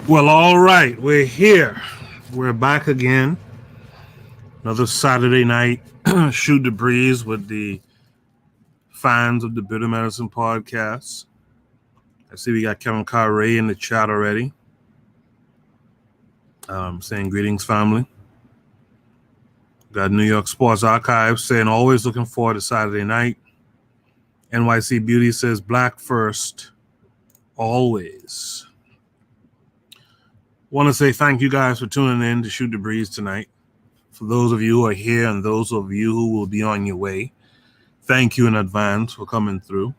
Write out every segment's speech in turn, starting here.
Well, all right, we're here. We're back again. Another Saturday night shoot the breeze with the fans of the Bitter Medicine podcast. I see we got Kevin Carray in the chat already. Saying greetings, family. Got New York Sports Archives saying always looking forward to Saturday night. NYC Beauty says black first, always. Want to say thank you guys for tuning in to Shoot the Breeze tonight. For those of you who are here and those of you who will be on your way, thank you in advance for coming through.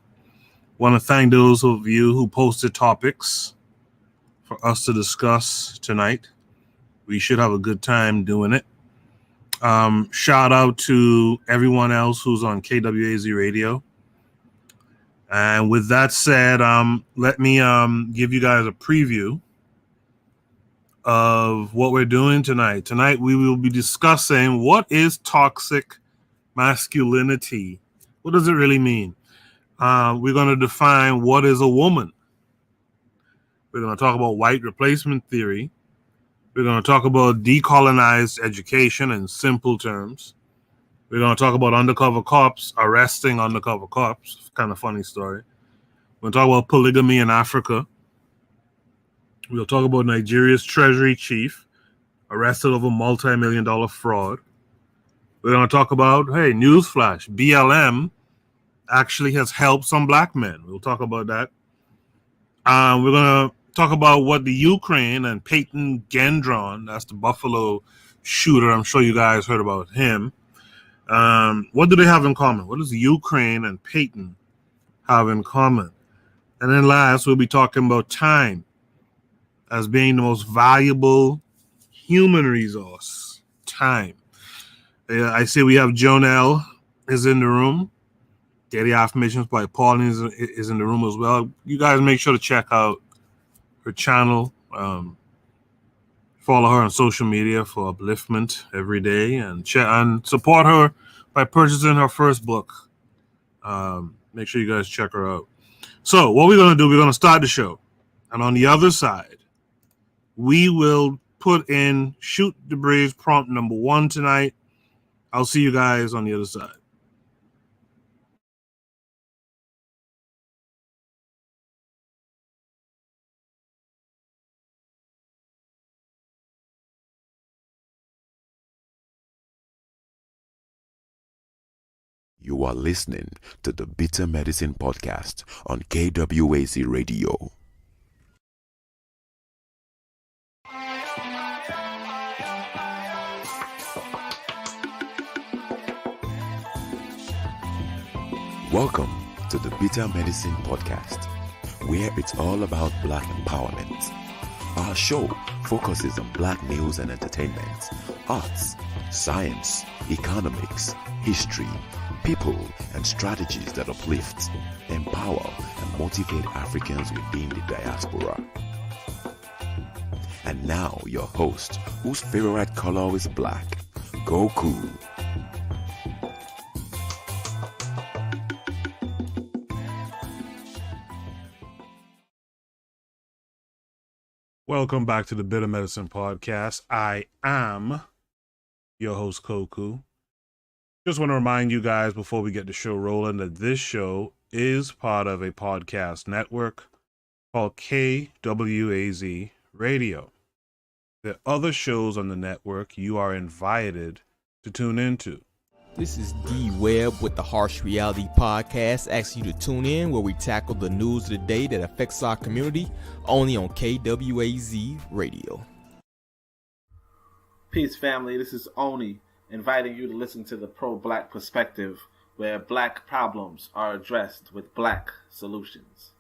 Want to thank those of you who posted topics for us to discuss tonight. We should have a good time doing it. Shout out to everyone else who's on KWAZ radio. And with that said, let me give you guys a preview of what we're doing tonight. Tonight we will be discussing what is toxic masculinity. What does it really mean? We're going to define what is a woman. We're going to talk about white replacement theory. We're going to talk about decolonized education in simple terms. We're going to talk about undercover cops arresting undercover cops. Kind of funny story. We're going to talk about polygamy in Africa. We'll talk about Nigeria's treasury chief arrested over multi-million-dollar fraud. We're going to talk about, hey, newsflash, BLM actually has helped some black men. We'll talk about that. We're going to talk about what the Ukraine and Payton Gendron, that's the Buffalo shooter, I'm sure you guys heard about him. What do they have in common? What does Ukraine and Payton have in common? And then last, we'll be talking about time as being the most valuable human resource. Time. I see we have Jonelle is in the room. Daily Affirmations by Paul is in the room as well. You guys make sure to check out her channel. Follow her on social media for upliftment every day, and support her by purchasing her first book. Make sure you guys check her out. So what we're going to do, we're going to start the show. And on the other side, we will put in Shoot the Breeze prompt number 1 tonight. I'll see you guys on the other side. You are listening to the Bitter Medicine podcast on KWAZ Radio. Welcome to the Bitter Medicine podcast, where it's all about black empowerment. Our show focuses on black news and entertainment, arts, science, economics, history, people, and strategies that uplift, empower, and motivate Africans within the diaspora. And now your host, whose favorite color is black, Goku. Welcome back to the Bitter Medicine podcast. I am your host, Koku. Just want to remind you guys before we get the show rolling that this show is part of a podcast network called KWAZ Radio. There are other shows on the network you are invited to tune into. This is D Webb with the Harsh Reality Podcast, asking you to tune in where we tackle the news of the day that affects our community, only on KWAZ Radio. Peace, family. This is Oni, inviting you to listen to the Pro-Black Perspective, where black problems are addressed with black solutions.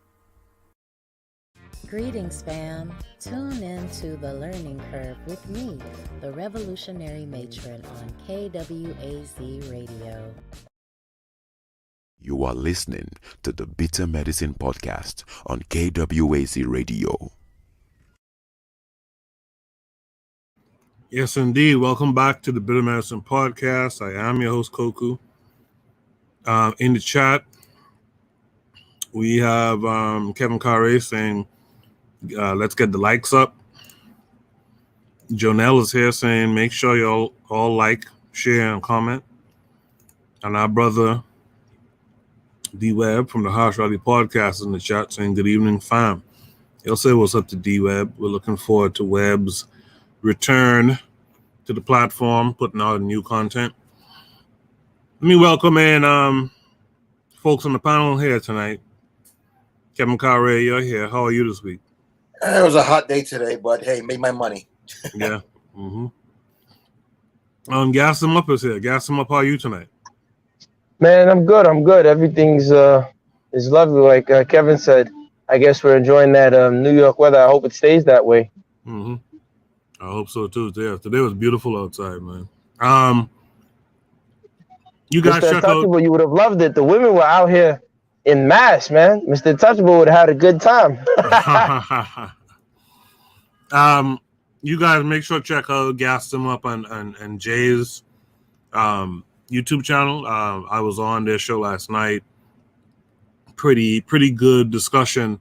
Greetings, fam. Tune in to The Learning Curve with me, the Revolutionary Matron on KWAZ Radio. You are listening to the Bitter Medicine podcast on KWAZ Radio. Yes, indeed. Welcome back to the Bitter Medicine podcast. I am your host, Koku. In the chat, we have Kevin Carray saying, let's get the likes up. Jonelle is here saying, make sure you all like, share, and comment. And our brother D-Web from the Harsh Rally Podcast in the chat saying, good evening, fam. He'll say what's up to D-Web. We're looking forward to Web's return to the platform, putting out new content. Let me welcome in folks on the panel here tonight. Kevin Carre, you're here. How are you this week? It was a hot day today, but hey, made my money. Yeah. Gas him up is here. Gas him up. How are you tonight? Man, I'm good. Everything's is lovely. Like Kevin said, I guess we're enjoying that New York weather. I hope it stays that way. I hope so too. Yeah, today was beautiful outside, man. You guys Mr. check out. Untouchable, you would have loved it. The women were out here in mass, man. Mr. Untouchable would have had a good time. You guys make sure to check out Gas Them Up and Jay's YouTube channel. I was on their show last night. Pretty good discussion.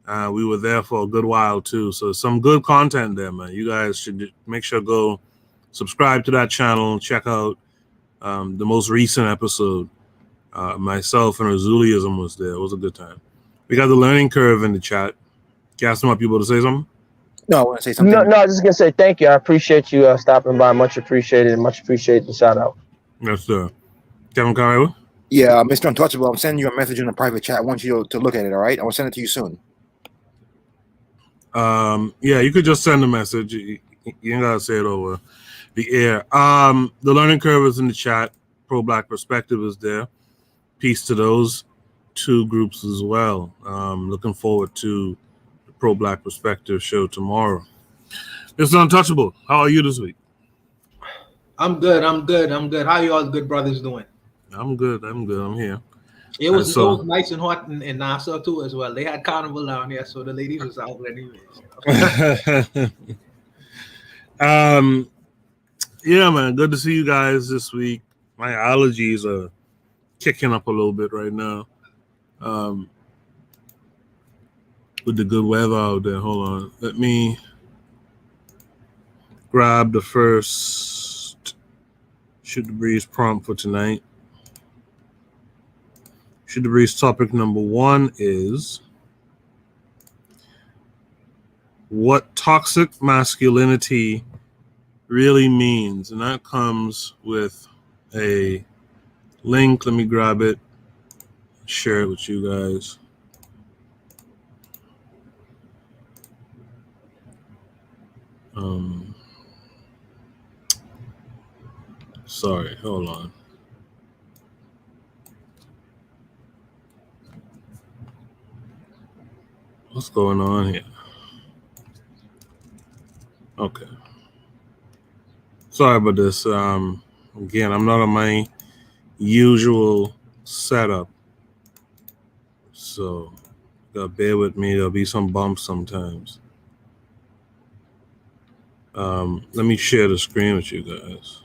We were there for a good while too. So some good content there, man. You guys should make sure to go subscribe to that channel. Check out the most recent episode. Myself and Azuliism was there. It was a good time. We got the learning curve in the chat. Gas Them Up, you able to say something? No, I want to say something. No, I was just gonna say thank you. I appreciate you stopping by. Much appreciated. Much appreciate the shout out. Yes, sir. Kevin Carrier? Yeah, Mr. Untouchable, I'm sending you a message in a private chat. I want you to look at it, all right? I will send it to you soon. Yeah, you could just send a message. You ain't gotta say it over the air. The learning curve is in the chat. Pro-Black Perspective is there. Peace to those two groups as well. Looking forward to the Pro-Black Perspective show tomorrow. Mr. Untouchable, how are you this week? I'm good. How you all good brothers doing? I'm good. I'm here. It was nice and hot in Nassau too as well. They had carnival down here, so the ladies was out anyways. Yeah, man. Good to see you guys this week. My allergies are kicking up a little bit right now. With the good weather out there. Hold on. Let me grab the first Shoot the Breeze prompt for tonight. Shoot the Breeze topic number 1 is what toxic masculinity really means. And that comes with a link. Let me grab it, share it with you guys. Sorry, hold on. What's going on here? Okay. Sorry about this. Again, I'm not on my usual setup, so gotta bear with me. There'll be some bumps sometimes. Let me share the screen with you guys.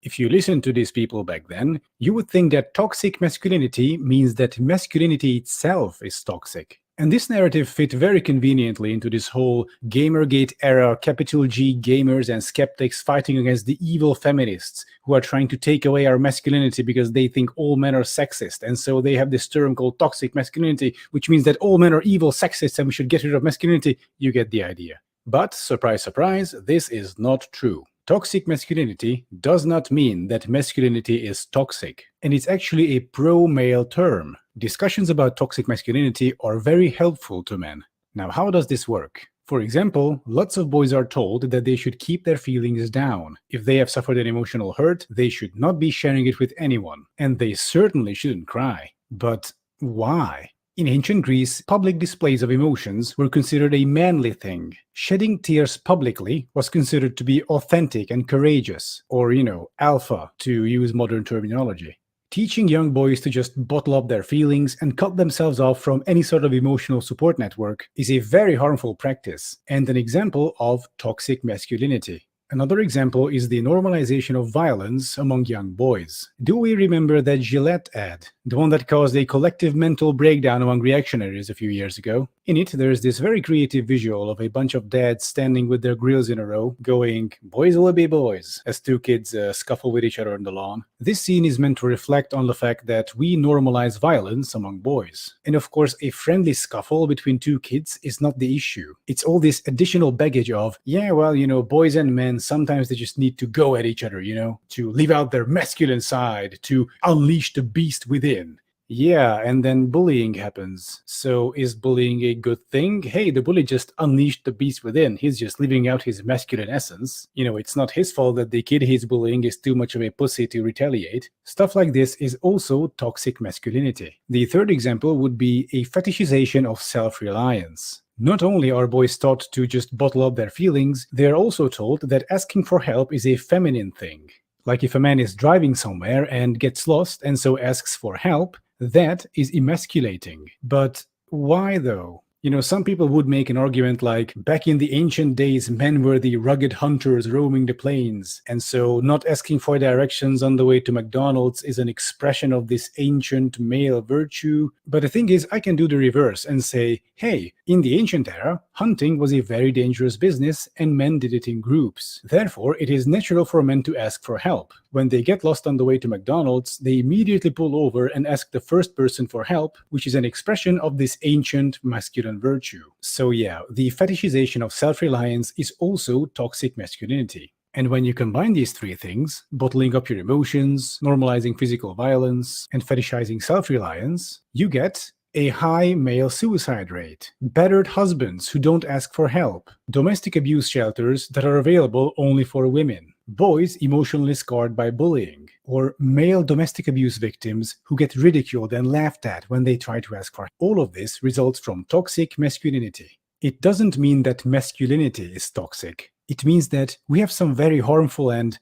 If you listen to these people back then, you would think that toxic masculinity means that masculinity itself is toxic. And this narrative fit very conveniently into this whole Gamergate era, capital G gamers and skeptics fighting against the evil feminists who are trying to take away our masculinity because they think all men are sexist. And so they have this term called toxic masculinity, which means that all men are evil sexists and we should get rid of masculinity. You get the idea. But, surprise, surprise, this is not true. Toxic masculinity does not mean that masculinity is toxic, and it's actually a pro-male term. Discussions about toxic masculinity are very helpful to men. Now, how does this work? For example, lots of boys are told that they should keep their feelings down. If they have suffered an emotional hurt, they should not be sharing it with anyone, and they certainly shouldn't cry. But why? In ancient Greece, public displays of emotions were considered a manly thing. Shedding tears publicly was considered to be authentic and courageous, or, alpha, to use modern terminology. Teaching young boys to just bottle up their feelings and cut themselves off from any sort of emotional support network is a very harmful practice and an example of toxic masculinity. Another example is the normalization of violence among young boys. Do we remember that Gillette ad? The one that caused a collective mental breakdown among reactionaries a few years ago? In it, there's this very creative visual of a bunch of dads standing with their grills in a row, going, "Boys will be boys," as two kids scuffle with each other on the lawn. This scene is meant to reflect on the fact that we normalize violence among boys. And of course, a friendly scuffle between two kids is not the issue. It's all this additional baggage of, yeah, well, boys and men, sometimes they just need to go at each other, to live out their masculine side, to unleash the beast within. Yeah, and then bullying happens. So is bullying a good thing? Hey, the bully just unleashed the beast within. He's just living out his masculine essence. It's not his fault that the kid he's bullying is too much of a pussy to retaliate. Stuff like this is also toxic masculinity. The third example would be a fetishization of self-reliance. Not only are boys taught to just bottle up their feelings, they're also told that asking for help is a feminine thing. Like if a man is driving somewhere and gets lost and so asks for help, that is emasculating. But why though? Some people would make an argument like, back in the ancient days, men were the rugged hunters roaming the plains, and so not asking for directions on the way to McDonald's is an expression of this ancient male virtue. But the thing is, I can do the reverse and say, hey, in the ancient era, hunting was a very dangerous business and men did it in groups. Therefore, it is natural for men to ask for help. When they get lost on the way to McDonald's, they immediately pull over and ask the first person for help, which is an expression of this ancient masculine virtue. So yeah, the fetishization of self-reliance is also toxic masculinity. And when you combine these three things, bottling up your emotions, normalizing physical violence, and fetishizing self-reliance, you get a high male suicide rate, battered husbands who don't ask for help, domestic abuse shelters that are available only for women, boys emotionally scarred by bullying, or male domestic abuse victims who get ridiculed and laughed at when they try to ask for help. All of this results from toxic masculinity. It doesn't mean that masculinity is toxic. It means that we have some very harmful and,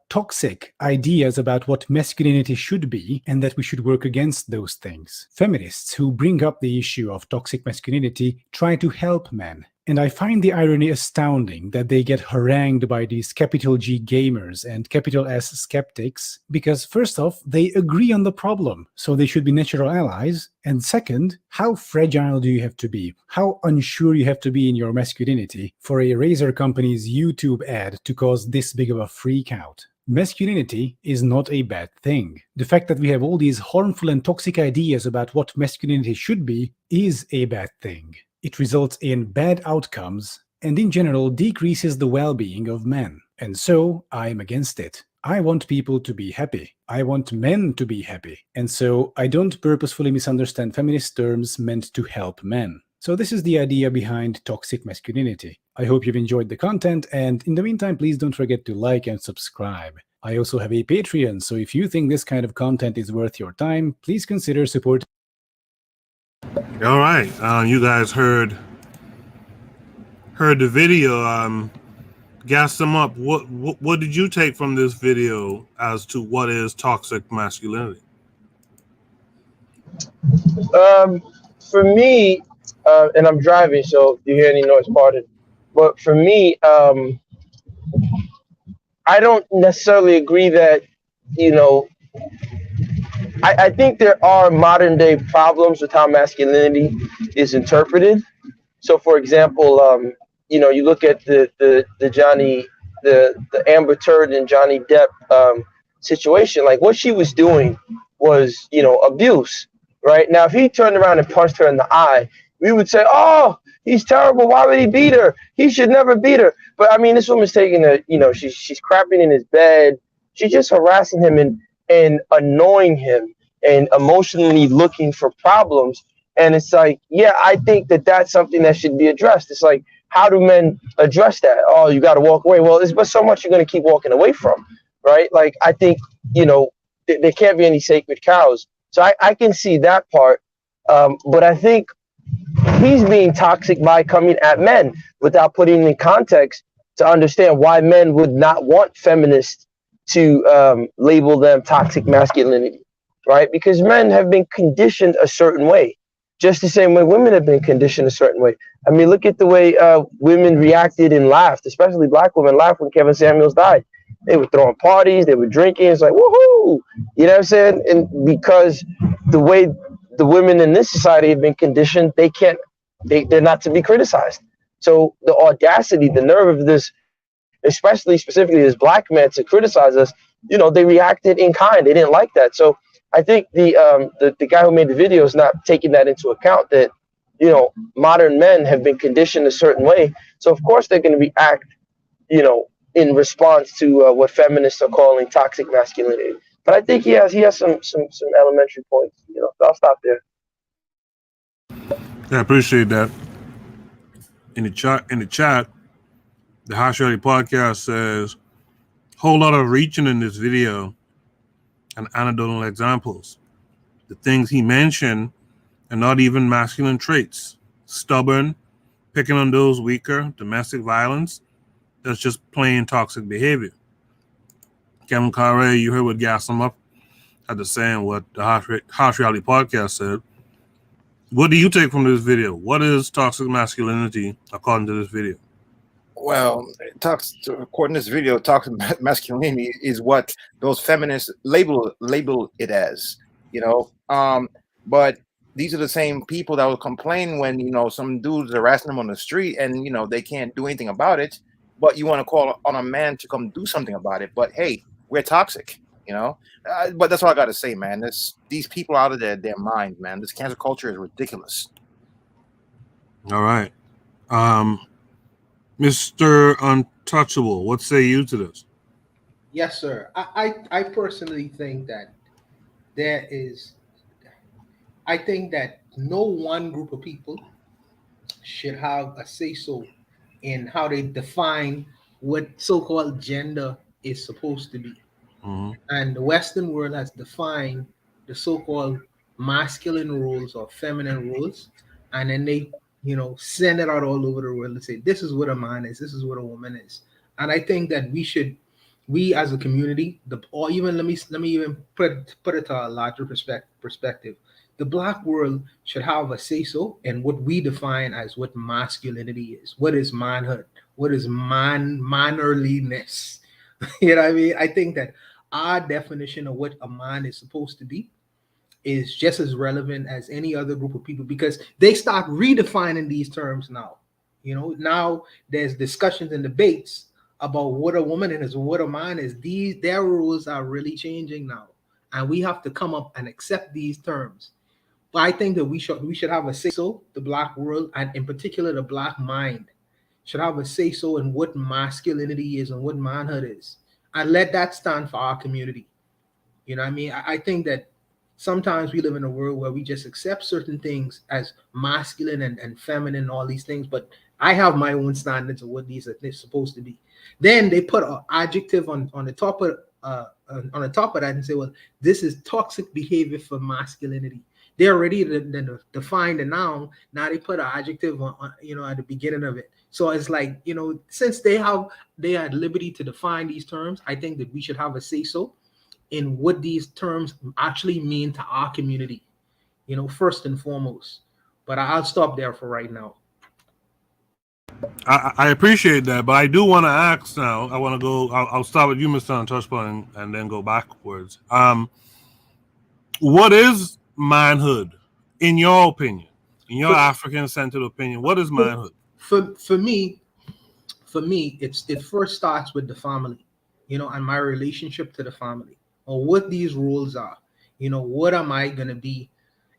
toxic ideas about what masculinity should be, and that we should work against those things. Feminists who bring up the issue of toxic masculinity try to help men. And I find the irony astounding that they get harangued by these capital G gamers and capital S skeptics, because first off, they agree on the problem, so they should be natural allies, and second, how fragile do you have to be? How unsure you have to be in your masculinity for a razor company's YouTube ad to cause this big of a freak out? Masculinity is not a bad thing. The fact that we have all these harmful and toxic ideas about what masculinity should be is a bad thing. It results in bad outcomes and in general decreases the well-being of men. And so I'm against it. I want people to be happy. I want men to be happy. And so I don't purposefully misunderstand feminist terms meant to help men. So this is the idea behind toxic masculinity. I hope you've enjoyed the content, and in the meantime, please don't forget to like and subscribe. I also have a Patreon, so if you think this kind of content is worth your time, please consider supporting. All right, you guys heard the video. Gas them up. What did you take from this video as to what is toxic masculinity? For me, and I'm driving, so if you hear any noise, pardon. But for me, I don't necessarily agree that, I think there are modern day problems with how masculinity is interpreted. So, for example, you look at the Amber Heard and Johnny Depp situation. Like, what she was doing was, abuse, right? Now, if he turned around and punched her in the eye, we would say, "Oh, he's terrible. Why would he beat her? He should never beat her." But I mean, this woman's taking she's crapping in his bed. She's just harassing him and annoying him and emotionally looking for problems. And it's like, yeah, I think that that's something that should be addressed. It's like, how do men address that? Oh, you got to walk away. Well, but so much you're going to keep walking away from, right? Like, I think, there can't be any sacred cows. So I can see that part. But I think he's being toxic by coming at men without putting in context to understand why men would not want feminists to label them toxic masculinity, right? Because men have been conditioned a certain way. just the same way women have been conditioned a certain way. I mean, look at the way women reacted and laughed, especially black women laughed when Kevin Samuels died. They were throwing parties, they were drinking. It's like, woohoo! You know what I'm saying? And because the way the women in this society have been conditioned, they're not to be criticized. So the audacity, the nerve of this, especially specifically this black man, to criticize us, you know, they reacted in kind. They didn't like that. So I think the guy who made the video is not taking that into account, that, you know, modern men have been conditioned a certain way. So of course they're going to react, you know, in response to what feminists are calling toxic masculinity. But I think he has some elementary points. You know, so I'll stop there. Yeah, I appreciate that. In the chat, the Harsh Reality Podcast says, whole lot of reaching in this video and anecdotal examples. The things he mentioned are not even masculine traits. Stubborn, picking on those weaker, domestic violence. That's just plain toxic behavior. Kevin Carre, you heard what gassed him up at the saying what the Harsh Reality Podcast said. What do you take from this video? What is toxic masculinity according to this video? Well, according to this video, toxic masculinity is what those feminists label it as, you know. But these are the same people that will complain when, you know, some dudes are harassing them on the street and, you know, they can't do anything about it. But you want to call on a man to come do something about it. But hey, we're toxic, you know. But that's all I got to say, man. These people out of their mind, man. This cancel culture is ridiculous. All right. Mr. Untouchable, what say you to this? Yes, sir. I personally think that I think that no one group of people should have a say-so in how they define what so-called gender is supposed to be. Mm-hmm. And the Western world has defined the so-called masculine roles or feminine roles, and then they, you know, send it out all over the world and say, this is what a man is, this is what a woman is. And I think that we as a community, or even let me even put it to a larger perspective. The black world should have a say-so in what we define as what masculinity is. What is manhood? What is mannerliness? You know what I mean? I think that our definition of what a man is supposed to be is just as relevant as any other group of people, because they start redefining these terms now. You know, now there's discussions and debates about what a woman is and what a man is. Their rules are really changing now, and we have to come up and accept these terms. But I think that we should have a say-so. The black world, and in particular the black mind, should have a say-so in what masculinity is and what manhood is, and let that stand for our community. You know what I mean? I think that sometimes we live in a world where we just accept certain things as masculine and feminine and all these things, but I have my own standards of what these are supposed to be. Then they put an adjective on the top of that and say, well, this is toxic behavior for masculinity. They already defined the noun. Now they put an adjective on, you know, at the beginning of it. So it's like, you know, since they had liberty to define these terms, I think that we should have a say-so in what these terms actually mean to our community, you know, first and foremost. But I'll stop there for right now. I appreciate that, but I do want to ask now. I want to go. I'll start with you, Mr. Untouchable, and then go backwards. What is manhood, in your opinion, in your African-centered opinion? What is manhood? For me, it first starts with the family, you know, and my relationship to the family, or what these rules are. You know, what am I going to be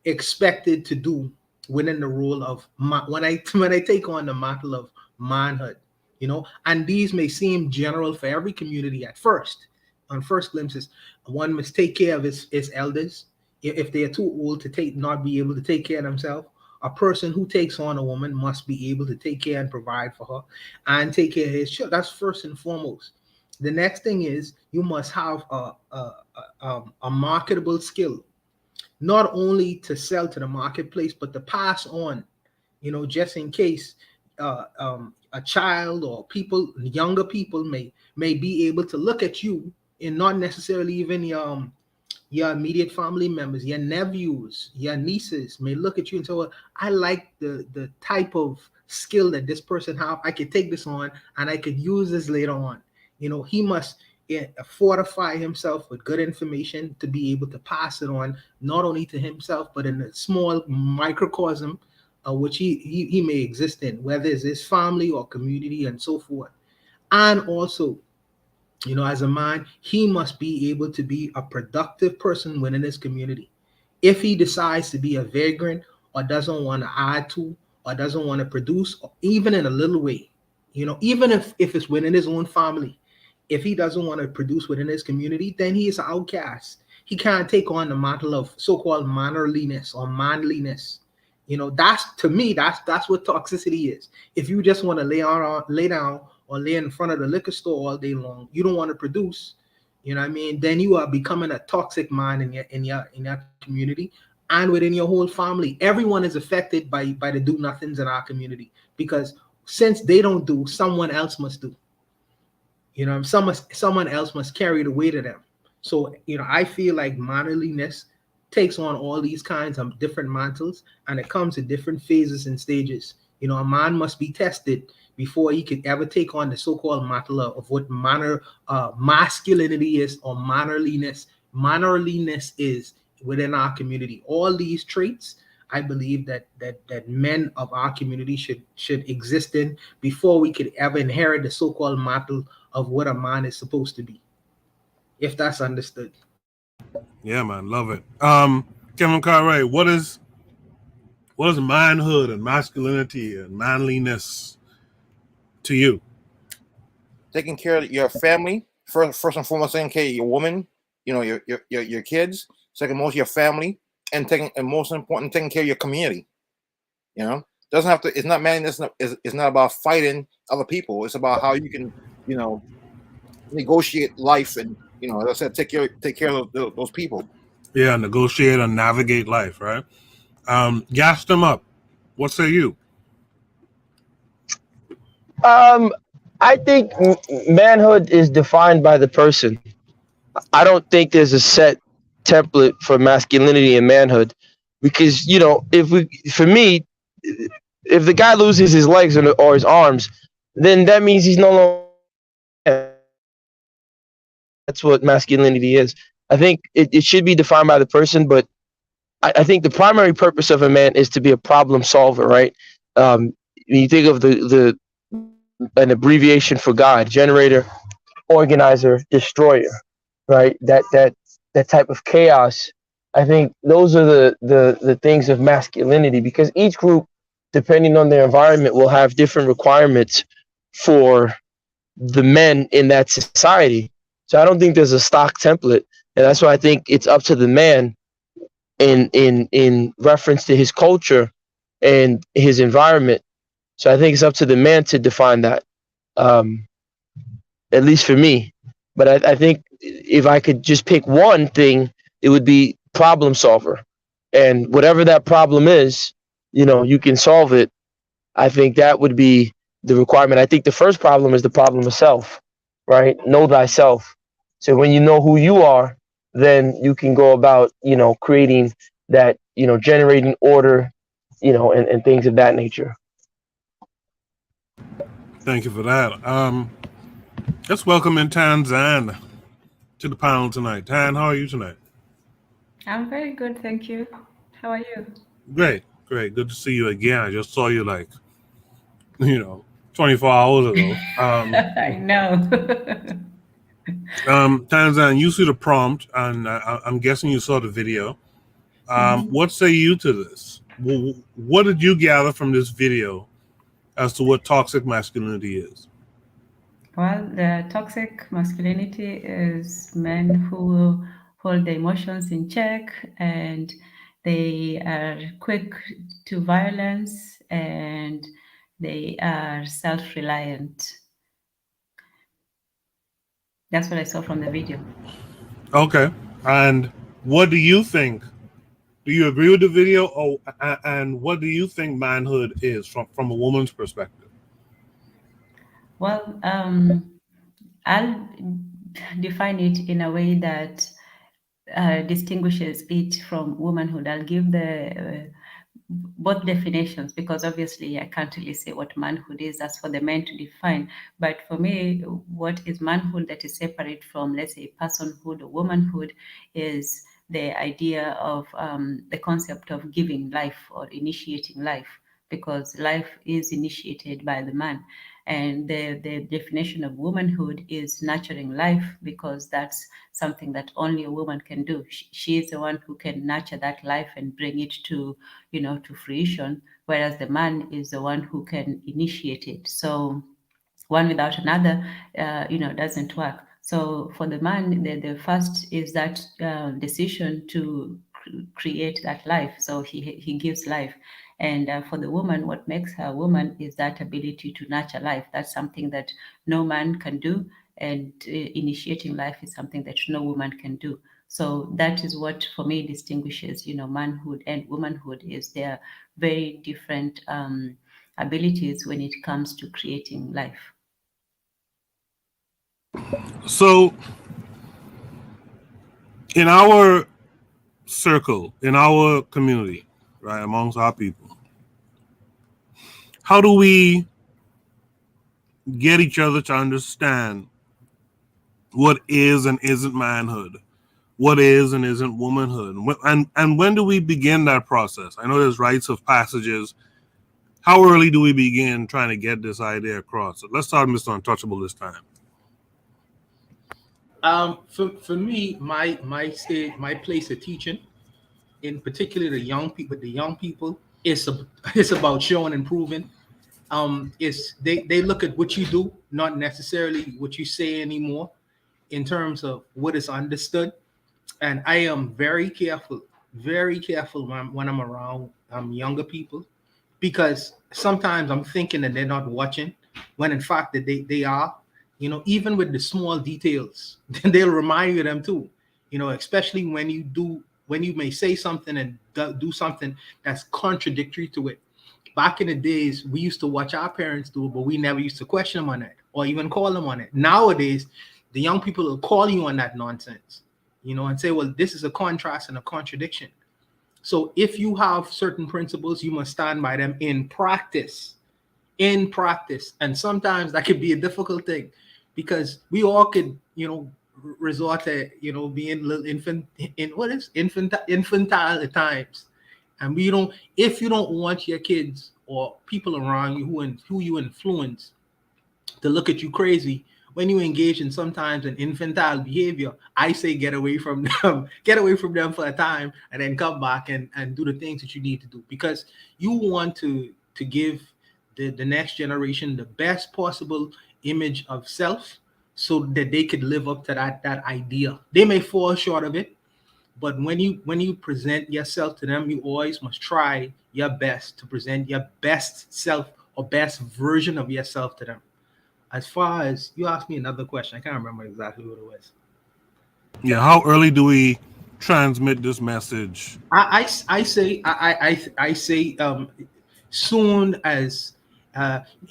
expected to do within the role of when I take on the mantle of manhood, you know? And these may seem general for every community at first. On first glimpses, one must take care of his elders. If they are too old to not be able to take care of themselves, a person who takes on a woman must be able to take care and provide for her and take care of his children. That's first and foremost. The next thing is you must have a marketable skill, not only to sell to the marketplace, but to pass on, you know, just in case a child or younger people may be able to look at you and not necessarily even Your immediate family members, your nephews, your nieces may look at you and say, well, I like the type of skill that this person have. I could take this on and I could use this later on. He must fortify himself with good information to be able to pass it on, not only to himself, but in a small microcosm which he may exist in, whether it's his family or community and so forth. And also, as a man, he must be able to be a productive person within his community. If he decides to be a vagrant or doesn't want to add to or doesn't want to produce, or even in a little way, even if it's within his own family, if he doesn't want to produce within his community, then he is an outcast. He can't take on the mantle of so-called mannerliness or manliness. That's, to me, that's what toxicity is. If you just want to lay down or lay in front of the liquor store all day long, you don't want to produce, then you are becoming a toxic man in your community and within your whole family. Everyone is affected by the do-nothings in our community, because since they don't do, someone else must do. Someone else must carry the weight of them. So, I feel like mannerliness takes on all these kinds of different mantles, and it comes in different phases and stages. A man must be tested before he could ever take on the so-called mantle of what masculinity is, or mannerliness. Mannerliness is within our community. All these traits, I believe that men of our community should exist in before we could ever inherit the so-called mantle of what a man is supposed to be, if that's understood. Yeah, man, love it. Kevin Cartwright, what is manhood and masculinity and manliness to you? Taking care of your family first and foremost, taking care of your woman, your kids. Second most, your family, and most important, taking care of your community. Doesn't have to. It's not manliness. It's not about fighting other people. It's about how you can, negotiate life, and as I said, take care of those people. Yeah, negotiate and navigate life, right? Gas them up. What say you? I think manhood is defined by the person. I don't think there's a set template for masculinity and manhood, because for me, if the guy loses his legs or his arms, then that means he's no longer. That's what masculinity is. I think it should be defined by the person, but I think the primary purpose of a man is to be a problem solver, right? When you think of an abbreviation for God: generator, organizer, destroyer, right? That type of chaos. I think those are the things of masculinity, because each group, depending on their environment, will have different requirements for the men in that society. So I don't think there's a stock template, and that's why I think it's up to the man in reference to his culture and his environment. So I think it's up to the man to define that, at least for me. But I think if I could just pick one thing, it would be problem solver. And whatever that problem is, you can solve it. I think that would be the requirement. I think the first problem is the problem of self, right? Know thyself. So when you know who you are, then you can go about, creating that, generating order, and things of that nature. Thank you for that. Let's welcome in Tanzan to the panel tonight. Tan, how are you tonight? I'm very good, thank you. How are you? Great. Good to see you again. I just saw you 24 hours ago. I know. Tanzan, you see the prompt, and I'm guessing you saw the video. What say you to this? What did you gather from this video as to what toxic masculinity is? Well, the toxic masculinity is men who hold their emotions in check, and they are quick to violence, and they are self-reliant. That's what I saw from the video. Okay. And what do you think? Do you agree with the video? And what do you think manhood is from a woman's perspective? Well, I'll define it in a way that distinguishes it from womanhood. I'll give the both definitions, because obviously I can't really say what manhood is. That's for the men to define. But for me, what is manhood that is separate from, let's say, personhood or womanhood is the idea of the concept of giving life or initiating life, because life is initiated by the man. And the definition of womanhood is nurturing life, because that's something that only a woman can do. She is the one who can nurture that life and bring it to, to fruition, whereas the man is the one who can initiate it. So one without another, doesn't work. So for the man, the first is that decision to create that life. So he gives life. And for the woman, what makes her a woman is that ability to nurture life. That's something that no man can do. And initiating life is something that no woman can do. So that is what, for me, distinguishes, manhood and womanhood, is their very different abilities when it comes to creating life. So, in our circle, in our community, right, amongst our people, how do we get each other to understand what is and isn't manhood, what is and isn't womanhood, and when do we begin that process? I know there's rites of passages. How early do we begin trying to get this idea across? So let's start Mr. Untouchable this time. For me, my place of teaching, in particular the young people, it's about showing and proving. It's they look at what you do, not necessarily what you say anymore, in terms of what is understood. And I am very careful when I'm around younger people, because sometimes I'm thinking that they're not watching, when in fact that they are. Even with the small details, they'll remind you of them too. Especially when you may say something and do something that's contradictory to it. Back in the days, we used to watch our parents do it, but we never used to question them on it or even call them on it. Nowadays, the young people will call you on that nonsense, and say, well, this is a contrast and a contradiction. So if you have certain principles, you must stand by them in practice. And sometimes that could be a difficult thing, because we all could, resort to, being little infantile at times. And if you don't want your kids or people around you who you influence to look at you crazy when you engage in sometimes an infantile behavior, I say get away from them for a time, and then come back and do the things that you need to do, because you want to give the next generation the best possible image of self, so that they could live up to that idea. They may fall short of it, but when you present yourself to them, you always must try your best to present your best self or best version of yourself to them. As far as you asked me another question, I can't remember exactly what it was. Yeah, how early do we transmit this message? I say soon as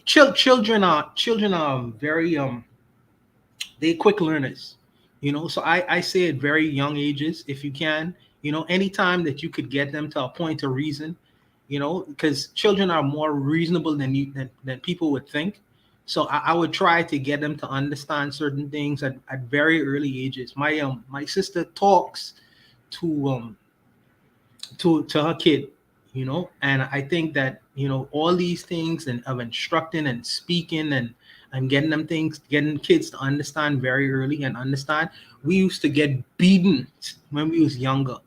children are very they quick learners, so I say at very young ages, if you can, anytime that you could get them to a point of reason, because children are more reasonable than people would think. So I would try to get them to understand certain things at very early ages. My sister talks to her kid, and I think that all these things and of instructing and speaking and getting kids to understand very early and understand. We used to get beaten when we was younger.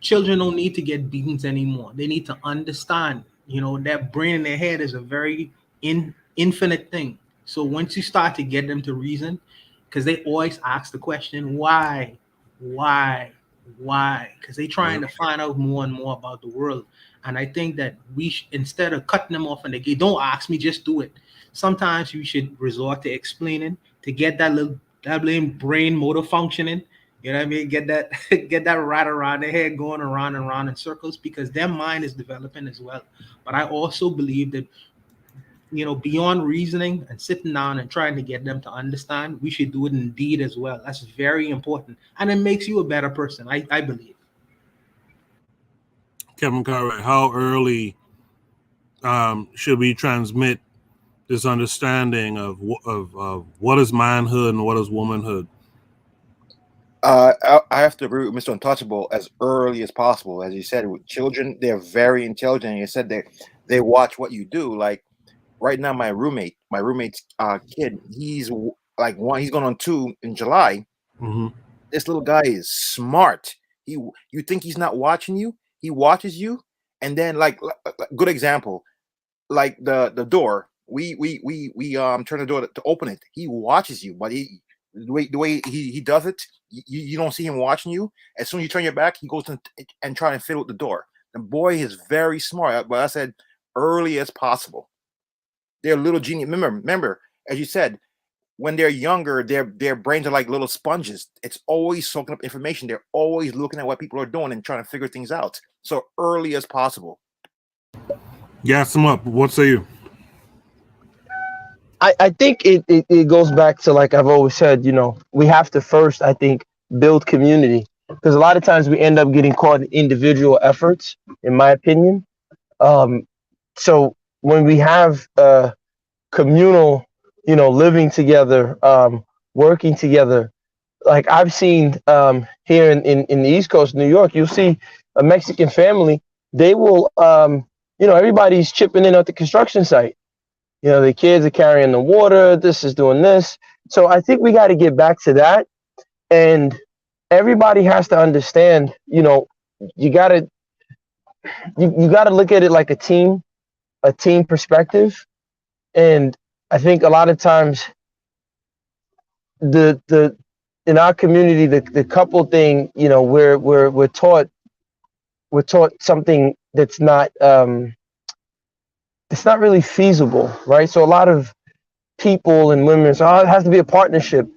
Children don't need to get beatings anymore. They need to understand, that brain in their head is a very infinite thing. So once you start to get them to reason, because they always ask the question, why, because they're trying to find out more and more about the world. And I think that instead of cutting them off and they don't ask me, just do it. Sometimes you should resort to explaining to get that brain motor functioning. You know what I mean? Get that right around their head, going around and around in circles, because their mind is developing as well. But I also believe that beyond reasoning and sitting down and trying to get them to understand, we should do it in deed as well. That's very important, and it makes you a better person, I believe. Kevin Cartwright, how early should we transmit this understanding of what is manhood and what is womanhood? I have to agree with Mr. Untouchable as early as possible. As you said, with children, they're very intelligent. You said they watch what you do. Like right now, my roommate's kid, he's like one. He's going on 2 in July. Mm-hmm. This little guy is smart. You think he's not watching you? He watches you, and then like good example, like the door. We turn the door to open it. He watches you, but the way he does it, you don't see him watching you. As soon as you turn your back, he goes and try and fiddle with the door. The boy is very smart, but I said early as possible. They're little genius. Remember, as you said, when they're younger, their brains are like little sponges. It's always soaking up information. They're always looking at what people are doing and trying to figure things out. So early as possible. Gas them up. What say you? I think it goes back to, like I've always said, we have to first, I think, build community, because a lot of times we end up getting caught in individual efforts, in my opinion. So when we have communal, living together, working together, like I've seen here in the East Coast, New York, you'll see a Mexican family. They will, everybody's chipping in at the construction site. The kids are carrying the water. This is doing this. So I think we got to get back to that. And everybody has to understand, you got to look at it like a team perspective. And I think a lot of times in our community, the couple thing, we're taught something that's not, it's not really feasible, right? So a lot of people and women say, it has to be a partnership.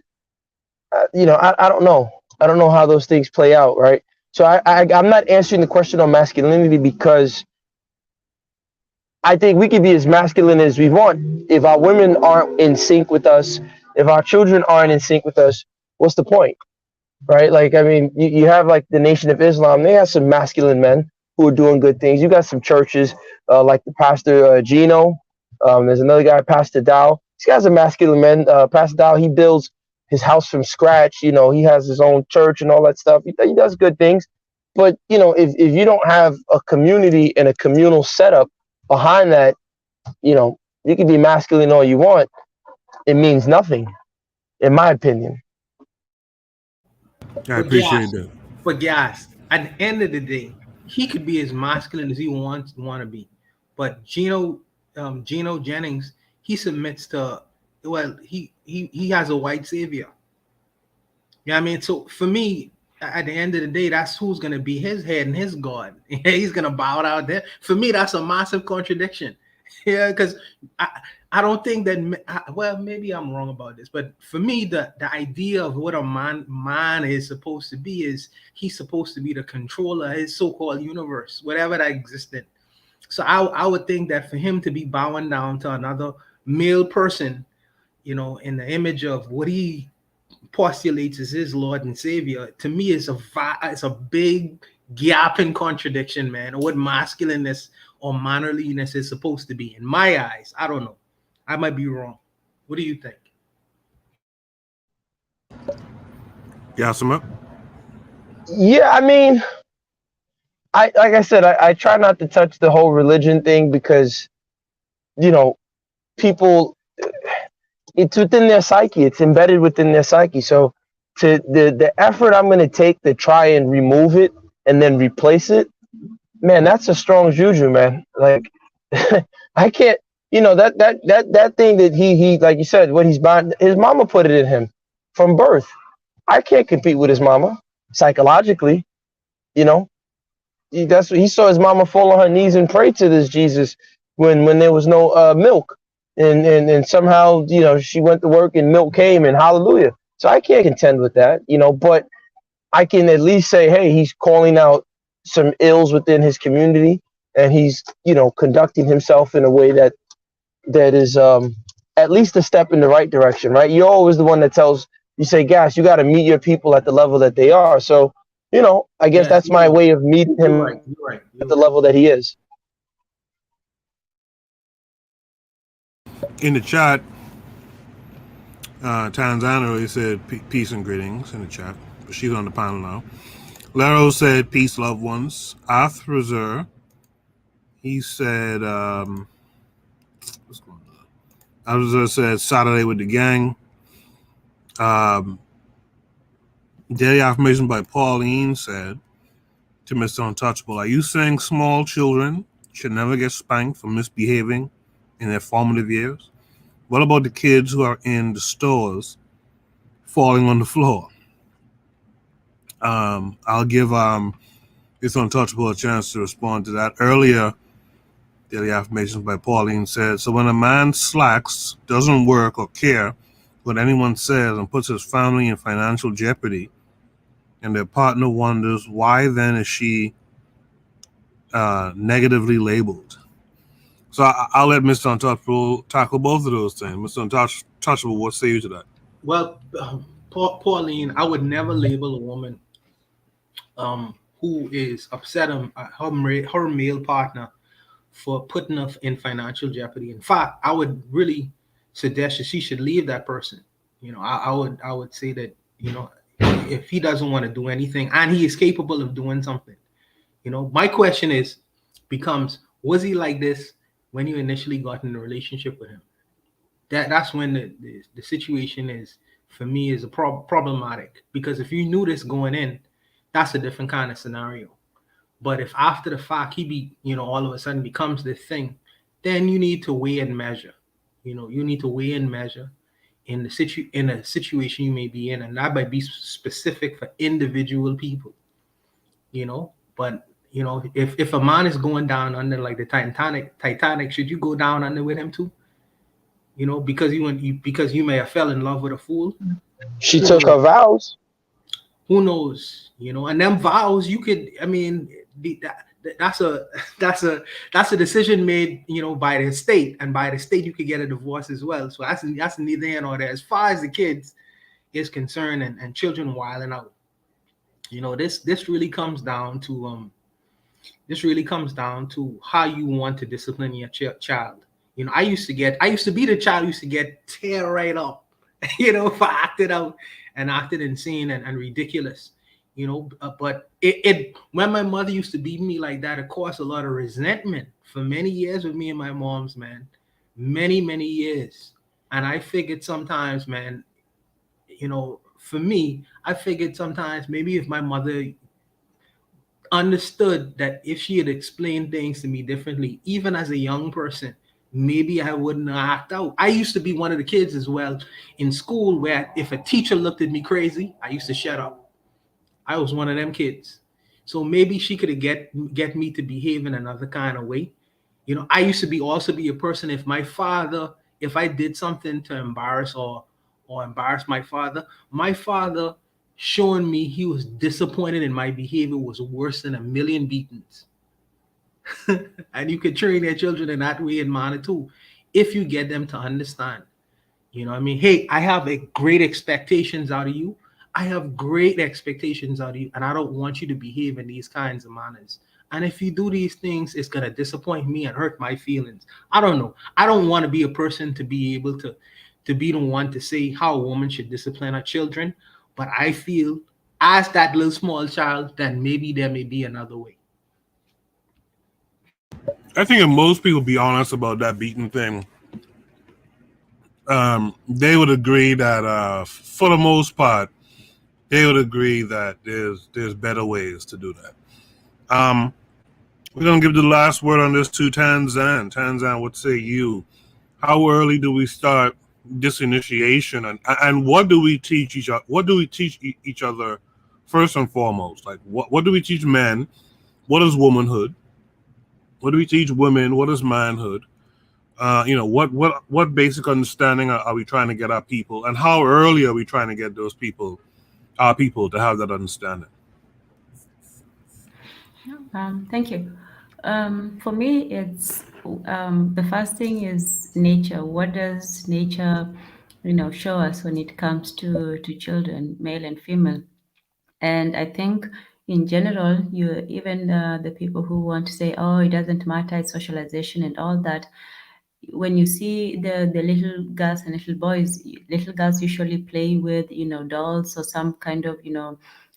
I don't know. I don't know how those things play out, right? So I'm not answering the question on masculinity, because I think we can be as masculine as we want. If our women aren't in sync with us, if our children aren't in sync with us, what's the point, right? Like, I mean, you have like the Nation of Islam. They have some masculine men who are doing good things. You got some churches like the Pastor Gino. There's another guy, Pastor Dow. These guys are masculine men. Pastor Dow, he builds his house from scratch. He has his own church and all that stuff. He does good things. But, if you don't have a community and a communal setup behind that, you can be masculine all you want. It means nothing, in my opinion. I appreciate that. But guys, at the end of the day, he could be as masculine as he want to be. But Gino Jennings, he submits to, he has a white savior. You know what I mean? So for me, at the end of the day, that's who's going to be his head and his God. He's going to bow out there. For me, that's a massive contradiction. Yeah, because I don't think that, well, maybe I'm wrong about this, but for me, the idea of what a man is supposed to be is he's supposed to be the controller of his so-called universe, whatever that existed. So I would think that for him to be bowing down to another male person, in the image of what he postulates as his Lord and Savior, to me is it's a big gap in contradiction, man, what masculineness or mannerliness is supposed to be in my eyes. I don't know. I might be wrong. What do you think? Yasima? Yeah, I mean, like I said, I try not to touch the whole religion thing because, people, it's within their psyche. It's embedded within their psyche. So the effort I'm going to take to try and remove it and then replace it, man, that's a strong juju, man. Like, I can't, that thing that he like you said, what he's buying, his mama put it in him from birth. I can't compete with his mama psychologically. That's what he saw his mama fall on her knees and pray to this Jesus when there was no milk, and somehow she went to work and milk came, and hallelujah. So I can't contend with that, but I can at least say, hey, he's calling out some ills within his community, and he's conducting himself in a way that that is at least a step in the right direction, right? You're always the one that tells, you say, Gas, you got to meet your people at the level that they are. So, I guess that's my way of meeting him at the level that he is. In the chat, Tanzania he said peace and greetings in the chat, but she's on the panel now. Laro said peace, loved ones. Athrazer, he said, what's going on? Athrazer said Saturday with the gang. Daily affirmation by Pauline said to Mr. Untouchable, are you saying small children should never get spanked for misbehaving in their formative years? What about the kids who are in the stores falling on the floor? I'll give Mr. Untouchable a chance to respond to that. Earlier, Daily Affirmations by Pauline said, so when a man slacks, doesn't work or care what anyone says, and puts his family in financial jeopardy, and their partner wonders why then is she negatively labeled. So I'll let Mr. Untouchable tackle both of those things. Mr. Untouchable, what say you to that? Well, Pauline, I would never label a woman who is upset her male partner for putting her in financial jeopardy. In fact, I would really suggest that she should leave that person. I would say that, if he doesn't want to do anything and he is capable of doing something, my question becomes, was he like this when you initially got in a relationship with him? That's when the situation is, for me, is problematic, because if you knew this going in, that's a different kind of scenario. But if after the fact he all of a sudden becomes this thing, then you need to weigh and measure. You need to weigh and measure in a situation you may be in, and that might be specific for individual people. But if a man is going down under like the Titanic, should you go down under with him too? Because you may have fell in love with a fool. She took her vows. Who knows? And them vows, you could. I mean, that's a decision made, by the state, and by the state you could get a divorce as well. So that's neither here nor there. As far as the kids is concerned, and children wilding out, this really comes down to how you want to discipline your child. I used to be the child who used to get tear right up, for acting out and acted insane and ridiculous, but when my mother used to beat me like that, it caused a lot of resentment for many years with me and my mom's, man, many years. And I figured sometimes, man, for me, I figured sometimes maybe if my mother understood that if she had explained things to me differently, even as a young person, maybe I wouldn't act out. I used to be one of the kids as well in school where if a teacher looked at me crazy, I used to shut up. I was one of them kids. So maybe she could get me to behave in another kind of way. I used to also be a person, if I did something to embarrass or embarrass my father showing me he was disappointed in my behavior was worse than a million beatings. And you could train your children in that way and manner too, if you get them to understand. Hey, I have great expectations out of you. I have great expectations out of you, and I don't want you to behave in these kinds of manners. And if you do these things, it's going to disappoint me and hurt my feelings. I don't know. I don't want to be a person to be able to be the one to say how a woman should discipline her children. But I feel, as that little small child, that maybe there may be another way. I think if most people be honest about that beating thing, they would agree that for the most part, they would agree that there's better ways to do that. We're gonna give the last word on this to Tanzan. Tanzan, what say you? How early do we start this initiation, and what do we teach each other? What do we teach each other first and foremost? Like what do we teach men? What is womanhood? What do we teach women? What is manhood? What basic understanding are we trying to get our people, and how early are we trying to get our people to have that understanding? Thank you. For me, it's the first thing is nature. What does nature, show us when it comes to children, male and female? And I think in general, even the people who want to say, oh, it doesn't matter, it's socialization and all that. When you see the little girls and little girls usually play with, dolls or some kind of,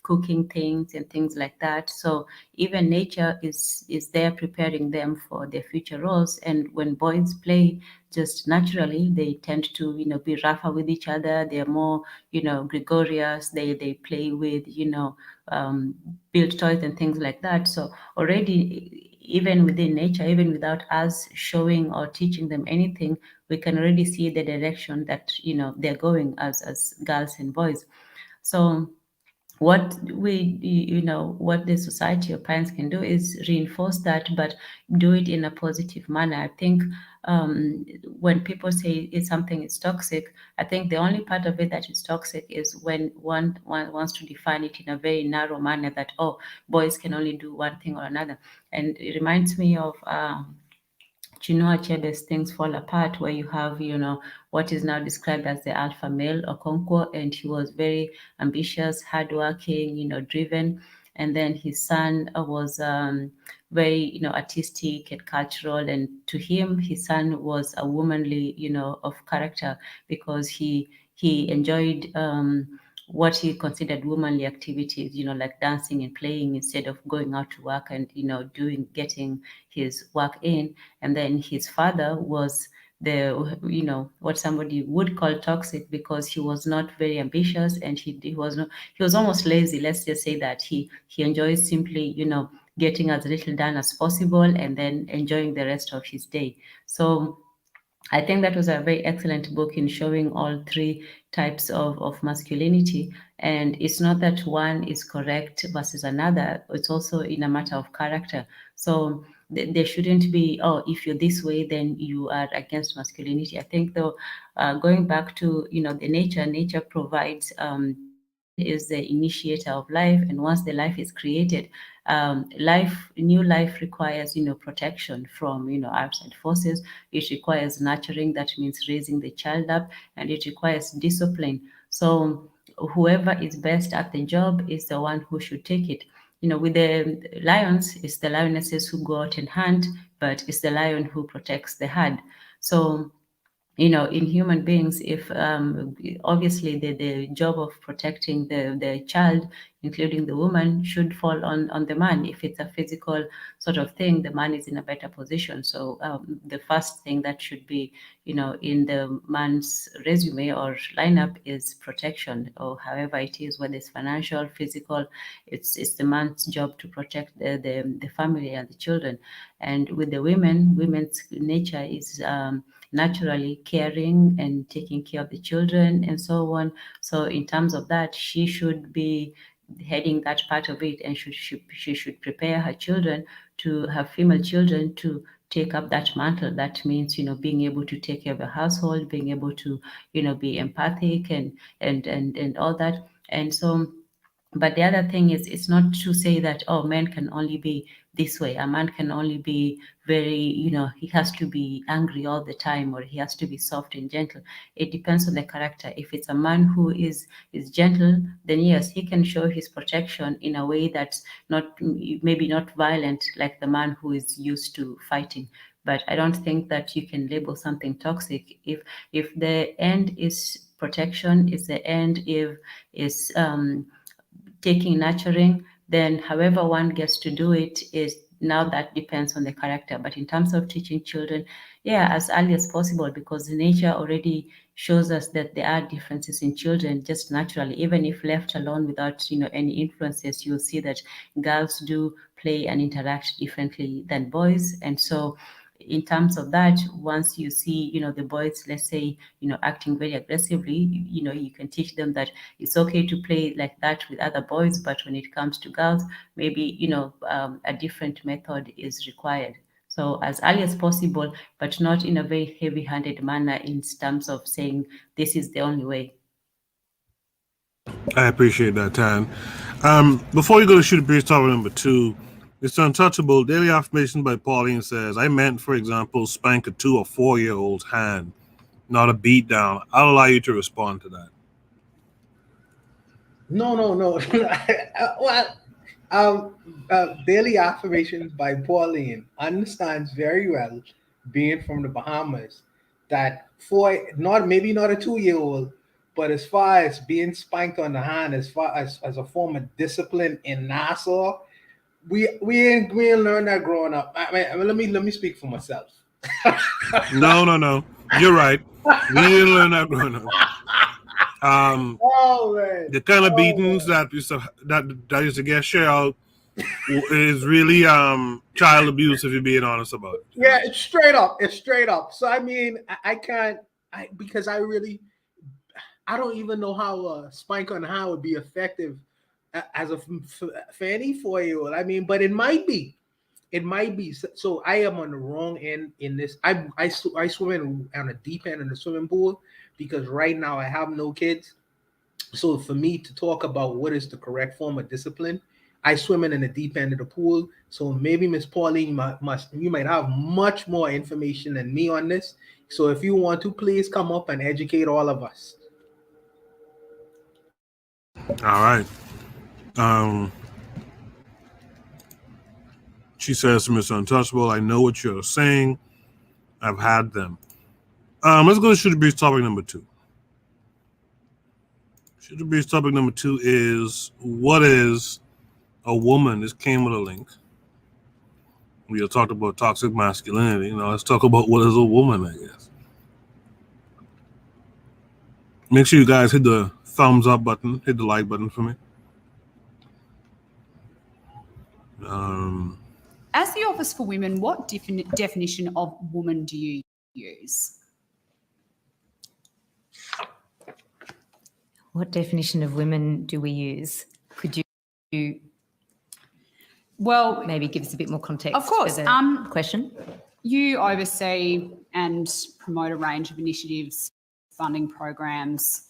cooking things and things like that. So even nature is there preparing them for their future roles. And when boys play, just naturally they tend to, be rougher with each other. They're more, gregarious. They play with, build toys and things like that. So already, even within nature, even without us showing or teaching them anything, we can already see the direction that, they're going as girls and boys. So what what the society or parents can do is reinforce that, but do it in a positive manner. I think when people say something is toxic, I think the only part of it that is toxic is when one wants to define it in a very narrow manner, that, oh, boys can only do one thing or another. And it reminds me of Chinua Achebe's Things Fall Apart, where you have, what is now described as the alpha male, Okonkwo, and he was very ambitious, hardworking, driven. And then his son was very, artistic and cultural. And to him, his son was a womanly, of character, because he enjoyed what he considered womanly activities, like dancing and playing, instead of going out to work and, getting his work in. And then his father was what somebody would call toxic, because he was not very ambitious, and he was almost lazy. Let's just say that he enjoys simply, getting as little done as possible and then enjoying the rest of his day. So I think that was a very excellent book in showing all three types of masculinity. And it's not that one is correct versus another. It's also in a matter of character. So there shouldn't be, oh, if you're this way, then you are against masculinity. I think, though, going back to, the nature provides, the man is the initiator of life. And once the life is created, new life requires, protection from, outside forces. It requires nurturing, that means raising the child up, and it requires discipline. So whoever is best at the job is the one who should take it. With the lions, it's the lionesses who go out and hunt, but it's the lion who protects the herd. So in human beings, if obviously the job of protecting the child, including the woman, should fall on the man. If it's a physical sort of thing, the man is in a better position. So the first thing that should be, in the man's resume or lineup is protection, or however it is, whether it's financial, physical, it's the man's job to protect the family and the children. And with the women's nature is naturally caring and taking care of the children and so on. So in terms of that, she should be heading that part of it, and she should prepare her children, to have female children, to take up that mantle. That means, being able to take care of the household, being able to, be empathic and all that. And so, but the other thing is, it's not to say that, oh, men can only be this way. A man can only be very, he has to be angry all the time, or he has to be soft and gentle. It depends on the character. If it's a man who is gentle, then yes, he can show his protection in a way that's maybe not violent, like the man who is used to fighting. But I don't think that you can label something toxic if the end is protection, is the end is taking nurturing, then however one gets to do it is, now that depends on the character. But in terms of teaching children, yeah, as early as possible, because nature already shows us that there are differences in children just naturally. Even if left alone without any influences, you'll see that girls do play and interact differently than boys. And so in terms of that, once you see, the boys, let's say, acting very aggressively, you can teach them that it's okay to play like that with other boys, but when it comes to girls, maybe, a different method is required. So as early as possible, but not in a very heavy-handed manner in terms of saying this is the only way. I appreciate that, Tan. Before you go to Shoot a Breeze topic number 2, Mr. Untouchable, daily affirmation by Pauline says, I meant, for example, spank a 2 or 4 year old's hand, not a beat down. I'll allow you to respond to that. No. Well, daily affirmations by Pauline understands very well, being from the Bahamas, that for maybe not a 2-year-old, but as far as being spanked on the hand, as far as a form of discipline in Nassau, we ain't learned that growing up. I mean, let me speak for myself. No. You're right. We didn't learn that growing up. Oh man, the kind of beatings that used to get shared out is really child abuse, if you're being honest about it. Yeah, it's straight up. So I mean, I can't, because I don't even know how a spank on the hand would be effective as for any 4-year-old. I mean, but it might be. So I am on the wrong end in this. I swim on a deep end in the swimming pool because right now I have no kids. So for me to talk about what is the correct form of discipline, I swim in the deep end of the pool. So maybe Miss Pauline you might have much more information than me on this. So if you want to, please come up and educate all of us. All right. She says to Mr. Untouchable, I know what you're saying. I've had them. Let's go to Shooter Breeze topic number 2. Shooter Breeze topic number 2 is, what is a woman? This came with a link. We talked about toxic masculinity. Now let's talk about what is a woman, I guess. Make sure you guys hit the thumbs up button, hit the like button for me. As the Office for Women, what definition of woman do you use? What definition of women do we use? Could you maybe give us a bit more context? Of course. For the question. You oversee and promote a range of initiatives, funding programs,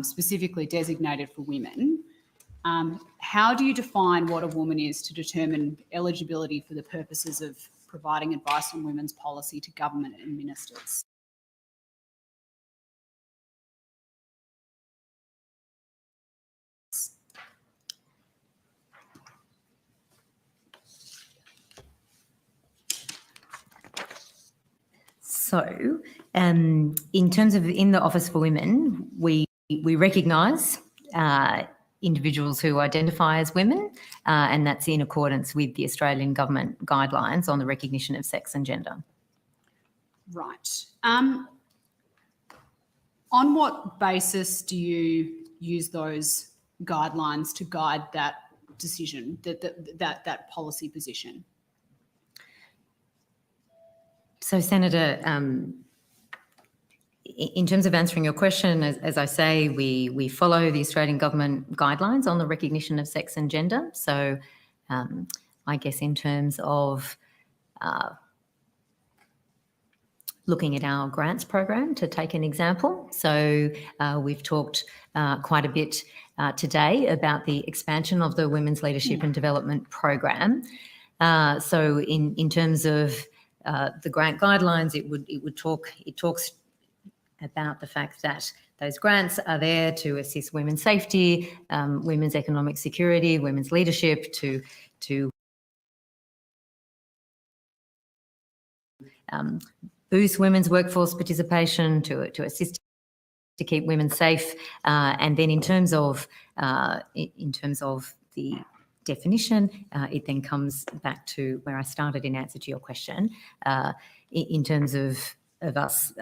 specifically designated for women. How do you define what a woman is to determine eligibility for the purposes of providing advice on women's policy to government and ministers? So, in terms of in the Office for Women, we recognise individuals who identify as women, and that's in accordance with the Australian government guidelines on the recognition of sex and gender. Right. On what basis do you use those guidelines to guide that decision, that policy position? So, Senator, in terms of answering your question, as I say, we follow the Australian government guidelines on the recognition of sex and gender. So, I guess in terms of looking at our grants program, to take an example. So, we've talked quite a bit today about the expansion of the Women's Leadership and Development Program. So, in terms of the grant guidelines, it talks about the fact that those grants are there to assist women's safety, women's economic security, women's leadership, to boost women's workforce participation, to assist to keep women safe, and then in terms of the definition, it then comes back to where I started in answer to your question, in terms of us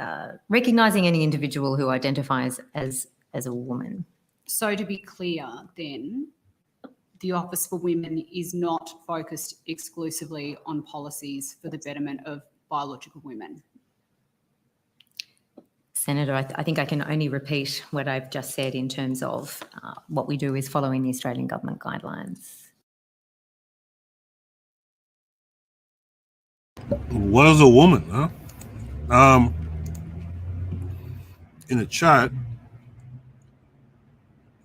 recognising any individual who identifies as a woman. So to be clear then, the Office for Women is not focused exclusively on policies for the betterment of biological women. Senator, I think I can only repeat what I've just said in terms of what we do is following the Australian government guidelines. What is a woman, huh? In the chat,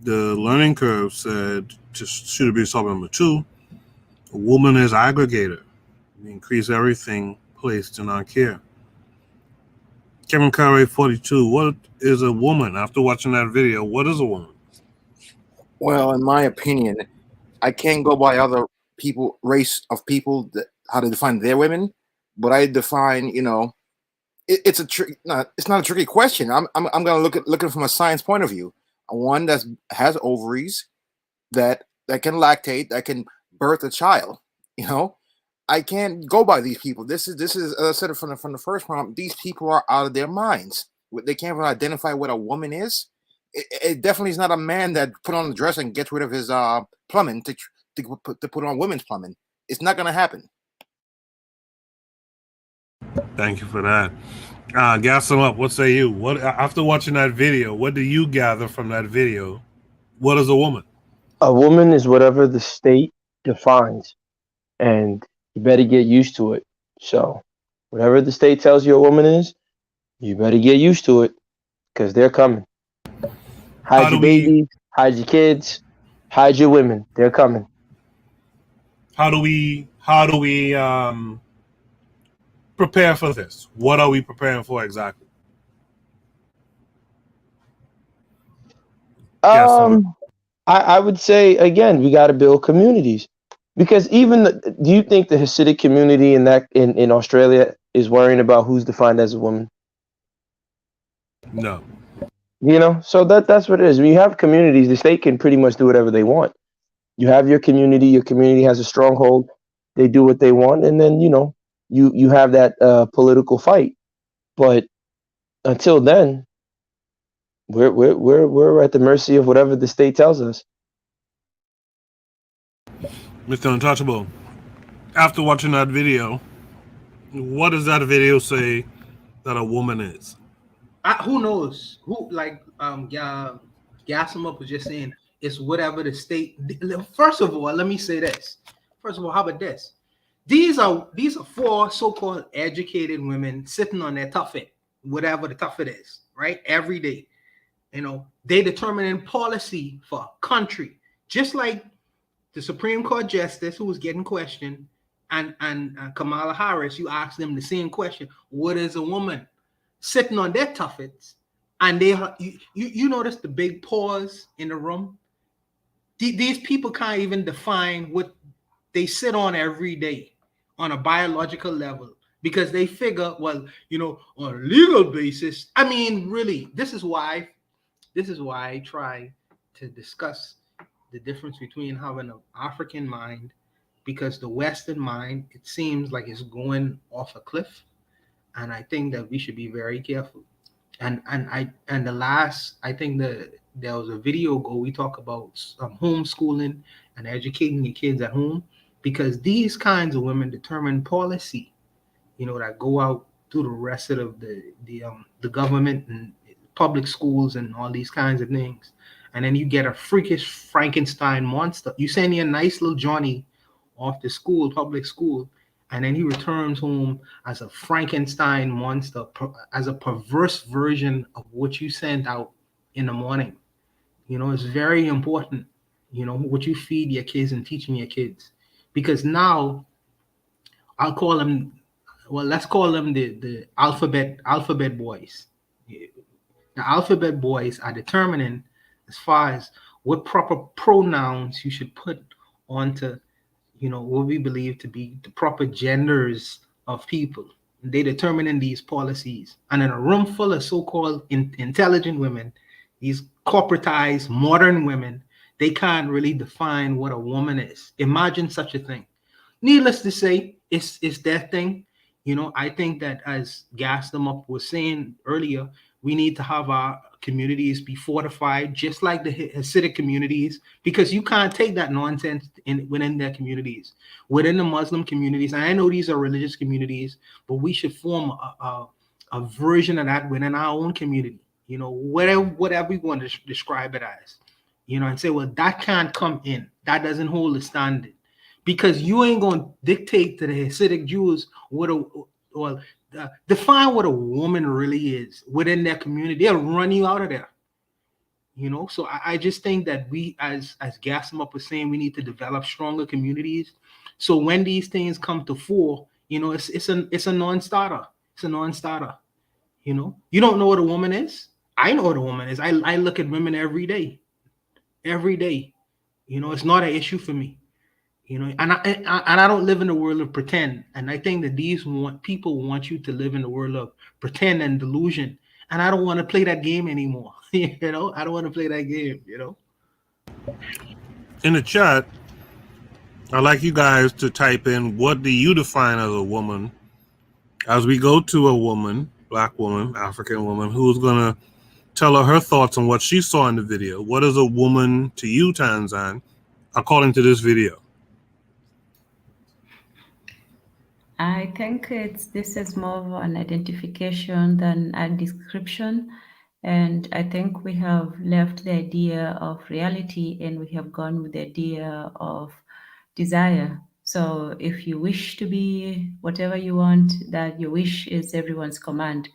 the learning curve said, just should be topic number 2, A woman is aggregator. We increase everything placed in our care. Kevin Curry 42. What is a woman? After watching that video, what is a woman? Well, in my opinion, I can't go by other people, race of people, how to define their women, but I define, it's not a tricky question. I'm gonna look at it from a science point of view. One that has ovaries, that can lactate, that can birth a child. I can't go by these people. This is as I said from the first prompt. These people are out of their minds. They can't even identify what a woman is. It definitely is not a man that put on the dress and gets rid of his plumbing to put on women's plumbing. It's not going to happen. Thank you for that. Gas them up. What say you? What after watching that video? What do you gather from that video? What is a woman? A woman is whatever the state defines, and you better get used to it. So, whatever the state tells you a woman is, you better get used to it, because they're coming. Hide your babies, hide your kids, hide your women. They're coming. How do we prepare for this? What are we preparing for exactly? I would say, again, we got to build communities, because do you think the Hasidic community in Australia is worrying about who's defined as a woman? No. So that's what it is. When you have communities, the state can pretty much do whatever they want. You have your community has a stronghold, they do what they want, and then you have that political fight. But until then, we're at the mercy of whatever the state tells us. Mr. Untouchable, after watching that video, what does that video say that a woman is? Who knows? Gassim was just saying, it's whatever the state. First of all, let me say this. First of all, how about this? These are four so-called educated women sitting on their tuffet, whatever the tuffet is, right? Every day. They determining policy for a country, just like the Supreme Court Justice who was getting questioned, and Kamala Harris, you ask them the same question: what is a woman? Sitting on their tuffets, and you notice the big pause in the room. These people can't even define what they sit on every day on a biological level, because they figure, well, on a legal basis. I mean, really, this is why I try to discuss the difference between having an African mind, because the Western mind, it seems like it's going off a cliff, and I think that we should be very careful. And I think there was a video ago we talk about homeschooling and educating your kids at home, because these kinds of women determine policy, that go out through the rest of the government and public schools and all these kinds of things. And then you get a freakish Frankenstein monster. You send your nice little Johnny off to public school, and then he returns home as a Frankenstein monster, as a perverse version of what you sent out in the morning. It's very important, what you feed your kids and teaching your kids. Because now, let's call them the alphabet boys. The alphabet boys are determining as far as what proper pronouns you should put onto what we believe to be the proper genders of people. They determining these policies. And in a room full of so-called intelligent women, these corporatized modern women, they can't really define what a woman is. Imagine such a thing. Needless to say, it's their thing. I think that, as Gaston was saying earlier, we need to have our communities be fortified, just like the Hasidic communities, because you can't take that nonsense within their communities, within the Muslim communities. And I know these are religious communities, but we should form a version of that within our own community. Whatever we want to describe it as, and say, well, that can't come in. That doesn't hold the standard, because you ain't going to dictate to the Hasidic Jews define what a woman really is within their community. They'll run you out of there. You know, so I just think that we, as Gasmup was saying, we need to develop stronger communities. So when these things come to fore, you know, it's a non-starter. It's a non-starter. You know, you don't know what a woman is. I know what a woman is. I look at women every day. Every day. You know, it's not an issue for me. You know, and I don't live in the world of pretend. And I think that people want you to live in the world of pretend and delusion. And I don't want to play that game anymore. You know, I don't want to play that game. You know. In the chat, I'd like you guys to type in, what do you define as a woman? As we go to a woman, Black woman, African woman, who's going to tell her thoughts on what she saw in the video. What is a woman to you, Tanzan, according to this video? I think this is more of an identification than a description. And I think we have left the idea of reality and we have gone with the idea of desire. So if you wish to be whatever you want, that your wish is everyone's command.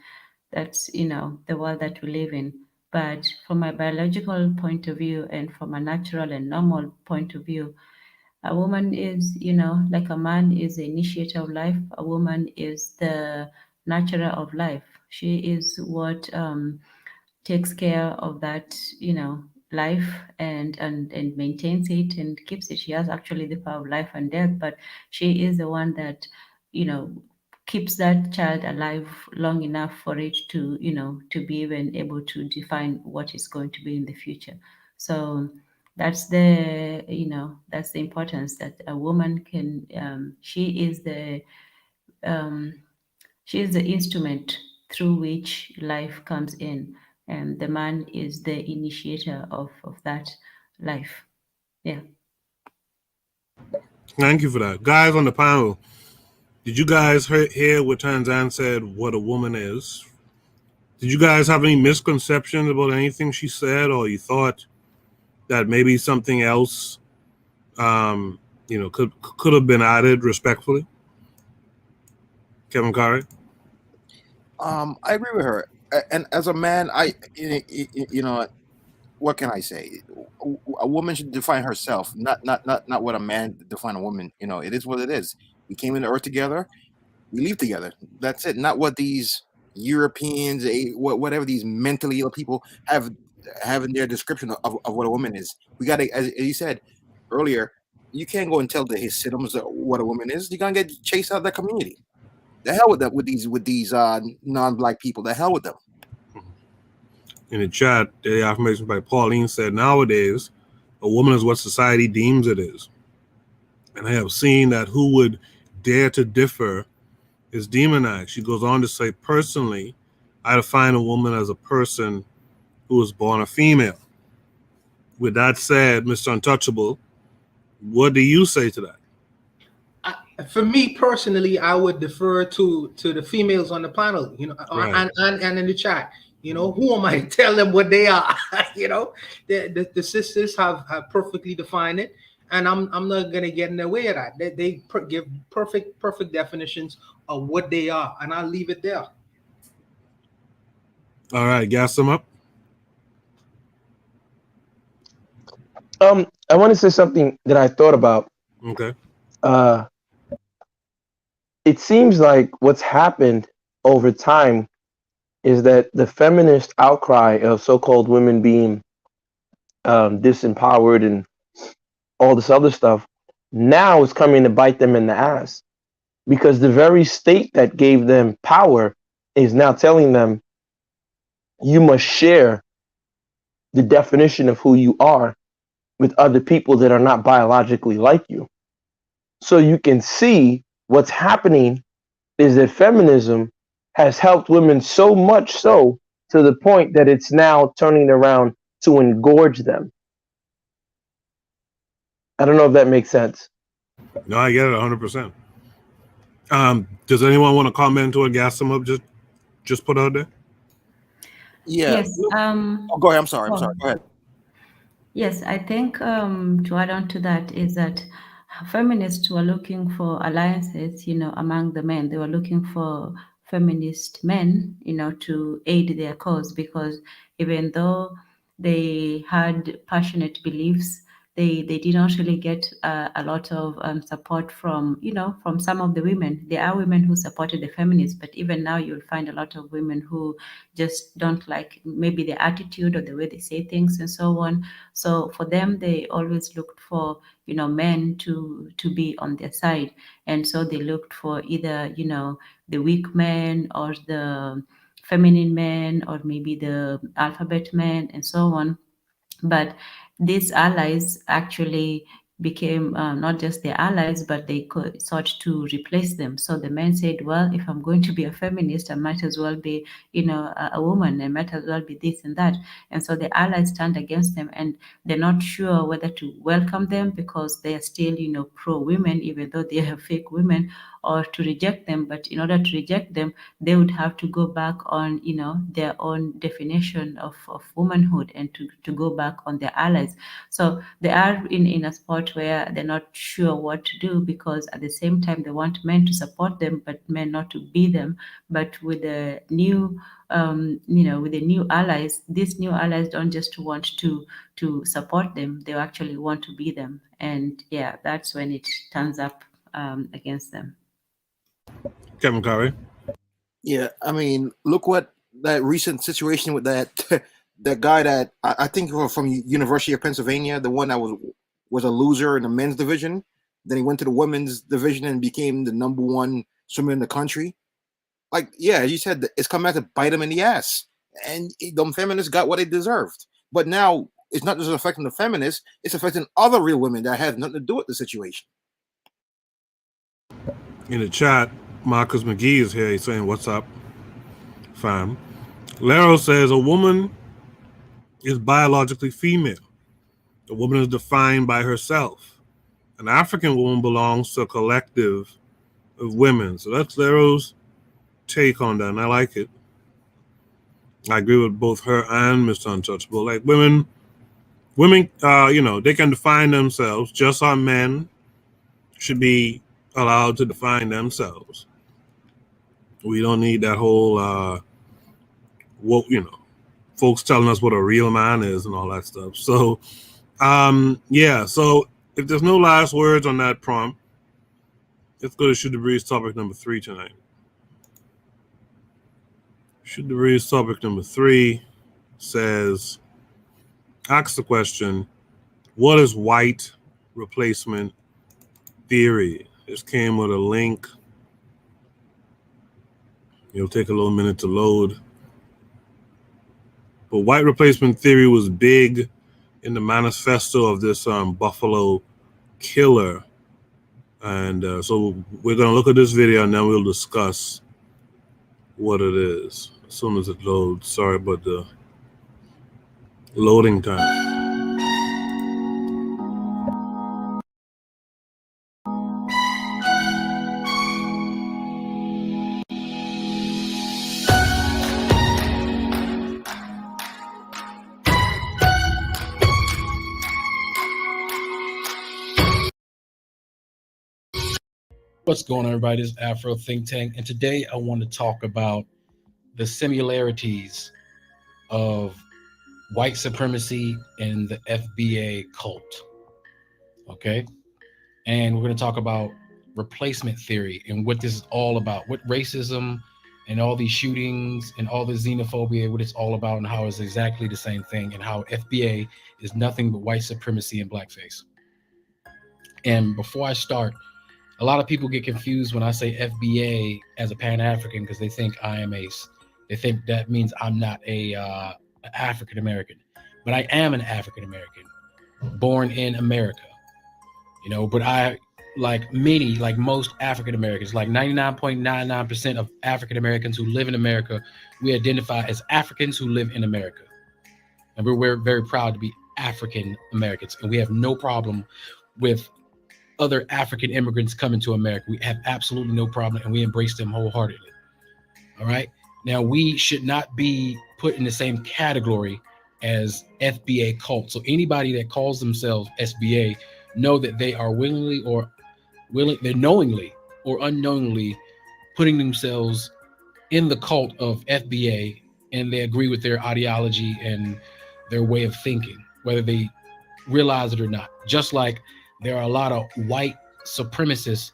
That's, you know, the world that we live in. But from a biological point of view and from a natural and normal point of view, a woman is, you know, like a man is the initiator of life. A woman is the nurturer of life. She is what takes care of that, you know, life and maintains it and keeps it. She has actually the power of life and death, but she is the one that, you know, keeps that child alive long enough for it to, you know, to be even able to define what is going to be in the future. So that's the, you know, that's the importance that a woman can, she is the instrument through which life comes in, and the man is the initiator of that life. Yeah. Thank you for that. Guys on the panel, did you guys hear what Tanzan said, what a woman is? Did you guys have any misconceptions about anything she said, or you thought that maybe something else, you know, could have been added respectfully? Kevin Curry? I agree with her. And as a man, you know, what can I say? A woman should define herself, not what a man define a woman. You know, it is what it is. We came into Earth together. We leave together. That's it. Not what these Europeans, whatever these mentally ill people have in their description of what a woman is. We got to, as you said earlier, you can't go and tell the Hasidims what a woman is. You're gonna get chased out of that community. The hell with that, with these non-black people. The hell with them. In the chat, the affirmation by Pauline said, nowadays, a woman is what society deems it is. And I have seen that who would dare to differ is demonized. She goes on to say, personally, I define a woman as a person who was born a female. With that said, Mr. Untouchable, what do you say to that? For me personally, I would defer to the females on the panel, you know, right. and in the chat. You know, who am I to tell them what they are? You know, the sisters have perfectly defined it, and I'm not gonna get in the way of that. They give perfect definitions of what they are, and I'll leave it there. All right, gas them up. I want to say something that I thought about. Okay. It seems like what's happened over time is that the feminist outcry of so-called women being disempowered and all this other stuff now is coming to bite them in the ass, because the very state that gave them power is now telling them you must share the definition of who you are with other people that are not biologically like you. So you can see what's happening is that feminism has helped women so much so to the point that it's now turning around to engorge them. I don't know if that makes sense. No, I get it 100%. Does anyone want to comment or gas them up? Just put out there. Yeah. Yes. Go ahead. I'm sorry. Go ahead. Yes, I think to add on to that is that feminists were looking for alliances, you know, among the men. They were looking for feminist men, you know, to aid their cause, because even though they had passionate beliefs. They did not really get a lot of support from, from some of the women. There are women who supported the feminists, but even now you'll find a lot of women who just don't like maybe the attitude or the way they say things and so on. So for them, they always looked for, men to be on their side. And so they looked for either, the weak men or the feminine men or maybe the alphabet men and so on. But these allies actually became not just their allies, but they sought to replace them. So the men said, well, if I'm going to be a feminist, I might as well be, a woman. I might as well be this and that. And so the allies turned against them, and they're not sure whether to welcome them because they are still, pro-women, even though they are fake women, or to reject them. But in order to reject them, they would have to go back on, their own definition of womanhood and to go back on their allies. So they are in a spot where they're not sure what to do, because at the same time they want men to support them, but men not to be them. But with the new with the new allies, these new allies don't just want to support them, they actually want to be them. And yeah, that's when it turns up against them. Kevin Curry. Yeah, I mean, look what that recent situation with that that guy that I think from University of Pennsylvania, the one that was a loser in the men's division. Then he went to the women's division and became the #1 swimmer in the country. Like, yeah, as you said, it's come back to bite him in the ass. And them feminists got what they deserved. But now it's not just affecting the feminists, it's affecting other real women that have nothing to do with the situation. In the chat, Marcus McGee is here. He's saying, what's up, fam? Lero says, a woman is biologically female. A woman is defined by herself. An African woman belongs to a collective of women. So that's Lero's take on that, and I like it. I agree with both her and Mr. Untouchable. Like women, they can define themselves just how men should be allowed to define themselves. We don't need that whole folks telling us what a real man is and all that stuff. So so if there's no last words on that prompt, let's go to Shoot the Breeze topic number 3 tonight. Shoot the Breeze topic number 3 says, ask the question, what is white replacement theory? This came with a link. It'll take a little minute to load. But white replacement theory was big in the manifesto of this Buffalo killer. And so we're going to look at this video and then we'll discuss what it is as soon as it loads. Sorry about the loading time. What's going on, everybody? This is Afro Think Tank, and today I want to talk about the similarities of white supremacy and the FBA cult. Okay? And we're going to talk about replacement theory and what this is all about, what racism and all these shootings and all the xenophobia, what it's all about, and how it's exactly the same thing, and how FBA is nothing but white supremacy and blackface. And before I start, a lot of people get confused when I say FBA as a Pan-African because they think I am they think that means I'm not a African-American, but I am an African-American born in America, but I, like most African-Americans, like 99.99% of African-Americans who live in America, we identify as Africans who live in America. And we're very proud to be African-Americans, and we have no problem with other African immigrants coming to America. We have absolutely no problem, and we embrace them wholeheartedly. All right. Now, we should not be put in the same category as FBA cult. So anybody that calls themselves SBA, know that they are they're knowingly or unknowingly putting themselves in the cult of FBA, and they agree with their ideology and their way of thinking, whether they realize it or not. Just like there are a lot of white supremacists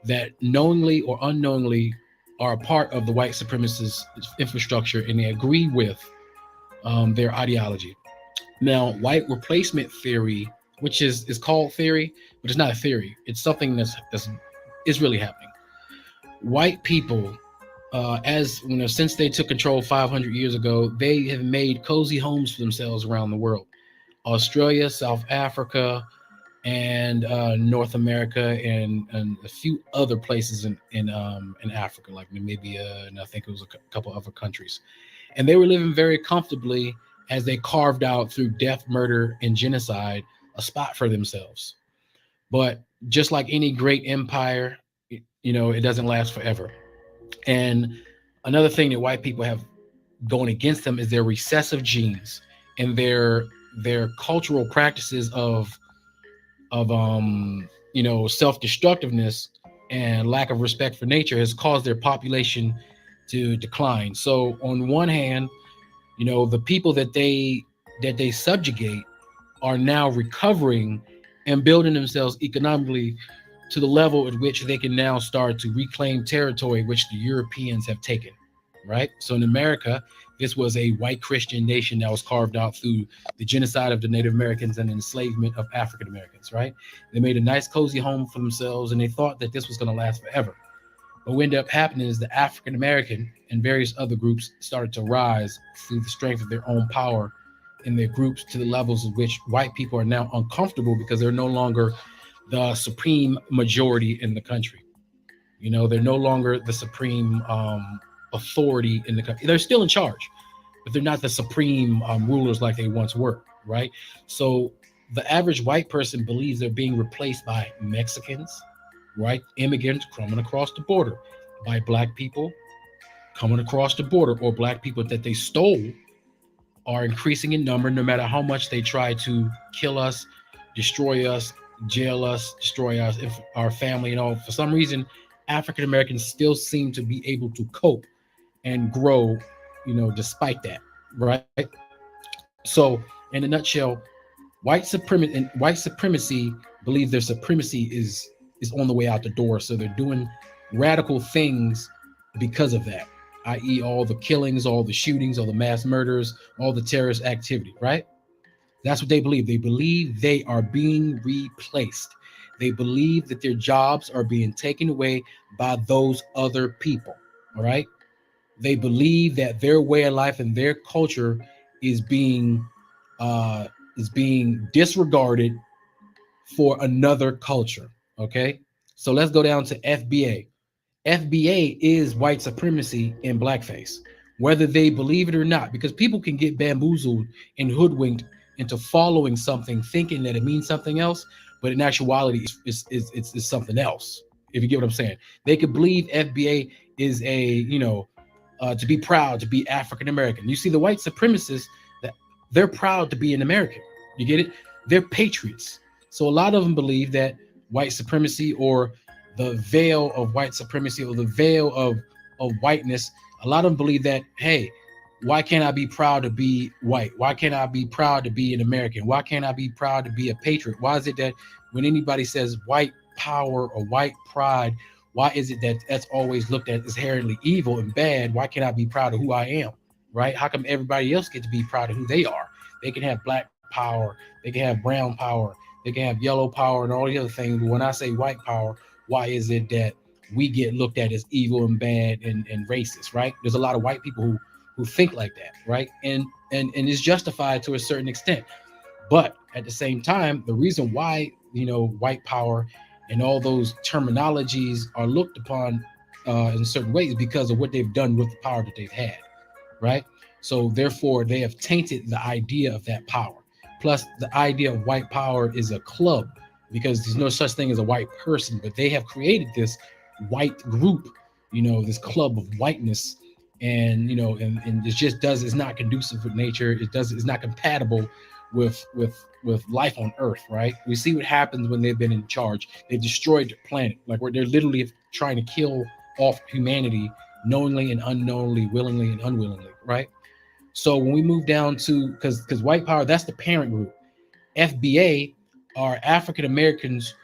that knowingly or unknowingly are a part of the white supremacist infrastructure, and they agree with their ideology. Now, white replacement theory, which is called theory, but it's not a theory. It's something that's really happening. White people, since they took control 500 years ago, they have made cozy homes for themselves around the world. Australia, South Africa, and North America, and a few other places in Africa, like Namibia, and I think it was a couple other countries. And they were living very comfortably as they carved out, through death, murder, and genocide, a spot for themselves. But just like any great empire, it doesn't last forever. And another thing that white people have going against them is their recessive genes and their cultural practices of self-destructiveness and lack of respect for nature has caused their population to decline. So on one hand, the people that they subjugate are now recovering and building themselves economically to the level at which they can now start to reclaim territory which the Europeans have taken, right? So in America, this was a white Christian nation that was carved out through the genocide of the Native Americans and enslavement of African Americans, right? They made a nice cozy home for themselves, and they thought that this was going to last forever. But what ended up happening is the African American and various other groups started to rise through the strength of their own power in their groups to the levels of which white people are now uncomfortable because they're no longer the supreme majority in the country. They're no longer the supreme authority in the country. They're still in charge, but they're not the supreme rulers like they once were, right? So the average white person believes they're being replaced by Mexicans, right? Immigrants coming across the border, by black people coming across the border, or black people that they stole are increasing in number no matter how much they try to kill us, destroy us, jail us, destroy us, our family, for some reason, African Americans still seem to be able to cope and grow, despite that, right? So in a nutshell, white supremacy believes their supremacy is on the way out the door. So they're doing radical things because of that, i.e. all the killings, all the shootings, all the mass murders, all the terrorist activity, right? That's what they believe. They believe they are being replaced. They believe that their jobs are being taken away by those other people, all right? They believe that their way of life and their culture is being disregarded for another culture, okay? So let's go down to FBA. FBA is white supremacy in blackface, whether they believe it or not, because people can get bamboozled and hoodwinked into following something, thinking that it means something else, but in actuality, it's something else. If you get what I'm saying, they could believe FBA is to be proud to be African American. You see, the white supremacists, that they're proud to be an American. You get it? They're patriots. So a lot of them believe that white supremacy, or the veil of white supremacy, or the veil of whiteness, a lot of them believe that, hey, why can't I be proud to be white? Why can't I be proud to be an American? Why can't I be proud to be a patriot? Why is it that when anybody says white power or white pride, why is it that that's always looked at as inherently evil and bad? Why can't I be proud of who I am, right? How come everybody else gets to be proud of who they are? They can have black power, they can have brown power, they can have yellow power and all the other things. But when I say white power, why is it that we get looked at as evil and bad and racist, right? There's a lot of white people who think like that, right? And it's justified to a certain extent. But at the same time, the reason why, white power and all those terminologies are looked upon in certain ways because of what they've done with the power that they've had, right? So therefore, they have tainted the idea of that power. Plus, the idea of white power is a club, because there's no such thing as a white person, but they have created this white group, this club of whiteness, and and it just it's not conducive with nature. It's not compatible with life on Earth, right? We see what happens when they've been in charge. They've destroyed the planet, like where they're literally trying to kill off humanity knowingly and unknowingly, willingly and unwillingly, right? So when we move down to, because white power, that's the parent group. FBA are African Americans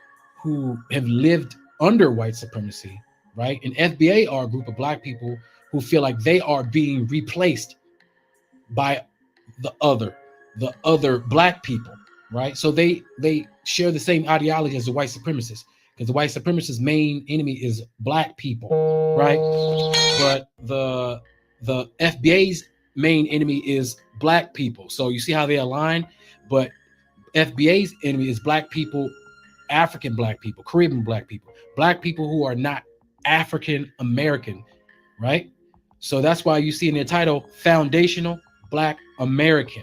who have lived under white supremacy, right? And FBA are a group of black people who feel like they are being replaced by the other black people, right? So they share the same ideology as the white supremacists, because the white supremacists' main enemy is black people, right? But the FBA's main enemy is black people. So you see how they align, but FBA's enemy is black people, African black people, Caribbean black people who are not African American, right? So that's why you see in their title, Foundational Black American.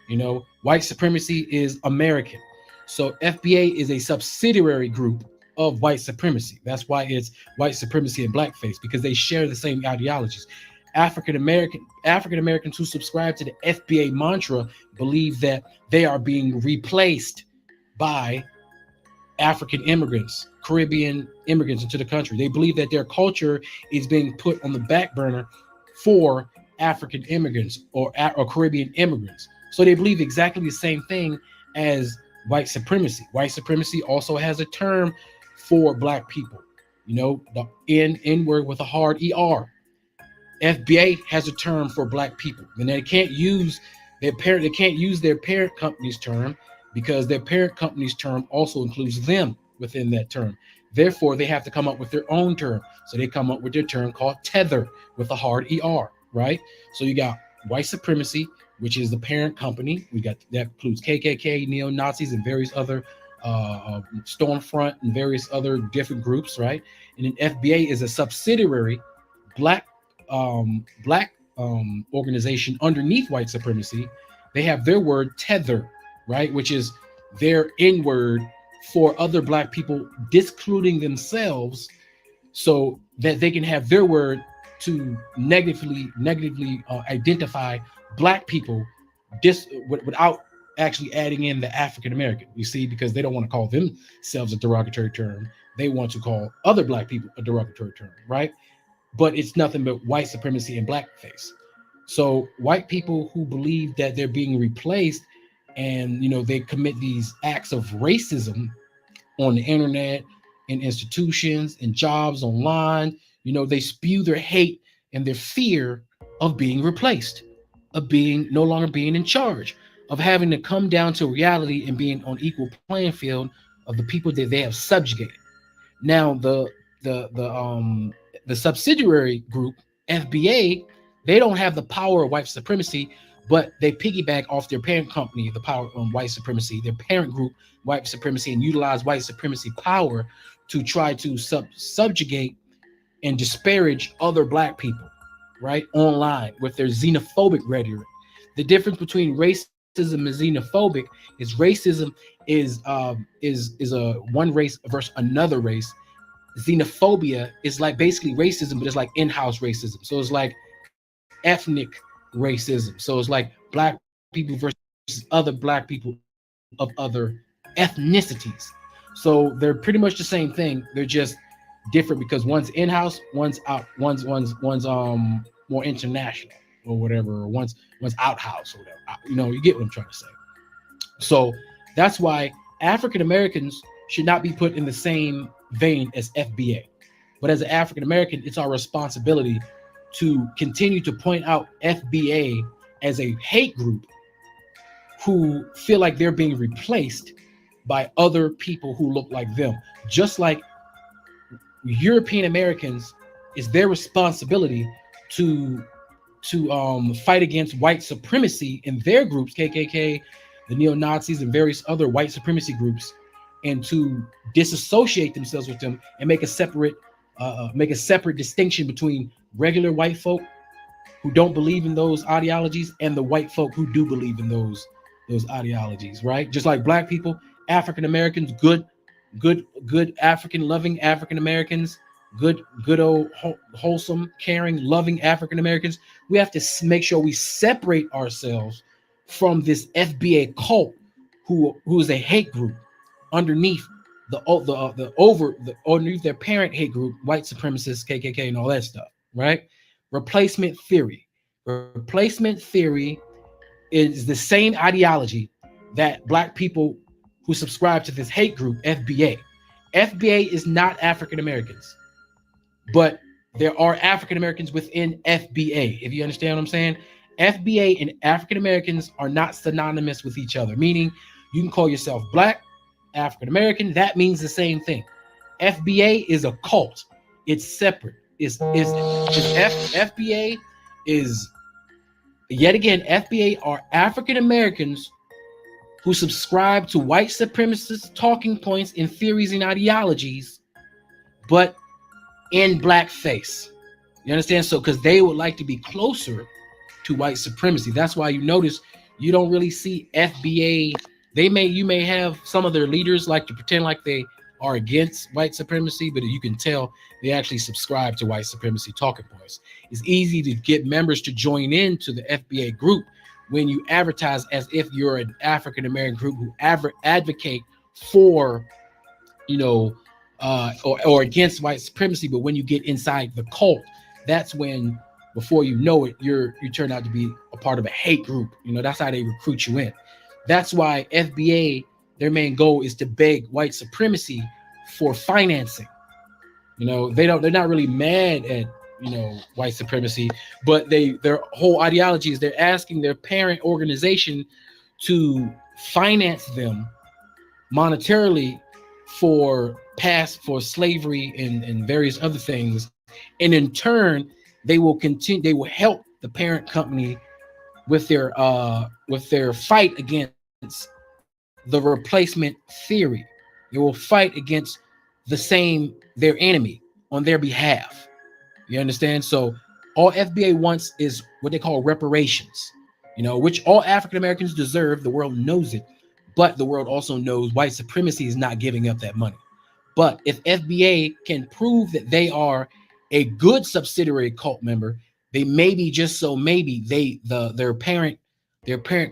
You know, white supremacy is American. So FBA is a subsidiary group of white supremacy. That's why it's white supremacy and blackface, because they share the same ideologies. African Americans who subscribe to the FBA mantra believe that they are being replaced by African immigrants, Caribbean immigrants into the country. They believe that their culture is being put on the back burner for African immigrants or Caribbean immigrants. So they believe exactly the same thing as white supremacy. White supremacy also has a term for black people, you know, the N word with a hard ER. FBA has a term for black people, and they can't use their parent company's term, because their parent company's term also includes them within that term. Therefore, they have to come up with their own term. So they come up with their term called tether with a hard ER, right? So you got white supremacy, which is the parent company. We got that includes KKK, neo-Nazis, and various other Stormfront and various other different groups, right? And then FBA is a subsidiary black organization underneath white supremacy. They have their word tether, right, which is their N word for other black people discluding themselves, so that they can have their word to negatively identify black people without actually adding in the African American. You see, because they don't want to call themselves a derogatory term, they want to call other black people a derogatory term, right? But it's nothing but white supremacy and blackface. So white people who believe that they're being replaced, and you know, they commit these acts of racism on the internet, in institutions, in jobs, online, you know, they spew their hate and their fear of being replaced, of being no longer being in charge, of having to come down to reality and being on equal playing field of the people that they have subjugated. Now the subsidiary group, FBA, they don't have the power of white supremacy, but they piggyback off their parent company, the power on white supremacy, their parent group, white supremacy, and utilize white supremacy power to try to subjugate and disparage other black people, right, online with their xenophobic rhetoric. The difference between racism and xenophobic is racism is a one race versus another race. Xenophobia is like basically racism, but it's like in-house racism. So it's like ethnic racism. So it's like black people versus other black people of other ethnicities. So they're pretty much the same thing. They're just different because one's in-house, one's out, one's more international or whatever, or one's out-house or whatever. You know, you get what I'm trying to say. So that's why African Americans should not be put in the same vein as FBA. But as an African American, it's our responsibility to continue to point out FBA as a hate group who feel like they're being replaced by other people who look like them. Just like European Americans, it's their responsibility to fight against white supremacy in their groups, KKK, the neo-Nazis, and various other white supremacy groups, and to disassociate themselves with them and make a separate distinction between regular white folk who don't believe in those ideologies and the white folk who do believe in those ideologies, right? Just like black people, African Americans, good African loving African Americans, good old wholesome, caring, loving African Americans. We have to make sure we separate ourselves from this FBA cult who is a hate group underneath underneath their parent hate group, white supremacists, KKK, and all that stuff, right? Replacement theory. Replacement theory is the same ideology that Black people who subscribe to this hate group, FBA. FBA is not African Americans, but there are African Americans within FBA, if you understand what I'm saying. FBA and African Americans are not synonymous with each other, meaning you can call yourself Black, African American, that means the same thing. FBA is a cult. It's separate. FBA is, yet again, FBA are African Americans who subscribe to white supremacist talking points and theories and ideologies, but in blackface. You understand? So, because they would like to be closer to white supremacy. That's why you notice you don't really see FBA. You may have some of their leaders like to pretend like they are against white supremacy, but you can tell they actually subscribe to white supremacy talking points. It's easy to get members to join into the FBA group when you advertise as if you're an African American group who advocate for, or against white supremacy. But when you get inside the cult, that's when, before you know it, you turn out to be a part of a hate group. That's how they recruit you in. That's why FBA, their main goal is to beg white supremacy for financing. They're not really mad at white supremacy, but their whole ideology is they're asking their parent organization to finance them monetarily for slavery and various other things, and in turn they will help the parent company with their fight against the replacement theory. They will fight against their enemy on their behalf. You understand? So all FBA wants is what they call reparations, which all African Americans deserve. The world knows it, but the world also knows white supremacy is not giving up that money. But if FBA can prove that they are a good subsidiary cult member, they maybe their parent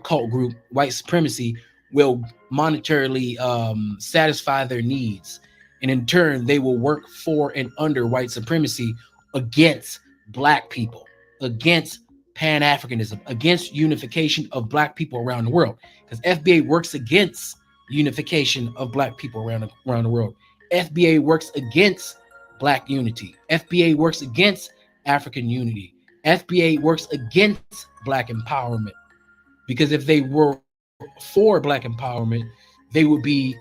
cult group, white supremacy, will monetarily satisfy their needs, and in turn they will work for and under white supremacy against Black people, against Pan-Africanism, against unification of Black people around the world, because FBA works against unification of Black people around the world. FBA works against Black unity. FBA works against African unity. FBA works against Black empowerment, because if they were for Black empowerment, they would be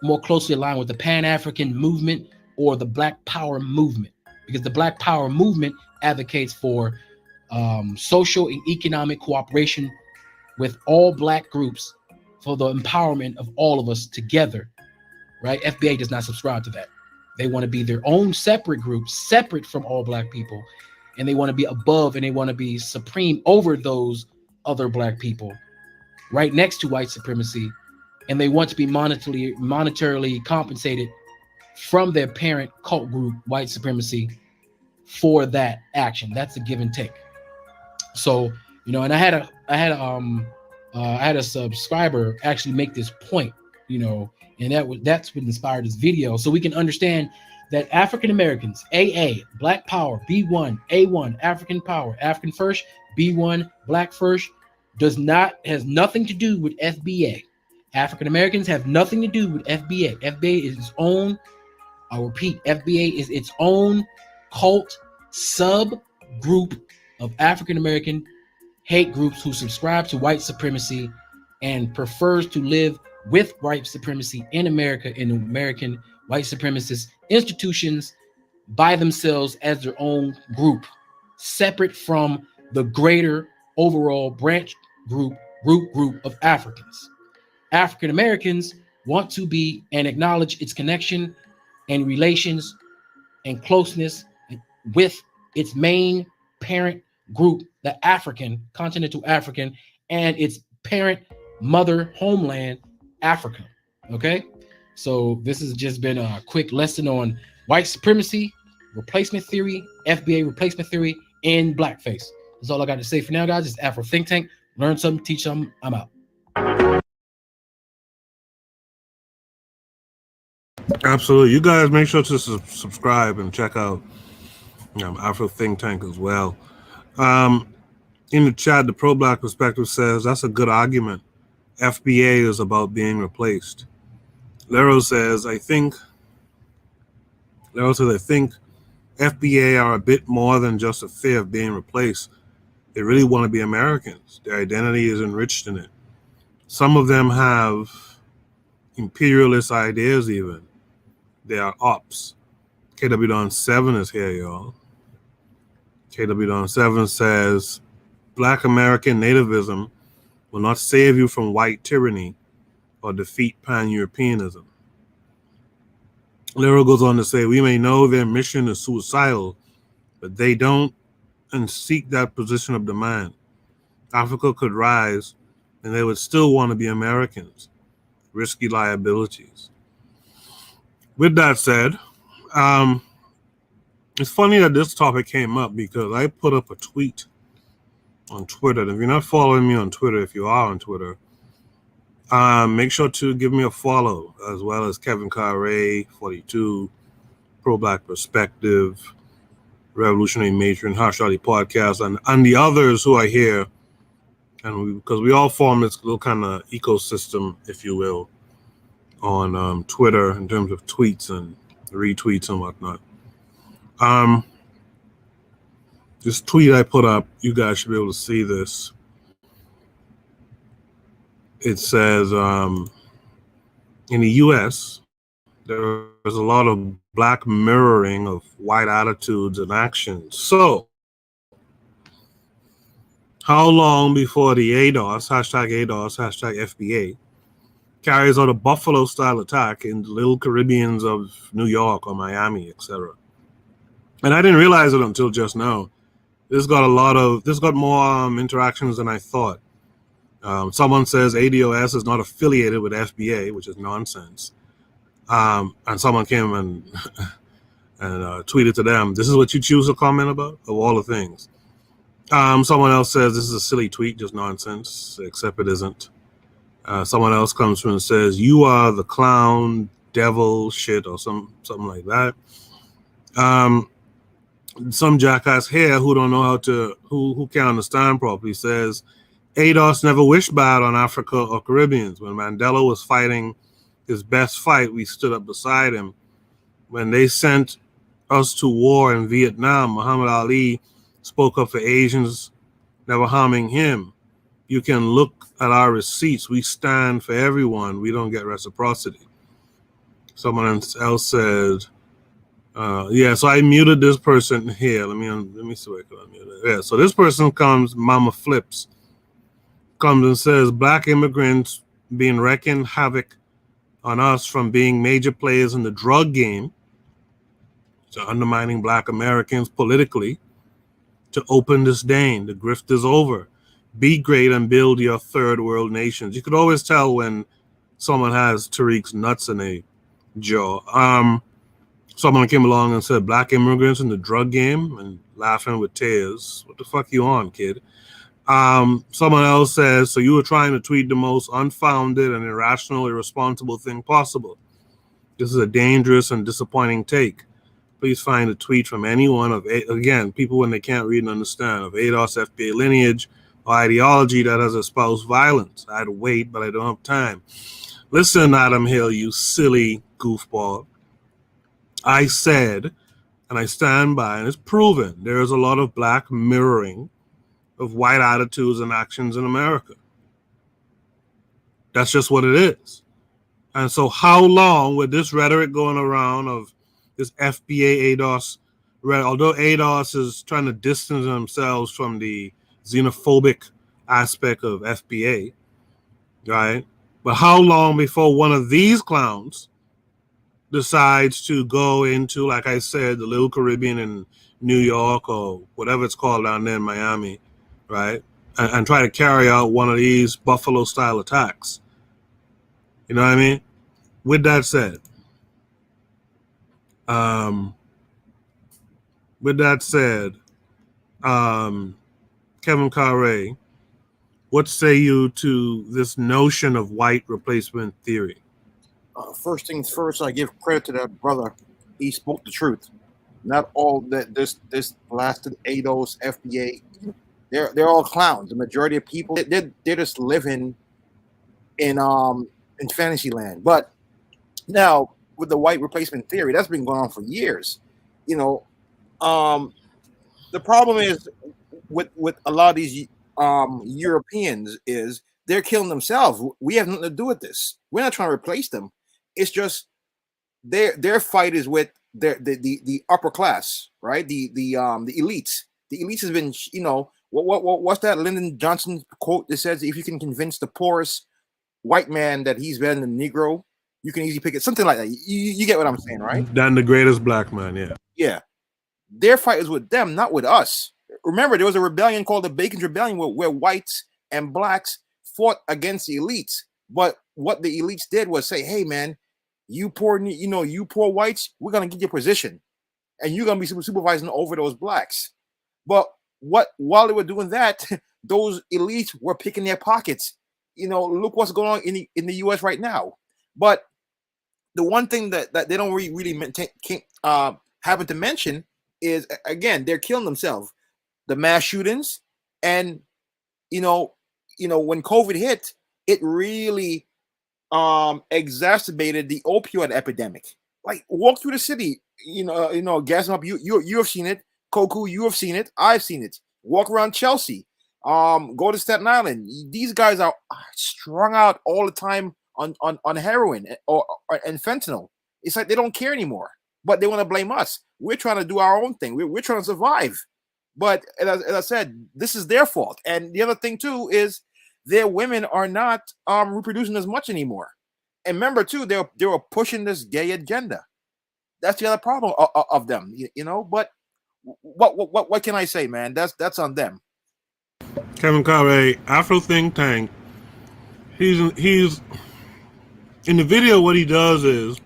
more closely aligned with the Pan-African movement or the Black Power movement, because the Black Power movement advocates for social and economic cooperation with all Black groups for the empowerment of all of us together, right? FBA does not subscribe to that. They want to be their own separate group, separate from all Black people, and they want to be above and they want to be supreme over those other Black people, right next to white supremacy, and they want to be monetarily compensated from their parent cult group, white supremacy, for that action. That's a give and take. So, and I had a subscriber actually make this point, and that's what inspired this video, so we can understand that African Americans, AA, Black Power, B1, A1, African Power, African First, B1, Black First, has nothing to do with FBA. African Americans have nothing to do with FBA. FBA is its own, I repeat, FBA is its own cult subgroup of African American hate groups who subscribe to white supremacy and prefers to live with white supremacy in America, in American white supremacist institutions by themselves as their own group, separate from the greater overall branch group of Africans. African Americans want to be and acknowledge its connection and relations and closeness with its main parent group, the continental African, and its parent mother homeland, Africa. Okay, so this has just been a quick lesson on white supremacy, replacement theory, FBA replacement theory, and blackface. That's all I got to say for now, guys. It's Afro Think Tank. Learn something, teach something. I'm out. Absolutely. You guys make sure to subscribe and check out Afro Think Tank as well. In the chat, the pro-black perspective says that's a good argument. FBA is about being replaced. Lero says, I think FBA are a bit more than just a fear of being replaced. They really want to be Americans. Their identity is enriched in it. Some of them have imperialist ideas even. They are ops. KW Don 7 is here, y'all. KW Don 7 says, Black American nativism will not save you from white tyranny or defeat pan-Europeanism. Lero goes on to say, we may know their mission is suicidal, but they don't and seek that position of demand. Africa could rise, and they would still want to be Americans. Risky liabilities. With that said, it's funny that this topic came up because I put up a tweet on Twitter. And if you're not following me on Twitter, if you are on Twitter, make sure to give me a follow, as well as Kevin Carre, 42, Pro-Black Perspective, Revolutionary Matron, Harsh Ali Podcast, and the others who are here. And because we all form this little kind of ecosystem, if you will, on Twitter in terms of tweets and retweets and whatnot. This tweet I put up, you guys should be able to see this. It says, in the U.S., there is a lot of black mirroring of white attitudes and actions. So, how long before the ADOS, hashtag FBA, carries out a Buffalo-style attack in the little Caribbeans of New York or Miami, etc.? And I didn't realize it until just now. This got more interactions than I thought. Someone says ADOS is not affiliated with FBA, which is nonsense. And someone came and tweeted to them, this is what you choose to comment about, of all the things. Someone else says this is a silly tweet, just nonsense, except it isn't. Someone else comes through and says, you are the clown, devil, shit, or something like that. Some jackass here who don't know who can't understand properly says, ADOS never wished bad on Africa or Caribbeans. When Mandela was fighting his best fight, we stood up beside him. When they sent us to war in Vietnam, Muhammad Ali spoke up for Asians, never harming him. You can look at our receipts. We stand for everyone. We don't get reciprocity. Someone else said, yeah, so I muted this person here. Let me see what I can unmute it. Yeah, so this person comes, Mama Flips, comes and says, black immigrants being wreaking havoc on us from being major players in the drug game to undermining black Americans politically to open disdain. The grift is over. Be great and build your third world nations. You could always tell when someone has Tariq's nuts in a jaw. Someone came along and said, black immigrants in the drug game, and laughing with tears. What the fuck you on, kid? Someone else says, so you were trying to tweet the most unfounded and irrational, irresponsible thing possible. This is a dangerous and disappointing take. Please find a tweet from anyone of, again, people when they can't read and understand, of ADOS FBA lineage or ideology that has espoused violence. I'd wait, but I don't have time. Listen, Adam Hill, you silly goofball. I said, and I stand by, and it's proven, there is a lot of black mirroring of white attitudes and actions in America. That's just what it is. And so how long with this rhetoric going around of this FBA ADOS, although ADOS is trying to distance themselves from the xenophobic aspect of FBA, right? But how long before one of these clowns decides to go into, like I said, the little Caribbean in New York or whatever it's called down there in Miami, right? And try to carry out one of these Buffalo-style attacks. You know what I mean? With that said, Kevin Carre, what say you to this notion of white replacement theory? First things first, I give credit to that brother. He spoke the truth. Not all that this blasted ADOS FBA They're all clowns. The majority of people they're just living in fantasy land. But now with the white replacement theory, that's been going on for years. You know, the problem is with a lot of these Europeans is they're killing themselves. We have nothing to do with this. We're not trying to replace them. It's just their fight is with the upper class, right? The elites. The elites has been, you know, what's that Lyndon Johnson quote that says, if you can convince the poorest white man that he's better than the Negro, you can easily pick it. Something like that. You get what I'm saying, right? Than the greatest black man, yeah. Yeah. Their fight is with them, not with us. Remember, there was a rebellion called the Bacon's Rebellion where whites and blacks fought against the elites. But what the elites did was say, hey, man, you poor whites, we're going to get your position. And you're going to be supervising over those blacks. But while they were doing that, those elites were picking their pockets. You know, look what's going on in the U.S. right now. But the one thing that they don't really happen to mention is, again, they're killing themselves. The mass shootings, and you know, when COVID hit, it really exacerbated the opioid epidemic. Like, walk through the city, gassing up. You have seen it, Koku. You have seen it. I've seen it. Walk around Chelsea. Go to Staten Island. These guys are strung out all the time on heroin and fentanyl. It's like they don't care anymore, but they want to blame us. We're trying to do our own thing. We're trying to survive. But as I said, this is their fault. And the other thing too is their women are not reproducing as much anymore. And remember too, they were pushing this gay agenda. That's the other problem of them, you know. But what can I say, man? That's on them. Kevin Carey, Afro Think Tank. He's in the video. What he does is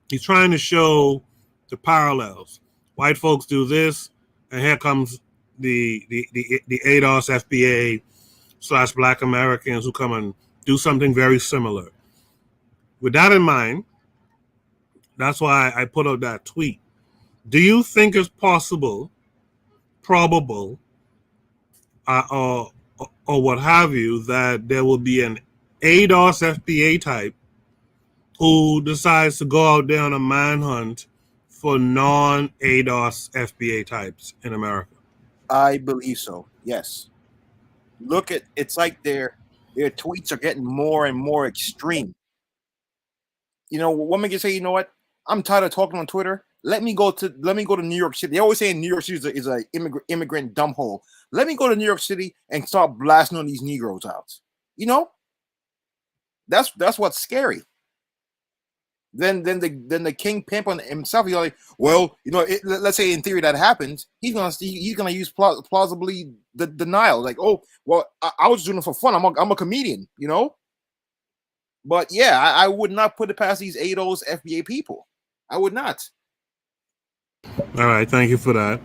he's trying to show the parallels. White folks do this, and here comes the ADOS FBA / Black Americans who come and do something very similar. With that in mind, that's why I put out that tweet. Do you think it's possible, probable, or what have you, that there will be an ADOS FBA type who decides to go out there on a manhunt for non-ADOS FBA types in America? I believe so. Yes. Look at it's like their tweets are getting more and more extreme. You know, women can say, you know what? I'm tired of talking on Twitter. Let me go to New York City. They always say New York City is a immigrant dump hole. Let me go to New York City and start blasting on these Negroes out. You know, that's what's scary. Then the king pimp on himself. He's like, well, you know, let's say in theory that happens. He's gonna use plausibly the denial. Like, oh, well, I was doing it for fun. I'm a comedian, you know. But yeah, I would not put it past these ADOS FBA people. I would not. All right, thank you for that.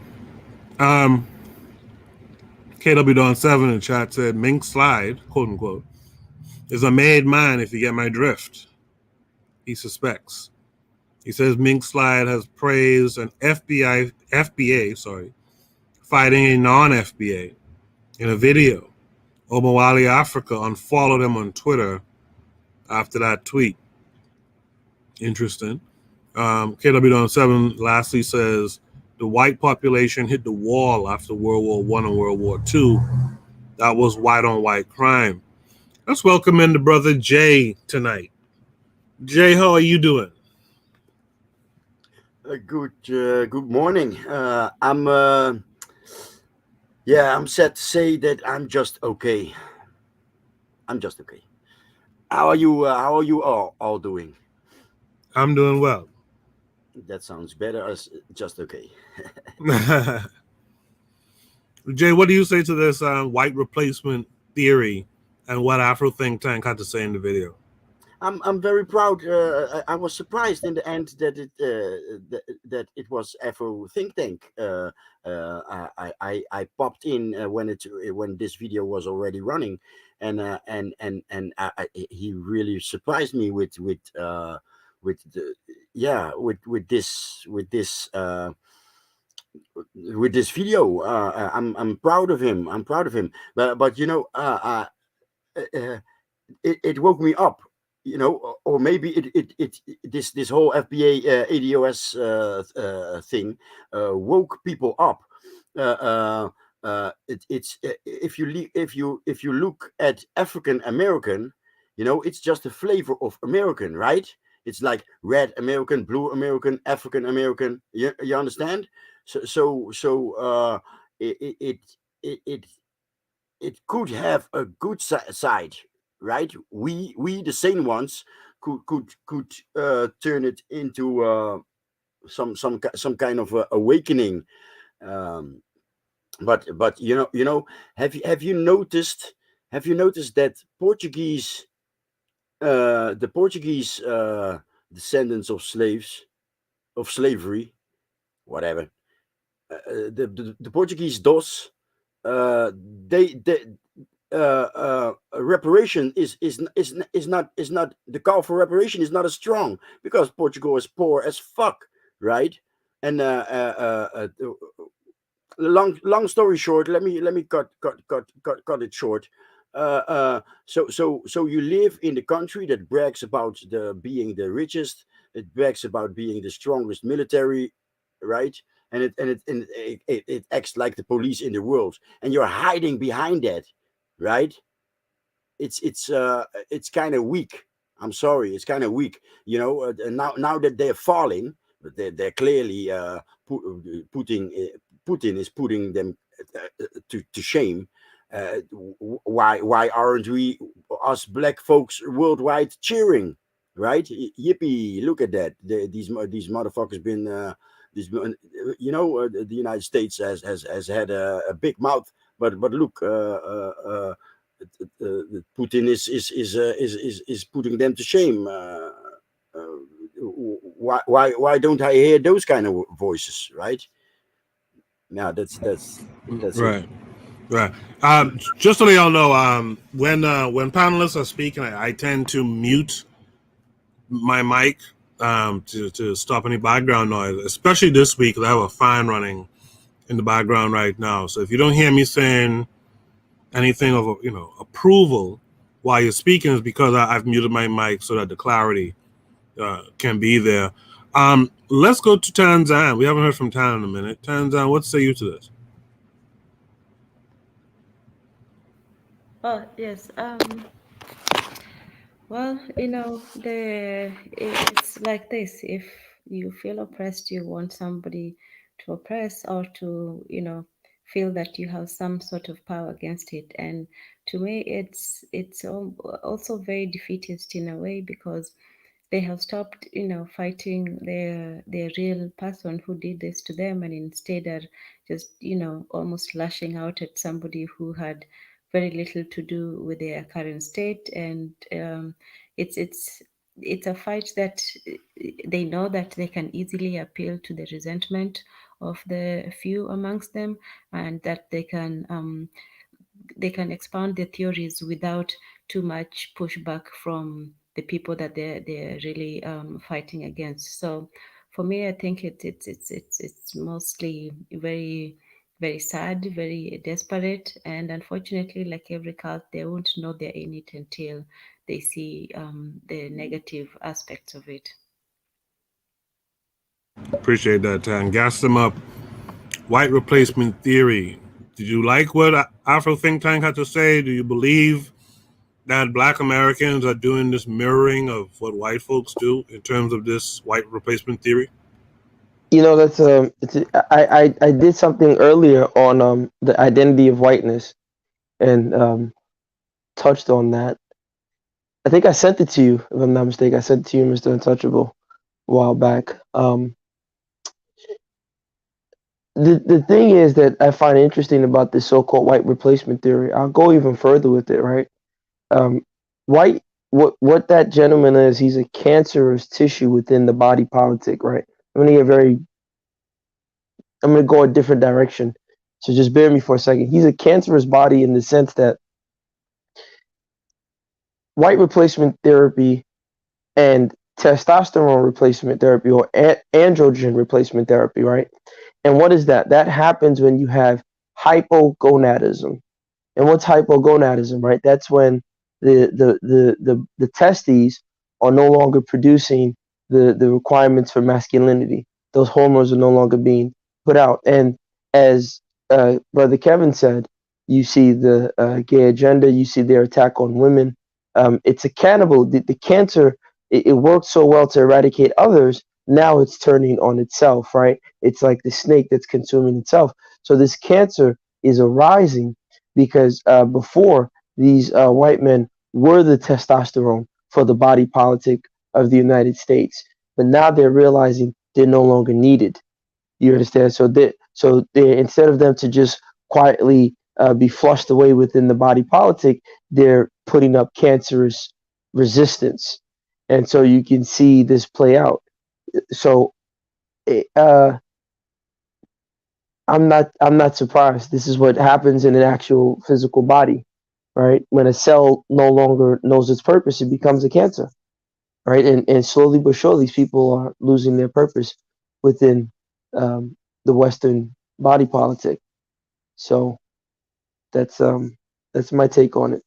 KW Dawn 7 in the chat said, Mink Slide, quote unquote, is a made man if you get my drift. He suspects. He says Mink Slide has praised an FBA, fighting a non-FBA in a video. Omawali Africa unfollowed him on Twitter after that tweet. Interesting. KW Dawn 7 lastly says the white population hit the wall after World War I and World War II. That was white on white crime. Let's welcome in the brother Jay tonight. Jay, how are you doing? Good morning. I'm sad to say that I'm just okay. How are you all doing? I'm doing well. That sounds better as just okay. Jay, what do you say to this white replacement theory and what Afro Think Tank had to say in the video? I'm very proud. I was surprised in the end that it was Afro Think Tank. I popped in when this video was already running, and he really surprised me with this with this video. I'm proud of him. I'm proud of him. But you know, it woke me up. You know, or maybe this whole FBA ADOS thing woke people up. If you look at African American, you know, it's just a flavor of American, right? It's like red American, blue American, African American. You understand? So it could have a good side, right? We the sane ones could turn it into some kind of awakening. But you know, have you noticed that the Portuguese descendants of slavery, whatever, the Portuguese dos, they reparation is not the call for reparation is not as strong because Portugal is poor as fuck, right? And long story short, let me cut it short. So you live in the country that brags about being the richest. It brags about being the strongest military, right? And it acts like the police in the world, and you're hiding behind that, right? It's kind of weak. I'm sorry, it's kind of weak. You know, now that they're falling, they're clearly Putin is putting them to shame. Why aren't we, us black folks worldwide, cheering, right? Yippee! Look at that. These motherfuckers been you know, the United States has had a big mouth, but look, Putin is putting them to shame. Why don't I hear those kind of voices, right? Now that's right. it. Right. Just so y'all know, when panelists are speaking, I tend to mute my mic to stop any background noise, especially this week because I have a fan running in the background right now. So if you don't hear me saying anything of approval while you're speaking, is because I've muted my mic so that the clarity can be there. Let's go to Tanzan. We haven't heard from Tan in a minute. Tanzan, what say you to this? Oh, yes. Well, it's like this. If you feel oppressed, you want somebody to oppress or to, feel that you have some sort of power against it. And to me, it's also very defeatist in a way because they have stopped, fighting their real person who did this to them, and instead are just, almost lashing out at somebody who had very little to do with their current state. And it's a fight that they know that they can easily appeal to the resentment of the few amongst them, and that they can expound their theories without too much pushback from the people that they're really fighting against. So for me, I think it's mostly very, very sad, very desperate, and unfortunately, like every cult, they won't know they're in it until they see the negative aspects of it. Appreciate that, Tan. Gas them up. White replacement theory. Did you like what Afro Think Tank had to say? Do you believe that Black Americans are doing this mirroring of what white folks do in terms of this white replacement theory? You know, that's I did something earlier on the identity of whiteness, and touched on that. I think I sent it to you, if I'm not mistaken. I sent it to you, Mr. Untouchable, a while back. The thing is that I find interesting about this so-called white replacement theory. I'll go even further with it, right? White, what that gentleman is, he's a cancerous tissue within the body politic, right? I'm gonna go a different direction. So just bear me for a second. He's a cancerous body in the sense that white replacement therapy and testosterone replacement therapy, or androgen replacement therapy, right? And what is that? That happens when you have hypogonadism. And what's hypogonadism, right? That's when the testes are no longer producing the requirements for masculinity. Those hormones are no longer being put out. And as Brother Kevin said, you see the gay agenda, you see their attack on women. It's a cannibal. The cancer, it worked so well to eradicate others. Now it's turning on itself, right? It's like the snake that's consuming itself. So this cancer is arising because before these white men were the testosterone for the body politic of the United States, but now they're realizing they're no longer needed. You understand? So they instead of them to just quietly be flushed away within the body politic, they're putting up cancerous resistance, and so you can see this play out. So I'm not surprised. This is what happens in an actual physical body, right? When a cell no longer knows its purpose, it becomes a cancer, right? And slowly but surely, people are losing their purpose within the Western body politic. So that's my take on it.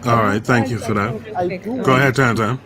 All right, thank you for that. Go ahead, Tantan.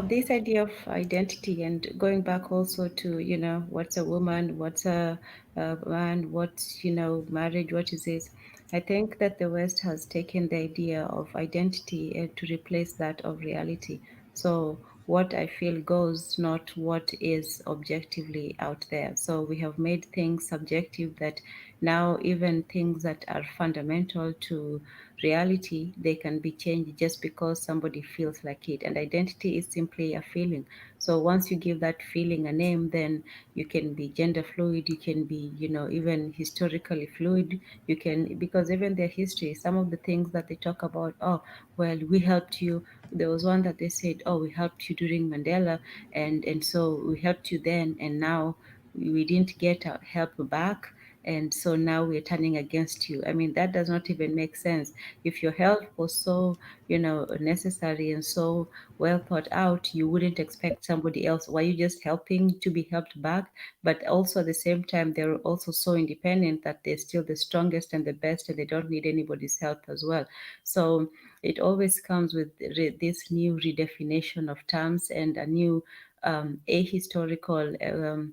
This idea of identity and going back also to, what's a woman, what's a man, what's, marriage, what is this? I think that the West has taken the idea of identity to replace that of reality. So what I feel goes, not what is objectively out there. So we have made things subjective that now even things that are fundamental to reality, they can be changed just because somebody feels like it. And identity is simply a feeling. So once you give that feeling a name, then you can be gender fluid, you can be, even historically fluid. You can, because even their history, some of the things that they talk about, oh, well, we helped you. There was one that they said, oh, we helped you during Mandela, and so we helped you then, and now we didn't get our help back, and so now we're turning against you. I mean, that does not even make sense. If your help was so, necessary and so well thought out, you wouldn't expect somebody else. Why are you just helping to be helped back? But also at the same time, they're also so independent that they're still the strongest and the best, and they don't need anybody's help as well. So it always comes with this new redefinition of terms and a new ahistorical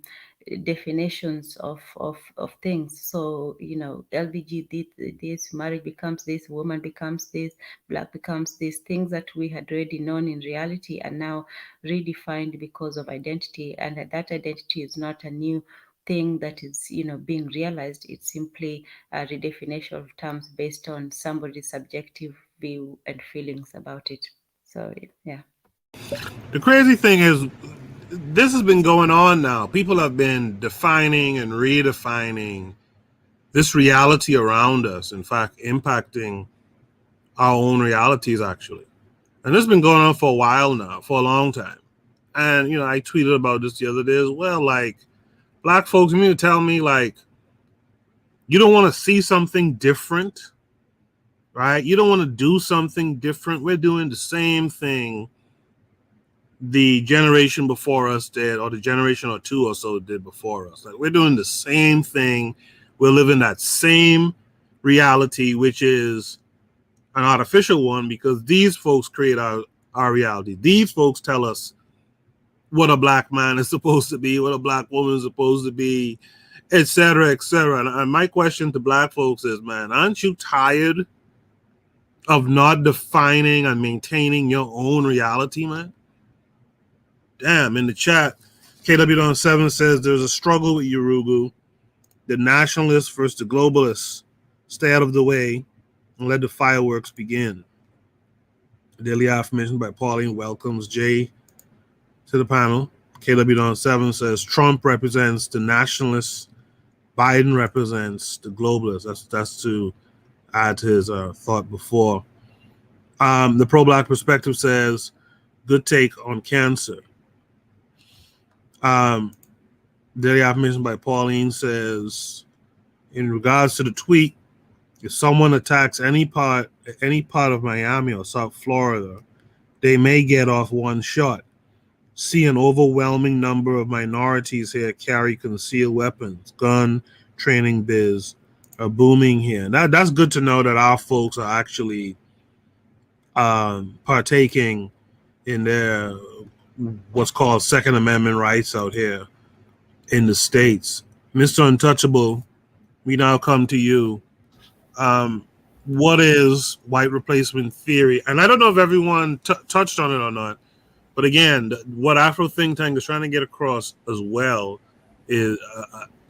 definitions of things. So, LBG did this, marriage becomes this, woman becomes this, black becomes this. Things that we had already known in reality are now redefined because of identity, and that identity is not a new thing that is being realized. It's simply a redefinition of terms based on somebody's subjective view and feelings about it. So yeah. The crazy thing is, this has been going on now. People have been defining and redefining this reality around us, in fact, impacting our own realities, actually. And this has been going on for a while now, for a long time. And, I tweeted about this the other day as well. Like, black folks, you mean to tell me, like, you don't want to see something different, right? You don't want to do something different. We're doing the same thing the generation before us did, or the generation or two or so did before us. Like, we're doing the same thing. We're living that same reality, which is an artificial one, because these folks create our reality. These folks tell us what a black man is supposed to be, what a black woman is supposed to be, et cetera, et cetera. And my question to black folks is, man, aren't you tired of not defining and maintaining your own reality, man? Damn, in the chat, KW7 says there's a struggle with Urugu. The nationalists versus the globalists. Stay out of the way and let the fireworks begin. Daily affirmation by Pauline welcomes Jay to the panel. KW7 says Trump represents the nationalists, Biden represents the globalists. That's to add to his thought before. The pro-black perspective says, good take on cancer. Daily affirmation by Pauline says, in regards to the tweet, if someone attacks any part of Miami or South Florida, they may get off one shot. see an overwhelming number of minorities here carry concealed weapons. Gun training biz are booming here. That's good to know that our folks are actually partaking in their what's called Second Amendment rights out here in the States. Mr. Untouchable, we now come to you. What is white replacement theory? And I don't know if everyone touched on it or not, but again, what Afro Think Tank is trying to get across as well is,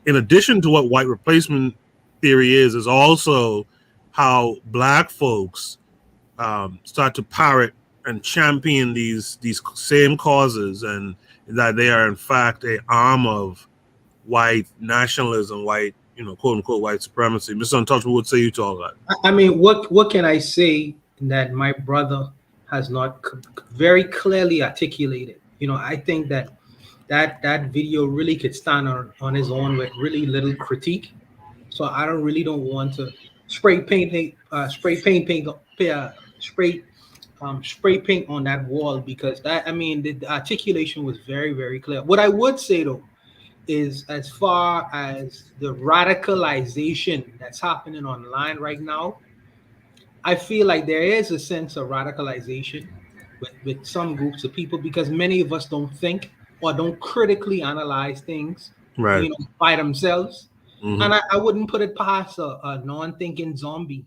in addition to what white replacement theory is also how Black folks start to parrot and champion these same causes, and that they are in fact a arm of white nationalism, white, quote unquote, white supremacy. Mr. Untouchable, would say you to all that? I mean, what can I say that my brother has not very clearly articulated? I think that video really could stand on his own with really little critique. So I don't want to spray paint on that wall, because the articulation was very, very clear. What I would say though is, as far as the radicalization that's happening online right now, I feel like there is a sense of radicalization with some groups of people, because many of us don't think or don't critically analyze things, right, by themselves. Mm-hmm. And I wouldn't put it past a non-thinking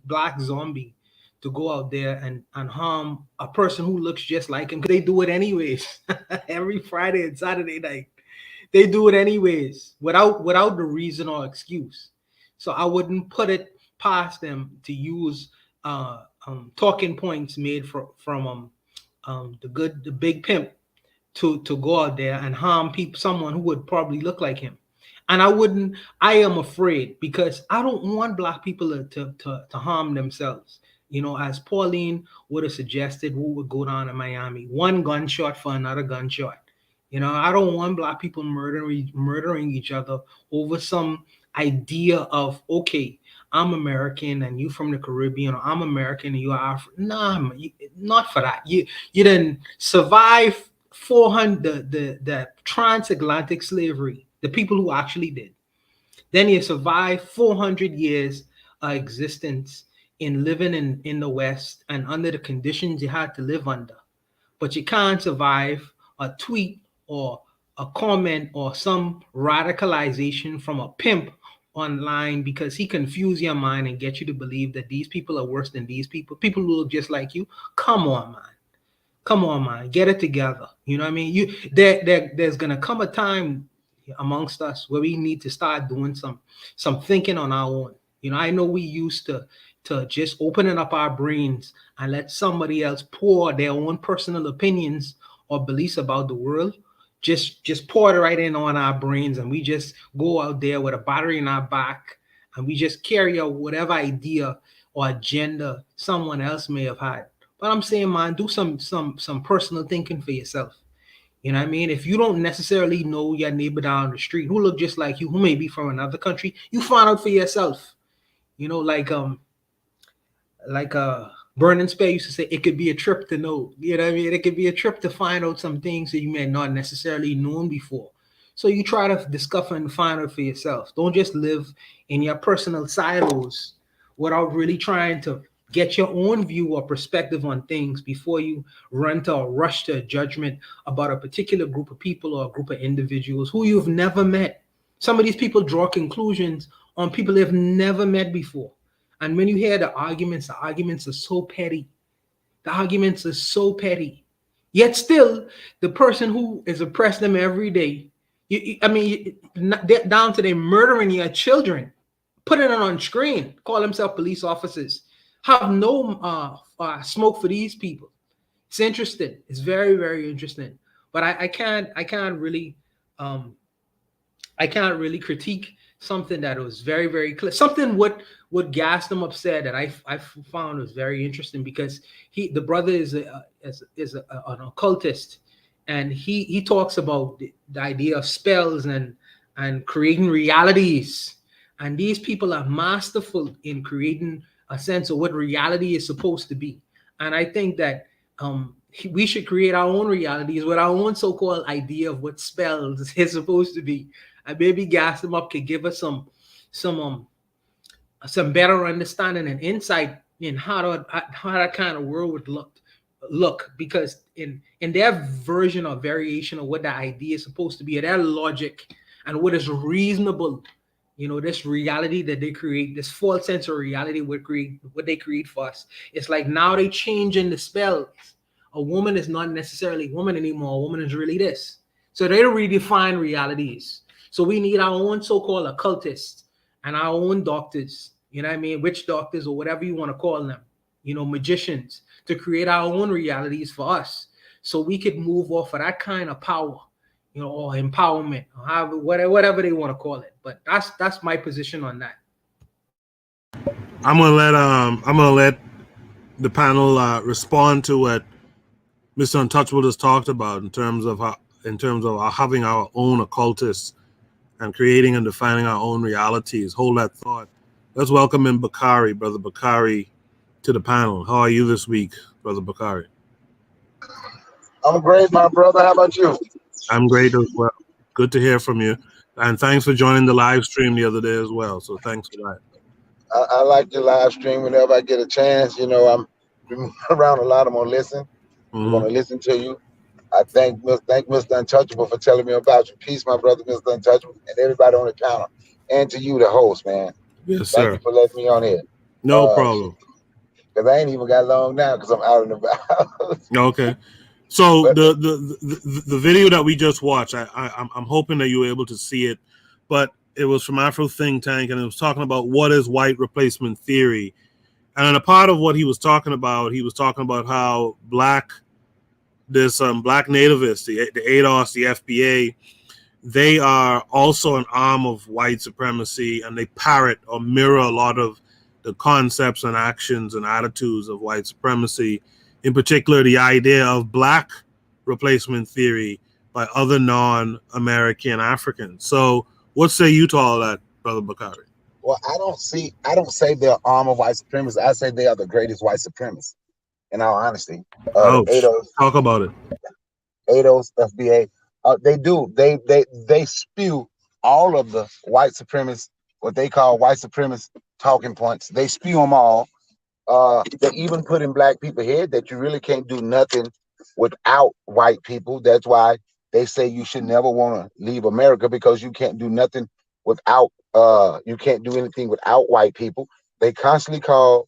black zombie, to go out there and harm a person who looks just like him. They do it anyways. Every Friday and Saturday night. They do it anyways, without the reason or excuse. So I wouldn't put it past them to use talking points made from the big pimp to go out there and harm someone who would probably look like him. And I am afraid, because I don't want Black people to harm themselves. As Pauline would have suggested, who would go down to Miami, one gunshot for another gunshot. I don't want Black people murdering each other over some idea of, okay, I'm American and you from the Caribbean, or I'm American and you are African. Nah, not for that. You didn't survive 400 the transatlantic slavery, the people who actually did. Then you survive 400 years existence in living in the West and under the conditions you had to live under. But you can't survive a tweet or a comment or some radicalization from a pimp online, because he confuse your mind and get you to believe that these people are worse than these people who look just like you. Come on, man, get it together. You know what I mean? There's gonna come a time amongst us where we need to start doing some thinking on our own. I know we used to just opening up our brains and let somebody else pour their own personal opinions or beliefs about the world. Just pour it right in on our brains, and we just go out there with a battery in our back, and we just carry out whatever idea or agenda someone else may have had. But I'm saying, man, do some personal thinking for yourself. You know what I mean? If you don't necessarily know your neighbor down the street who look just like you, who may be from another country, you find out for yourself. Like Vernon Spare used to say, it could be a trip to know. You know what I mean? It could be a trip to find out some things that you may not necessarily known before. So you try to discover and find out for yourself. Don't just live in your personal silos without really trying to get your own view or perspective on things before you run to or rush to a judgment about a particular group of people or a group of individuals who you've never met. Some of these people draw conclusions on people they've never met before. And when you hear the arguments are so petty. The arguments are so petty. Yet still, the person who is oppressing them every day, down to them murdering your children, putting it on screen, call themselves police officers, have no smoke for these people. It's interesting. It's very, very interesting. But I can't really critique something that was very, very clear. Something what Gaston said that I found was very interesting, because the brother is an occultist, and he talks about the idea of spells and creating realities, and these people are masterful in creating a sense of what reality is supposed to be. And I think that we should create our own realities with our own so-called idea of what spells is supposed to be. And maybe Gas Them Up could give us some better understanding and insight in how that kind of world would look, because in their version or variation of what the idea is supposed to be, their logic and what is reasonable, this reality that they create, this false sense of reality what they create for us. It's like now they changing the spells. A woman is not necessarily woman anymore. A woman is really this. So they redefine realities. So we need our own so-called occultists and our own doctors, you know what I mean? Witch doctors or whatever you want to call them, magicians, to create our own realities for us. So we could move off of that kind of power, or empowerment, or whatever they want to call it. But that's my position on that. I'm gonna let the panel respond to what Mr. Untouchable has talked about in terms of having our own occultists and creating and defining our own realities. Hold that thought. Let's welcome in Bakari, Brother Bakari, to the panel. How are you this week, Brother Bakari? I'm great, my brother. How about you? I'm great as well. Good to hear from you. And thanks for joining the live stream the other day as well. So thanks for that. I like the live stream whenever I get a chance. I'm around a lot. I'm going to listen. I'm going to listen to you. I thank Mr. Untouchable for telling me about you. Peace, my brother, Mr. Untouchable, and everybody on the panel. And to you, the host, man. Yes, sir. Thank you for letting me on here. No problem. Because I ain't even got long now because I'm out and about. Okay. So the video that we just watched, I'm hoping that you were able to see it, but it was from Afro Think Tank, and it was talking about what is white replacement theory. And a part of what he was talking about how black nativists, the ADOS, the FBA, they are also an arm of white supremacy, and they parrot or mirror a lot of the concepts and actions and attitudes of white supremacy, in particular the idea of black replacement theory by other non-American Africans. So what say you to all that, Brother Bakari? Well, I don't say they're an arm of white supremacists. I say they are the greatest white supremacists, in all honesty. ADOS, talk about it. ADOS, FBA, they spew all of the white supremacists, what they call white supremacist talking points. They spew them all. They even put in black people's head that you really can't do nothing without white people. That's why they say you should never want to leave America, because you can't do nothing without you can't do anything without white people. They constantly call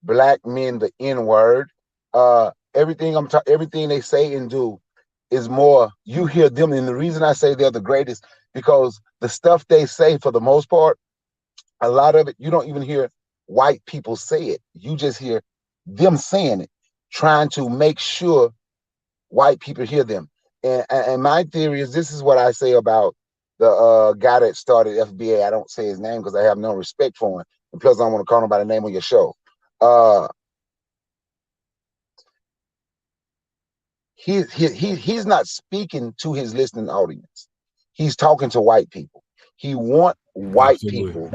black men the N-word. Everything they say and do is more, you hear them. And the reason I say they're the greatest, because the stuff they say, for the most part, a lot of it, you don't even hear white people say it. You just hear them saying it, trying to make sure white people hear them. And my theory is, this is what I say about the guy that started FBA. I don't say his name because I have no respect for him. And plus, I don't want to call him by the name on your show. He's not speaking to his listening audience. He's talking to white people. He wants white people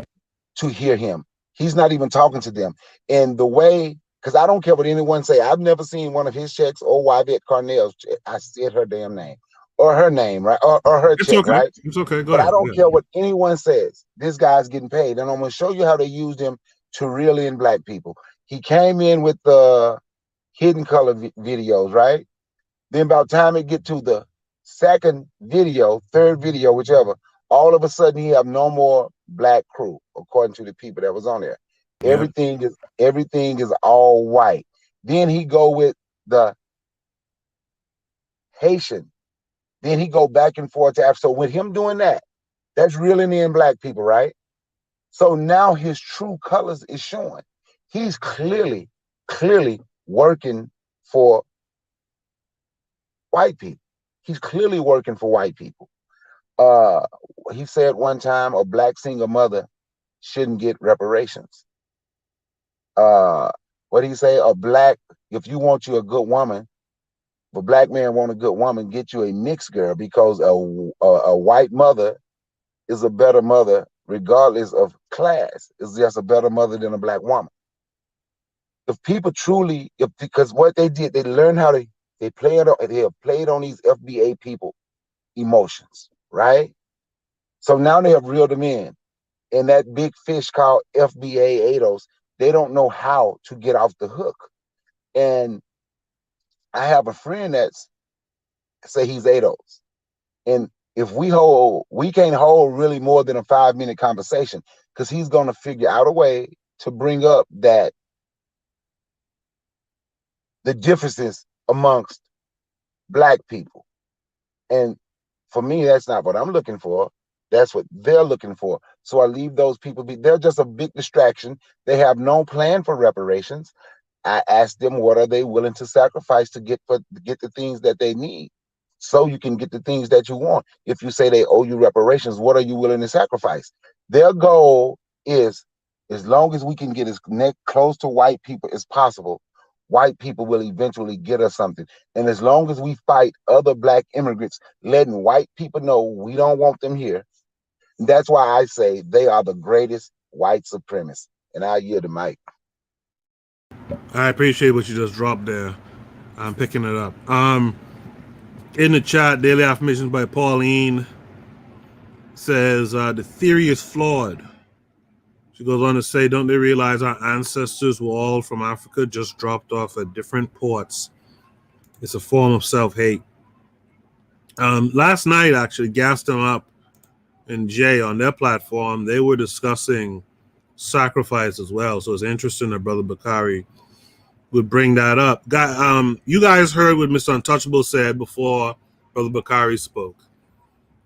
to hear him. He's not even talking to them. And the way, because I don't care what anyone say, I've never seen one of his checks or Yvette Carnell's check. I said her damn name, or her name, right? Or her check, okay. right? It's okay. Go but ahead. I don't care what anyone says. This guy's getting paid. And I'm going to show you how they used him to reel in black people. He came in with the hidden color videos, right? Then by the time it get to the second video, third video, whichever, all of a sudden he have no more black crew, according to the people that was on there. Yep. Everything is all white. Then he go with the Haitian. Then he go back and forth to Africa. So with him doing that, that's reeling in black people, right? So now his true colors is showing. He's clearly working for white people. He's clearly working for white people. He said one time a black single mother shouldn't get reparations. What did he say? If you want you a good woman, if a black man want a good woman, get you a mixed girl, because a white mother is a better mother regardless of class. It's just a better mother than a black woman. If people truly, because what they did, they learned how to, they have played on these FBA people emotions, right? So now they have reeled them in. And that big fish called FBA ADOS, they don't know how to get off the hook. And I have a friend that's say he's ADOS. And if we can't hold really more than a 5-minute conversation, because he's going to figure out a way to bring up that the differences amongst Black people. And for me, that's not what I'm looking for. That's what they're looking for. So I leave those people be. They're just a big distraction. They have no plan for reparations. I ask them, what are they willing to sacrifice to get the things that they need, so you can get the things that you want. If you say they owe you reparations, what are you willing to sacrifice? Their goal is, as long as we can get as close to white people as possible, white people will eventually get us something. And as long as we fight other Black immigrants, letting white people know we don't want them here, that's why I say they are the greatest white supremacists. And I yield the mic. I appreciate what you just dropped there. I'm picking it up. In the chat, Daily Affirmations by Pauline says the theory is flawed. She goes on to say, don't they realize our ancestors were all from Africa, just dropped off at different ports? It's a form of self-hate. Last night, actually, Gaston Up and Jay on their platform, they were discussing sacrifice as well. So it's interesting that Brother Bakari would bring that up. You guys heard what Mr. Untouchable said before Brother Bakari spoke.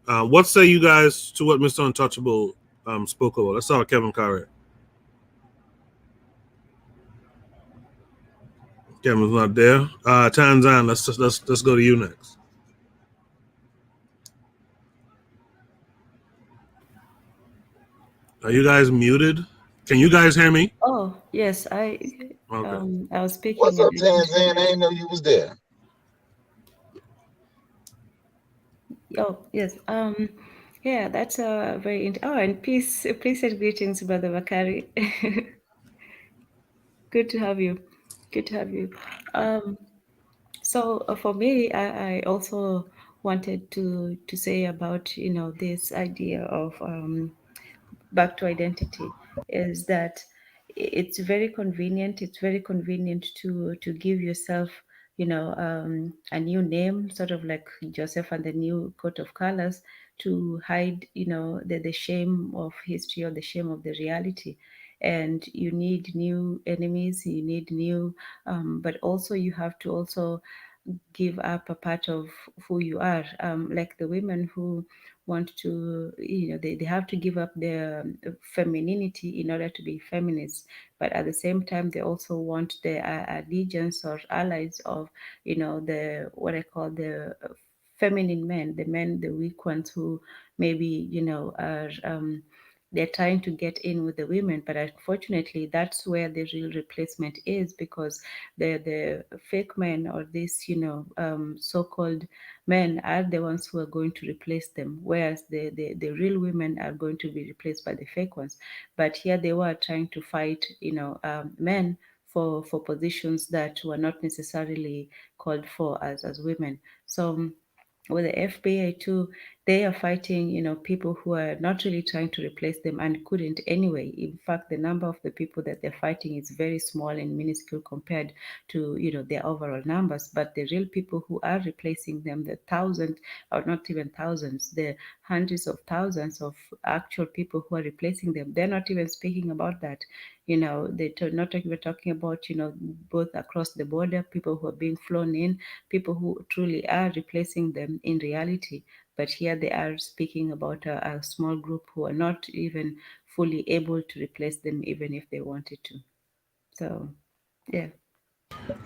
What say you guys to what Mr. Untouchable spoke about? Let's start with Kevin Carrett. Kevin's not there. Tanzan, let's go to you next. Are you guys muted? Can you guys hear me? Oh, yes, I was speaking. What's up, Tanzan? I didn't know you was there. Oh, yes. Yeah, that's a very and peace and greetings, Brother Bakari. Good to have you. Good to have you. So for me, I also wanted to say about this idea of back to identity, is that it's very convenient. It's very convenient to give yourself a new name, sort of like Joseph and the new coat of colors, to hide the shame of history or the shame of the reality. And you need new enemies, you need new but also you have to also give up a part of who you are, like the women who want to, they have to give up their femininity in order to be feminists, but at the same time they also want the allegiance or allies of the what I call the feminine men, the weak ones who maybe are they're trying to get in with the women. But unfortunately, that's where the real replacement is, because the fake men, or these so-called men, are the ones who are going to replace them, whereas the real women are going to be replaced by the fake ones. But here they were trying to fight men for positions that were not necessarily called for as women. So with the FBA too, they are fighting, people who are not really trying to replace them and couldn't anyway. In fact, the number of the people that they're fighting is very small and minuscule compared to, their overall numbers. But the real people who are replacing them, the thousands, or not even thousands, the hundreds of thousands of actual people who are replacing them, they're not even speaking about that. They're not even talking about, both across the border, people who are being flown in, people who truly are replacing them in reality. But here they are speaking about a small group who are not even fully able to replace them, even if they wanted to. So, yeah.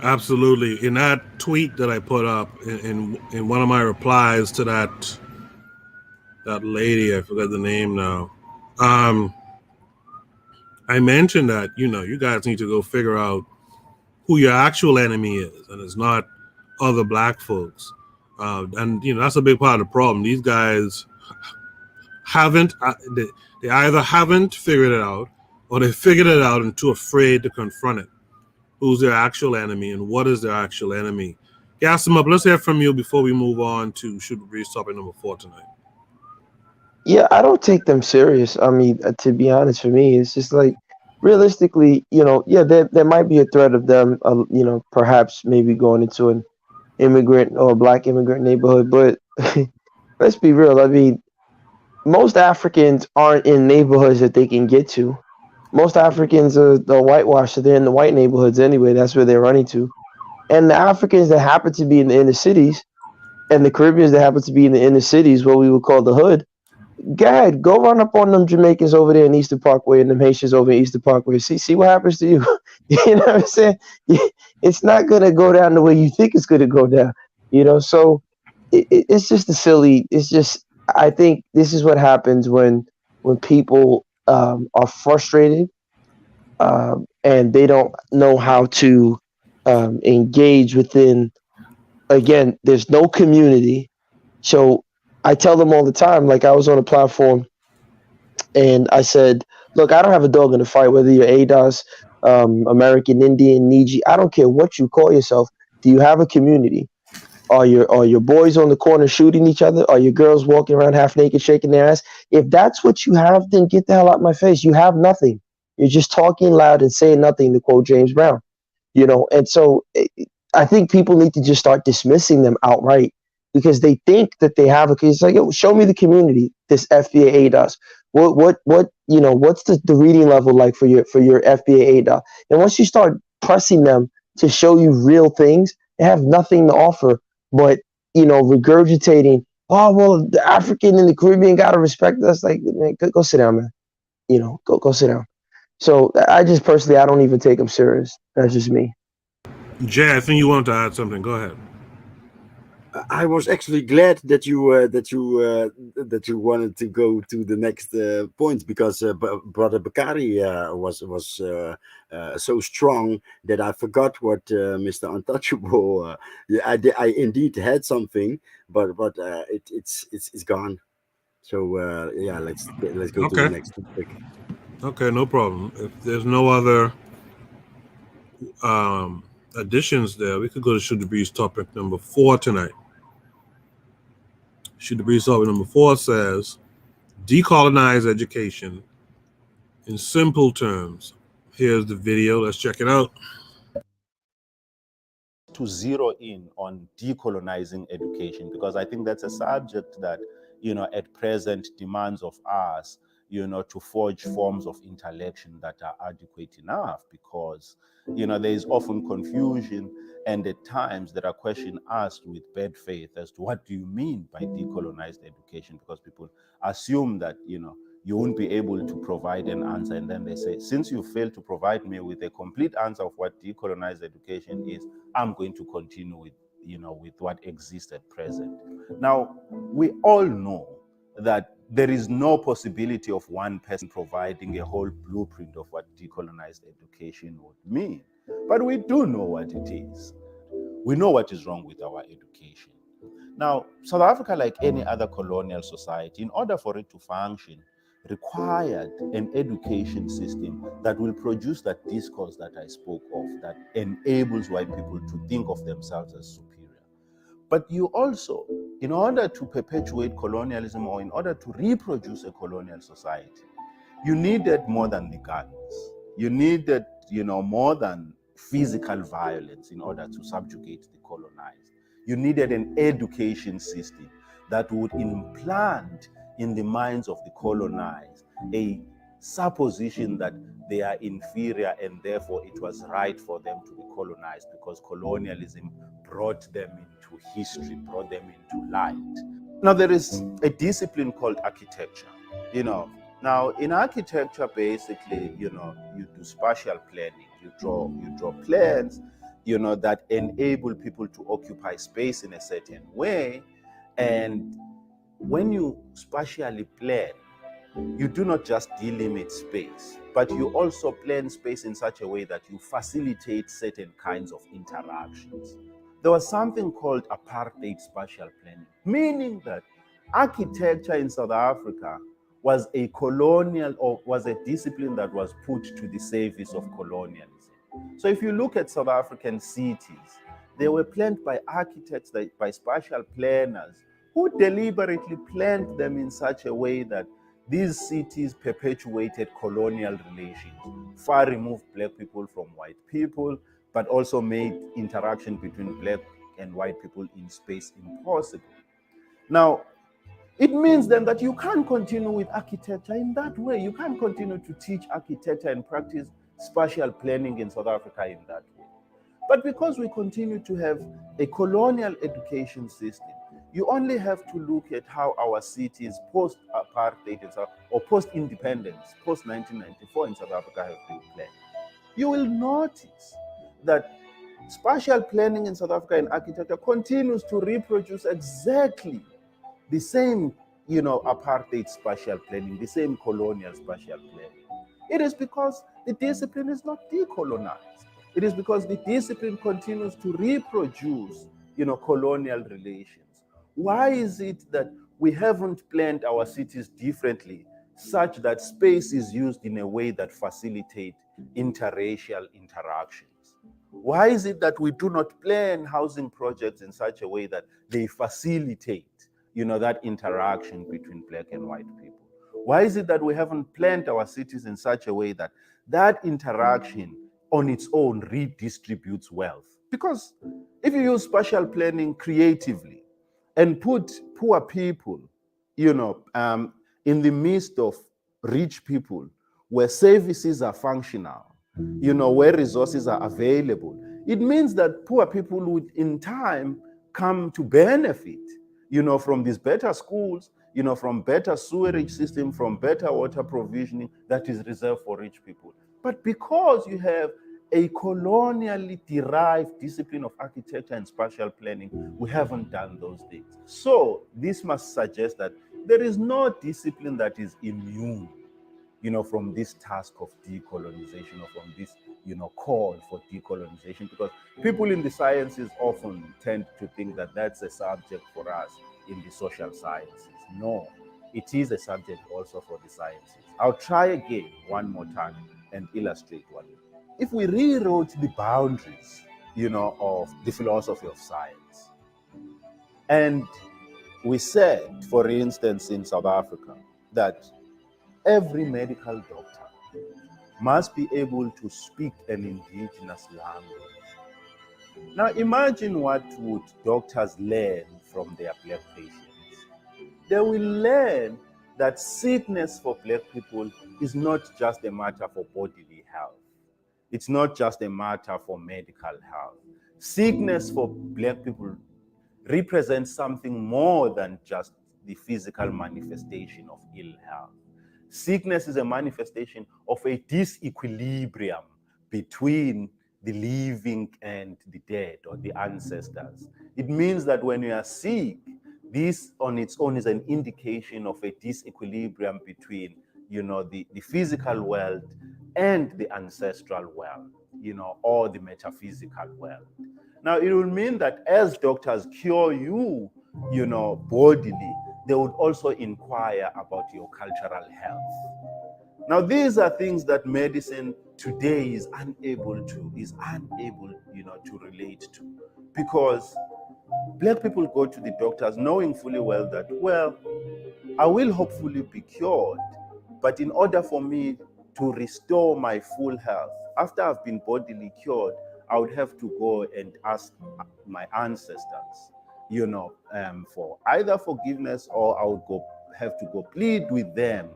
Absolutely. In that tweet that I put up, in one of my replies to that lady, I forgot the name now, I mentioned that, you guys need to go figure out who your actual enemy is, and it's not other Black folks. And that's a big part of the problem. These guys haven't, they either haven't figured it out, or they figured it out and too afraid to confront it, who's their actual enemy and what is their actual enemy. Gas them up. Let's hear from you before we move on to Should Be Breeze topic number 4 tonight. Yeah, I don't take them serious. I mean, to be honest, for me, it's just like realistically, yeah, there might be a threat of them, perhaps maybe going into an immigrant or black immigrant neighborhood, but let's be real. I mean, most Africans aren't in neighborhoods that they can get to. Most Africans are whitewashed, so they're in the white neighborhoods anyway. That's where they're running to. And the Africans that happen to be in the inner cities, and the Caribbeans that happen to be in the inner cities, what we would call the hood, go ahead, go run up on them Jamaicans over there in Eastern Parkway and them Haitians over in Eastern Parkway. See what happens to you. You know what I'm saying? It's not gonna go down the way you think it's gonna go down. So it's just it's just, I think this is what happens when people are frustrated and they don't know how to engage within. Again, there's no community, so I tell them all the time. Like, I was on a platform and I said, look, I don't have a dog in the fight, whether you're ADOS, American Indian, Niji, I don't care what you call yourself. Do you have a community? Are your boys on the corner shooting each other? Are your girls walking around half naked shaking their ass? If that's what you have, then get the hell out of my face. You have nothing. You're just talking loud and saying nothing, to quote James Brown. And so I think people need to just start dismissing them outright, because they think that they have it's like, yo, show me the community this FBA does. What's the reading level like for your FBA does? And once you start pressing them to show you real things, they have nothing to offer but regurgitating, oh well, the African and the Caribbean gotta respect us. Like, man, go sit down, man. Go sit down. So I just personally, I don't even take them serious. That's just me. Jay, I think you wanted to add something. Go ahead. I was actually glad that you wanted to go to the next point, because Brother Bakari was so strong that I forgot what Mr. Untouchable. I indeed had something, but it's gone. So yeah, let's go to the next topic. Okay, no problem. If there's no other additions there, we could go to Should the Breeze topic number 4 tonight. Should the Breeze topic number 4 says, decolonize education in simple terms. Here's the video. Let's check it out. To zero in on decolonizing education, because I think that's a subject that, at present demands of us, to forge forms of intellection that are adequate enough, because, there is often confusion, and at times there are questions asked with bad faith as to what do you mean by decolonized education, because people assume that, you won't be able to provide an answer, and then they say, since you failed to provide me with a complete answer of what decolonized education is, I'm going to continue with, with what exists at present. Now, we all know that there is no possibility of one person providing a whole blueprint of what decolonized education would mean. But we do know what it is. We know what is wrong with our education. Now, South Africa, like any other colonial society, in order for it to function, required an education system that will produce that discourse that I spoke of, that enables white people to think of themselves as superior. But you also, in order to perpetuate colonialism, or in order to reproduce a colonial society, you needed more than the guns. You needed, more than physical violence in order to subjugate the colonized. You needed an education system that would implant in the minds of the colonized a supposition that they are inferior, and therefore it was right for them to be colonized, because colonialism brought them into history, brought them into light. Now, there is a discipline called architecture. Now in architecture, basically, you do spatial planning. You draw plans, that enable people to occupy space in a certain way. And when you spatially plan, you do not just delimit space, but you also plan space in such a way that you facilitate certain kinds of interactions. There was something called apartheid spatial planning, meaning that architecture in South Africa was a colonial, or was a discipline that was put to the service of colonialism. So if you look at South African cities, they were planned by architects, by spatial planners, who deliberately planned them in such a way that these cities perpetuated colonial relations, far removed black people from white people, but also made interaction between black and white people in space impossible. Now, it means then that you can't continue with architecture in that way. You can't continue to teach architecture and practice spatial planning in South Africa in that way. But because we continue to have a colonial education system, you only have to look at how our cities post-apartheid or post-independence, post-1994 in South Africa have been planned. You will notice that spatial planning in South Africa and architecture continues to reproduce exactly the same, apartheid spatial planning, the same colonial spatial planning. It is because the discipline is not decolonized. It is because the discipline continues to reproduce, colonial relations. Why is it that we haven't planned our cities differently, such that space is used in a way that facilitates interracial interactions? Why is it that we do not plan housing projects in such a way that they facilitate, that interaction between black and white people? Why is it that we haven't planned our cities in such a way that that interaction on its own redistributes wealth? Because if you use spatial planning creatively and put poor people, in the midst of rich people, where services are functional, where resources are available, it means that poor people would in time come to benefit, from these better schools, from better sewerage system, from better water provisioning that is reserved for rich people. But because you have a colonially derived discipline of architecture and spatial planning, we haven't done those things. So this must suggest that there is no discipline that is immune, from this task of decolonization, or from this, call for decolonization, because people in the sciences often tend to think that that's a subject for us in the social sciences. No, it is a subject also for the sciences. I'll try again one more time and illustrate what it is. If we rewrote the boundaries, of the philosophy of science, and we said, for instance, in South Africa, that every medical doctor must be able to speak an indigenous language. Now imagine what would doctors learn from their black patients. They will learn that sickness for black people is not just a matter for bodily health. It's not just a matter for medical health. Sickness for black people represents something more than just the physical manifestation of ill health. Sickness is a manifestation of a disequilibrium between the living and the dead, or the ancestors. It means that when you are sick, this on its own is an indication of a disequilibrium between, the physical world and the ancestral world, or the metaphysical world. Now, it will mean that as doctors cure you, bodily, they would also inquire about your cultural health. Now, these are things that medicine today is unable to relate to, because black people go to the doctors knowing fully well that, well, I will hopefully be cured, but in order for me to restore my full health, after I've been bodily cured, I would have to go and ask my ancestors, for either forgiveness, or I would have to go plead with them,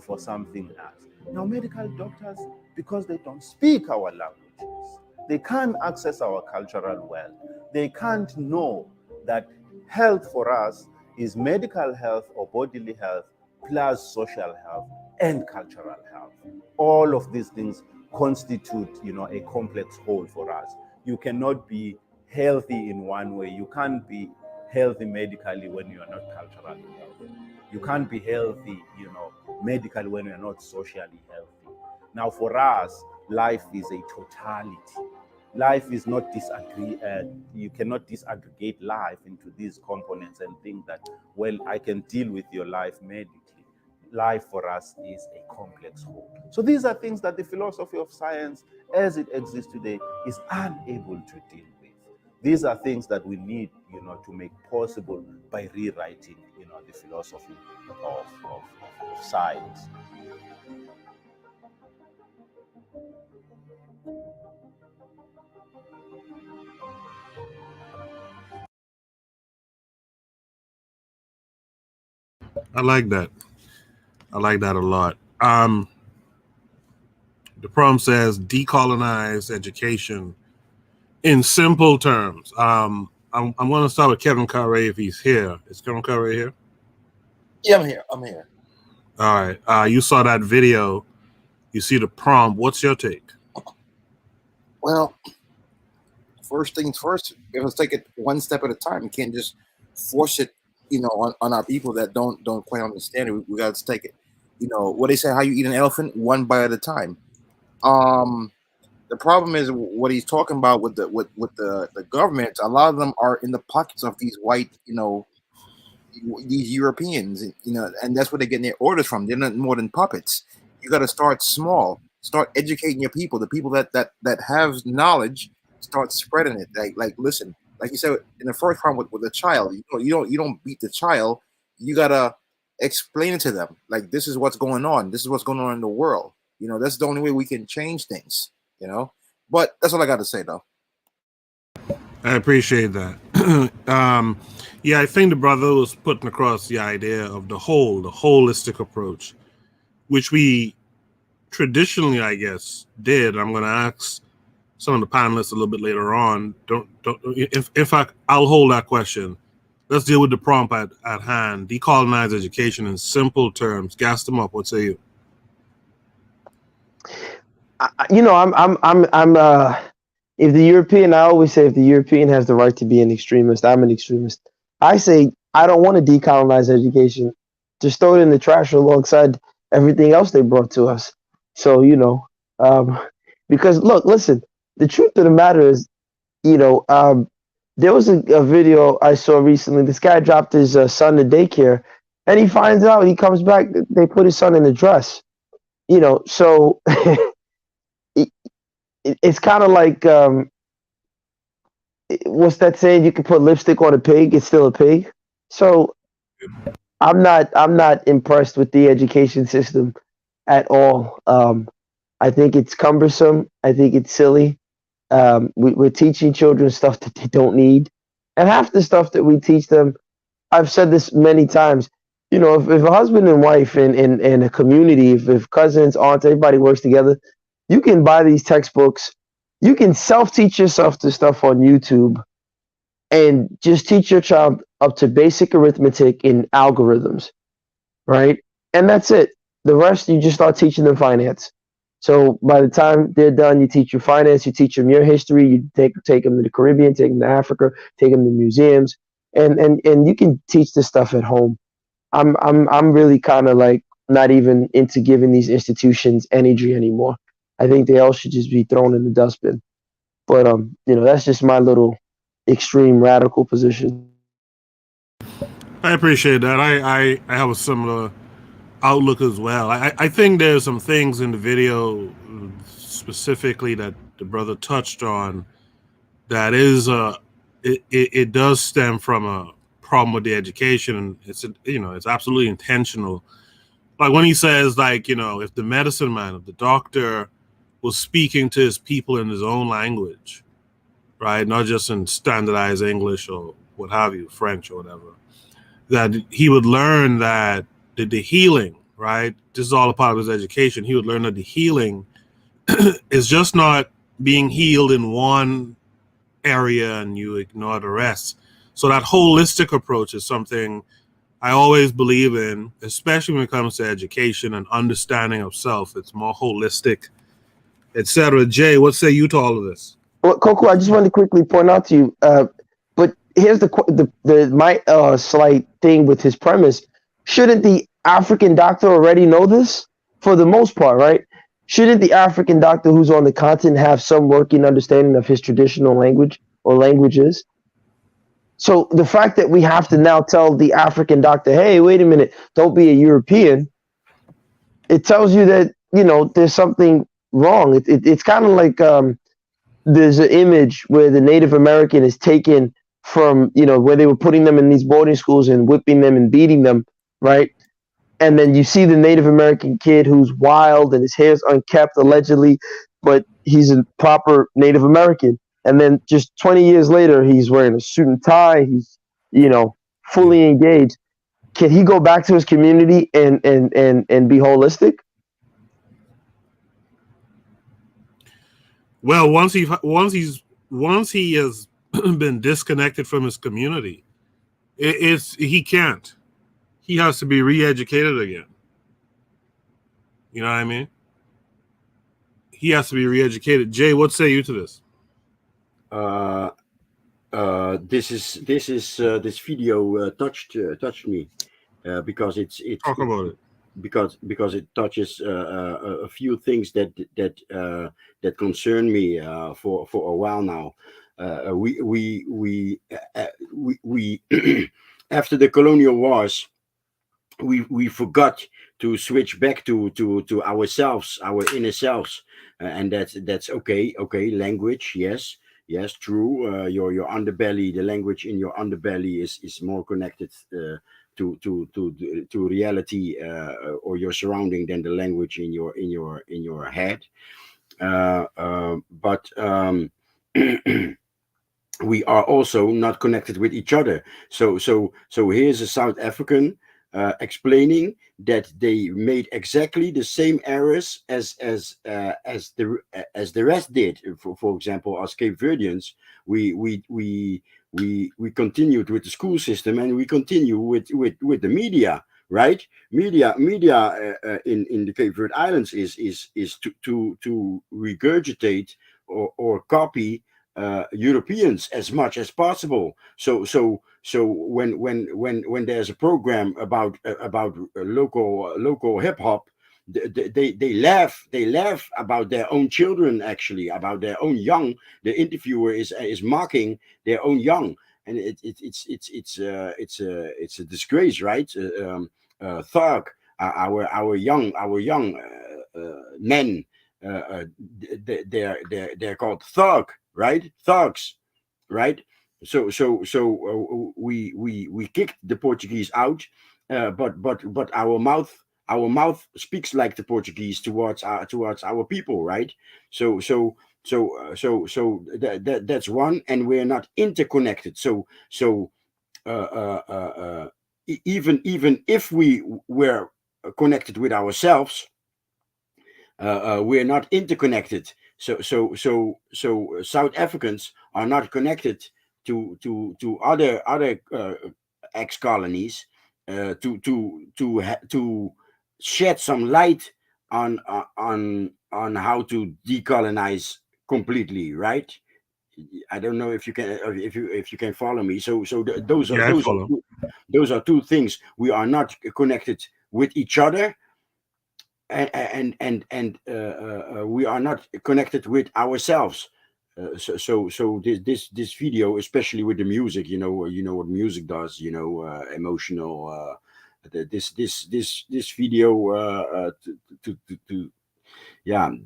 for something else. Now, medical doctors, because they don't speak our languages, they can't access our cultural world. They can't know that health for us is medical health or bodily health plus social health and cultural health. All of these things constitute, a complex whole for us. You cannot be healthy in one way. You can't be healthy medically when you are not culturally healthy. You can't be healthy, medically when you are not socially healthy. Now, for us, life is a totality. Life is not you cannot disaggregate life into these components and think that, well, I can deal with your life medically. life for us is a complex whole. So these are things that the philosophy of science as it exists today is unable to deal with. These are things that we need, to make possible by rewriting, the philosophy of science. I like that. I like that a lot. The prompt says decolonize education in simple terms. I'm going to start with Kevin Curry if he's here. Is Kevin Curry here? Yeah, I'm here. All right. You saw that video. You see the prompt. What's your take? Well, first things first, we have to take it one step at a time. You can't just force it, on our people that don't quite understand it. We got to take it. What they say, how you eat an elephant, one bite at a time. The problem is what he's talking about with the government. A lot of them are in the pockets of these white, these Europeans, and that's where they're getting their orders from. They're not more than puppets. You got to start small. Start educating your people. The people that have knowledge, start spreading it. Like listen, like you said in the first round with a child, you don't beat the child. You gotta explain it to them. Like, this is what's going on. This is what's going on in the world. That's the only way we can change things. But that's all I got to say, though. I appreciate that. Yeah, I think the brother was putting across the idea of the holistic approach, which we traditionally, I guess, did. I'm going to ask some of the panelists a little bit later on. In fact, I'll hold that question. Let's deal with the prompt at hand. Decolonize education in simple terms. Gas them up. What say you? If the European, I always say, if the European has the right to be an extremist, I'm an extremist. I say I don't want to decolonize education. Just throw it in the trash alongside everything else they brought to us. So, because look, listen, the truth of the matter is, there was a video I saw recently. This guy dropped his son to daycare, and he finds out, he comes back, they put his son in a dress. So it's kind of like, what's that saying? You can put lipstick on a pig, it's still a pig. So I'm not impressed with the education system at all. I think it's cumbersome. I think it's silly. We're teaching children stuff that they don't need. And half the stuff that we teach them, I've said this many times, if a husband and wife in a community, if cousins, aunts, everybody works together, you can buy these textbooks. You can self-teach yourself the stuff on YouTube and just teach your child up to basic arithmetic in algorithms, right? And that's it. The rest, you just start teaching them finance. So by the time they're done, you teach your finance, you teach them your history, you take them to the Caribbean, take them to Africa, take them to museums, and you can teach this stuff at home. I'm really kind of like not even into giving these institutions energy anymore. I think they all should just be thrown in the dustbin. But that's just my little extreme radical position. I appreciate that. I have a similar outlook as well. I think there's some things in the video specifically that the brother touched on that is it does stem from a problem with the education, and it's absolutely intentional. Like when he says, like, if the medicine man, if the doctor was speaking to his people in his own language, right, not just in standardized English or what have you, French or whatever, that he would learn that the healing, right, this is all a part of his education. He would learn that the healing is just not being healed in one area and you ignore the rest. So that holistic approach is something I always believe in, especially when it comes to education and understanding of self. It's more holistic, etc. Jay, what say you to all of this? Well, Coco, I just wanted to quickly point out to you, but here's my slight thing with his premise. Shouldn't the African doctor already know this? For the most part, right? Shouldn't the African doctor who's on the continent have some working understanding of his traditional language or languages? So the fact that we have to now tell the African doctor, hey, wait a minute, don't be a European, it tells you that, you know, there's something wrong. It's kind of like there's an image where the Native American is taken from, you know, where they were putting them in these boarding schools and whipping them and beating them, right? And then you see the Native American kid who's wild and his hair's unkept allegedly, but he's a proper Native American. And then just 20 years later, he's wearing a suit and tie. He's, you know, fully engaged. Can he go back to his community and be holistic? Well, once he has been disconnected from his community, he can't. He has to be re-educated again. You know what I mean? He has to be re-educated. Jay, what say you to this? This video touched me because it's talk about it, because it touches a few things that concern me for a while now. We after the colonial wars, we forgot to switch back to ourselves, our inner selves, and that's okay. Language, yes, true. Your underbelly, the language in your underbelly is more connected to reality or your surrounding than the language in your head. But we are also not connected with each other. So here's a South African explaining that they made exactly the same errors as the rest did. For example, as Cape Verdeans, we continued with the school system, and we continue with the media, right? Media in the Cape Verde Islands is to regurgitate or copy Europeans as much as possible. So when there's a program about local hip hop, they laugh about their own children, actually, about their own young. The interviewer is mocking their own young, and it's a disgrace, right? Thug, our young men, they're called thug, right? Thugs, right? So we kicked the Portuguese out, but our mouth speaks like the Portuguese towards our people, right? So that's one, and we're not interconnected. Even if we were connected with ourselves, we're not interconnected. So South Africans are not connected to other ex-colonies to shed some light on how to decolonize completely, right? I don't know if you can follow me. Those are two things. We are not connected with each other, and we are not connected with ourselves. So this video, especially with the music, you know what music does, emotional. This video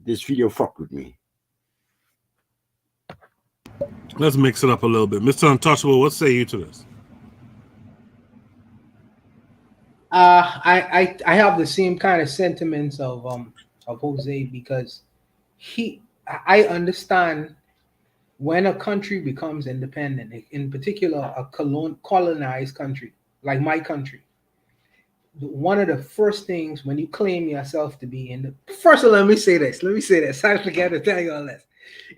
this video fucked with me. Let's mix it up a little bit. Mr. Untouchable, what say you to this? I have the same kind of sentiments of Jose, because I understand when a country becomes independent, in particular a colonized country like my country. One of the first things when you claim yourself to be first of all, let me say this. I forget to tell you all this.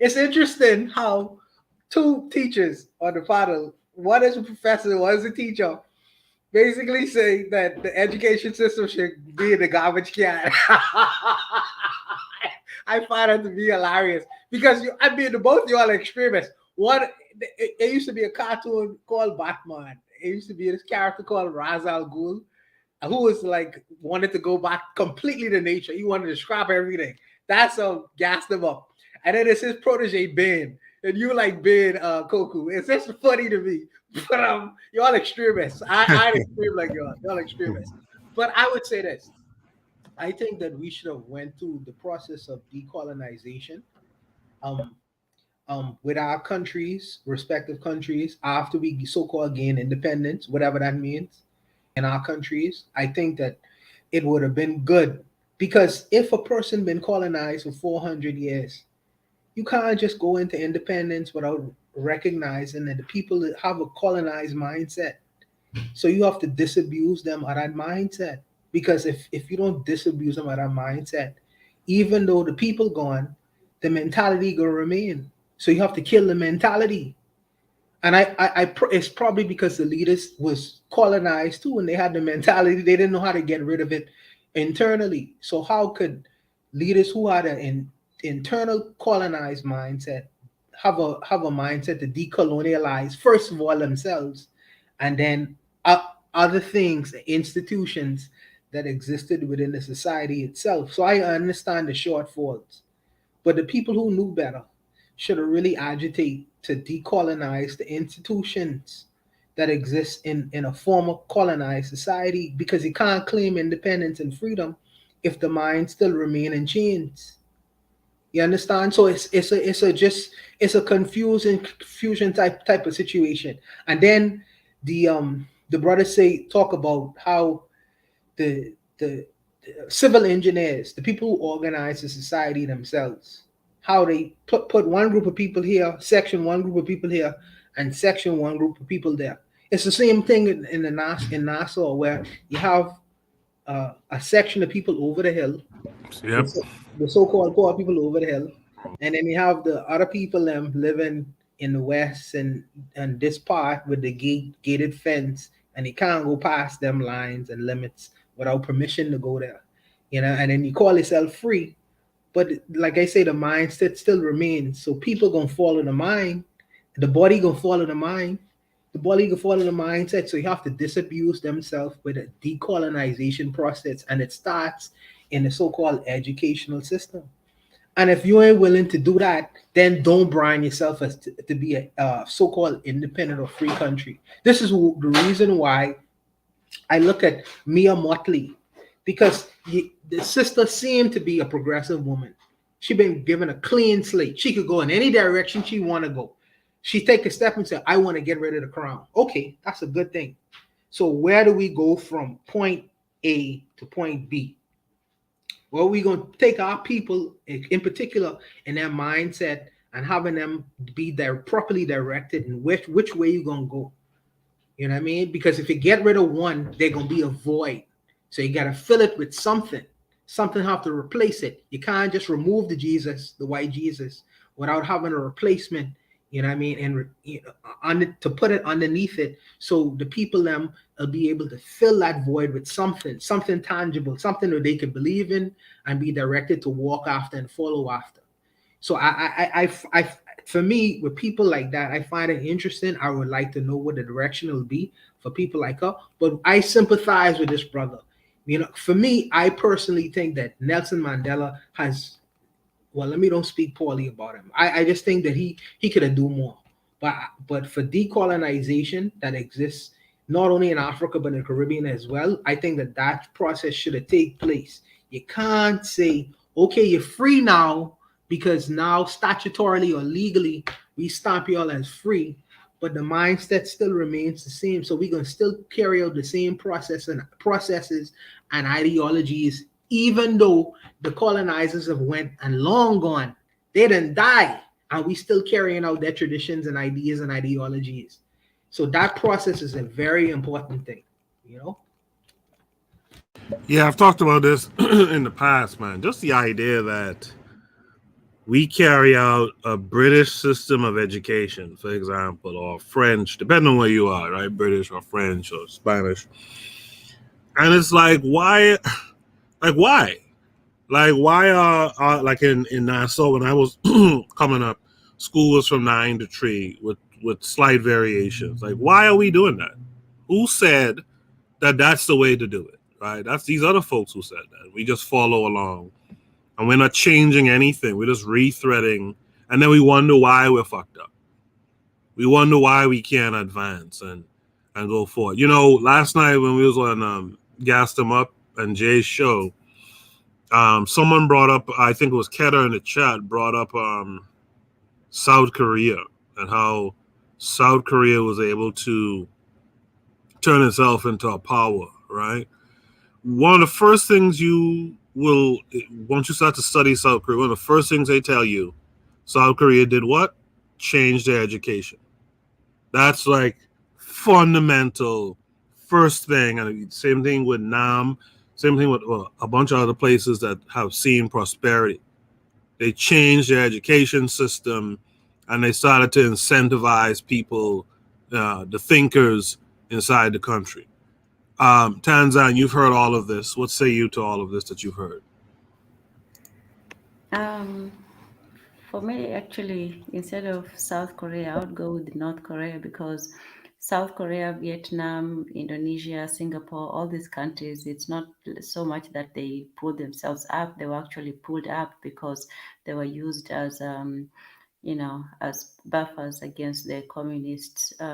It's interesting how two teachers on the panel, one is a professor, one is a teacher, basically say that the education system should be in the garbage can. I find it to be hilarious because both of you are extremists. One, it used to be a cartoon called Batman. It used to be this character called Ra's al Ghul, who was like wanted to go back completely to nature. He wanted to scrap everything. That's gassed him up. And then it's his protege Ben, and you like Ben Koku. It's just funny to me. But y'all extremists. I ain't extreme like y'all. Y'all extremists. But I would say this: I think that we should have went through the process of decolonization, um, with our countries, respective countries, after we so-called gain independence, whatever that means, in our countries. I think that it would have been good because if a person been colonized for 400 years, you can't just go into independence without recognizing that the people that have a colonized mindset. So you have to disabuse them of that mindset. Because if you don't disabuse them of that mindset, even though the people gone, the mentality gonna remain. So you have to kill the mentality. And it's probably because the leaders was colonized too, and they had the mentality they didn't know how to get rid of it internally. So how could leaders who had an internal colonized mindset have a mindset to decolonialize first of all themselves, and then other things, institutions that existed within the society itself? So I understand the shortfalls, but the people who knew better should have really agitated to decolonize the institutions that exist in a former colonized society, because you can't claim independence and freedom if the mind still remain in chains. You understand? So it's a confusion type of situation. And then the brothers talk about how the civil engineers, the people who organize the society themselves, how they put one group of people here, section one group of people here, and section one group of people there. It's the same thing in Nassau, where you have a section of people over the hill, Yep. the so-called poor people over the hill, and then you have the other people them living in the west and this part with the gated fence, and you can't go past them lines and limits without permission to go there. And then you call yourself free, but like I say, the mindset still remains. So people gonna follow the mind, the body gonna follow the mind, the body gonna follow the mindset. So you have to disabuse themselves with a decolonization process, and it starts in the so-called educational system. And if you ain't willing to do that, then don't brand yourself as to be a so-called independent or free country. This is the reason why I look at Mia Motley, because the sister seemed to be a progressive woman. She been given a clean slate. She could go in any direction she want to go. She take a step and say, I want to get rid of the crown. Okay, that's a good thing. So where do we go from point A to point B? Well, we're going to take our people, in particular, in their mindset, and having them be properly directed in which way you're going to go. You know what I mean? Because if you get rid of one, they're going to be a void. So you got to fill it with something. Something have to replace it. You can't just remove the white Jesus, without having a replacement. You know what I mean? And to put it underneath it, so the people them will be able to fill that void with something tangible, something that they can believe in and be directed to walk after and follow after. So I for me, with people like that, I find it interesting. I would like to know what the direction will be for people like her. But I sympathize with this brother. For me, I personally think that Nelson Mandela has, well, let me don't speak poorly about him. I just think that he could have do more. But for decolonization that exists not only in Africa but in the Caribbean as well, I think that process should have taken place. You can't say, okay, you're free now, because now statutorily or legally we stamp you all as free, but the mindset still remains the same. So we're gonna still carry out the same processes and ideologies, even though the colonizers have went and long gone. They didn't die, and we still carrying out their traditions and ideas and ideologies. So that process is a very important thing, Yeah, I've talked about this in the past, man. Just the idea that we carry out a British system of education, for example, or French, depending on where you are, right? British or French or Spanish. And it's like, why? Like, why? Like, why are like in Nassau, when I was coming up, school was from 9 to 3 with slight variations. Like, why are we doing that? Who said that that's the way to do it, right? That's these other folks who said that. We just follow along. And we're not changing anything. We're just rethreading. And then we wonder why we're fucked up. We wonder why we can't advance and go forward. Last night when we was on Gas Them Up and Jay's show, Someone brought up, I think it was Keta in the chat, brought up South Korea and how South Korea was able to turn itself into a power, right? One of the first things you will, once you start to study South Korea, one of the first things they tell you, South Korea did what? Changed their education. That's like fundamental first thing. And same thing with Nam, same thing with a bunch of other places that have seen prosperity. They changed their education system and they started to incentivize people, the thinkers inside the country. Tanzan, you've heard all of this. What say you to all of this that you've heard? For me, actually, instead of South Korea, I would go with North Korea, because South Korea, Vietnam, Indonesia, Singapore, all these countries, it's not so much that they pulled themselves up. They were actually pulled up because they were used as as buffers against the communists who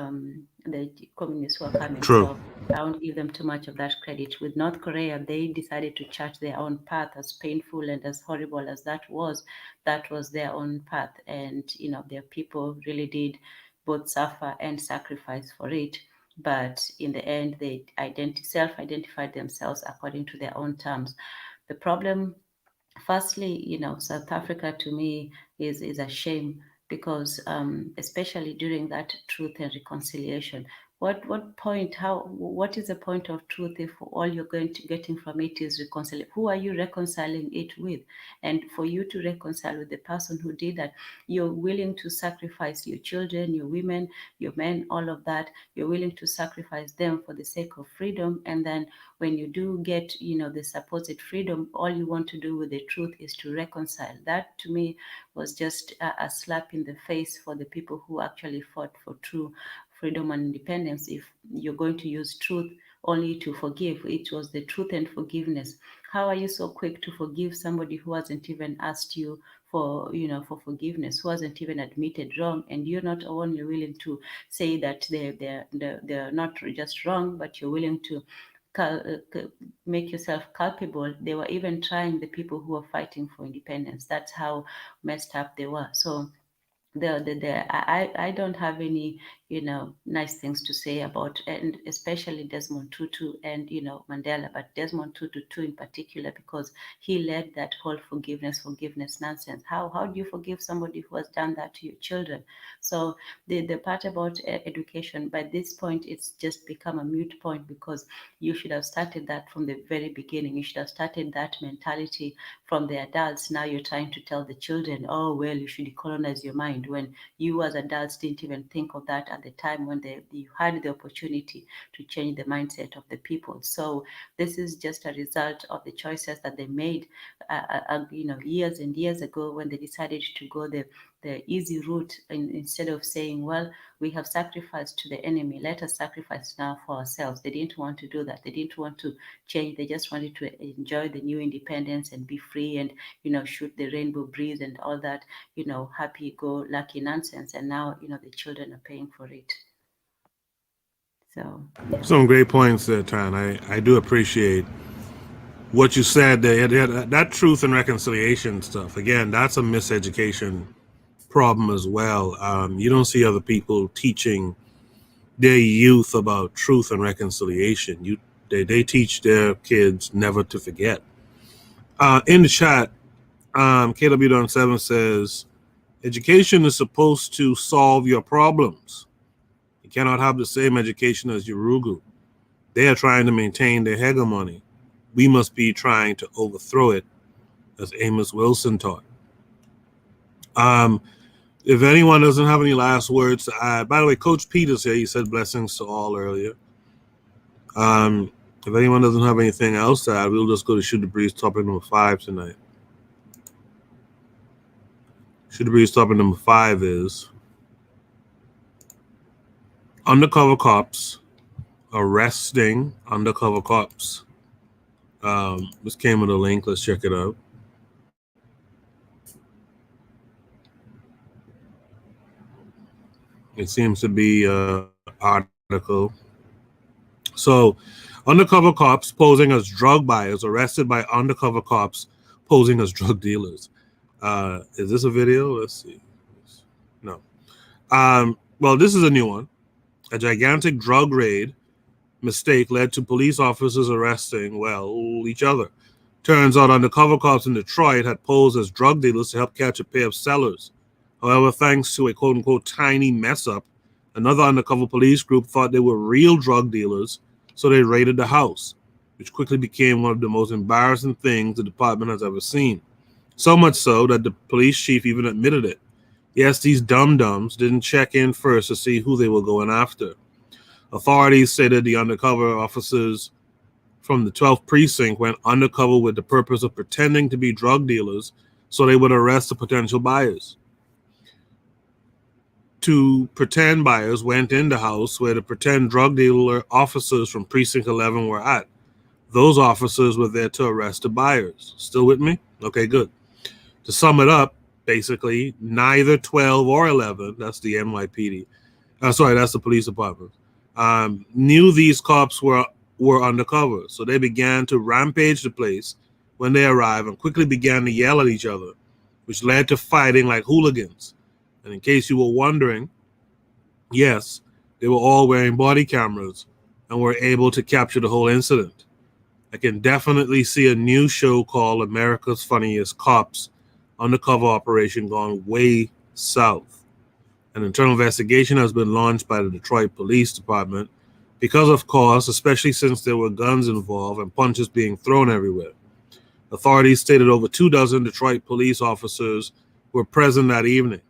are coming. True. So I won't give them too much of that credit. With North Korea, they decided to chart their own path. As painful and as horrible as that was their own path. And, their people really did both suffer and sacrifice for it. But in the end, they self-identified themselves according to their own terms. The problem, firstly, South Africa to me is a shame, because especially during that Truth and Reconciliation, what is the point of truth if all you're getting from it is reconciliation? Who are you reconciling it with? And for you to reconcile with the person who did that, you're willing to sacrifice your children, your women, your men, all of that. You're willing to sacrifice them for the sake of freedom. And then when you do get, the supposed freedom, all you want to do with the truth is to reconcile. That to me was just a slap in the face for the people who actually fought for true freedom and independence. If you're going to use truth only to forgive, it was the truth and forgiveness. How are you so quick to forgive somebody who hasn't even asked you for forgiveness, who hasn't even admitted wrong, and you're not only willing to say that they're not just wrong, but you're willing to make yourself culpable? They were even trying the people who were fighting for independence. That's how messed up they were. So I don't have any nice things to say about, and especially Desmond Tutu and Mandela, but Desmond Tutu in particular, because he led that whole forgiveness nonsense. How do you forgive somebody who has done that to your children? So the part about education, by this point, it's just become a moot point, because you should have started that from the very beginning. You should have started that mentality from the adults. Now you're trying to tell the children, oh, well, you should decolonize your mind, when you as adults didn't even think of that at the time when you had the opportunity to change the mindset of the people. So this is just a result of the choices that they made, years and years ago, when they decided to go the easy route, instead of saying, well, we have sacrificed to the enemy, let us sacrifice now for ourselves. They didn't want to do that. They didn't want to change. They just wanted to enjoy the new independence and be free and, shoot the rainbow breeze and all that, happy-go-lucky nonsense. And now, the children are paying for it. So, yeah. Some great points there, Tan. I do appreciate what you said there. That truth and reconciliation stuff, again, that's a miseducation problem as well. You don't see other people teaching their youth about truth and reconciliation. They teach their kids never to forget. In the chat, KW7 says, education is supposed to solve your problems. You cannot have the same education as Urugu. They are trying to maintain their hegemony. We must be trying to overthrow it, as Amos Wilson taught. If anyone doesn't have any last words to add, by the way, Coach Peter's here. He said blessings to all earlier. If anyone doesn't have anything else to add, we'll just go to Shoot the Breeze topic number 5 tonight. Shoot the Breeze topic number 5 is undercover cops arresting undercover cops. This came with a link. Let's check it out. It seems to be an article. So, undercover cops posing as drug buyers arrested by undercover cops posing as drug dealers. Is this a video? Let's see. No. Well, this is a new one. A gigantic drug raid mistake led to police officers arresting, well, each other. Turns out undercover cops in Detroit had posed as drug dealers to help catch a pair of sellers. However, thanks to a quote-unquote tiny mess-up, another undercover police group thought they were real drug dealers, so they raided the house, which quickly became one of the most embarrassing things the department has ever seen. So much so that the police chief even admitted it. Yes, these dum-dums didn't check in first to see who they were going after. Authorities stated the undercover officers from the 12th precinct went undercover with the purpose of pretending to be drug dealers so they would arrest the potential buyers. Two pretend buyers went in the house where the pretend drug dealer officers from Precinct 11 were at. Those officers were there to arrest the buyers. Still with me? Okay, good. To sum it up, basically, neither 12 or 11, that's the NYPD, that's the police department, knew these cops were undercover. So they began to rampage the place when they arrived and quickly began to yell at each other, which led to fighting like hooligans. And in case you were wondering, yes, they were all wearing body cameras and were able to capture the whole incident. I can definitely see a new show called America's Funniest Cops, undercover operation gone way south. An internal investigation has been launched by the Detroit Police Department because, of course, especially since there were guns involved and punches being thrown everywhere. Authorities stated over 24 Detroit police officers were present that evening.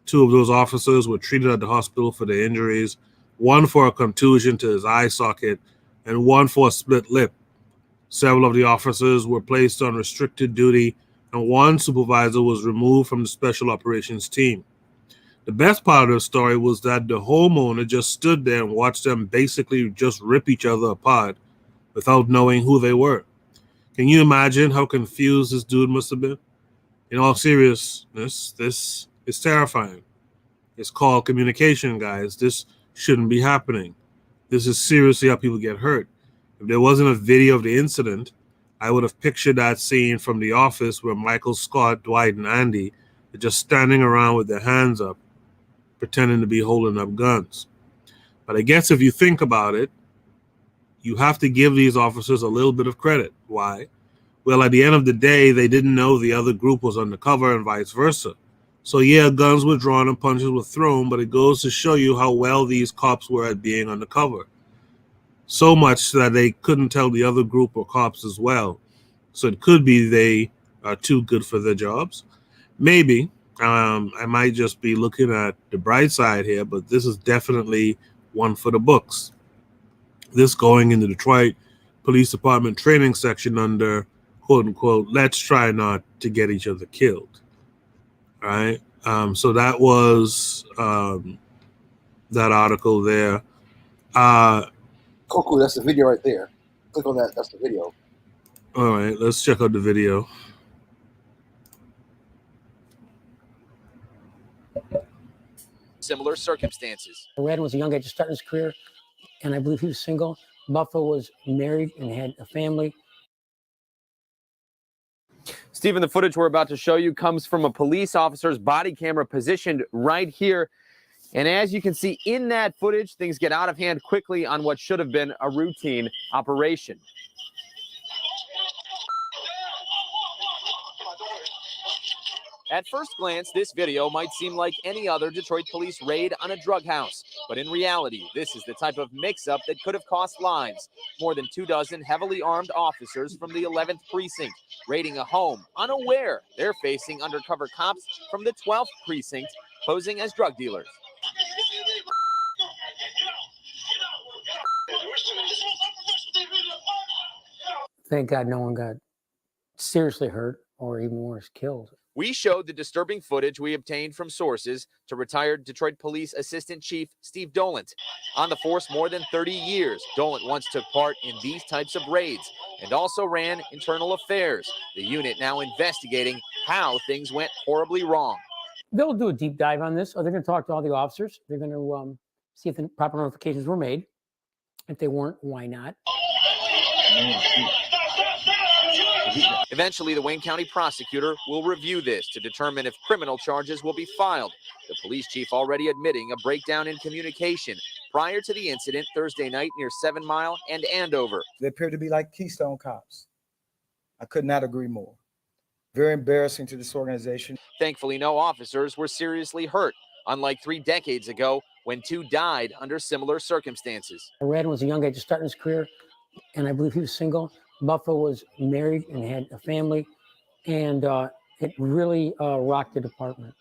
2 of those officers were treated at the hospital for their injuries, 1 for a contusion to his eye socket, and 1 for a split lip. Several of the officers were placed on restricted duty, and 1 supervisor was removed from the special operations team. The best part of the story was that the homeowner just stood there and watched them basically just rip each other apart without knowing who they were. Can you imagine how confused this dude must have been? In all seriousness, this is terrifying. It's called communication, guys. This shouldn't be happening. This is seriously how people get hurt. If there wasn't a video of the incident, I would have pictured that scene from The Office where Michael, Scott, Dwight, and Andy are just standing around with their hands up, pretending to be holding up guns. But I guess if you think about it, you have to give these officers a little bit of credit. Why? Well, at the end of the day, they didn't know the other group was undercover and vice versa. So yeah, guns were drawn and punches were thrown, but it goes to show you how well these cops were at being undercover. So much that they couldn't tell the other group were cops as well. So it could be they are too good for their jobs. Maybe. I might just be looking at the bright side here, but this is definitely one for the books. This going in the Detroit Police Department training section under, quote unquote, let's try not to get each other killed. All right. So that was that article there. Cool. That's the video right there. Click on that. That's the video. All right. Let's check out the video. Similar circumstances. Red was a young guy just starting his career, and I believe he was single. Buffa was married and had a family. Stephen, the footage we're about to show you comes from a police officer's body camera positioned right here. And as you can see in that footage, things get out of hand quickly on what should have been a routine operation. At first glance, this video might seem like any other Detroit police raid on a drug house. But in reality, this is the type of mix-up that could have cost lives. More than 24 heavily armed officers from the 11th precinct raiding a home, unaware they're facing undercover cops from the 12th precinct posing as drug dealers. Thank God no one got seriously hurt or even worse, killed. We showed the disturbing footage we obtained from sources to retired Detroit Police Assistant Chief Steve Dolant. On the force more than 30 years, Dolant once took part in these types of raids and also ran internal affairs, the unit now investigating how things went horribly wrong. They'll do a deep dive on this, or they're going to talk to all the officers. They're going to see if the proper notifications were made. If they weren't, why not? If Eventually, the Wayne County prosecutor will review this to determine if criminal charges will be filed. The police chief already admitting a breakdown in communication prior to the incident Thursday night near 7 Mile and Andover. They appear to be like Keystone cops. I could not agree more. Very embarrassing to this organization. Thankfully, no officers were seriously hurt, unlike 3 decades ago when 2 died under similar circumstances. Red was a young age to start his career, and I believe he was single. Buffa was married and had a family, and it really rocked the department.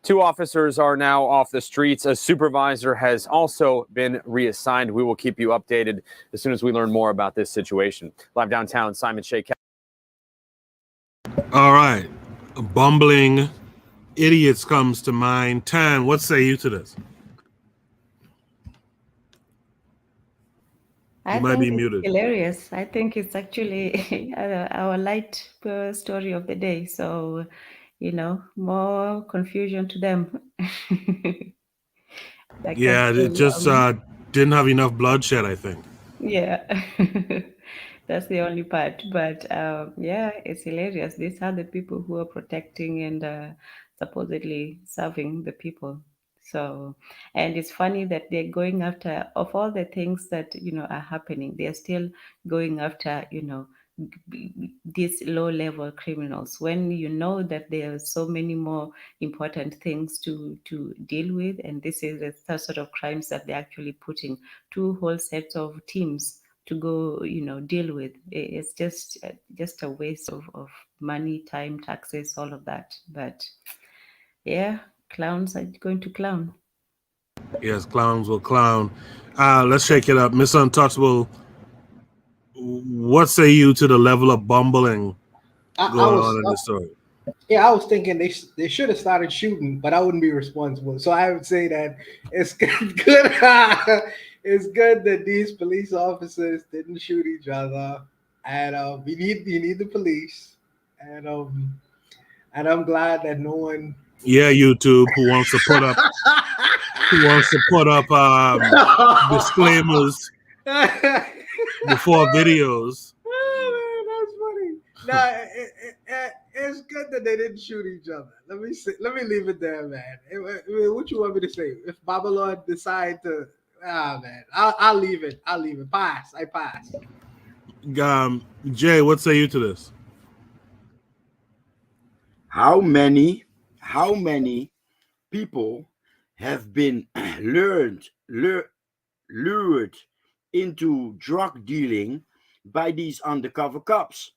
2 officers are now off the streets. A supervisor has also been reassigned. We will keep you updated as soon as we learn more about this situation. Live downtown, Simon Shea. All right. Bumbling idiots comes to mind. Tan, what say you to this? You might be muted. Hilarious. I think it's actually our light story of the day. So, more confusion to them. Yeah, it just didn't have enough bloodshed, I think. Yeah, that's the only part. But yeah, it's hilarious. These are the people who are protecting and supposedly serving the people. So, and it's funny that they're going after, of all the things that, are happening, they're still going after, these low-level criminals, when you know that there are so many more important things to deal with, and this is the sort of crimes that they're actually putting 2 whole sets of teams to go, deal with. It's just a waste of money, time, taxes, all of that. But yeah, clowns are going to clown. Yes, clowns will clown. Let's shake it up. Miss Untouchable, what say you to the level of bumbling going on in this story? Yeah, I was thinking they should have started shooting, but I wouldn't be responsible. So I would say that it's good. It's good that these police officers didn't shoot each other, and you need the police, and I'm glad that no one. Yeah, YouTube, who wants to put up disclaimers before videos. Oh, man, that's funny. Nah, it's good that they didn't shoot each other. Let me leave it there, man. What you want me to say? If Babylon decide to, man, I'll leave it. Pass. I pass. Jay, what say you to this? How many people have been lured into drug dealing by these undercover cops?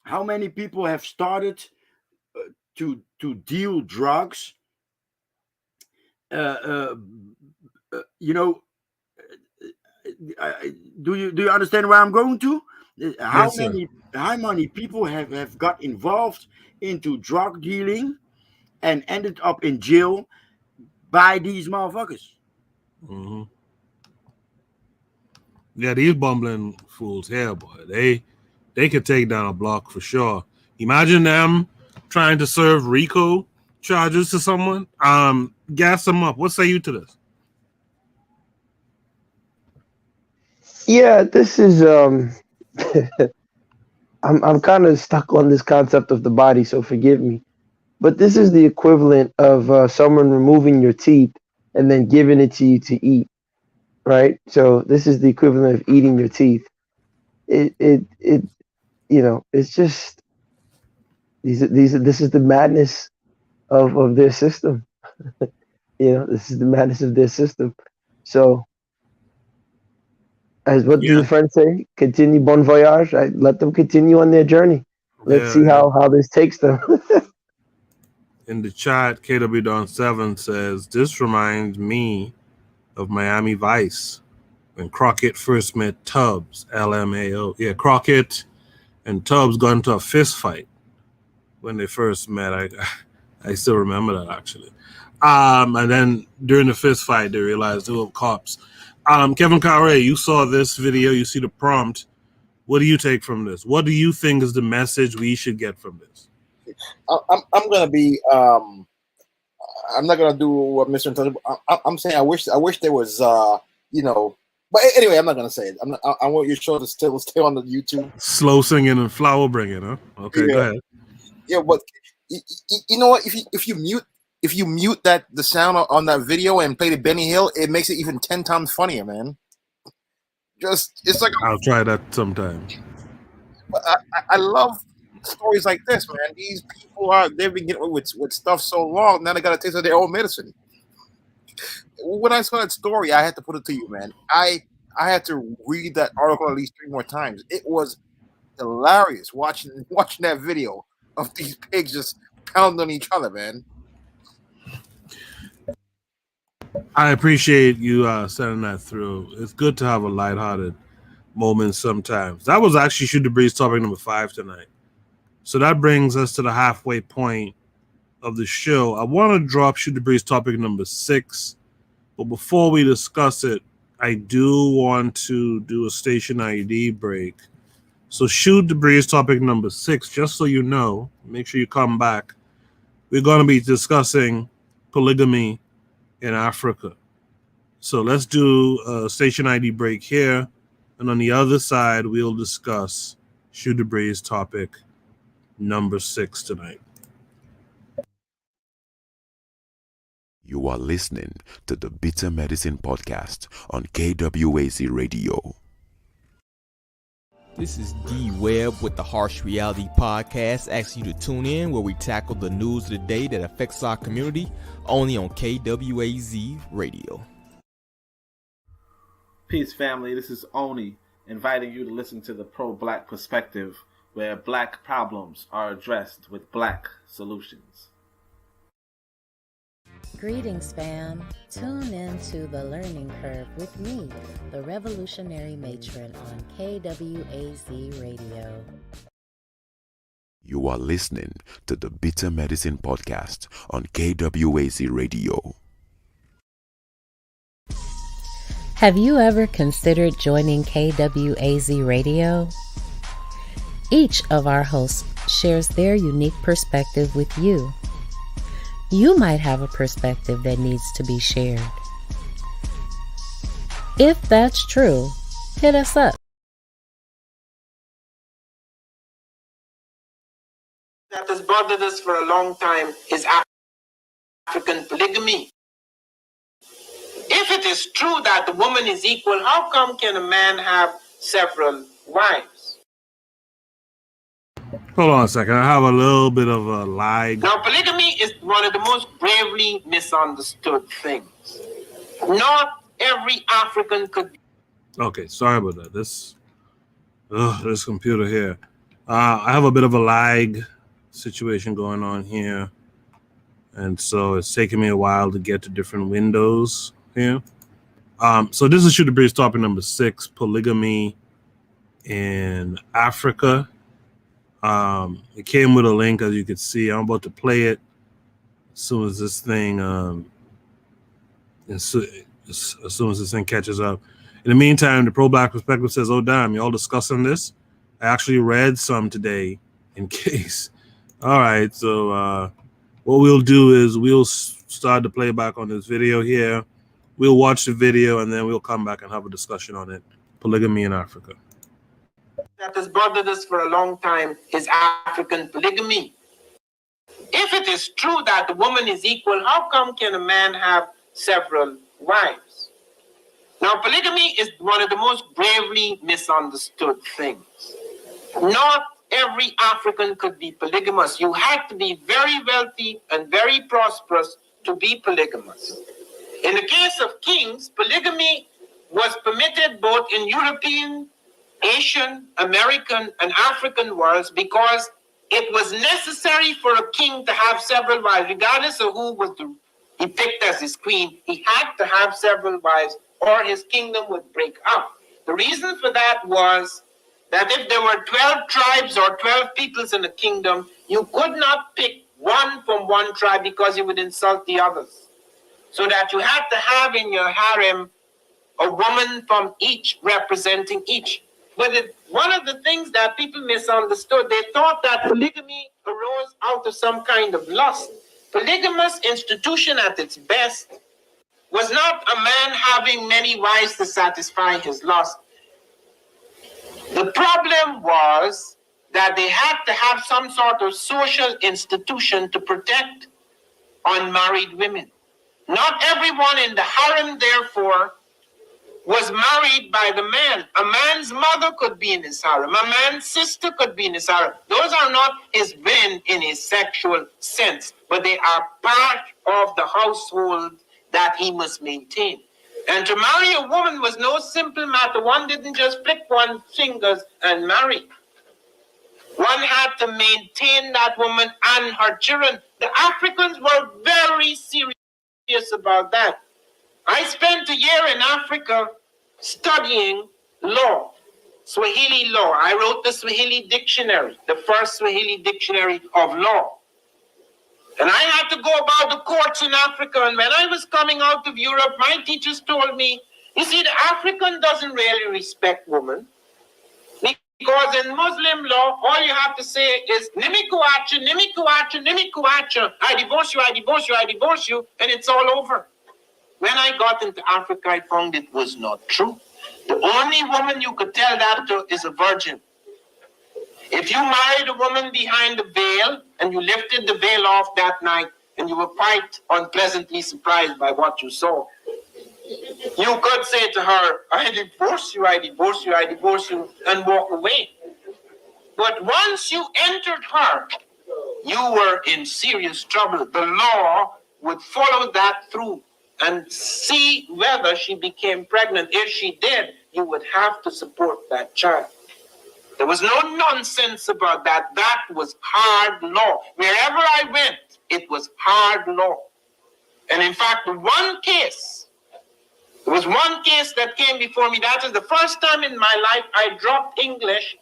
How many people have started to deal drugs? Do you understand where I'm going to? How many people have got involved into drug dealing and ended up in jail by these motherfuckers? Mm-hmm. Yeah, these bumbling fools here, boy. They could take down a block for sure. Imagine them trying to serve RICO charges to someone. Gas them up. What say you to this? Yeah, this is I'm kind of stuck on this concept of the body, so forgive me. But this is the equivalent of someone removing your teeth and then giving it to you to eat, right? So this is the equivalent of eating your teeth. It's just this is the madness of their system. This is the madness of their system. So, as what do the French say? Continue bon voyage. Right? Let them continue on their journey. Let's see how this takes them. In the chat, KW Don 7 says, this reminds me of Miami Vice when Crockett first met Tubbs, LMAO. Yeah, Crockett and Tubbs got into a fist fight when they first met. I still remember that, actually. And then during the fist fight, they realized they were cops. Kevin Carre, you saw this video. You see the prompt. What do you take from this? What do you think is the message we should get from this? I'm gonna be. I'm not gonna do what Mr. Untouchable. I'm saying I wish there was But anyway, I'm not gonna say it. I want your show to still stay on the YouTube. Slow singing and flower bringing, huh? Okay, Yeah. go ahead. Yeah, but you know what? If you mute the sound on that video and play the Benny Hill, it makes it even 10 times funnier, man. It's like I'll try that sometime. I love stories like this, man. These people they've been getting away with stuff so long. Now they got a taste of their own medicine. When I saw that story, I had to put it to you, man. I had to read that article at least 3 more times. It was hilarious watching that video of these pigs just pounding on each other, man. I appreciate you sending that through. It's good to have a lighthearted moment sometimes. That was actually Shoot the Breeze topic number 5 tonight. So that brings us to the halfway point of the show. I want to drop Shoot the Breeze topic number 6. But before we discuss it, I do want to do a station ID break. So Shoot the Breeze topic number 6, just so you know, make sure you come back. We're going to be discussing polygamy in Africa. So let's do a station ID break here. And on the other side, we'll discuss Shoot the Breeze topic number 6 tonight. You are listening to the Bitter Medicine Podcast on KWAZ Radio. This is D Webb with the Harsh Reality Podcast, asking you to tune in where we tackle the news of the day that affects our community, only on KWAZ Radio. Peace, family. This is Oni, inviting you to listen to the pro-black perspective, where black problems are addressed with black solutions. Greetings, fam. Tune in to The Learning Curve with me, the revolutionary matron on KWAZ Radio. You are listening to the Bitter Medicine Podcast on KWAZ Radio. Have you ever considered joining KWAZ Radio? Each of our hosts shares their unique perspective with you. You might have a perspective that needs to be shared. If that's true, hit us up. That has bothered us for a long time is African polygamy. If it is true that the woman is equal, how come can a man have several wives? Hold on a second. I have a little bit of a lag. Now, polygamy is one of the most gravely misunderstood things. Not every African could. Okay, sorry about that. This computer here. I have a bit of a lag situation going on here. And so it's taking me a while to get to different windows here. So this is Shoot the Breeze topic number 6, polygamy in Africa. It came with a link, as you can see. I'm about to play it as soon as this thing as soon as this thing catches up. In the meantime, the pro-black perspective says, oh damn, y'all discussing this? I actually read some today in case. All right, so what we'll do is we'll start the playback on this video here. We'll watch the video and then we'll come back and have a discussion on it. Polygamy in Africa. That has bothered us for a long time is African polygamy. If it is true that the woman is equal, how come can a man have several wives? Now, polygamy is one of the most gravely misunderstood things. Not every African could be polygamous. You had to be very wealthy and very prosperous to be polygamous. In the case of kings, polygamy was permitted both in European, Asian, American, and African worlds because it was necessary for a king to have several wives, regardless of who was he picked as his queen. He had to have several wives or his kingdom would break up. The reason for that was that if there were 12 tribes or 12 peoples in a kingdom, you could not pick one from one tribe because you would insult the others. So that you had to have in your harem a woman from each representing each. But one of the things that people misunderstood, they thought that polygamy arose out of some kind of lust. Polygamous institution at its best was not a man having many wives to satisfy his lust. The problem was that they had to have some sort of social institution to protect unmarried women. Not everyone in the harem, therefore, was married by the man. A man's mother could be in his harem. A man's sister could be in his harem. Those are not his women in a sexual sense, but they are part of the household that he must maintain. And to marry a woman was no simple matter. One didn't just flick one's fingers and marry. One had to maintain that woman and her children. The Africans were very serious about that. I spent a year in Africa studying law, Swahili law. I wrote the Swahili dictionary, the first Swahili dictionary of law. And I had to go about the courts in Africa. And when I was coming out of Europe, my teachers told me, you see, the African doesn't really respect women. Because in Muslim law, all you have to say is, Nimikuacha, Nimikuacha, Nimikuacha. I divorce you, I divorce you, I divorce you, and it's all over. When I got into Africa, I found it was not true. The only woman you could tell that to is a virgin. If you married a woman behind the veil and you lifted the veil off that night and you were quite unpleasantly surprised by what you saw, you could say to her, I divorce you, I divorce you, I divorce you, and walk away. But once you entered her, you were in serious trouble. The law would follow that through and see whether she became pregnant. If she did, you would have to support that child. There was no nonsense about that. That was hard law. Wherever I went, it was hard law. And in fact, there was one case that came before me. That is the first time in my life I dropped English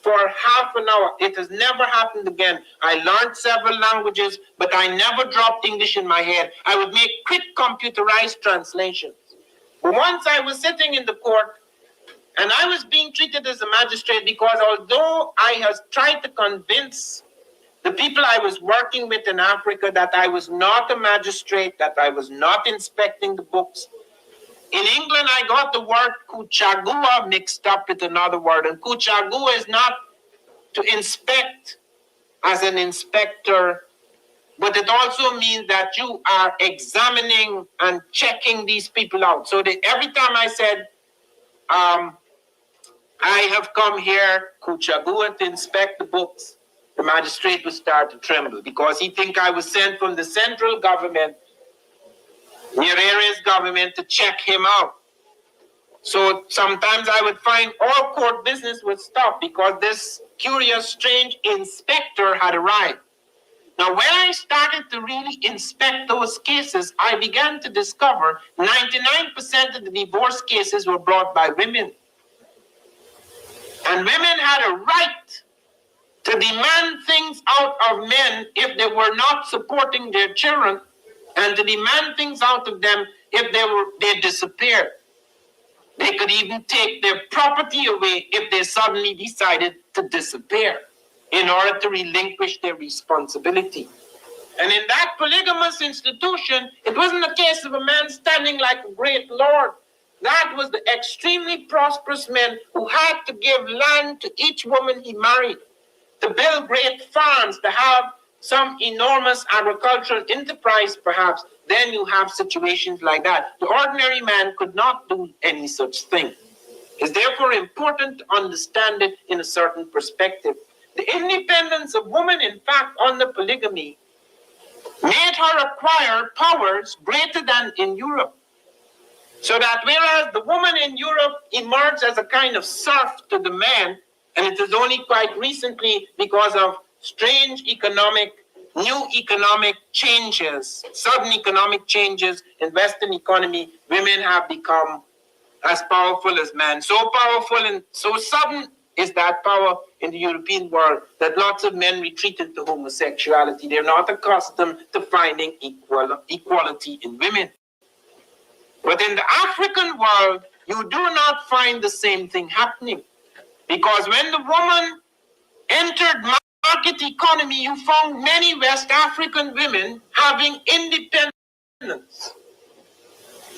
for half an hour. It has never happened again. I learned several languages, but I never dropped English in my head. I would make quick computerized translations. But once I was sitting in the court, and I was being treated as a magistrate because although I had tried to convince the people I was working with in Africa that I was not a magistrate, that I was not inspecting the books, in England, I got the word kuchagua mixed up with another word. And kuchagua is not to inspect as an inspector, but it also means that you are examining and checking these people out. So every time I said, I have come here, kuchagua, to inspect the books, the magistrate would start to tremble because he think I was sent from the central government, Nyerere government, to check him out. So sometimes I would find all court business would stop because this curious, strange inspector had arrived. Now, when I started to really inspect those cases, I began to discover 99% of the divorce cases were brought by women. And women had a right to demand things out of men if they were not supporting their children, and to demand things out of them if they disappeared. They could even take their property away if they suddenly decided to disappear in order to relinquish their responsibility. And in that polygamous institution, it wasn't a case of a man standing like a great lord. That was the extremely prosperous men who had to give land to each woman he married, to build great farms, to have some enormous agricultural enterprise, perhaps. Then you have situations like that. The ordinary man could not do any such thing. It's therefore important to understand it in a certain perspective. The independence of women, in fact, under polygamy, made her acquire powers greater than in Europe. So that whereas the woman in Europe emerged as a kind of serf to the man, and it is only quite recently because of strange new economic changes, sudden economic changes in Western economy, women have become as powerful as men. So powerful and so sudden is that power in the European world that lots of men retreat into homosexuality. They're not accustomed to finding equality in women. But in the African world, you do not find the same thing happening. Because when the woman entered market economy, you found many West African women having independence.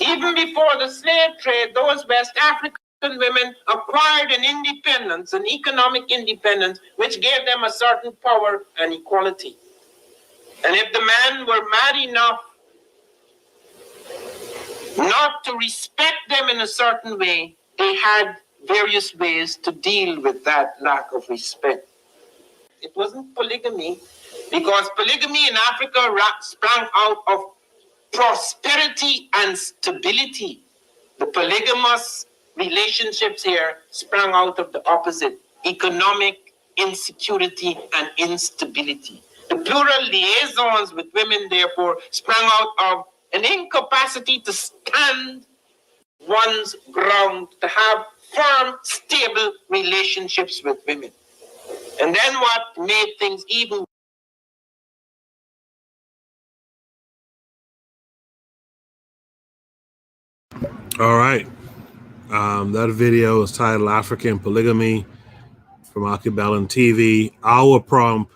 Even before the slave trade, those West African women acquired an independence, an economic independence, which gave them a certain power and equality. And if the men were mad enough not to respect them in a certain way, they had various ways to deal with that lack of respect. It wasn't polygamy, because polygamy in Africa sprang out of prosperity and stability. The polygamous relationships here sprang out of the opposite: economic insecurity and instability. The plural liaisons with women, therefore, sprang out of an incapacity to stand one's ground, to have firm, stable relationships with women. And then what made things even All right. That video is titled African Polygamy from Akibelin TV. Our prompt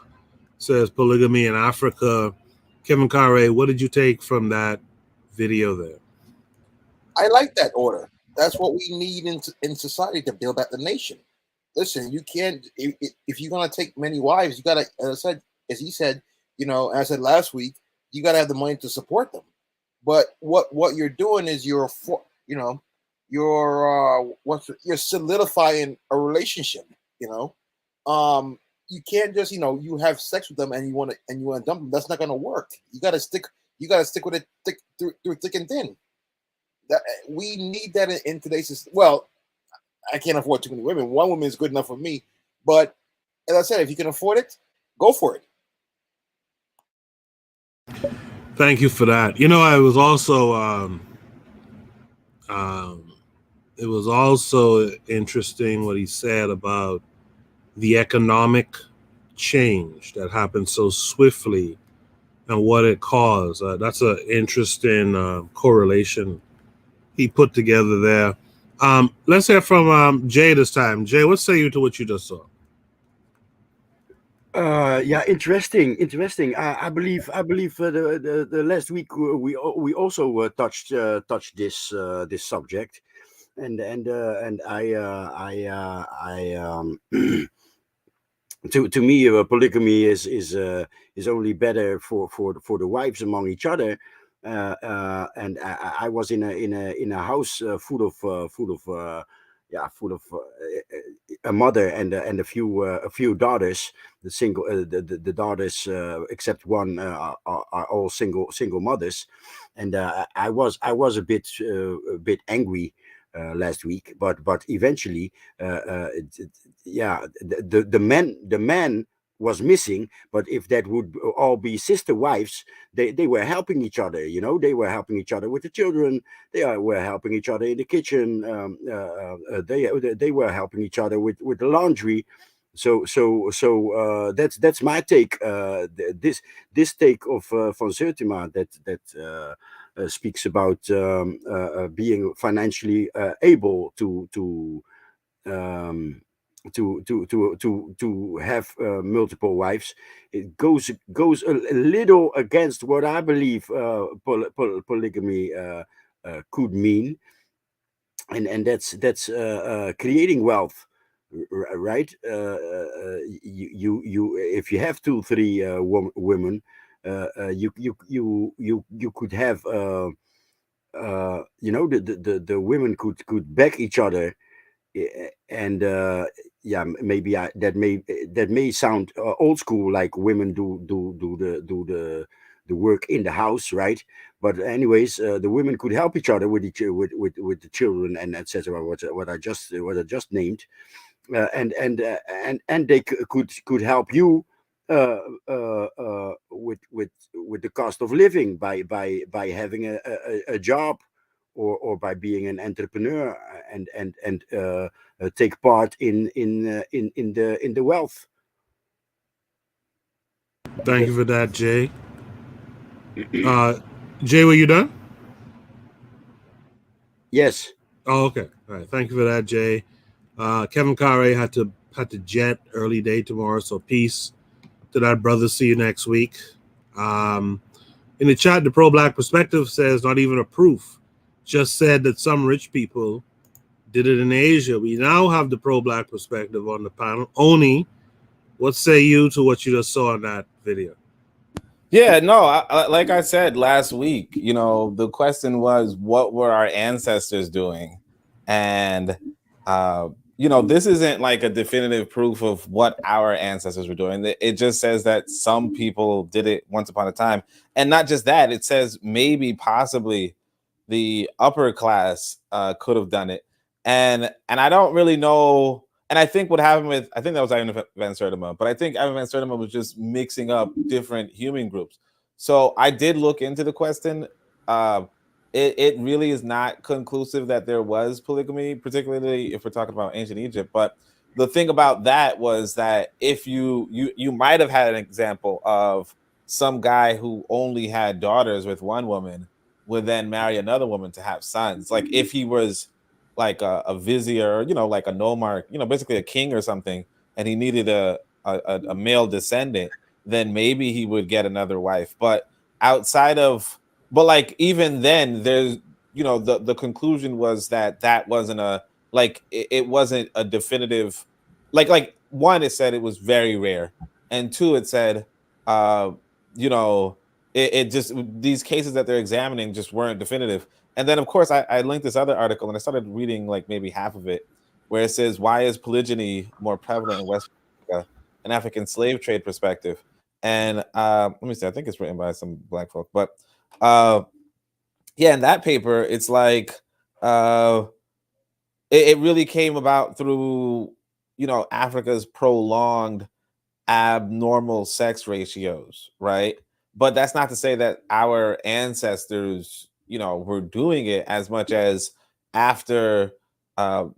says polygamy in Africa. Kevin Carre, what did you take from that video there? I like that order. That's what we need in society to build back the nation. Listen, you can't, if you're going to take many wives, you got to, as he said, you know, as I said last week, you got to have the money to support them. But what you're doing is you're solidifying a relationship, you know. You can't just, you know, you have sex with them and you want to dump them. That's not going to work. You got to stick with it through thick and thin. That we need that in today's system. Well, I can't afford too many women. One woman is good enough for me. But as I said, if you can afford it, go for it. Thank you for that. You know, I was also it was also interesting what he said about the economic change that happened so swiftly and what it caused. That's an interesting correlation he put together there. Let's hear from Jay this time. Jay, what say you to what you just saw? Yeah, interesting. I believe the last week we also touched this subject, and to me, polygamy is only better for the wives among each other. And I was in a house full of a mother and a few daughters. The daughters, except one, are all single mothers, and I was a bit angry last week, but eventually, the man was missing. But if that would all be sister wives, they were helping each other. You know, they were helping each other with the children. They were helping each other in the kitchen. They were helping each other with the laundry. So that's my take. This take of von Zertima that speaks about being financially able to have multiple wives. It goes a little against what I believe polygamy could mean, and that's creating wealth, right? You if you have 2-3 women, you could have the women could back each other. And maybe that may sound old school, like women do the work in the house, right? But anyways, the women could help each other with the children and etc. What I just named, and they could help you with the cost of living by having a job. Or by being an entrepreneur and take part in the wealth. Thank you for that, Jay. Jay, were you done? Yes. Oh, okay. All right. Thank you for that, Jay. Kevin Carre had to jet early day tomorrow, so peace to that brother. See you next week. In the chat, the pro-black perspective says not even a proof just said that some rich people did it in Asia. We now have the pro-black perspective on the panel. Oni, what say you to what you just saw in that video? Yeah, no, like I said last week, the question was, what were our ancestors doing? And, this isn't like a definitive proof of what our ancestors were doing. It just says that some people did it once upon a time. And not just that, it says maybe possibly the upper class could have done it. And I don't really know. And I think what happened I think that was Ivan Van Sertima, but I think Ivan Van Sertima was just mixing up different human groups. So I did look into the question. It really is not conclusive that there was polygamy, particularly if we're talking about ancient Egypt. But the thing about that was that if you might have had an example of some guy who only had daughters with one woman would then marry another woman to have sons. Like if he was like a vizier, like a nomarch, basically a king or something, and he needed a male descendant, then maybe he would get another wife. But like even then, there's the conclusion was that wasn't it wasn't a definitive, like one, it said it was very rare, and two, it said it just, these cases that they're examining just weren't definitive. And then, of course, I linked this other article and I started reading like maybe half of it, where it says, why is polygyny more prevalent in West Africa, an African slave trade perspective? And let me see, I think it's written by some Black folk. But in that paper, it's like it really came about through, Africa's prolonged abnormal sex ratios, right? But that's not to say that our ancestors were doing it as much as after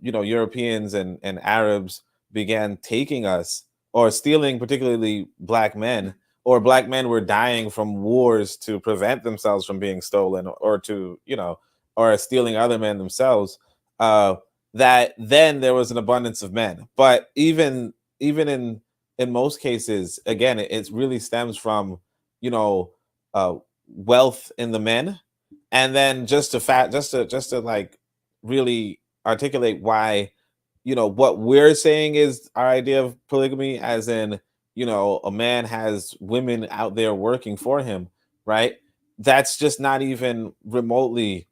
Europeans and Arabs began taking us or stealing, particularly Black men, or Black men were dying from wars to prevent themselves from being stolen, or to or stealing other men themselves, that then there was an abundance of men. But even in most cases, again, it really stems from wealth in the men. And then just to like really articulate why, what we're saying is our idea of polygamy, as in, a man has women out there working for him, right? That's just not even remotely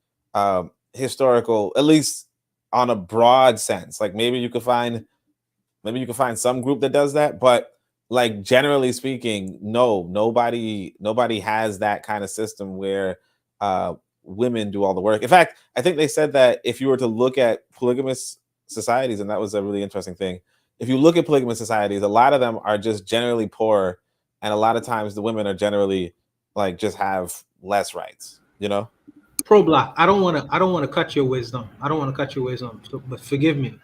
historical, at least on a broad sense. Like maybe you could find some group that does that, but like generally speaking, nobody has that kind of system where women do all the work. In fact, I think they said that if you were to look at polygamous societies, and that was a really interesting thing, if you look at polygamous societies, a lot of them are just generally poor, and a lot of times the women are generally like just have less rights, Pro-Black, I don't want to cut your wisdom. So, but forgive me.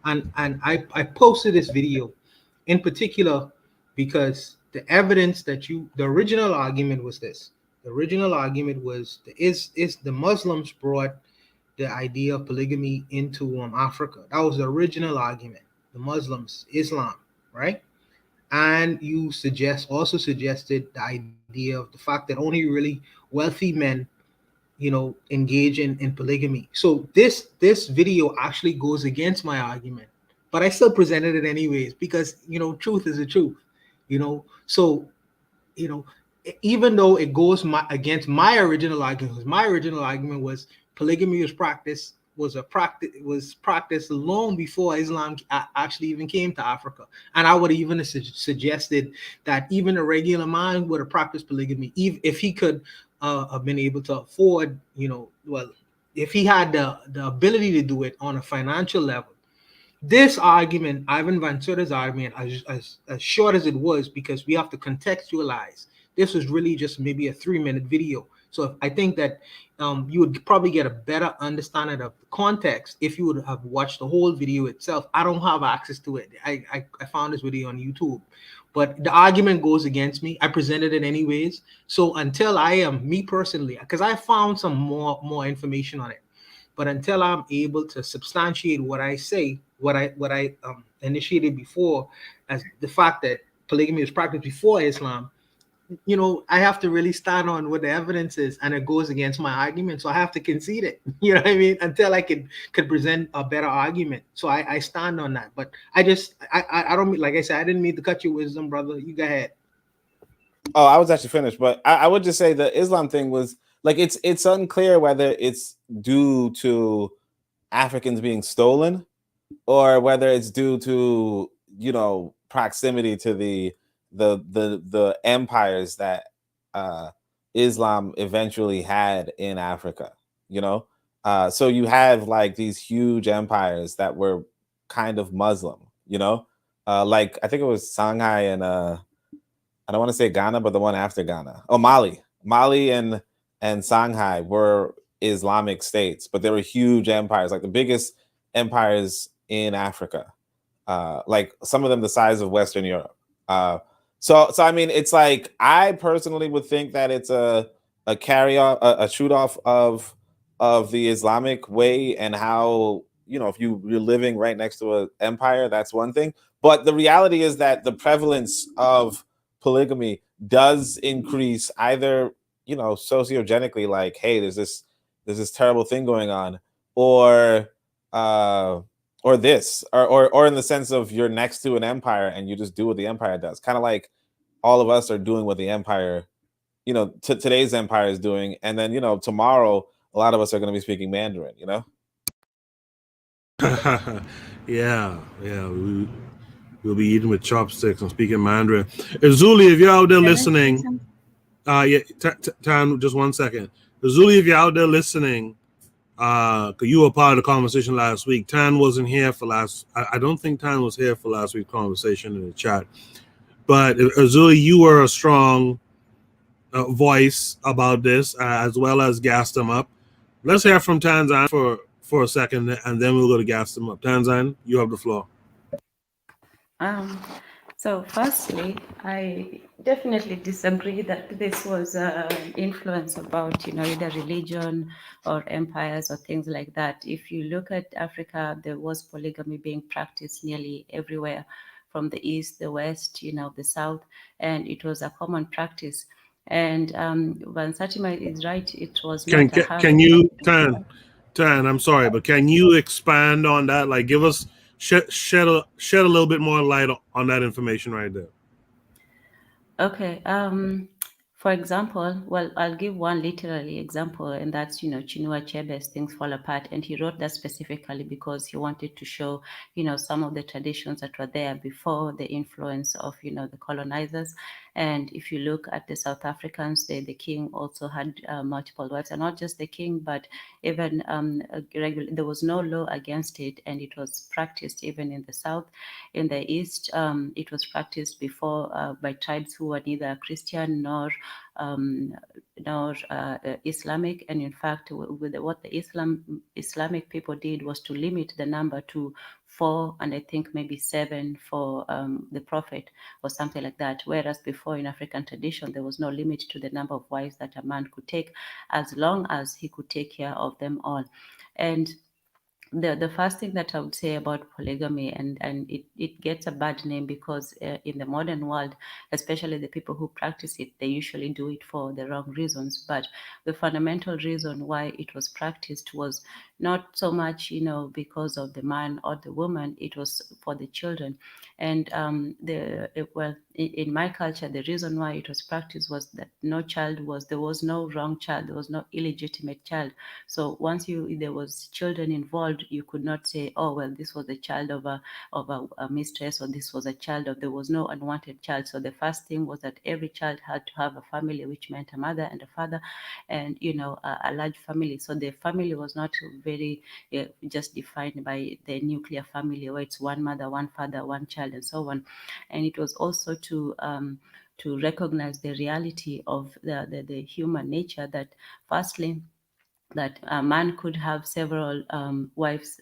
And I posted this video in particular because the evidence that the original argument was this. The original argument was the Muslims brought the idea of polygamy into Africa. That was the original argument. The Muslims, Islam, right? And you also suggested the idea of the fact that only really wealthy men engage in polygamy. So this video actually goes against my argument, but I still presented it anyways because truth is the truth. So even though it goes against my original argument, because my original argument was polygamy was practiced long before Islam actually even came to Africa. And I would even suggested that even a regular man would have practiced polygamy if he could have been able to afford, if he had the ability to do it on a financial level. This argument, Ivan Van Sertima's argument, as short as it was, because we have to contextualize. This was really just maybe a 3-minute video. So I think that you would probably get a better understanding of the context if you would have watched the whole video itself. I don't have access to it. I found this video on YouTube. But the argument goes against me. I presented it anyways. So until I am, me personally, because I found some more information on it, but until I'm able to substantiate what I say, what I initiated before, as the fact that polygamy was practiced before Islam, you know, I have to really stand on what the evidence is, and it goes against my argument. So I have to concede it. You know what I mean? Until I could present a better argument. So I stand on that. But I don't, like I said, I didn't mean to cut your wisdom, brother. You go ahead. Oh, I was actually finished, but I would just say the Islam thing was like it's unclear whether it's due to Africans being stolen or whether it's due to, you know, proximity to the empires that Islam eventually had in Africa, you know. So you have like these huge empires that were kind of Muslim, you know, like I think it was Shanghai and I don't want to say Ghana, but the one after Ghana. Oh, Mali and Shanghai were Islamic states, but they were huge empires, like the biggest empires in Africa, like some of them the size of Western Europe. So I mean, it's like I personally would think that it's a carry off, a shoot off of the Islamic way, and how, you know, if you're living right next to an empire, that's one thing. But the reality is that the prevalence of polygamy does increase either, you know, sociogenically, like, hey, there's this terrible thing going on, or this, or in the sense of you're next to an empire and you just do what the empire does, kind of like all of us are doing what the empire, you know, today's empire is doing, and then, you know, tomorrow a lot of us are going to be speaking Mandarin, you know. Yeah, we'll be eating with chopsticks and speaking Mandarin. Zuli, if you're out there listening, yeah, Tan, just 1 second. Zuli, if you're out there listening, because you were part of the conversation last week. Tan wasn't here for I don't think Tan was here for last week's conversation in the chat. But Zuli, you were a strong voice about this, as well as gassed him up. Let's hear from Tanzan for a second, and then we'll go to gas him up. Tanzan, you have the floor. So firstly, I definitely disagree that this was influence about, you know, either religion or empires or things like that. If you look at Africa, there was polygamy being practiced nearly everywhere, from the east, the west, you know, the south, and it was a common practice. And when Satima is right, it was not can you Tan, I'm sorry, but can you expand on that? Like, give us shed a little bit more light on that information right there. Okay. For example, well, I'll give one literary example, and that's, you know, Chinua Achebe's Things Fall Apart. And he wrote that specifically because he wanted to show, you know, some of the traditions that were there before the influence of, you know, the colonizers. And if you look at the South Africans, the king also had multiple wives, and not just the king, but even there was no law against it, and it was practiced even in the South. In the East, it was practiced before by tribes who were neither Christian nor Islamic. And in fact, with what the Islamic people did was to limit the number to 4, and I think maybe 7 for the prophet or something like that. Whereas before, in African tradition, there was no limit to the number of wives that a man could take, as long as he could take care of them all. And the first thing that I would say about polygamy, and it gets a bad name because in the modern world, especially the people who practice it, they usually do it for the wrong reasons. But the fundamental reason why it was practiced was not so much, you know, because of the man or the woman, it was for the children. And in my culture, the reason why it was practiced was that there was no wrong child, there was no illegitimate child. So once there was children involved, you could not say, oh, well, this was a child of a mistress, or this was a child there was no unwanted child. So the first thing was that every child had to have a family, which meant a mother and a father, and, you know, a large family. So the family was not very just defined by the nuclear family, where it's one mother, one father, one child, and so on. And it was also to recognize the reality of the human nature, that firstly, that a man could have several wives,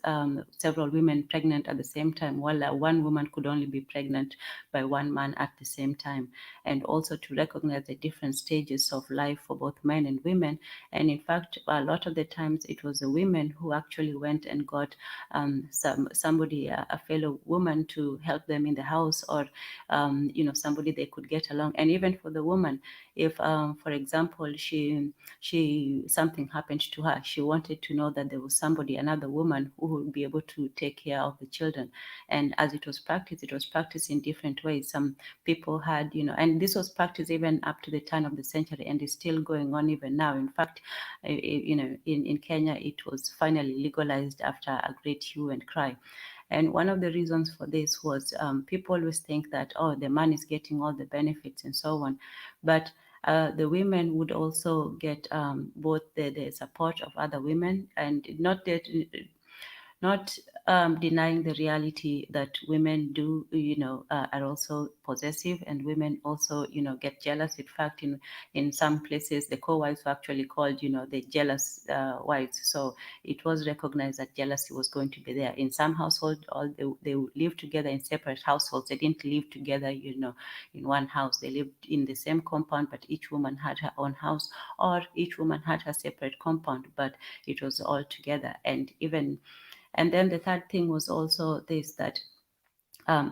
several women pregnant at the same time, while one woman could only be pregnant by one man at the same time. And also to recognize the different stages of life for both men and women. And in fact, a lot of the times it was the women who actually went and got somebody, a fellow woman, to help them in the house, or somebody they could get along. And even for the woman, if for example something happened to her, she wanted to know that there was somebody, another woman, who would be able to take care of the children. And as it was practiced in different ways. Some people had, and this was practiced even up to the turn of the century, and is still going on even now. In fact, in Kenya, it was finally legalized after a great hue and cry. And one of the reasons for this was people always think that, oh, the man is getting all the benefits and so on. But the women would also get both the support of other women, and not denying the reality that women do, are also possessive, and women also, get jealous. In fact, in some places, the co-wives were actually called, the jealous wives. So it was recognized that jealousy was going to be there. In some households, they lived together in separate households. They didn't live together, in one house. They lived in the same compound, but each woman had her own house, or each woman had her separate compound, but it was all together. And then the third thing was also this, that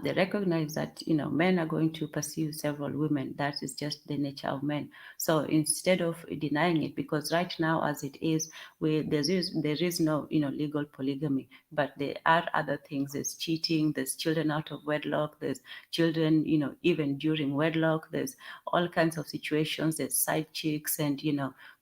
they recognize that men are going to pursue several women. That is just the nature of men. So instead of denying it, because right now as it is, there is no legal polygamy, but there are other things. There's cheating, there's children out of wedlock, there's children even during wedlock, there's all kinds of situations, there's side chicks and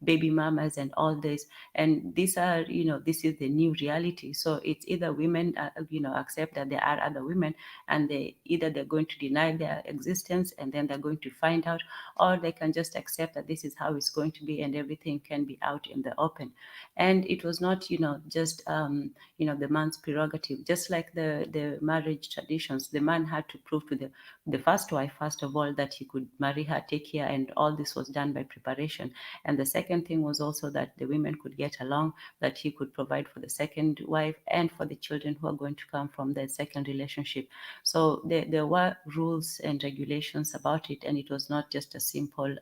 baby mamas and all this. And these are this is the new reality. So it's either women accept that there are other women, and they're going to deny their existence, and then they're going to find out, or they can just accept that this is how it's going to be, and everything can be out in the open. And it was not just the man's prerogative. Just like the marriage traditions, the man had to prove to the first wife, first of all, that he could marry her, take care, and all this was done by preparation. And the second thing was also that the women could get along, that he could provide for the second wife and for the children who are going to come from the second relationship. So there were rules and regulations about it, and it was not just a simple,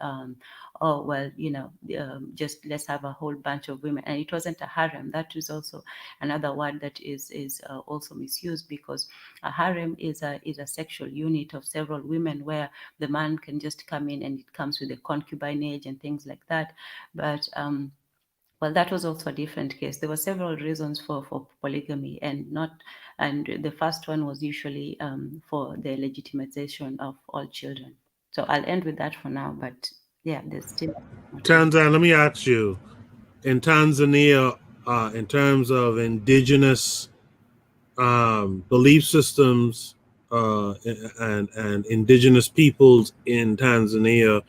just let's have a whole bunch of women. And it wasn't a harem. That is also another word that is also misused, because a harem is a sexual unit of several women where the man can just come in, and it comes with a concubinage and things like that. But well, that was also a different case. There were several reasons for polygamy, and the first one was usually for the legitimization of all children. So I'll end with that for now, but yeah, there's still... Tanzania, let me ask you, in Tanzania, in terms of indigenous belief systems and indigenous peoples in Tanzania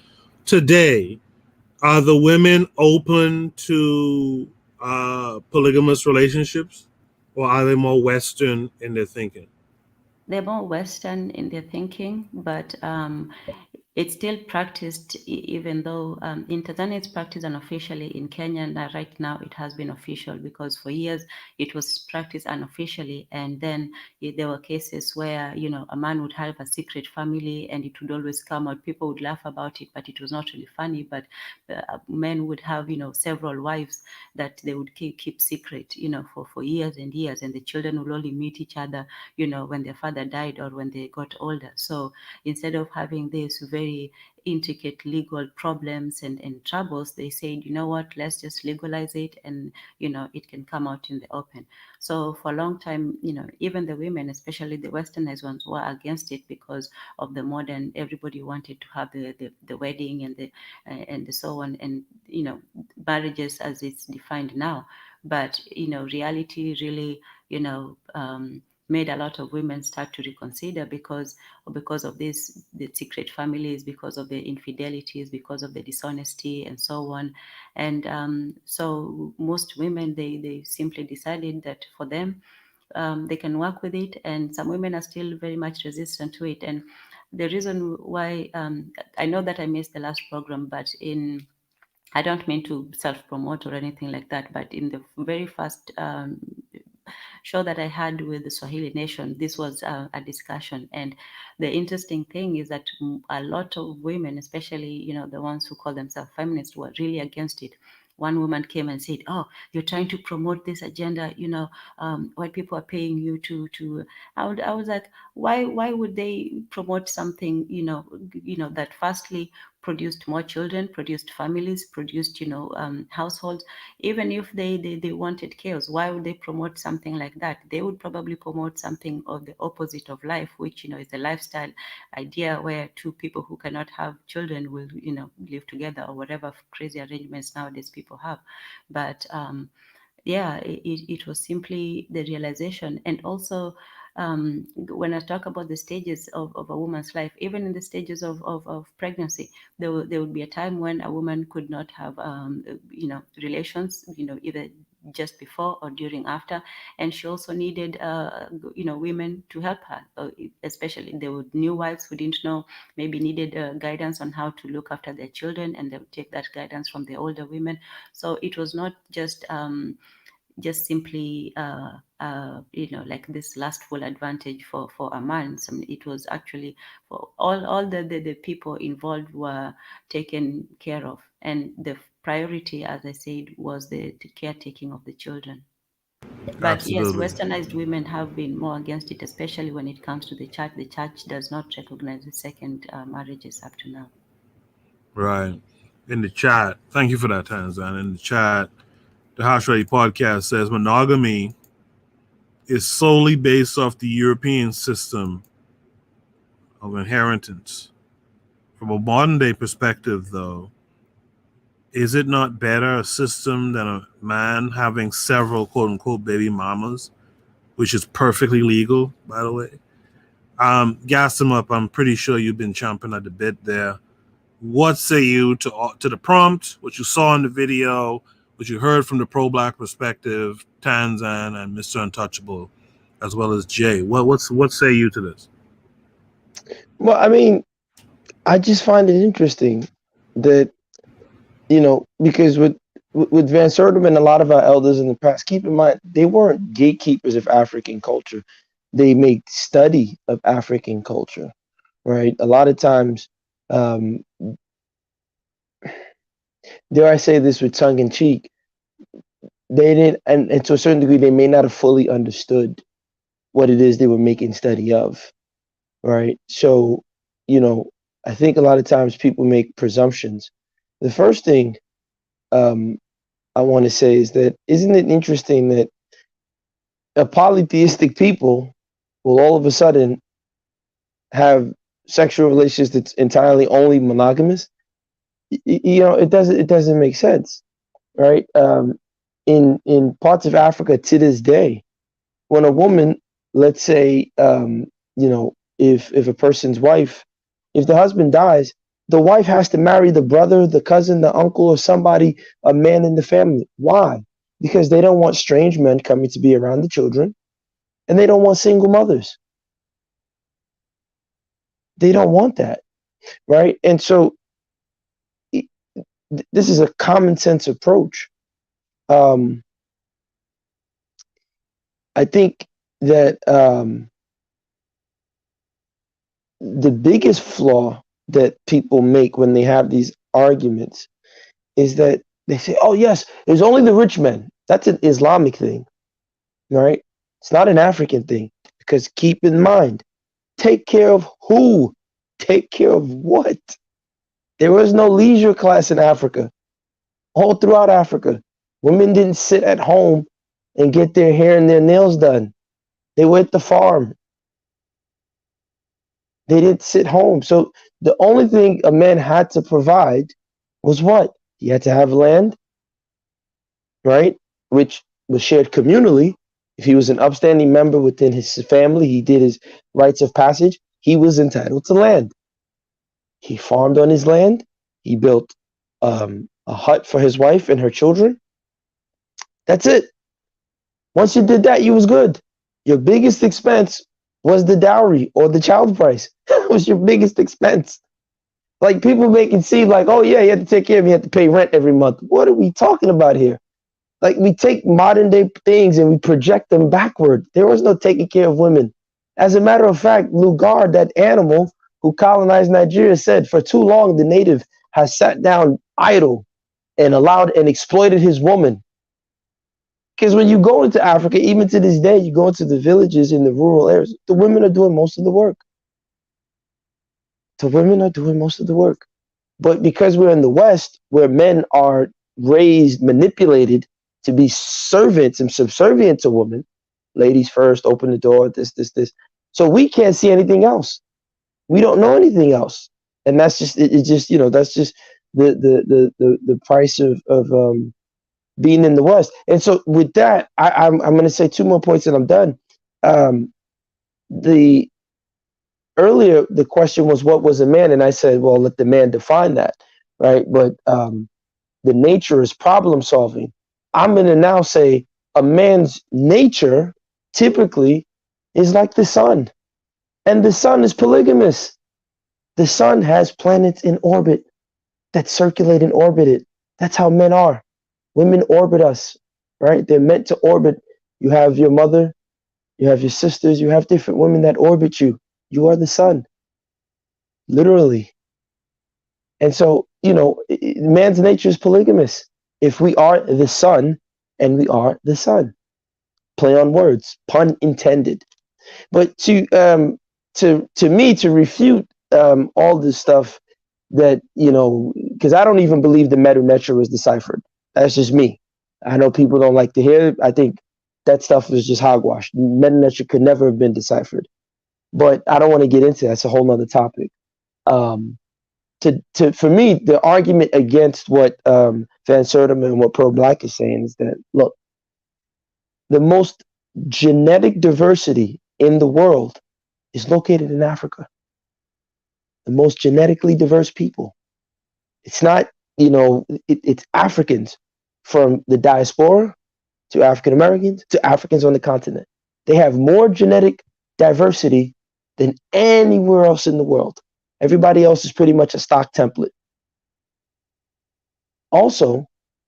today, are the women open to polygamous relationships, or are they more Western in their thinking? They're more Western in their thinking, but it's still practiced, even though in Tanzania it's practiced unofficially. In Kenya, and right now it has been official, because for years it was practiced unofficially. And then there were cases where, a man would have a secret family, and it would always come out. People would laugh about it, but it was not really funny. But men would have, several wives that they would keep secret, for years and years. And the children would only meet each other, when their father died or when they got older. So instead of having this very intricate legal problems and troubles, they said, you know what, let's just legalize it, and it can come out in the open. So for a long time, even the women, especially the westernized ones, were against it because of the modern, everybody wanted to have the wedding and the so on, and marriages as it's defined now. But reality really made a lot of women start to reconsider, because of this, the secret families, because of the infidelities, because of the dishonesty and so on. And so most women, they simply decided that for them, they can work with it. And some women are still very much resistant to it. And the reason why, I know that I missed the last program, but in I don't mean to self-promote or anything like that, but in the very first show that I had with the Swahili Nation, this was a discussion. And the interesting thing is that a lot of women, especially, the ones who call themselves feminists, were really against it. One woman came and said, "Oh, you're trying to promote this agenda. White people are paying you to." I was like, why would they promote something that firstly produced more children, produced families, produced households? Even if they wanted chaos, why would they promote something like that? They would probably promote something of the opposite of life, which is the lifestyle idea where two people who cannot have children will live together, or whatever crazy arrangements nowadays people have. But yeah, it was simply the realization. And also, when I talk about the stages of a woman's life, even in the stages of pregnancy, there would be a time when a woman could not have relations, either just before or during after, and she also needed women to help her, especially there were new wives who didn't know, maybe needed guidance on how to look after their children, and they would take that guidance from the older women. So it was not just simply like this lustful advantage for a man. It was actually for all the people involved were taken care of, and the priority, as I said, was the caretaking of the children. But Absolutely. yes, westernized women have been more against it, especially when it comes to the church. The church does not recognize the second marriages up to now. Right. In the chat, thank you for that, Tanzan. In the chat, the House Ready podcast says monogamy is solely based off the European system of inheritance. From a modern day perspective, though, is it not better a system than a man having several quote unquote baby mamas, which is perfectly legal, by the way? Gas them up. I'm pretty sure you've been chomping at the bit there. What say you to the prompt, what you saw in the video, what you heard from the pro-black perspective, Tanzan and Mr. Untouchable, as well as Jay? What say you to this? Well, I mean, I just find it interesting that, because with Van Sertima and a lot of our elders in the past, keep in mind, they weren't gatekeepers of African culture. They made study of African culture, right? A lot of times, dare I say this with tongue in cheek, they didn't, and to a certain degree, they may not have fully understood what it is they were making study of, right? So, I think a lot of times people make presumptions. The first thing I want to say is that, isn't it interesting that a polytheistic people will all of a sudden have sexual relations that's entirely only monogamous? It doesn't make sense, right? In parts of Africa to this day, when a woman, let's say, if a person's wife, if the husband dies, the wife has to marry the brother, the cousin, the uncle, or somebody, a man in the family. Why? Because they don't want strange men coming to be around the children, and they don't want single mothers. They don't want that, right? And so this is a common sense approach. I think that the biggest flaw that people make when they have these arguments is that they say, "Oh yes, it's only the rich men." That's an Islamic thing, right? It's not an African thing, because keep in mind, take care of who? Take care of what? There was no leisure class in Africa. All throughout Africa, women didn't sit at home and get their hair and their nails done. They were at the farm. They didn't sit home. So the only thing a man had to provide was what? He had to have land, right? Which was shared communally. If he was an upstanding member within his family, he did his rites of passage, he was entitled to land. He farmed on his land. He built a hut for his wife and her children. That's it. Once you did that, you was good. Your biggest expense was the dowry or the child price. That was your biggest expense. Like people make it seem like, oh yeah, you have to take care of me, you have to pay rent every month. What are we talking about here? Like we take modern day things and we project them backward. There was no taking care of women. As a matter of fact, Lugard, that animal who colonized Nigeria, said for too long the native has sat down idle and allowed and exploited his woman. Because when you go into Africa, even to this day, you go into the villages in the rural areas, the women are doing most of the work. The women are doing most of the work. But because we're in the West, where men are raised, manipulated to be servants and subservient to women, ladies first, open the door, this. So we can't see anything else. We don't know anything else. And that's just, it's just, that's just the price of being in the West. And so with that, I'm going to say two more points and I'm done. Earlier, the question was, what was a man? And I said, well, let the man define that, right? But the nature is problem solving. I'm going to now say a man's nature typically is like the sun. And the sun is polygamous. The sun has planets in orbit that circulate and orbit it. That's how men are. Women orbit us, right? They're meant to orbit. You have your mother, you have your sisters, you have different women that orbit you. You are the sun, literally. And so, man's nature is polygamous. If we are the sun and we are the sun, play on words, pun intended. But to me, to refute all this stuff that, because I don't even believe the meta nature was deciphered. That's just me. I know people don't like to hear it. I think that stuff is just hogwash. Meta nature could never have been deciphered. But I don't want to get into that. That's a whole nother topic. For me, the argument against what Van Sertima and what pro-black is saying is that, look, the most genetic diversity in the world is located in Africa. The most genetically diverse people. It's not, it's Africans, from the diaspora to African Americans to Africans on the continent. They have more genetic diversity than anywhere else in the world. Everybody else is pretty much a stock template. Also,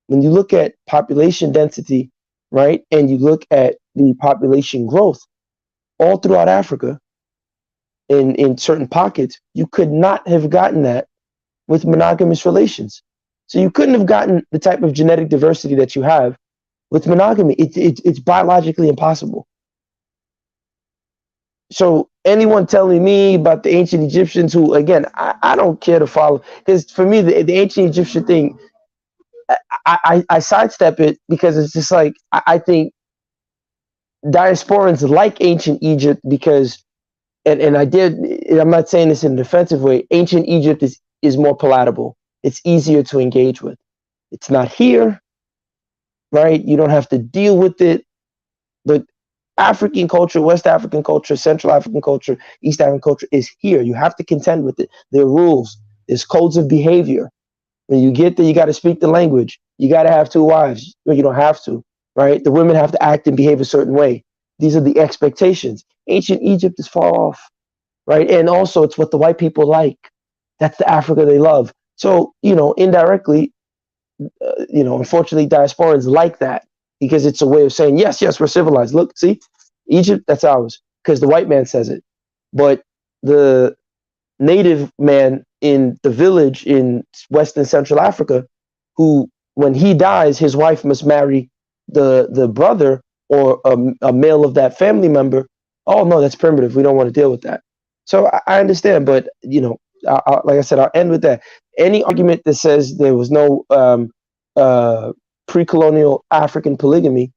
when you look at population density, right, and you look at the population growth all throughout Africa, in certain pockets, you could not have gotten that with monogamous relations. So you couldn't have gotten the type of genetic diversity that you have with monogamy. It's biologically impossible. So anyone telling me about the ancient Egyptians, who, again, I don't care to follow, because for me, the ancient Egyptian thing, I sidestep it because it's just like, I think diasporans like ancient Egypt because, and I'm not saying this in a defensive way, ancient Egypt is more palatable. It's easier to engage with. It's not here, right? You don't have to deal with it. But African culture, West African culture, Central African culture, East African culture is here. You have to contend with it. There are rules. There's codes of behavior. When you get there, you got to speak the language. You got to have 2 wives. Well, you don't have to, right? The women have to act and behave a certain way. These are the expectations. Ancient Egypt is far off, right? And also, it's what the white people like. That's the Africa they love. So, indirectly, unfortunately, diasporans like that because it's a way of saying, yes, we're civilized. Look, see, Egypt, that's ours, because the white man says it. But the native man in the village in West and Central Africa, who, when he dies, his wife must marry the brother or a male of that family member. Oh, no, that's primitive. We don't want to deal with that. So I understand, but, like I said, I'll end with that. Any argument that says there was no pre-colonial African polygamy,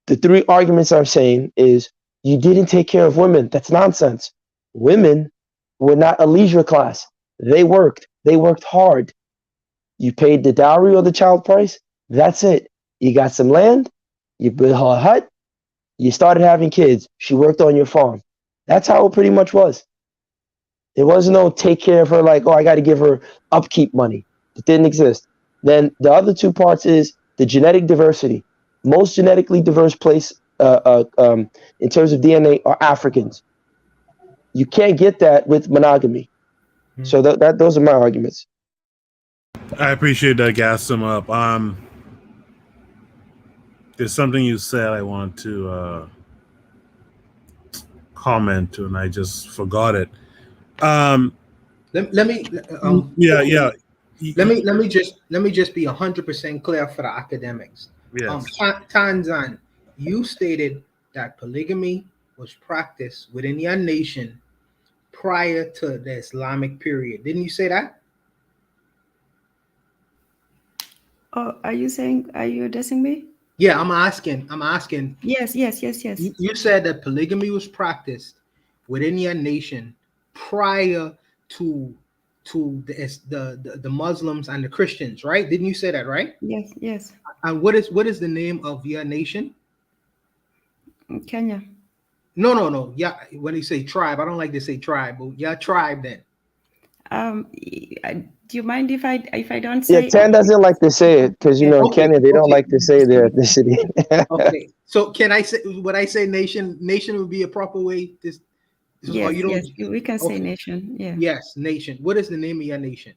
the 3 arguments I'm saying is you didn't take care of women. That's nonsense. Women were not a leisure class. They worked hard. You paid the dowry or the child price. That's it. You got some land. You built her a hut. You started having kids. She worked on your farm. That's how it pretty much was. There was no take care of her like, oh, I got to give her upkeep money. It didn't exist. Then the other 2 parts is the genetic diversity. Most genetically diverse place in terms of DNA are Africans. You can't get that with monogamy. So that those are my arguments. I appreciate that, gas them up. There's something you said I want to comment to, and I just forgot it. Let me yeah. Let me just be 100% clear for the academics. Yes. Tanzan, you stated that polygamy was practiced within your nation prior to the Islamic period. Didn't you say that? Oh, are you addressing me? Yeah, I'm asking. Yes. You said that polygamy was practiced within your nation prior to the Muslims and the Christians, right? Didn't you say that, right? Yes. And what is the name of your nation? Kenya. No. Yeah, when you say tribe, I don't like to say tribe, but yeah, tribe then. Do you mind if I don't say? Yeah, Tan doesn't like to say it because in Kenya they don't like to say their ethnicity. Okay, so can I say? Would I say nation? Nation would be a proper way. Yes, we can say nation. Yeah. Yes, nation. What is the name of your nation?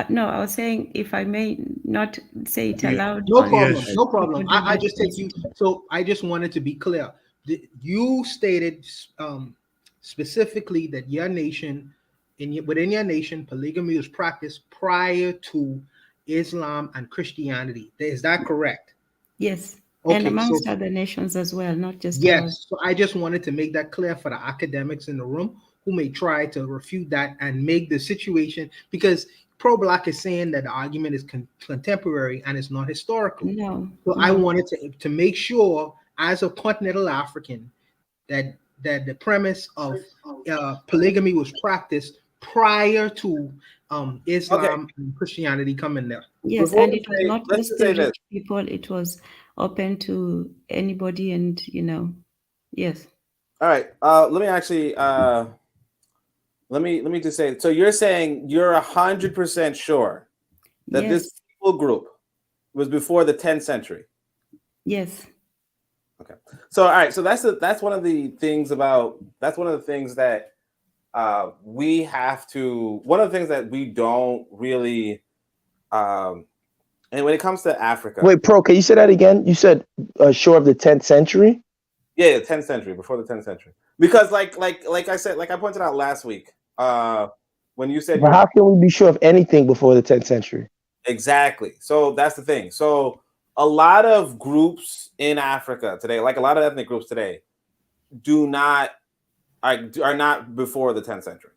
No, I was saying if I may not say it aloud. No problem. I just take you. So I just wanted to be clear. You stated specifically that your nation, within your nation, polygamy was practiced prior to Islam and Christianity. Is that correct? Yes. Okay, and amongst other nations as well, not just yes. ours. So I just wanted to make that clear for the academics in the room who may try to refute that and make the situation, because pro-black is saying that the argument is contemporary and it's not historical. No. I wanted to make sure, as a continental African, that the premise of polygamy was practiced prior to Islam and Christianity coming there. Yes, and it was not just the rich people; it was open to anybody, and yes. All right. Let me actually. Let me just say. So you're saying you're 100% sure that this people group was before the 10th century? Yes. Okay. So all right. So that's one of the things that we have to. One of the things that we don't really. And when it comes to Africa. Wait, Pro, can you say that again? You said sure of the 10th century? Yeah, 10th century, before the 10th century. Because like I said, like I pointed out last week, when you said, but how can we be sure of anything before the 10th century? Exactly. So that's the thing. So a lot of groups in Africa today, like a lot of ethnic groups today, are not before the 10th century.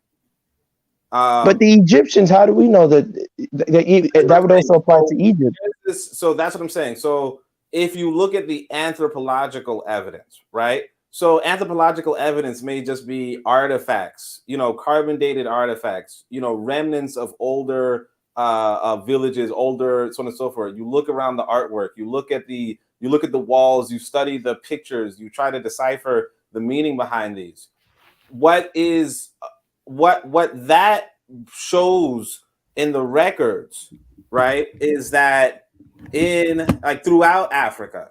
But the Egyptians, how do we know that would also apply to Egypt? So that's what I'm saying. So if you look at the anthropological evidence, right? So anthropological evidence may just be artifacts, carbon dated artifacts, remnants of older villages, older, so on and so forth. You look around the artwork, you look at the walls, you study the pictures, you try to decipher the meaning behind these. What that shows in the records, right, is that in throughout Africa,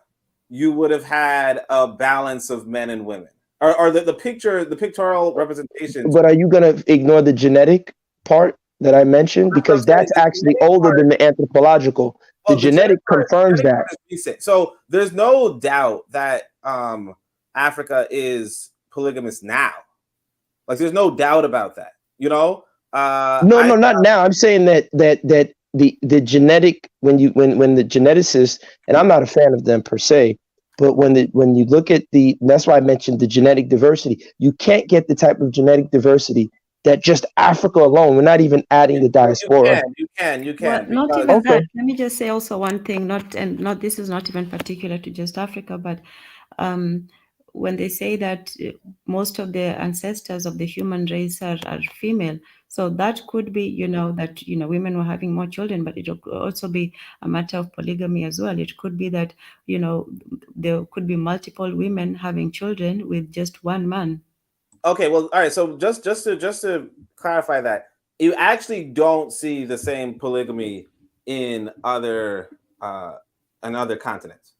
you would have had a balance of men and women, or the pictorial representation. But are you going to ignore the genetic part that I mentioned? Because that's actually older than the anthropological. The genetic confirms that. So there's no doubt that Africa is polygamous now. Like there's no doubt about that. No, not now. I'm saying that the genetic, when the geneticists, and I'm not a fan of them per se, but when you look at that's why I mentioned the genetic diversity. You can't get the type of genetic diversity that just Africa alone. We're not even adding the diaspora. You can. Well, not even that. Let me just say also one thing. This is not even particular to just Africa, but when they say that most of the ancestors of the human race are female, so that could be, that, women were having more children, but it could also be a matter of polygamy as well. It could be that, there could be multiple women having children with just one man. Okay, well, all right. So just to clarify that, you actually don't see the same polygamy in other continents.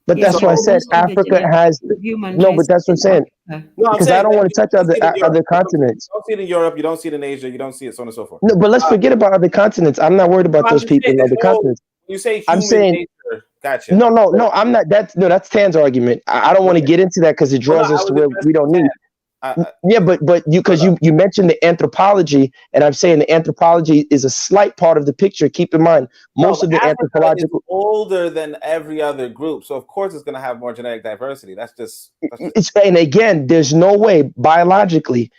But Yeah, that's why I but said most of the Africa genetic has human no. But race that's what I'm is saying. Africa. No, I'm Because I saying don't that want to touch you don't see it in Europe. other continents. You don't see it in Europe. You don't see it in Asia. You don't see it, so on and so forth. No, but let's forget about other continents. I'm not worried No, about I'm those just people saying in other continents. when you say I'm human saying nature, gotcha. no. I'm not. That's Tan's argument. I don't want to get into that because it Well, no, draws I us to was where we don't need. I, Yeah, but you because you mentioned the anthropology, and I'm saying the anthropology is a slight part of the picture. Keep in mind, most of the Africa is anthropological. older than every other group, so of course it's going to have more genetic diversity. That's just And again, there's no way biologically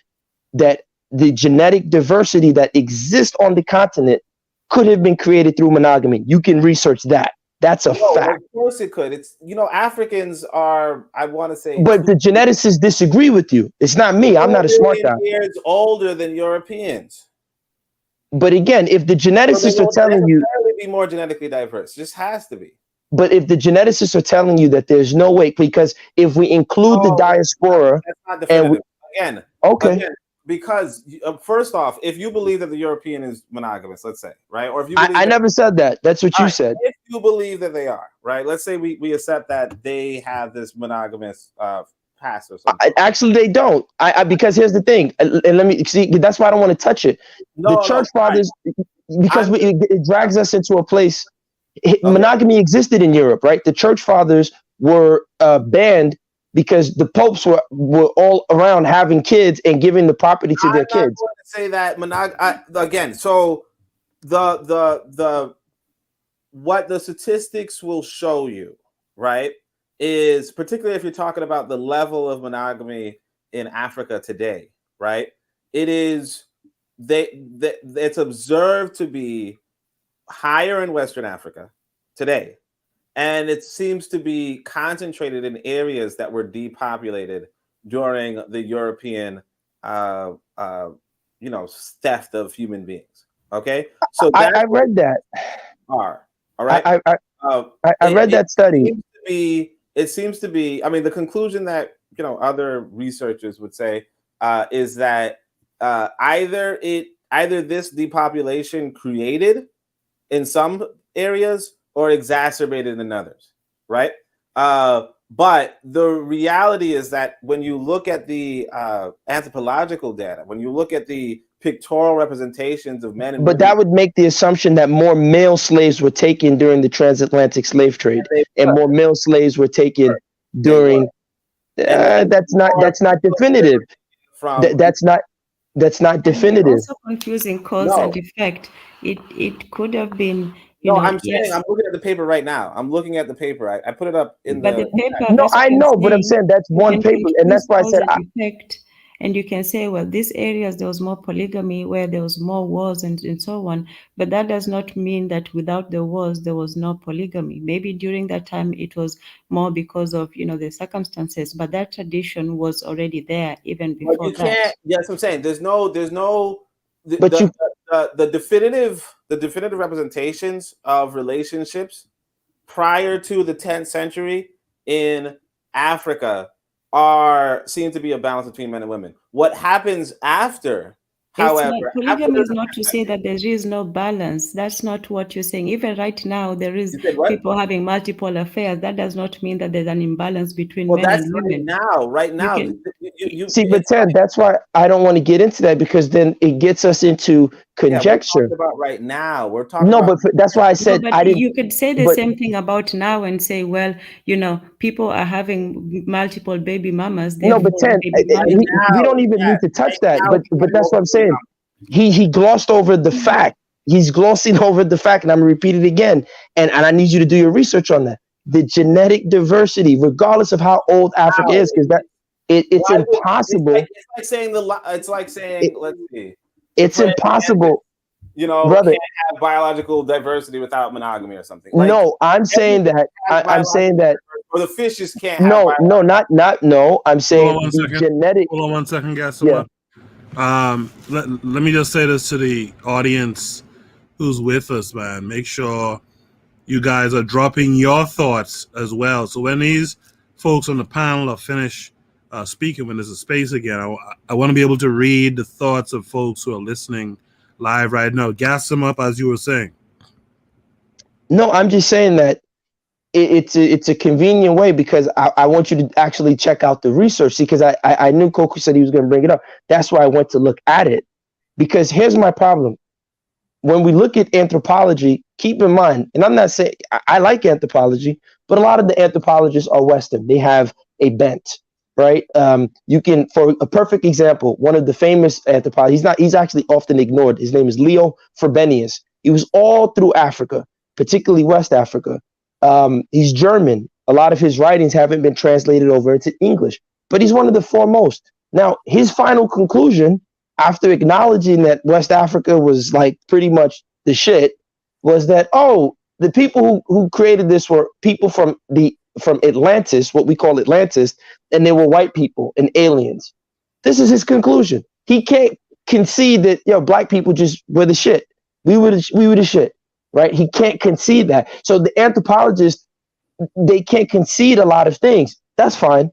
that the genetic diversity that exists on the continent could have been created through monogamy. You can research that. That's a fact. Of course it could. It's Africans are, I want to say, But the geneticists disagree with you. It's not me. I'm not a 2 smart million guy. years older than Europeans. But again, if the So they geneticists are won't telling you, necessarily be more genetically diverse. Just has to be. but if the geneticists are telling you that there's no way, because if we include the diaspora, That's not and we, definitive. okay, Again, because first off, if you believe that the European is monogamous, let's say, right, or if you believe I never said that. That's what you said. if you believe that they are, right, let's say we accept that they have this monogamous past or something. Actually, they don't. Because here's the thing, and let me see. That's why I don't want to touch it. The church fathers, because it drags us into a place. Monogamy existed in Europe, right? The church fathers were banned because the popes were all around having kids and giving the property to their I'm not kids. going to say that again. So the what the statistics will show you, right, is particularly if you're talking about the level of monogamy in Africa today, right? It is it's observed to be higher in Western Africa today, and it seems to be concentrated in areas that were depopulated during the European theft of human beings. Okay, so I read that. All right. I read that study. It seems to be. I mean, the conclusion that other researchers would say is that either this depopulation created in some areas or exacerbated in others, right? But the reality is that when you look at the anthropological data, when you look at the pictorial representations of men and But women, that would make the assumption that more male slaves were taken during the transatlantic slave trade, and more male slaves were taken during. That's not definitive. That's not definitive. You're also confusing cause and effect. It could have been. I'm saying yes. I'm looking at the paper right now. I'm looking at the paper. I put it up in But the paper. No, I know, but I'm saying that's one paper, and that's why I said. Effect, and you can say, well, these areas there was more polygamy, where there was more wars and so on. But that does not mean that without the wars there was no polygamy. Maybe during that time it was more because of the circumstances. But that tradition was already there even before but you can't. Yes, I'm saying there's no. The definitive representations of relationships prior to the 10th century in Africa seem to be a balance between men and women. What happens after, however, polygamy is not to say that there is no balance. That's not what you're saying. Even right now, there is people having multiple affairs. That does not mean that there's an imbalance between men and women. Right now. See, but Ted, that's why I don't want to get into that, because then it gets us into conjecture. We're talking about right now. We're talking. No, but that's why I said I didn't. You could say the same thing about now and say, well, people are having multiple baby mamas. No, but Ted, we don't even need to touch that. But that's what I'm saying. He glossed over the fact. He's glossing over the fact, and I'm gonna repeat it again. And I need you to do your research on that. The genetic diversity, regardless of how old Africa is, because it's impossible. It's like saying, let's see. It's impossible. Brother, can't have biological diversity without monogamy or something. No, I'm saying that. I'm saying that. Or the fishes can't. No, no. I'm saying the genetic. Hold on 1 second, guys. Let me just say this to the audience who's with us, man. Make sure you guys are dropping your thoughts as well. So when these folks on the panel are finished speaking, when there's a space again, I want to be able to read the thoughts of folks who are listening live right now. Gas them up, as you were saying. No, I'm just saying that it's a convenient way because I want you to actually check out the research. See, because I knew Coco said he was going to bring it up. That's why I went to look at it. Because here's my problem. When we look at anthropology, keep in mind, and I'm not saying I like anthropology, but a lot of the anthropologists are Western. They have a bent, right? You can, for a perfect example, one of the famous anthropologists, he's actually often ignored. His name is Leo Frobenius. He was all through Africa, particularly West Africa. He's German. A lot of his writings haven't been translated over into English, but he's one of the foremost. Now, his final conclusion, after acknowledging that West Africa was like pretty much the shit, was that, oh, the people who created this were people from Atlantis, what we call Atlantis, and they were white people and aliens. This is his conclusion. He can't concede that, black people just were the shit. We were the shit. Right? He can't concede that. So the anthropologists, they can't concede a lot of things. That's fine.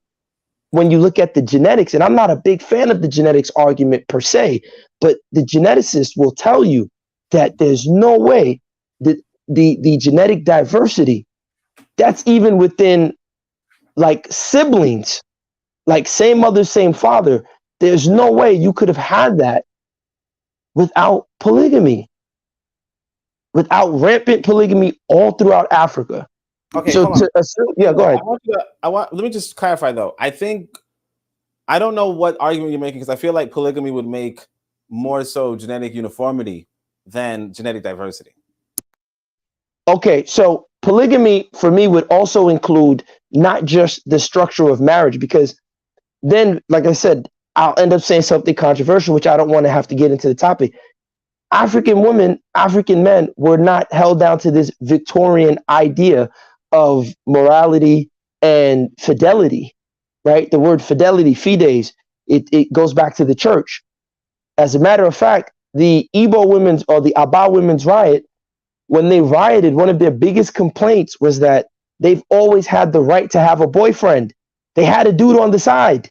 When you look at the genetics, and I'm not a big fan of the genetics argument per se, but the geneticists will tell you that there's no way that the genetic diversity, that's even within like siblings, like same mother, same father, there's no way you could have had that without polygamy. Without rampant polygamy all throughout Africa. Okay, so go ahead. Let me just clarify though. I don't know what argument you're making because I feel like polygamy would make more so genetic uniformity than genetic diversity. Okay, so polygamy for me would also include not just the structure of marriage, because then, like I said, I'll end up saying something controversial, which I don't want to have to get into the topic. African women, African men were not held down to this Victorian idea of morality and fidelity, right? The word fidelity, fides, it goes back to the church. As a matter of fact, the Igbo women's or the Aba women's riot, when they rioted, one of their biggest complaints was that they've always had the right to have a boyfriend. They had a dude on the side.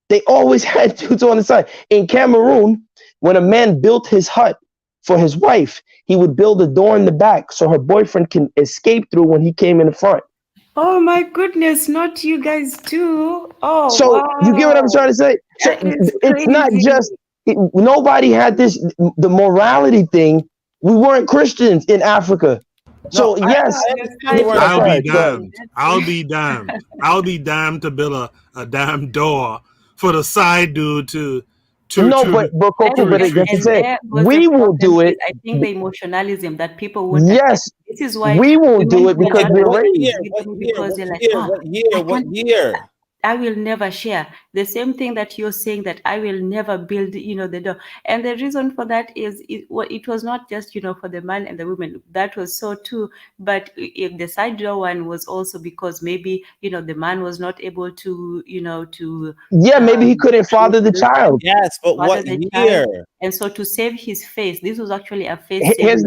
They always had dudes on the side. In Cameroon, when a man built his hut for his wife, he would build a door in the back so her boyfriend can escape through when he came in the front. Oh my goodness, not you guys too. Oh, so wow. You get what I'm trying to say? So it's not just, nobody had this, the morality thing. We weren't Christians in Africa. So yes, I'll be damned. I'll be damned. I'll be damned to build a damn door for the side dude to but we will do it. I think the emotionalism that people would. Yes, this is why we won't do it because we're What year? I will never share. The same thing that you're saying, that I will never build, the door. And the reason for that is it was not just, for the man and the woman. That was so too. But if the side door one was also because maybe, the man was not able to, maybe he couldn't father the child. Yes, but what year? And so to save his face, this was actually a face. Here's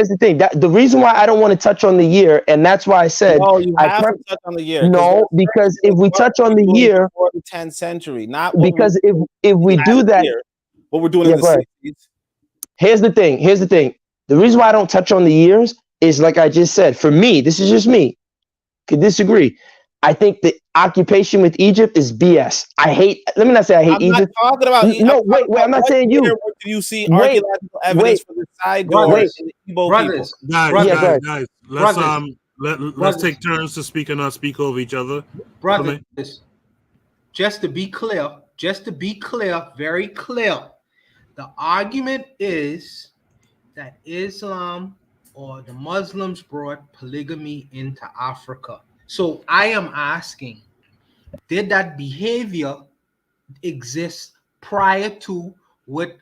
the thing. The reason why I don't want to touch on the year, and that's why I said you have to touch on the year. No, because if we touch on the year, before the 10th century, not because if we do that, what we're doing in the 60s. Here's the thing. The reason why I don't touch on the years is, like I just said, for me, this is just me. Could disagree. I think the occupation with Egypt is BS. Let me not say I hate Egypt. I'm not talking about Egypt. No, wait, I'm not saying you. Do you see archaeological evidence for the side doors in the Igbo people? Let's take turns to speak and not speak over each other. Brothers, just to be clear, very clear, the argument is that Islam or the Muslims brought polygamy into Africa. So I am asking, did that behavior exist prior to what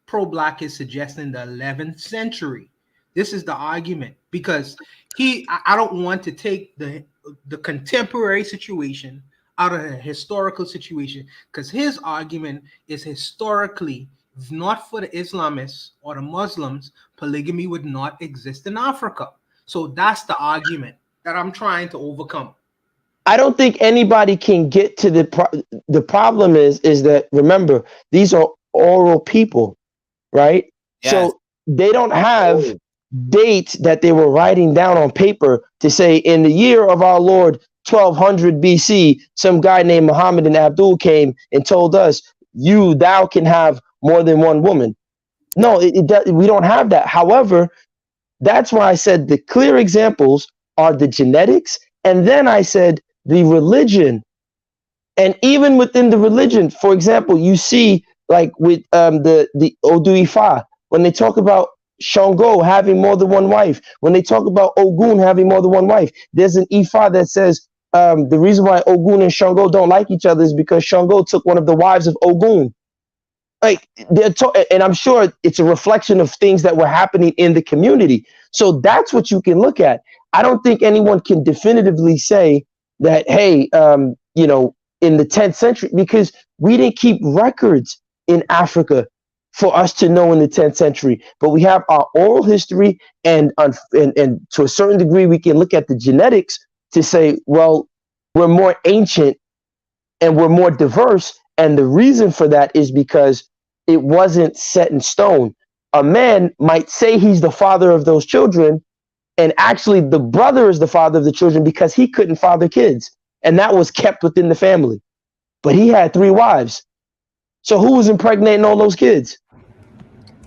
pro-black is suggesting in the 11th century? This is the argument, because I don't want to take the contemporary situation out of the historical situation, because his argument is historically, if not for the Islamists or the Muslims, polygamy would not exist in Africa. So that's the argument that I'm trying to overcome. I don't think anybody can get to the problem is that, remember, these are oral people, right? Yes. So they don't have date that they were writing down on paper to say, in the year of our Lord 1200 BC, some guy named Muhammad and Abdul came and told us, thou can have more than one woman. No, we don't have that. However, that's why I said the clear examples are the genetics, and then I said the religion. And even within the religion, for example, you see like with the Odu Ifa, when they talk about Shango having more than one wife, when they talk about Ogun having more than one wife, there's an Ifa that says the reason why Ogun and Shango don't like each other is because Shango took one of the wives of Ogun. Like and I'm sure it's a reflection of things that were happening in the community. So that's what you can look at. I don't think anyone can definitively say that, hey, you know, in the 10th century, because we didn't keep records in Africa for us to know in the 10th century, but we have our oral history, and to a certain degree, we can look at the genetics to say, well, we're more ancient and we're more diverse. And the reason for that is because it wasn't set in stone. A man might say he's the father of those children, and actually the brother is the father of the children because he couldn't father kids. And that was kept within the family. But he had 3 wives. So who was impregnating all those kids?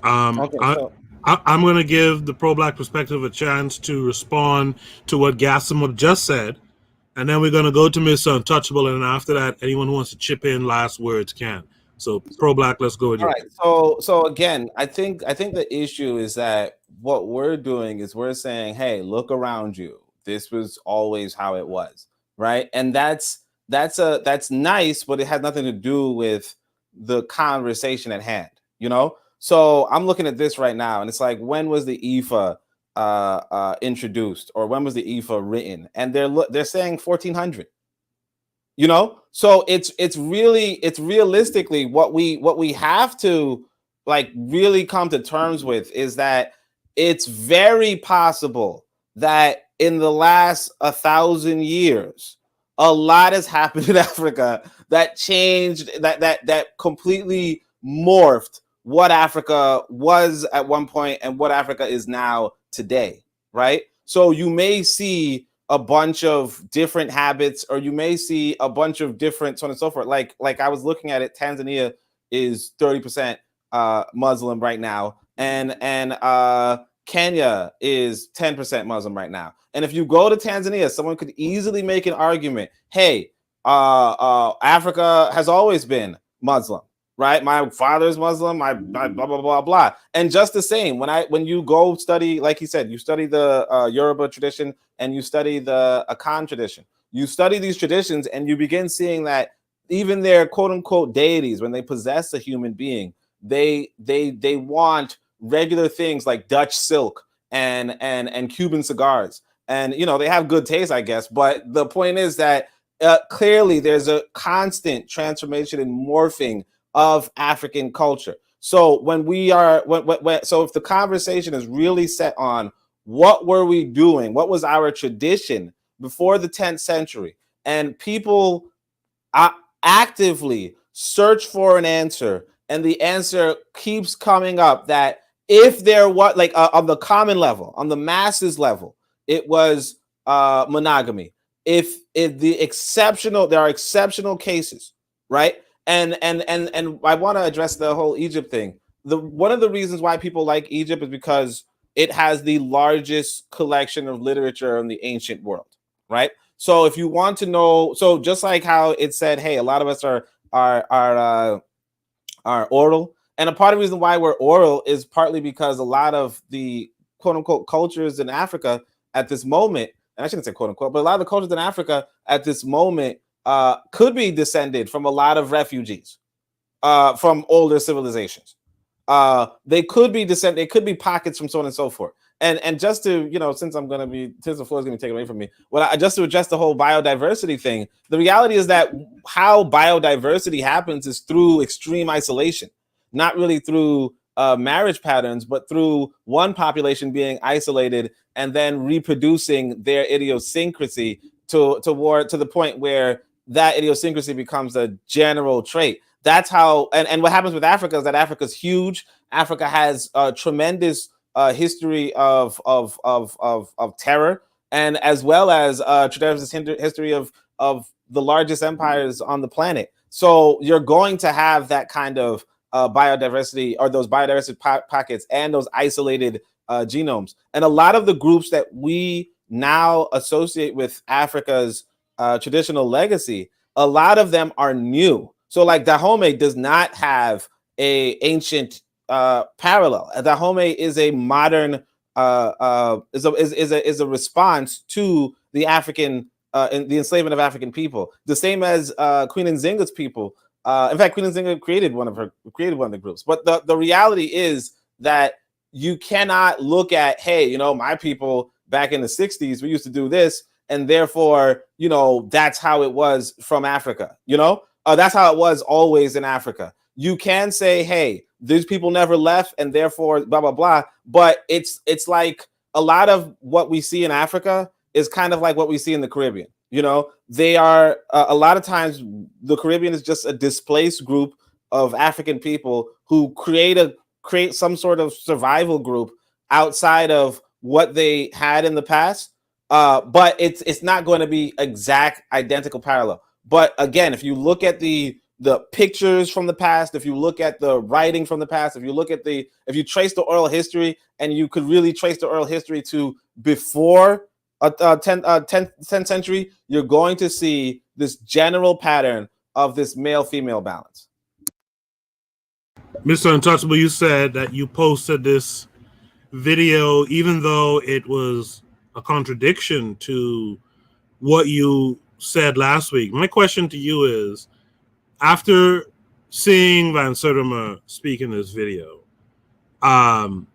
I'm going to give the pro-black perspective a chance to respond to what Gassimo just said, and then we're going to go to Mr. Untouchable, and after that, anyone who wants to chip in last words can. So pro-black, let's go with you. All right. So again, I think the issue is that what we're doing is we're saying, hey, look around you. This was always how it was, right? And that's nice, but it has nothing to do with the conversation at hand, you know? So I'm looking at this right now, and it's like, when was the IFA introduced, or when was the IFA written? And they're saying 1400. You know, so it's realistically what we have to like really come to terms with is that it's very possible that in the last 1,000 years, a lot has happened in Africa that changed, that completely morphed what Africa was at one point and what Africa is now today, right? So you may see a bunch of different habits, or you may see a bunch of different so on and so forth. Like I was looking at it, Tanzania is 30% Muslim right now, and Kenya is 10% Muslim right now. And if you go to Tanzania, someone could easily make an argument, hey, Africa has always been Muslim, right? My father's Muslim, my blah, blah, blah, blah. And just the same, when you go study, like he said, you study the Yoruba tradition and you study the Akan tradition. You study these traditions and you begin seeing that even their quote unquote deities, when they possess a human being, they want regular things like Dutch silk and Cuban cigars. And, you know, they have good taste, I guess. But the point is that clearly there's a constant transformation and morphing of African culture. So when we are, so if the conversation is really set on what were we doing, what was our tradition before the 10th century, and people actively search for an answer, and the answer keeps coming up that if there was, like on the common level, on the masses level, it was monogamy. If there are exceptional cases, right? And I want to address the whole Egypt thing. One of the reasons why people like Egypt is because it has the largest collection of literature in the ancient world, right? So if you want to know, so just like how it said, hey, a lot of us are oral, and a part of the reason why we're oral is partly because a lot of the quote unquote cultures in Africa at this moment, and I shouldn't say quote unquote, but a lot of the cultures in Africa at this moment could be descended from a lot of refugees from older civilizations. They could be descended, they could be pockets from so on and so forth. And just to, you know, since the floor is going to be taken away from me, just to address the whole biodiversity thing, the reality is that how biodiversity happens is through extreme isolation, not really through marriage patterns, but through one population being isolated and then reproducing their idiosyncrasy to the point where that idiosyncrasy becomes a general trait. That's how, and what happens with Africa is that Africa's huge. Africa has tremendous history of terror, and as well as Trevor's history of the largest empires on the planet. So you're going to have that kind of biodiversity, or those biodiversity pockets, and those isolated genomes. And a lot of the groups that we now associate with Africa's traditional legacy, a lot of them are new. So like Dahomey does not have a ancient parallel. Dahomey is a modern is a response to the African in the enslavement of African people, the same as Queen Nzinga's people. In fact, Queen Nzinga created one of the groups. But the reality is that you cannot look at, hey, you know, my people back in the 60s, we used to do this, and therefore, you know, that's how it was from Africa. You know, that's how it was always in Africa. You can say, hey, these people never left, and therefore blah blah blah. But it's like a lot of what we see in Africa is kind of like what we see in the Caribbean. You know, they are a lot of times the Caribbean is just a displaced group of African people who create some sort of survival group outside of what they had in the past. But it's not going to be exact identical parallel. But again, if you look at the pictures from the past, if you look at the writing from the past, if you trace the oral history, and you could really trace the oral history to before 10th century, you're going to see this general pattern of this male-female balance. Mr. Untouchable, you said that you posted this video, even though it was a contradiction to what you said last week. My question to you is, after seeing Van Sertima speak in this video, and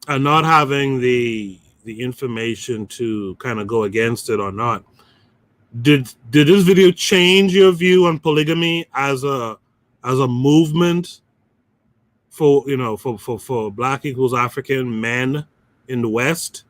not having the information to kind of go against it or not, did this video change your view on polygamy as a movement for, you know, for Black equals African men in the West?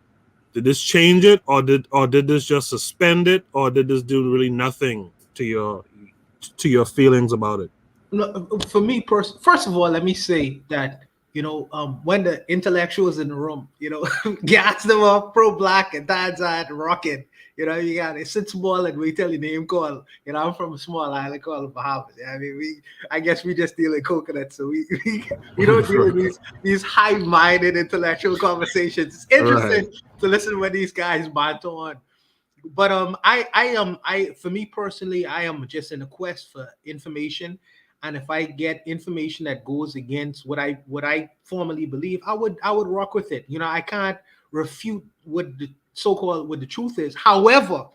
Did this change it, or did this just suspend it, or did this do really nothing to your feelings about it? No, for me, first of all, let me say that, you know, when the intellectuals in the room, you know, gas them up, pro-Black and Tanzania rocking, you know, you got it. Sit small and we tell you name call. You know, I'm from a small island called Bahamas. I mean, I guess we just deal in coconuts, so we don't deal in these high-minded intellectual conversations. It's interesting to listen when these guys banter on. But for me personally, I am just in a quest for information. And if I get information that goes against what I formally believe, I would rock with it. You know, I can't refute what the truth is. However,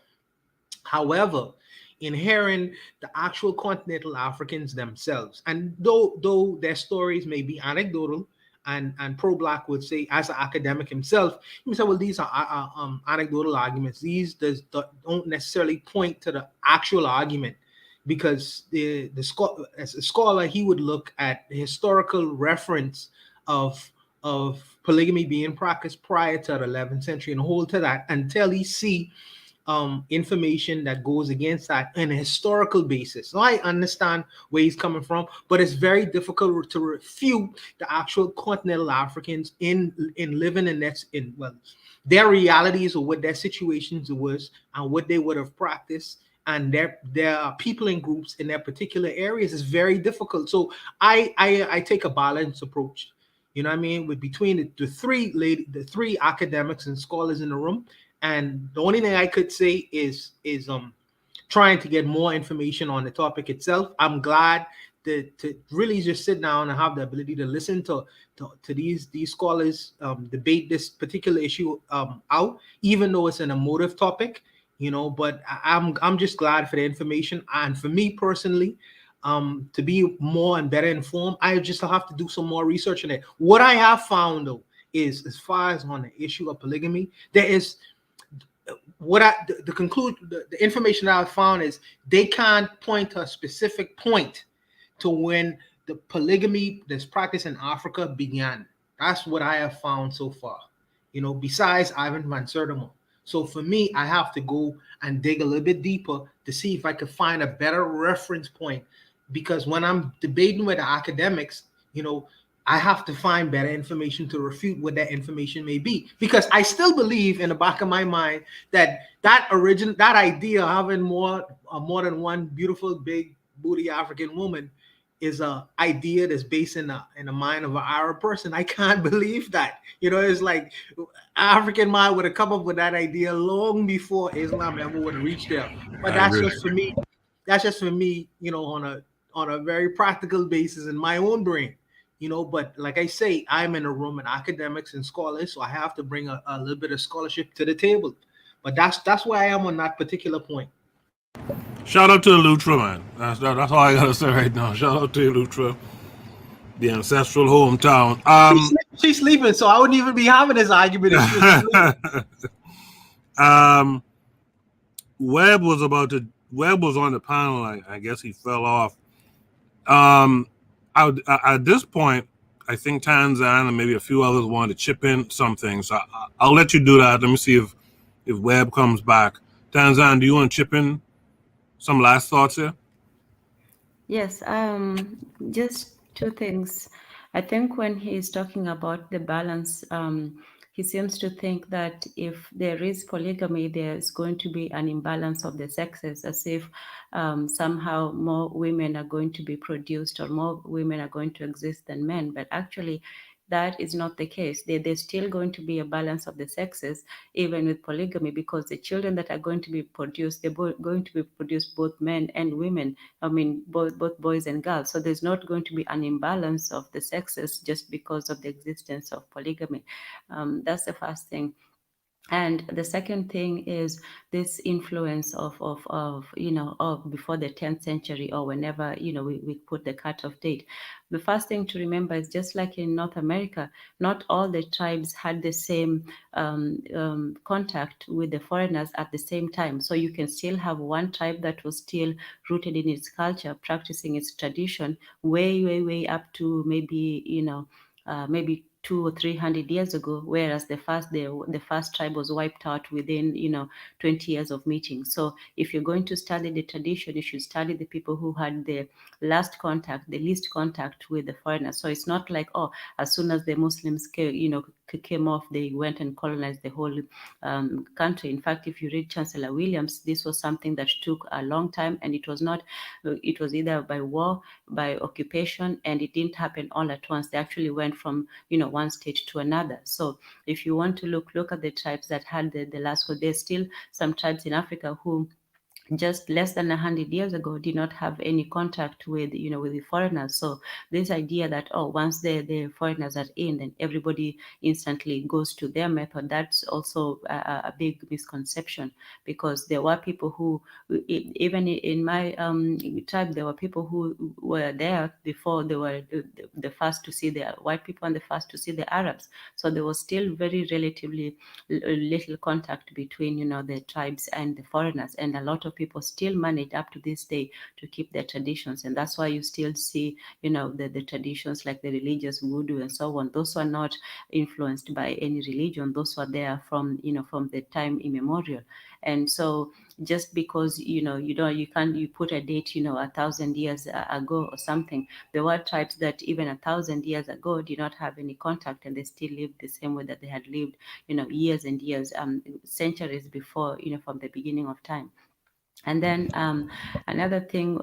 in hearing the actual continental Africans themselves, and though their stories may be anecdotal, and pro-Black would say, as an academic himself, he would say, well, these are anecdotal arguments. These don't necessarily point to the actual argument. Because as a scholar, he would look at the historical reference of polygamy being practiced prior to the 11th century and hold to that until he see information that goes against that on a historical basis. So I understand where he's coming from, but it's very difficult to refute the actual continental Africans in living in their realities or what their situations was and what they would have practiced. And there are people in groups in their particular areas. It's very difficult. So I take a balanced approach. You know what I mean? Between the three academics and scholars in the room. And the only thing I could say is trying to get more information on the topic itself. I'm glad to really just sit down and have the ability to listen to these scholars debate this particular issue out, even though it's an emotive topic. You know, but I'm just glad for the information. And for me personally, to be more and better informed, I just have to do some more research on it. What I have found, though, is as far as on the issue of polygamy, there is the information that I found is they can't point to a specific point to when the polygamy that's practiced in Africa began. That's what I have found so far. You know, besides Ivan Van Sertima. So for me, I have to go and dig a little bit deeper to see if I could find a better reference point. Because when I'm debating with the academics, you know, I have to find better information to refute what that information may be, because I still believe in the back of my mind that that idea of having more than one beautiful big booty African woman is a idea that's based in the mind of an Arab person. I can't believe that. It's like African mind would have come up with that idea long before Islam ever would have reached there. But I agree. That's just for me, on a very practical basis in my own brain. But like I say, I'm in a room of academics and scholars, so I have to bring a little bit of scholarship to the table. But that's where I am on that particular point. Shout out to Elutra, man. That's all I gotta say right now. Shout out to Elutra, the ancestral hometown. She's sleeping, so I wouldn't even be having this argument if she was sleeping. Webb was on the panel. I guess he fell off. At this point, I think Tanzan and maybe a few others wanted to chip in something. So I'll let you do that. Let me see if Webb comes back. Tanzan, do you want to chip in some last thoughts here? Yes, just two things. I think when he's talking about the balance, he seems to think that if there is polygamy, there's going to be an imbalance of the sexes, as if somehow more women are going to be produced or more women are going to exist than men. But actually, that is not the case. There's still going to be a balance of the sexes, even with polygamy, because the children that are going to be produced, they're going to be produced both men and women. I mean, both boys and girls. So there's not going to be an imbalance of the sexes just because of the existence of polygamy. That's the first thing. And the second thing is this influence of before the 10th century or whenever, we put the cutoff date. The first thing to remember is just like in North America, not all the tribes had the same contact with the foreigners at the same time. So you can still have one tribe that was still rooted in its culture, practicing its tradition way up to maybe, maybe 200 or 300 years ago, whereas the first tribe was wiped out within 20 years of meeting. So if you're going to study the tradition, you should study the people who had the least contact with the foreigners. So it's not like, as soon as the Muslims came off, they went and colonized the whole country. In fact, if you read Chancellor Williams, this was something that took a long time, and it was either by war, by occupation, and it didn't happen all at once. They actually went from one state to another. So if you want to look at the tribes that had the last one, there's still some tribes in Africa who just less than 100 years ago did not have any contact with with the foreigners. So this idea that once the foreigners are in, then everybody instantly goes to their method, that's also a big misconception, because there were people who, even in my tribe, there were people who were there before they were the first to see the white people and the first to see the Arabs. So there was still very relatively little contact between the tribes and the foreigners, and a lot of people still manage up to this day to keep their traditions. And that's why you still see the traditions like the religious voodoo and so on. Those are not influenced by any religion. Those were there from from the time immemorial. And so just because you put a date 1,000 years ago or something, there were tribes that even 1,000 years ago did not have any contact, and they still lived the same way that they had lived years and years, centuries before, from the beginning of time. And then another thing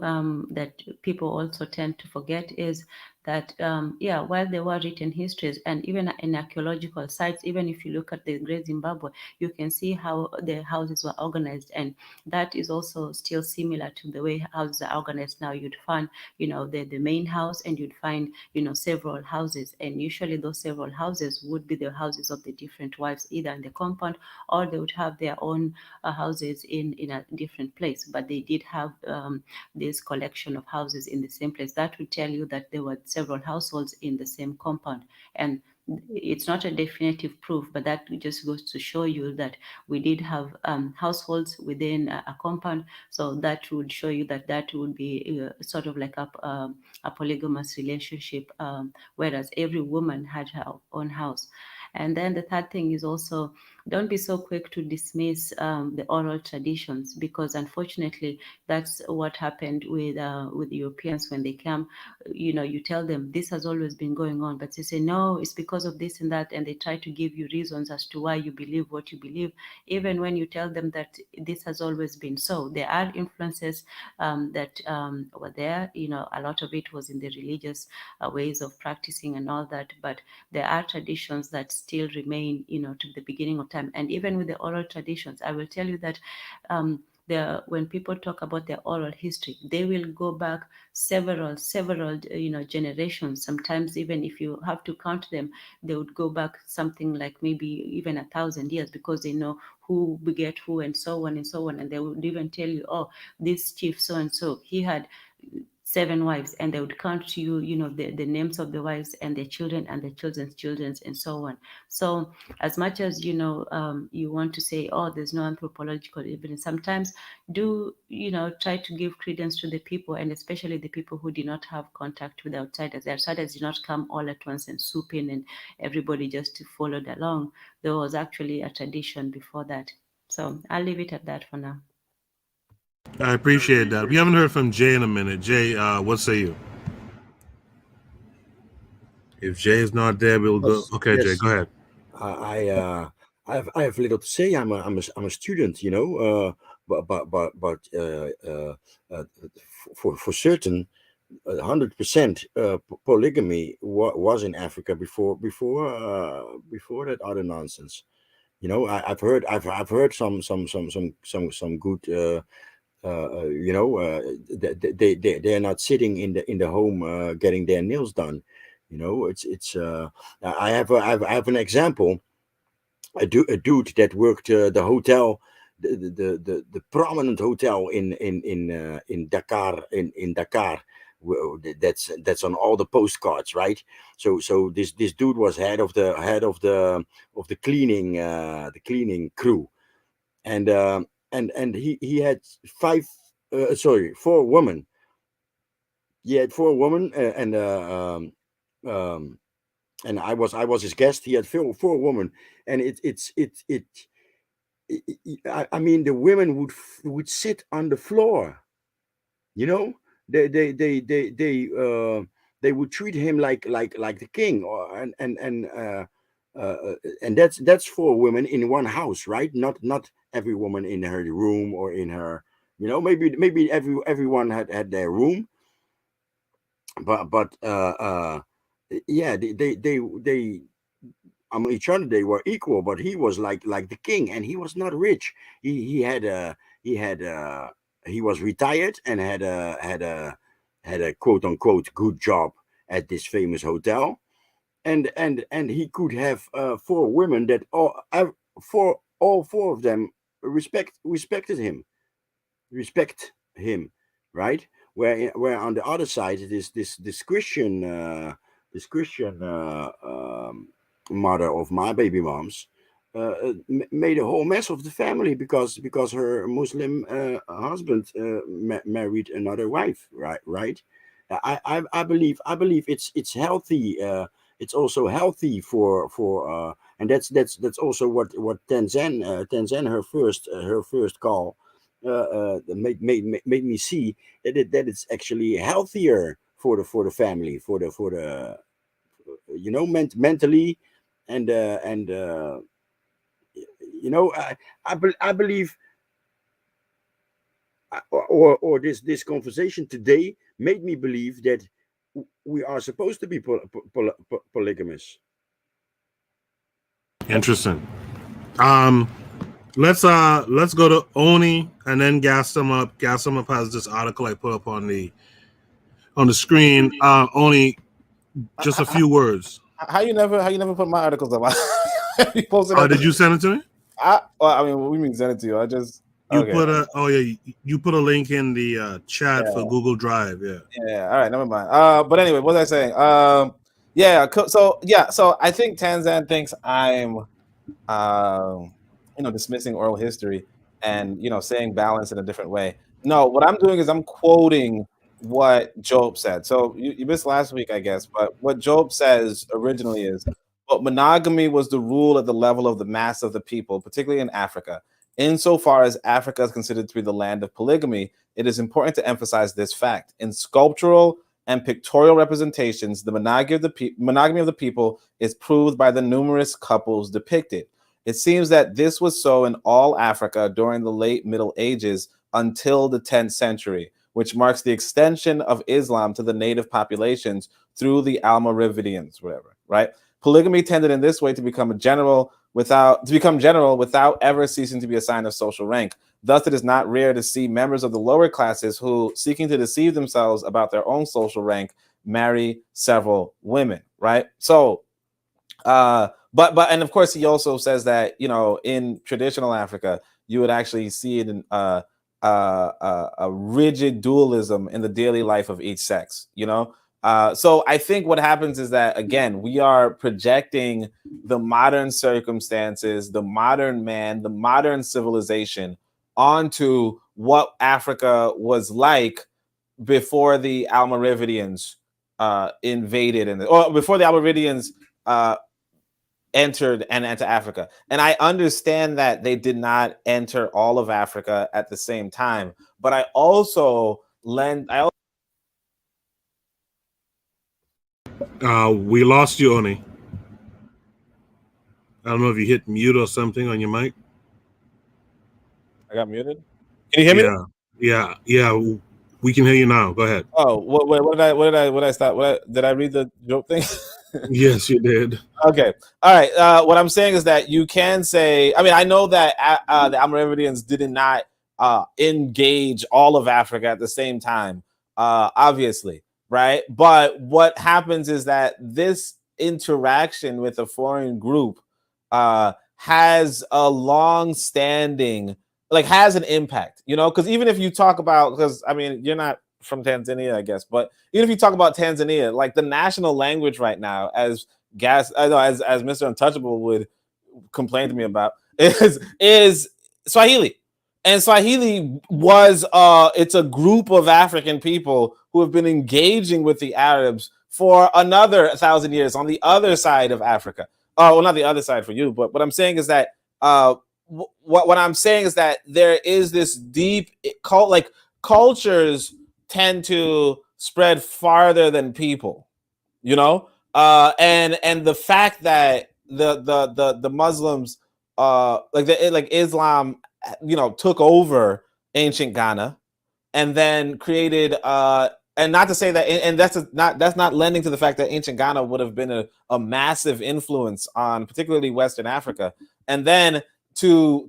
that people also tend to forget is that, while there were written histories and even in archaeological sites, even if you look at the Great Zimbabwe, you can see how the houses were organized. And that is also still similar to the way houses are organized now. You'd find, the main house, and you'd find, several houses. And usually those several houses would be the houses of the different wives, either in the compound, or they would have their own houses in a different place. But they did have this collection of houses in the same place. That would tell you that there were several households in the same compound. And it's not a definitive proof, but that just goes to show you that we did have households within a compound. So that would show you that that would be sort of like a polygamous relationship, whereas every woman had her own house. And then the third thing is also, don't be so quick to dismiss the oral traditions, because unfortunately that's what happened with Europeans when they came. You tell them this has always been going on, but they say no, it's because of this and that, and they try to give you reasons as to why you believe what you believe, even when you tell them that this has always been so. There are influences that were there. A lot of it was in the religious ways of practicing and all that, but there are traditions that still remain, to the beginning of time. And even with the oral traditions, I will tell you that when people talk about their oral history, they will go back several generations. Sometimes even if you have to count them, they would go back something like maybe even 1,000 years, because they know who beget who and so on and so on. And they would even tell you, oh, this chief so and so, he had 7 wives, and they would count to you, the names of the wives and their children and their children's children and so on. So as much as, you want to say, oh, there's no anthropological evidence, sometimes do, try to give credence to the people, and especially the people who did not have contact with outsiders. The outsiders did not come all at once and swoop in and everybody just followed along. There was actually a tradition before that. So I'll leave it at that for now. I appreciate that. We haven't heard from Jay in a minute. Jay, what say you? If Jay is not there, we'll go. Okay, Yes. Jay, go ahead. I have little to say. I'm a student, but for certain, 100% polygamy was in Africa before that other nonsense. I've heard some good. They're not sitting in the home getting their nails done. I have an example. A dude that worked the hotel, the prominent hotel in Dakar, in Dakar. That's on all the postcards, right? So this dude was head of the cleaning crew, and he had 4 women. He had 4 women, and I was his guest. He had 4 women, and I mean, the women would sit on the floor. They would treat him like the king, and that's 4 women in one house, right? Not every woman in her room or in her, maybe everyone had their room, but yeah, they on each other they were equal, but he was like the king, and he was not rich. He was retired and had a quote unquote good job at this famous hotel, and he could have 4 women that all 4 of them respect him, right? Where on the other side, this Christian mother of my baby moms made a whole mess of the family because her Muslim husband married another wife, right? I believe it's healthy. It's also healthy for and that's also what Tanzan her first call made me see that it's actually healthier for the family, for the mentally, and I believe, or this conversation today made me believe that we are supposed to be polygamous. Interesting. Let's go to Oni and then gas them up. Gas them up has this article I put up on the screen. Oni, just a few words. How you never put my articles up? You posted did you send it to me? I mean, what do you mean send it to you? I just you put a link in the chat for Google Drive. Yeah. All right, never mind. But anyway, what was I saying? So I think Tanzan thinks I'm dismissing oral history and saying balance in a different way. No, what I'm doing is I'm quoting what Job said. So you missed last week, I guess, but what Job says originally is, but monogamy was the rule at the level of the mass of the people, particularly in Africa. Insofar as Africa is considered to be the land of polygamy, it is important to emphasize this fact. In sculptural and pictorial representations, the monogamy of the people is proved by the numerous couples depicted. It seems that this was so in all Africa during the late Middle Ages until the 10th century, which marks the extension of Islam to the native populations through the Almoravidians, whatever, right? Polygamy tended in this way to become general without ever ceasing to be a sign of social rank. Thus, it is not rare to see members of the lower classes who, seeking to deceive themselves about their own social rank, marry several women, right? So, but and of course, he also says that, you know, in traditional Africa, you would actually see it in a rigid dualism in the daily life of each sex, you know. So I think what happens is that, again, we are projecting the modern circumstances, the modern man, the modern civilization onto what Africa was like before the Almoravidians invaded, or before the Almoravidians entered and into Africa. And I understand that they did not enter all of Africa at the same time, but I also we lost you, Oni. I don't know if you hit mute or something on your mic. I got muted. Can you hear me? Yeah. We can hear you now. Go ahead. Oh, what did I stop? Did I read the joke thing? Yes, you did. Okay. All right. What I'm saying is that you can say, I mean, I know that the Almoravidians did not engage all of Africa at the same time, obviously, right? But what happens is that this interaction with a foreign group has a long-standing, has an impact, you know, because even if you talk about, because I mean, you're not from Tanzania, I guess, but even if you talk about Tanzania, like the national language right now, as Mr. Untouchable would complain to me about, is Swahili. And Swahili was it's a group of African people who have been engaging with the Arabs for another 1,000 years on the other side of Africa. Well, not the other side for you, but what I'm saying is that what I'm saying is that there is this deep cultures tend to spread farther than people, you know, and the fact that the Muslims Islam, you know, took over ancient Ghana and then created and not to say that, and that's not lending to the fact that ancient Ghana would have been a massive influence on particularly Western Africa, and then to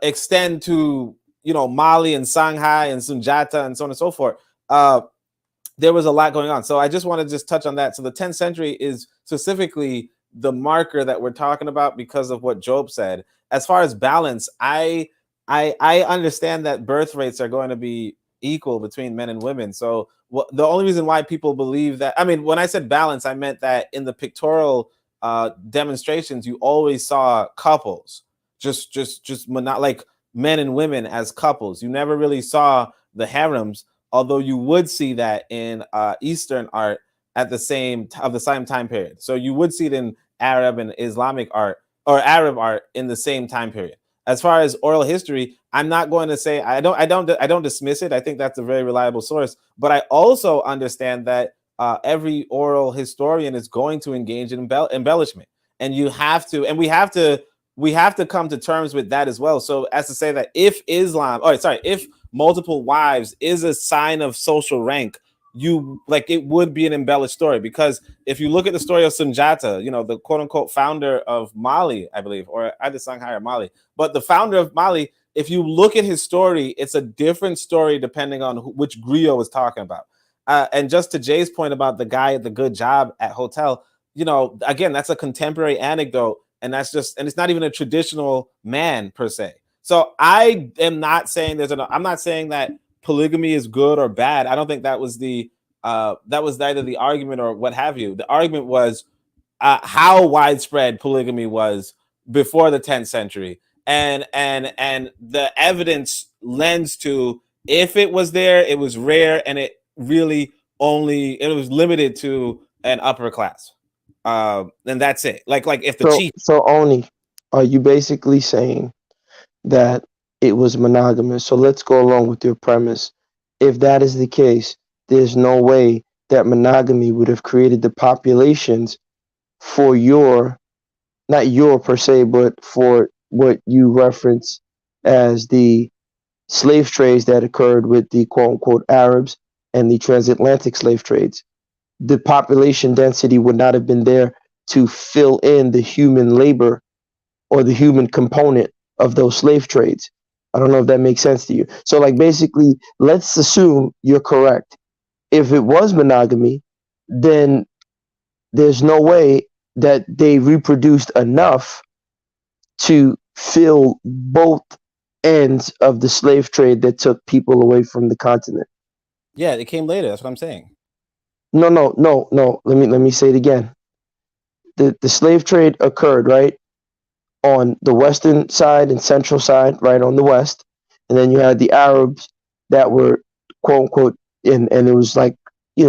extend to, you know, Mali and Shanghai and Sunjata and so on and so forth. There was a lot going on. So I just want to just touch on that. So the 10th century is specifically the marker that we're talking about because of what Job said. As far as balance, I understand that birth rates are going to be equal between men and women. So the only reason why people believe that, I mean, when I said balance, I meant that in the pictorial demonstrations, you always saw couples, just not like men and women as couples. You never really saw the harems, although you would see that in Eastern art at the same time period. So you would see it in Arab and Islamic art, or Arab art, in the same time period. As far as oral history, I'm not going to say I don't dismiss it. I think that's a very reliable source, but I also understand that every oral historian is going to engage in embellishment, and you have to, and we have to come to terms with that as well. So as to say that if if multiple wives is a sign of social rank, it would be an embellished story, because if you look at the story of Sunjata, you know, the quote unquote founder of Mali, I believe, or either Shanghai or Mali, but the founder of Mali, if you look at his story, it's a different story depending on which griot is talking about. And just to Jay's point about the guy at the good job at hotel, you know, again, that's a contemporary anecdote, and it's not even a traditional man per se. So I am not saying I'm not saying that polygamy is good or bad. I don't think that was either the argument or what have you. The argument was how widespread polygamy was before the 10th century, and the evidence lends to, if it was there, it was rare, and it was limited to an upper class. and that's it. Like if the So, chief. so only, are you basically saying that it was monogamous? So let's go along with your premise. If that is the case, there's no way that monogamy would have created the populations for your, not your per se, but for what you reference as the slave trades that occurred with the quote unquote Arabs and the transatlantic slave trades. The population density would not have been there to fill in the human labor or the human component of those slave trades. I don't know if that makes sense to you. So, like, basically, let's assume you're correct. If it was monogamy, then there's no way that they reproduced enough to fill both ends of the slave trade that took people away from the continent. Yeah, it came later. That's what I'm saying. No. Let me say it again. The slave trade occurred, right, on the western side and central side, right, on the west. And then you had the Arabs that were, quote unquote, and it was like,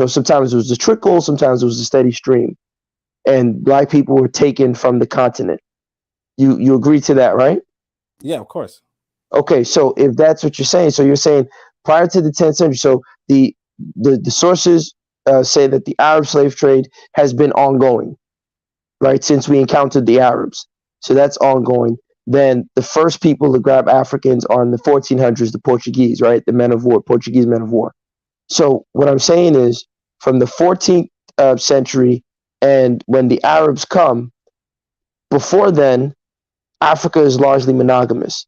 sometimes it was a trickle, sometimes it was a steady stream. And black people were taken from the continent. You agree to that, right? Yeah, of course. Okay, so if that's what you're saying, so you're saying prior to the 10th century, so the sources say that the Arab slave trade has been ongoing, right, since we encountered the Arabs. So that's ongoing. Then the first people to grab Africans are in the 1400s, the Portuguese, right, the men of war, Portuguese men of war. So what I'm saying is, from the 14th century and when the Arabs come, before then, Africa is largely monogamous.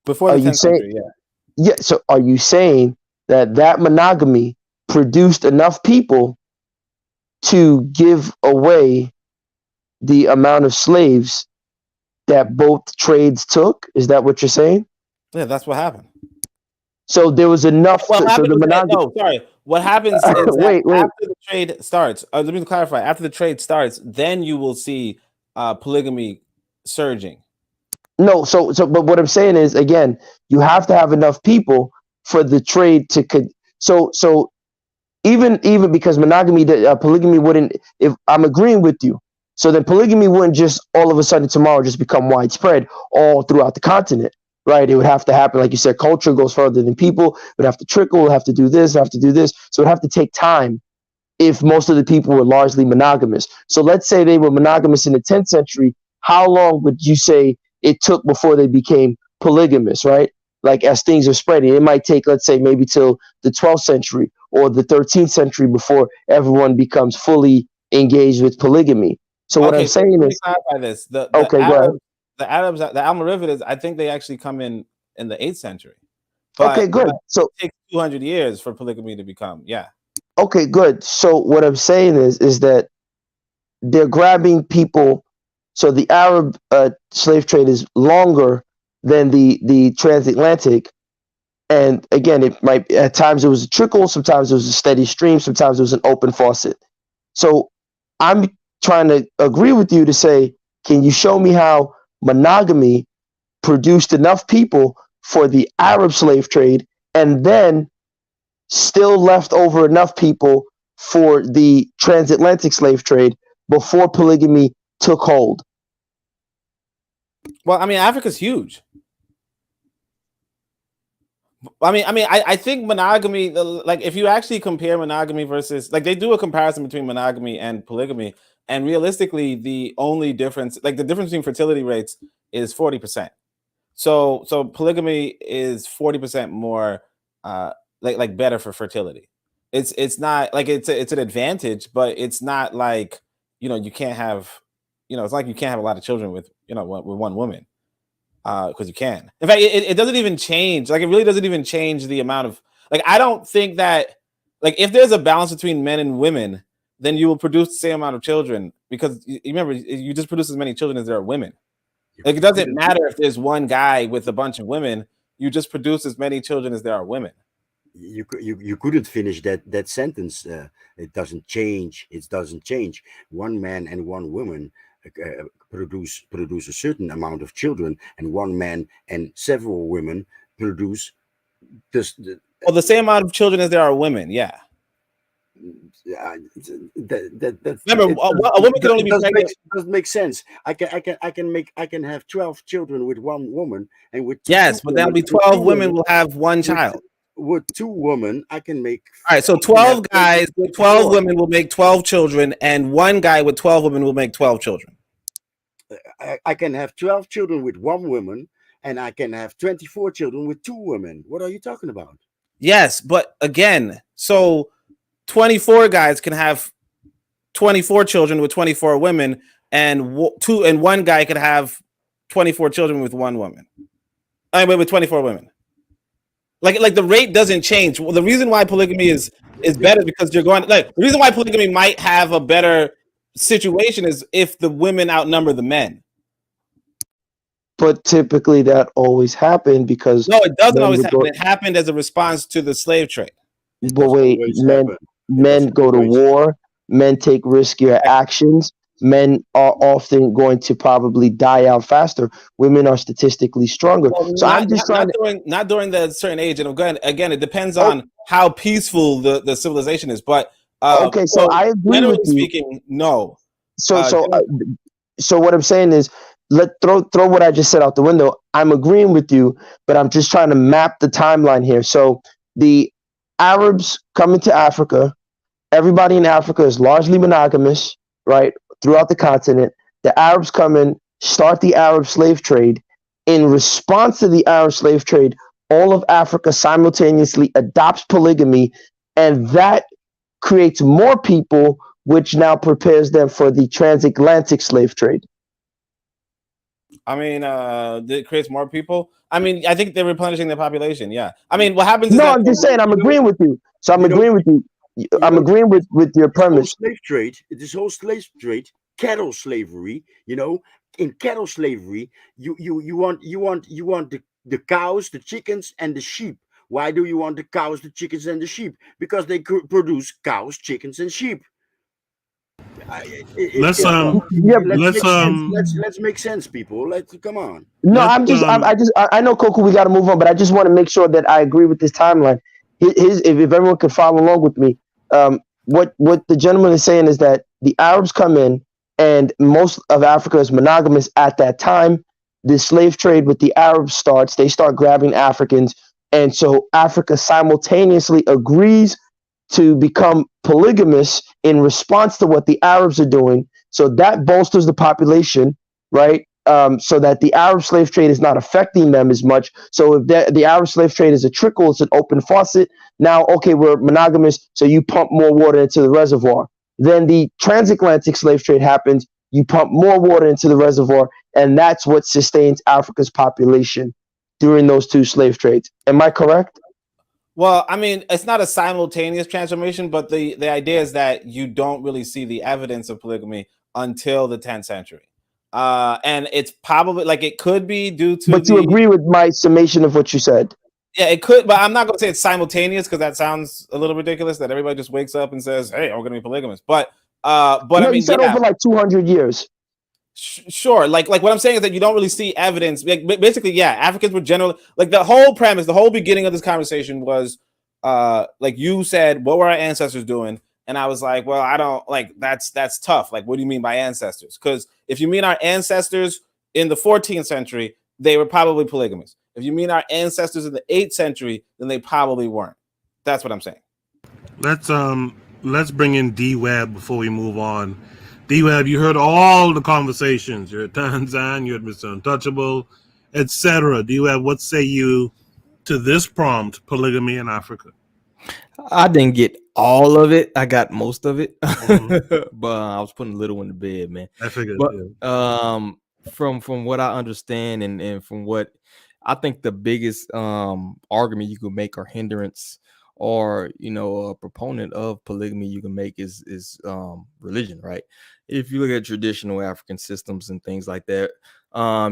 Before the 10th century, yeah. Yeah, so are you saying that monogamy produced enough people to give away the amount of slaves that both trades took? Is that what you're saying? Yeah, that's what happened. So there was enough. What So the monogamy. No, sorry. What happens is wait. after the trade starts, let me clarify. After the trade starts, then you will see polygamy surging. No, but what I'm saying is, again, you have to have enough people for the trade to so even because monogamy, polygamy wouldn't. If I'm agreeing with you, so then polygamy wouldn't just all of a sudden tomorrow just become widespread all throughout the continent, right? It would have to happen, like you said, culture goes further than people. It would have to trickle. It would have to do this. Have to do this. So it would have to take time. If most of the people were largely monogamous, so let's say they were monogamous in the 10th century, how long would you say it took before they became polygamous, right? Like as things are spreading, it might take, let's say, maybe till the 12th century or the 13th century before everyone becomes fully engaged with polygamy. So what I'm saying is, clarify this. The Arabs, the Almoravids, I think they actually come in the 8th century. But, okay, good. So it takes 200 years for polygamy to become, yeah. Okay, good. So what I'm saying is that they're grabbing people. So the Arab slave trade is longer than the transatlantic. And again, it might, at times it was a trickle, sometimes it was a steady stream, sometimes it was an open faucet. So I'm trying to agree with you to say, can you show me how monogamy produced enough people for the Arab slave trade and then still left over enough people for the transatlantic slave trade before polygamy took hold? Well, I mean, Africa's huge. I think monogamy, like if you actually compare monogamy versus, like they do a comparison between monogamy and polygamy, and realistically, the only difference, like the difference between fertility rates is 40%. So polygamy is 40% more like better for fertility. It's not like it's an advantage, but it's not like, you can't have, it's like you can't have a lot of children with with one woman, because you can. In fact, it doesn't even change. Like it really doesn't even change the amount of, like, I don't think that, like, if there's a balance between men and women, then you will produce the same amount of children, because you remember, you just produce as many children as there are women. Like it doesn't matter if there's one guy with a bunch of women, you just produce as many children as there are women. You couldn't finish that sentence. It doesn't change. It doesn't change. One man and one woman produce a certain amount of children, and one man and several women produce the same amount of children as there are women. Yeah. Remember, a woman can only be pregnant. Doesn't make sense. I can have 12 children with one woman, and with yes, but that'll be 12 women will have one child. With 2 women, I can make. All right, so 12 guys, 12 women will make 12 children, and one guy with 12 women will make 12 children. I can have 12 children with 1 woman, and I can have 24 children with 2 women. What are you talking about? Yes, but again, so 24 guys can have 24 children with 24 women, and one guy could have 24 children with 1 woman. I mean, with 24 women. Like the rate doesn't change. Well, the reason why polygamy is better because you're going the reason why polygamy might have a better situation is if the women outnumber the men. But typically that always happened because no, it doesn't always happen. It happened as a response to the slave trade. But wait, men go to war, men take riskier actions, men are often going to probably die out faster. Women are statistically stronger. Well, so I'm just trying not during the certain age, and again, it depends on how peaceful the civilization is. But okay, so I agree with you. Speaking, no. So what I'm saying is, throw what I just said out the window. I'm agreeing with you, but I'm just trying to map the timeline here. So the Arabs coming to Africa, everybody in Africa is largely monogamous, right? Throughout the continent, the Arabs come in, start the Arab slave trade. In response to the Arab slave trade, all of Africa simultaneously adopts polygamy, and that creates more people, which now prepares them for the transatlantic slave trade. I mean, it creates more people. I mean, I think they're replenishing the population. Yeah. I mean, what happens? No, I'm just saying. I'm agreeing with you. So I'm agreeing with you. I'm agreeing with your premise. This whole slave trade, cattle slavery. In cattle slavery, you want the cows, the chickens, and the sheep. Why do you want the cows, the chickens, and the sheep? Because they produce cows, chickens, and sheep. Let's make sense, people. Let's come on. No, I know, Coco, we got to move on, but I just want to make sure that I agree with this timeline. If everyone could follow along with me, what the gentleman is saying is that the Arabs come in, and most of Africa is monogamous at that time. The slave trade with the Arabs starts. They start grabbing Africans, and so Africa simultaneously agrees to become polygamous in response to what the Arabs are doing. So that bolsters the population, right? So that the Arab slave trade is not affecting them as much. So if the Arab slave trade is a trickle, it's an open faucet. Now, okay, we're monogamous, so you pump more water into the reservoir. Then the transatlantic slave trade happens, you pump more water into the reservoir, and that's what sustains Africa's population during those 2 slave trades. Am I correct? Well, I mean, it's not a simultaneous transformation, but the idea is that you don't really see the evidence of polygamy until the 10th century. And it's probably it could be due to. But you agree with my summation of what you said? Yeah, it could, but I'm not going to say it's simultaneous because that sounds a little ridiculous that everybody just wakes up and says, "Hey, we're going to be polygamous." But I mean, you said over 200 years. Sure, like what I'm saying is that you don't really see evidence. Basically, yeah, Africans were generally the whole premise, the whole beginning of this conversation was you said, what were our ancestors doing? And I was like, well, I don't that's tough. Like, what do you mean by ancestors? Because if you mean our ancestors in the 14th century, they were probably polygamous. If you mean our ancestors in the 8th century, then they probably weren't. That's what I'm saying. Let's bring in D-Web before we move on. D-Web, you heard all the conversations. You heard Tanzan, you heard Mr. Untouchable, etc. D-Web, what say you to this prompt, polygamy in Africa? I didn't get all of it. I got most of it, but I was putting a little one to bed, man. I figured. But from what I understand and from what I think the biggest argument you could make or hindrance or a proponent of polygamy you can make is religion, right? If you look at traditional African systems and things like that,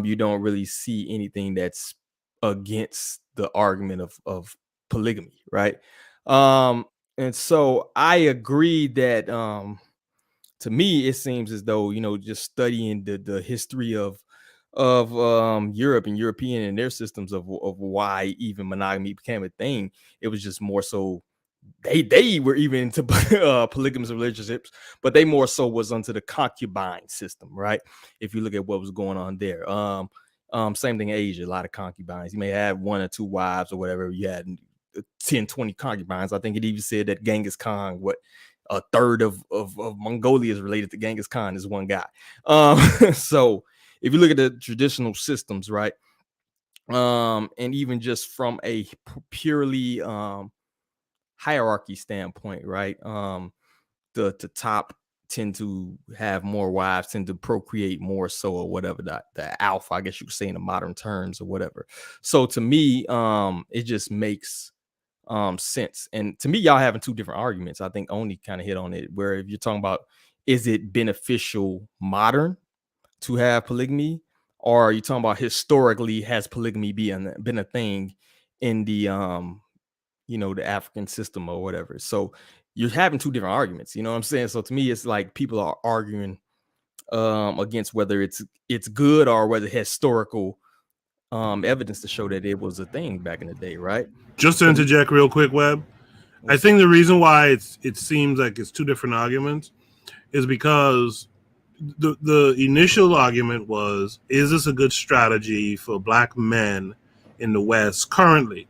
you don't really see anything that's against the argument of polygamy, right? And so I agree that to me it seems as though just studying the history of Europe and European and their systems of why even monogamy became a thing, it was just more so they were even into polygamous relationships, but they more so was under the concubine system, right? If you look at what was going on there. Same thing in Asia, a lot of concubines. You may have 1 or 2 wives or whatever. You had 10, 20 concubines. I think it even said that Genghis Khan, a third of Mongolia is related to Genghis Khan is one guy. So if you look at the traditional systems, right? And even just from a purely hierarchy standpoint, right? The top tend to have more wives, tend to procreate more so, or whatever, the alpha, I guess you could say in the modern terms or whatever. So to me, it just makes sense. And to me, y'all having 2 different arguments. I think Oni kind of hit on it, where if you're talking about, is it beneficial modern to have polygamy, or are you talking about historically has polygamy been a thing in the the African system or whatever? So you're having 2 different arguments, you know what I'm saying? So to me, it's like people are arguing against whether it's good or whether historical evidence to show that it was a thing back in the day, right? Just to interject real quick, Webb, I think the reason why it seems like it's 2 different arguments is because the initial argument was, is this a good strategy for Black men in the West currently?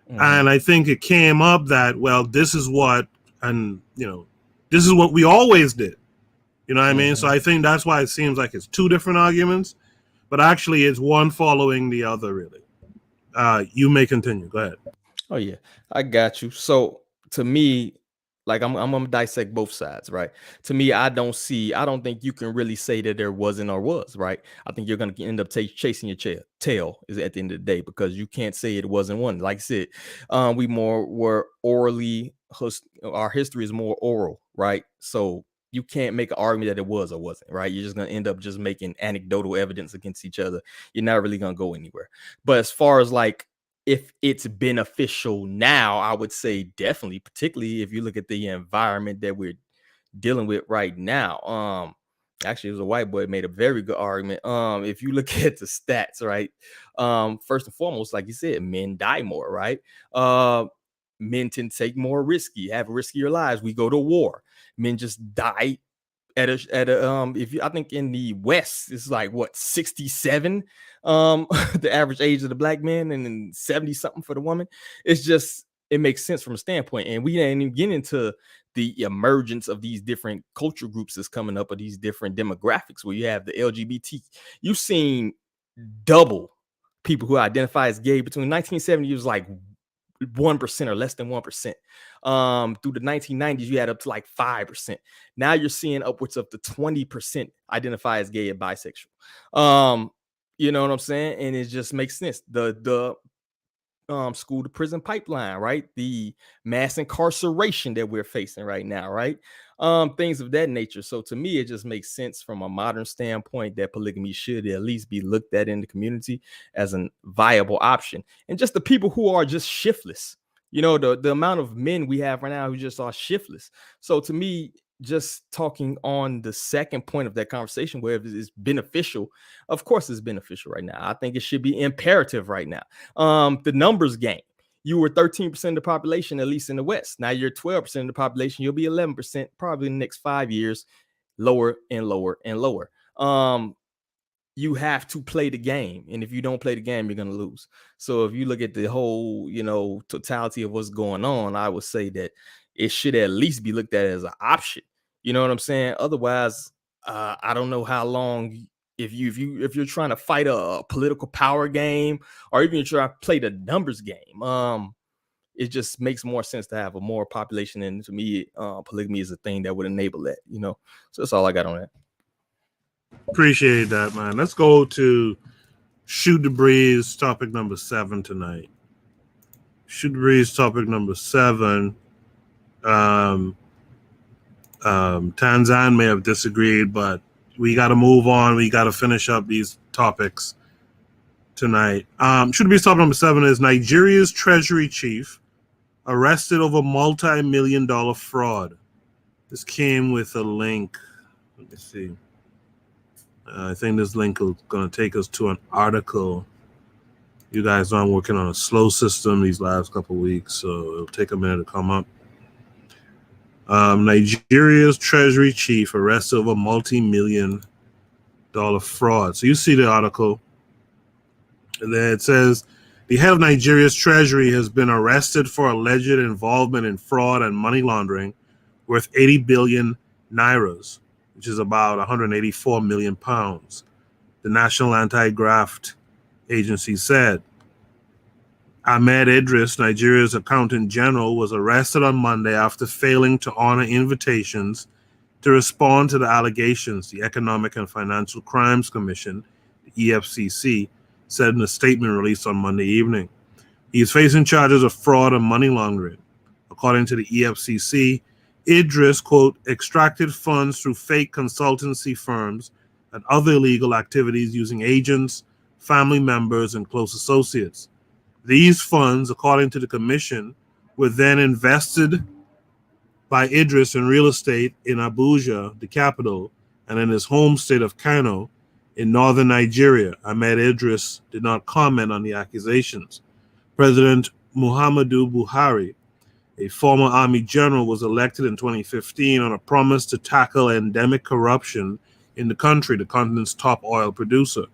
And I think it came up that, well, this is what we always did. You know what I mean? So I think that's why it seems like it's 2 different arguments, but actually it's one following the other, really. You may continue. Go ahead. Oh yeah, I got you. So to me, like I'm gonna dissect both sides, right? To me, I don't think you can really say that there wasn't or was, right? I think you're gonna end up chasing your tail is at the end of the day, because you can't say it wasn't one. Like I said, we more were orally, our history is more oral, right? So you can't make an argument that it was or wasn't, right? You're just gonna end up just making anecdotal evidence against each other. You're not really gonna go anywhere. But as far as like, if it's beneficial now, I would say definitely, particularly if you look at the environment that we're dealing with right now. Actually, it was a white boy made a very good argument. If you look at the stats, right? First and foremost, like you said, men die more, right? Men tend to take more risky, have riskier lives. We go to war. Men just die at a I think in the West it's like 67 the average age of the Black man, and then 70 something for the woman. It makes sense from a standpoint. And we ain't even getting into the emergence of these different culture groups that's coming up, or these different demographics where you have the LGBT. You've seen double people who identify as gay between 1970. It was like 1% or less than 1%. Through the 1990s, you had up to like 5%. Now you're seeing upwards of the 20% identify as gay and bisexual. You know what I'm saying? And it just makes sense. The school to prison pipeline, right? The mass incarceration that we're facing right now, right? Things of that nature. So to me, it just makes sense from a modern standpoint that polygamy should at least be looked at in the community as a viable option. And just the people who are just shiftless, the amount of men we have right now who just are shiftless. So to me, just talking on the second point of that conversation, where it's beneficial, of course it's beneficial right now. I think it should be imperative right now. The numbers game. You were 13% of the population, at least in the West. Now you're 12% of the population. You'll be 11% probably in the next 5 years, lower and lower and lower. You have to play the game. And if you don't play the game, you're going to lose. So if you look at the whole, totality of what's going on, I would say that it should at least be looked at as an option. You know what I'm saying? Otherwise, I don't know how long, if you're trying to fight a political power game, or even try to play the numbers game, it just makes more sense to have a more population. And to me, polygamy is a thing that would enable that, So that's all I got on that. Appreciate that, man. Let's go to Shoot the Breeze, topic number 7 tonight. Shoot the Breeze, topic number 7. Tanzan may have disagreed, but we got to move on. We got to finish up these topics tonight. Should be topic number 7 is Nigeria's treasury chief arrested over multi-million-dollar fraud. This came with a link. Let me see. I think this link is going to take us to an article. You guys know I'm working on a slow system these last couple of weeks, so it'll take a minute to come up. Nigeria's treasury chief arrested over multi-million-dollar fraud. So you see the article, and then it says the head of Nigeria's treasury has been arrested for alleged involvement in fraud and money laundering worth 80 billion nairas, which is about 184 million pounds. The National Anti-Graft Agency said. Ahmed Idris, Nigeria's accountant general, was arrested on Monday after failing to honor invitations to respond to the allegations, the Economic and Financial Crimes Commission, the EFCC, said in a statement released on Monday evening. He is facing charges of fraud and money laundering. According to the EFCC, Idris, quote, extracted funds through fake consultancy firms and other illegal activities using agents, family members, and close associates. These funds, according to the commission, were then invested by Idris in real estate in Abuja, the capital, and in his home state of Kano in northern Nigeria. Ahmed Idris did not comment on the accusations. President Muhammadu Buhari, a former army general, was elected in 2015 on a promise to tackle endemic corruption in the country, the continent's top oil producer.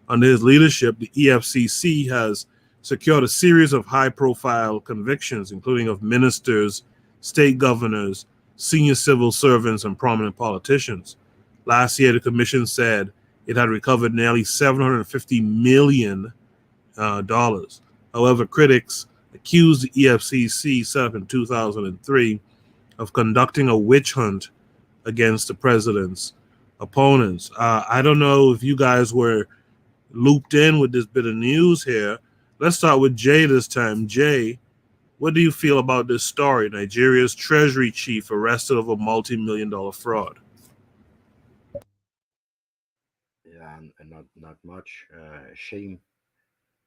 Under his leadership, the EFCC has secured a series of high-profile convictions, including of ministers, state governors, senior civil servants, and prominent politicians. Last year, the commission said it had recovered nearly $750 million. However, critics accused the EFCC, set up in 2003, of conducting a witch hunt against the president's opponents. I don't know if you guys were looped in with this bit of news here. Let's start with Jay this time. Jay, what do you feel about this story? Nigeria's treasury chief arrested over multi-million-dollar fraud. Yeah, and not much. Shame,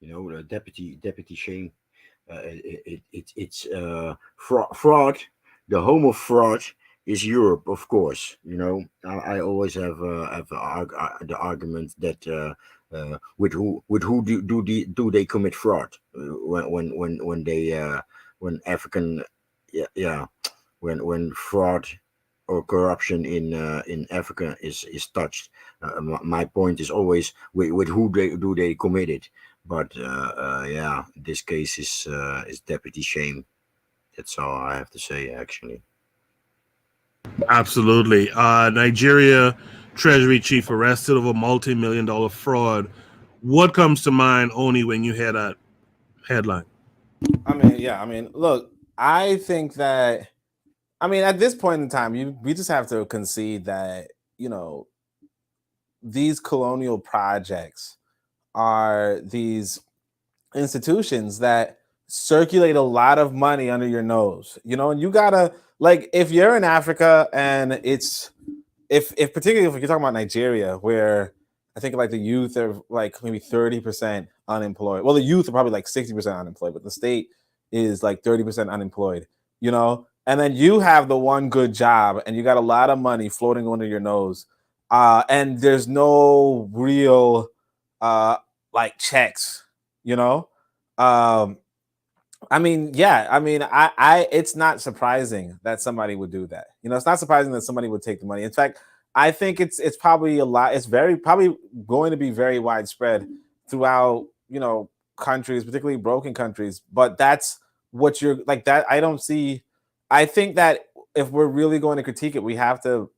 you know, the deputy shame. It's fraud. The home of fraud is Europe, of course. You know, I always have the argument that with who do they commit fraud when African when fraud or corruption in Africa is touched. My point is always with who do they commit it. But this case is deputy shame. That's all I have to say, actually. Absolutely. Nigeria treasury chief arrested over multi-million-dollar fraud. What comes to mind, Oni, when you hear that headline? Look, I think that, at this point in time, we just have to concede that, these colonial projects are these institutions that circulate a lot of money under your nose, and you gotta, like, if you're in Africa and it's, if particularly if you're talking about Nigeria, where I think like the youth are like maybe 30% unemployed. Well, the youth are probably like 60% unemployed, but the state is like 30% unemployed, and then you have the one good job and you got a lot of money floating under your nose. And there's no real like checks, it's not surprising that somebody would do that. It's not surprising that somebody would take the money. In fact, I think it's probably a lot. It's probably going to be very widespread throughout, countries, particularly broken countries. But that's what you're like that. I think that if we're really going to critique it, we have to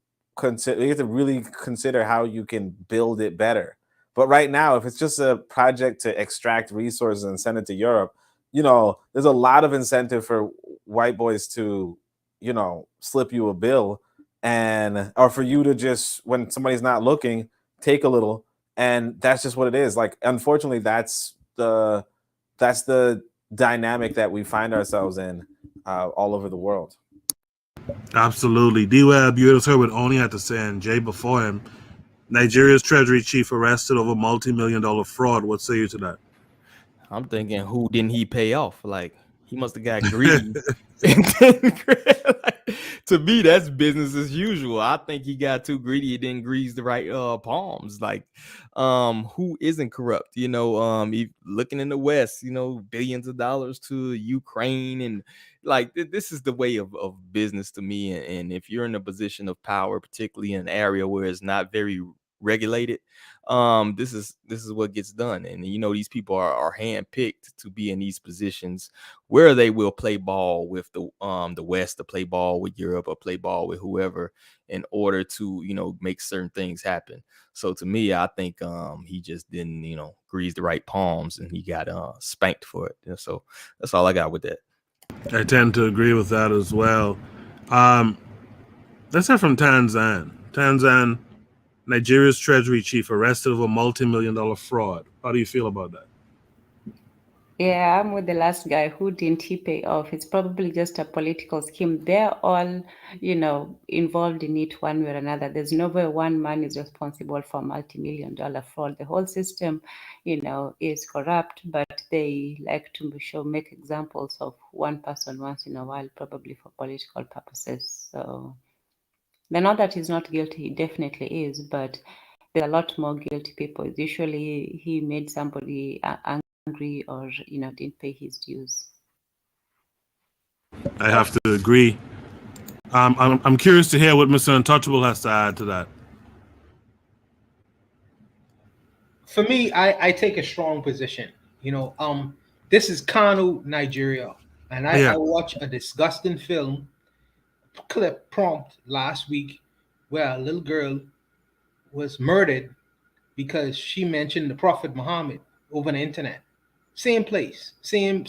really consider how you can build it better. But right now, if it's just a project to extract resources and send it to Europe, there's a lot of incentive for white boys to, slip you a bill or for you to just, when somebody's not looking, take a little. And that's just what it is. Like, unfortunately, that's the dynamic that we find ourselves in all over the world. Absolutely. D-Web, you just heard what Oni had to say, and Jay before him. Nigeria's treasury chief arrested over multi-million-dollar fraud. What say you to that? I'm thinking, who didn't he pay off? Like, he must have got greedy To me, that's business as usual. I think he got too greedy and didn't grease the right palms. Like, who isn't corrupt? Looking in the West, billions of dollars to Ukraine, and like this is the way of business to me. And if you're in a position of power, particularly in an area where it's not very regulated, this is what gets done. And these people are handpicked to be in these positions where they will play ball with the West, to play ball with Europe, or play ball with whoever in order to make certain things happen. So to me, I think he just didn't grease the right palms, and he got spanked for it. So that's all I got with that. I tend to agree with that as well. Let's hear from Tanzania. Nigeria's treasury chief arrested over multi-million-dollar fraud. How do you feel about that? Yeah, I'm with the last guy. Who didn't he pay off? It's probably just a political scheme. They're all, involved in it one way or another. There's no way one man is responsible for multi-million-dollar fraud. The whole system, is corrupt, but they like to make examples of one person once in a while, probably for political purposes. So the not that he's not guilty, he definitely is, but there's a lot more guilty people. Usually he made somebody angry or didn't pay his dues. I have to agree. I'm curious to hear what Mr. Untouchable has to add to that. For me, I take a strong position. This is Kano, Nigeria, and I watched a disgusting film clip prompt last week where a little girl was murdered because she mentioned the Prophet Muhammad over the internet. Same place, same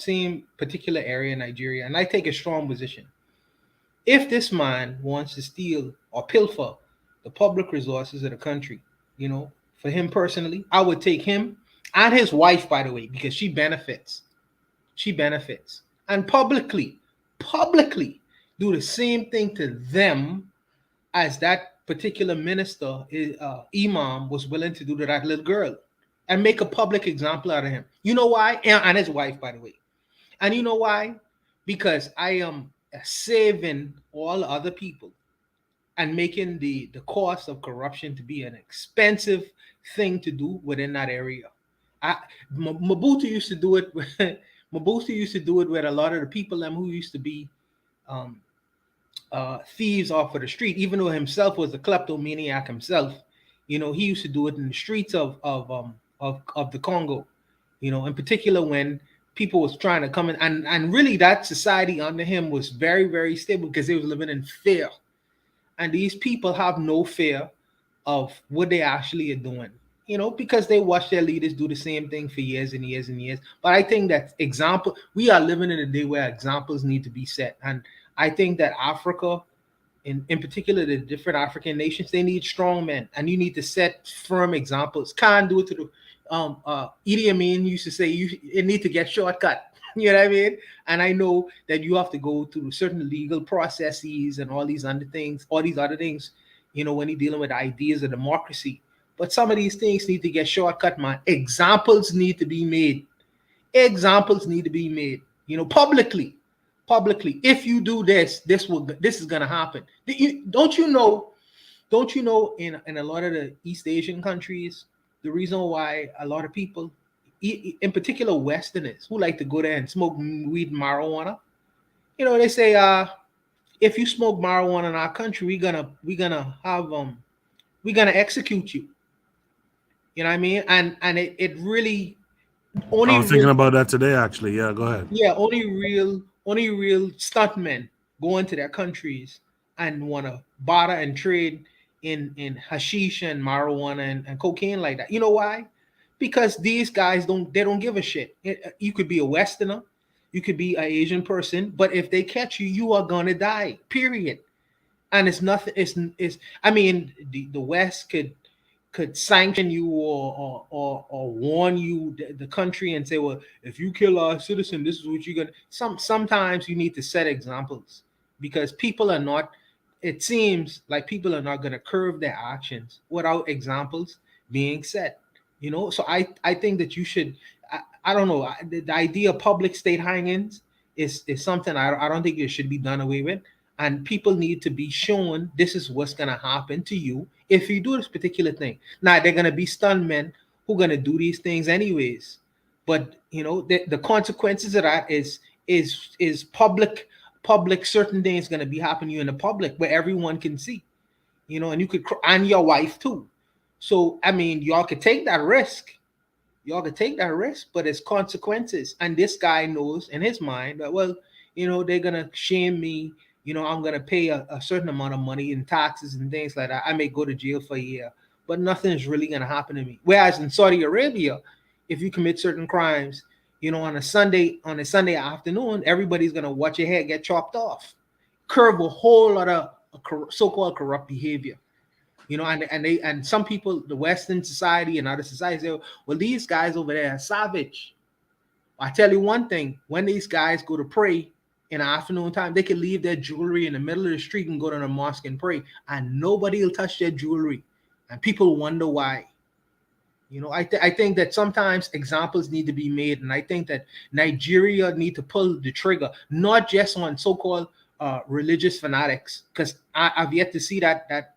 particular area in Nigeria, and I take a strong position. If this man wants to steal or pilfer the public resources of the country, for him personally, I would take him and his wife, by the way, because she benefits. She benefits. And publicly do the same thing to them as that particular minister, imam, was willing to do to that little girl, and make a public example out of him. You know why? And his wife, by the way. And you know why? Because I am saving all other people and making the cost of corruption to be an expensive thing to do within that area. Mobutu used to do it. Mobutu used to do it with a lot of the people who used to be thieves off of the street, even though himself was a kleptomaniac himself. He used to do it in the streets of the Congo. In particular when people was trying to come in, and really that society under him was very, very stable because they was living in fear. And these people have no fear of what they actually are doing, because they watch their leaders do the same thing for years and years and years. But I think that we are living in a day where examples need to be set. And I think that Africa, in particular the different African nations, they need strong men, and you need to set firm examples. Can't do it to the Idi Amin used to say you need to get shortcut. You know what I mean? And I know that you have to go through certain legal processes and all these other things, when you're dealing with ideas of democracy. But some of these things need to get shortcut, man. Examples need to be made. Publicly. If you do this is gonna happen. Don't you know in a lot of the East Asian countries, the reason why a lot of people, in particular Westerners, who like to go there and smoke weed and marijuana, they say if you smoke marijuana in our country, we're gonna execute you. You know what I mean? And it really only. I was thinking about that today, actually. Yeah, go ahead. Yeah, only real stuntmen go into their countries and want to barter and trade in hashish and marijuana and cocaine like that. You know why? Because these guys don't give a shit. You could be a Westerner, you could be an Asian person, but if they catch you, you are gonna die. Period. And it's nothing. The West could sanction you or warn you, the country, and say, well, if you kill our citizen, this is what you're gonna. Sometimes you need to set examples, because it seems like people are not gonna curb their actions without examples being set. So I think that you should. I don't know, the idea of public state hangings is something I don't think it should be done away with. And people need to be shown this is what's gonna happen to you if you do this particular thing. Now they're gonna be stuntmen who are gonna do these things anyways. But you know, the consequences of that is public certain things gonna be happening to you in the public where everyone can see. You know, and you could and your wife too. So I mean, y'all could take that risk. Y'all could take that risk, but it's consequences. And this guy knows in his mind that, well, you know, they're gonna shame me. You know, I'm gonna pay a certain amount of money in taxes and things like that. I may go to jail for a year, but nothing is really gonna happen to me. Whereas in Saudi Arabia, if you commit certain crimes, you know, on a Sunday afternoon, everybody's gonna watch your head get chopped off. Curb a whole lot of so-called corrupt behavior. You know, and some people, the Western society and other societies, say, well, these guys over there are savage. I tell you one thing, when these guys go to pray in the afternoon time, they can leave their jewelry in the middle of the street and go to the mosque and pray, and nobody will touch their jewelry. And people wonder why. You know, I think that sometimes examples need to be made, and I think that Nigeria need to pull the trigger, not just on so-called religious fanatics, because I've yet to see that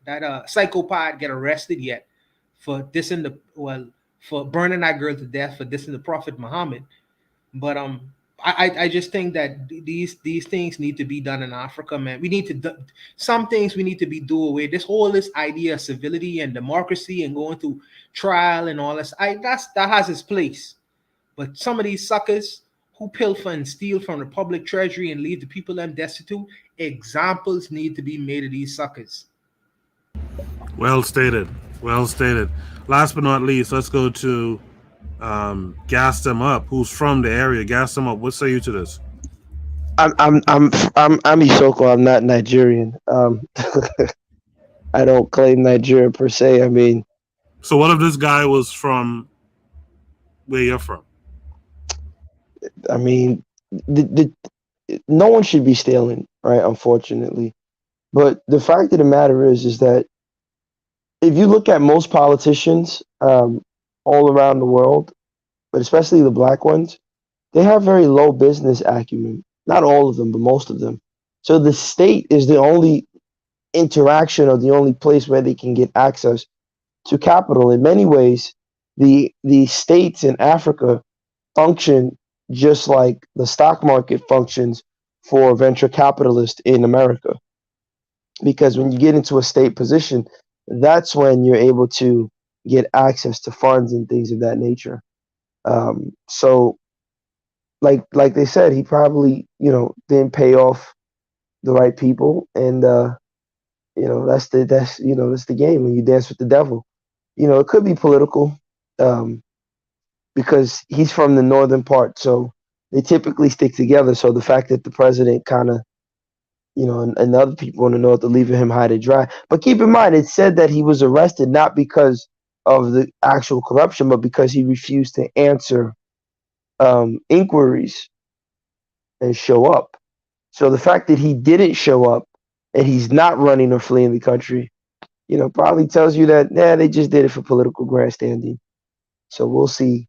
psychopath get arrested yet for dissing for burning that girl to death for dissing the Prophet Muhammad. But I just think that these things need to be done in Africa, man. We need to some things we need to be do away. This idea of civility and democracy and going through trial and all this, that has its place. But some of these suckers who pilfer and steal from the public treasury and leave the people them destitute, examples need to be made of these suckers. Well stated. Well stated. Last but not least, let's go to Gas Them Up, who's from the area. Gas Them Up, what say you to this? I'm Isoko. I'm not Nigerian. I don't claim Nigeria per se. I mean, so what if this guy was from where you're from? I mean, no one should be stealing, right? Unfortunately, but the fact of the matter is that if you look at most politicians all around the world, but especially the black ones, they have very low business acumen. Not all of them, but most of them. So the state is the only interaction or the only place where they can get access to capital. In many ways, the states in Africa function just like the stock market functions for venture capitalists in America. Because when you get into a state position, that's when you're able to get access to funds and things of that nature. So like they said, he probably, you know, didn't pay off the right people, and you know, that's the game when you dance with the devil. You know, it could be political, because he's from the northern part, so they typically stick together. So the fact that the president kind of, you know, and other people in the north are leaving him high to dry. But keep in mind, it said that he was arrested not because of the actual corruption, but because he refused to answer inquiries and show up. So the fact that he didn't show up and he's not running or fleeing the country, you know, probably tells you that they just did it for political grandstanding. So we'll see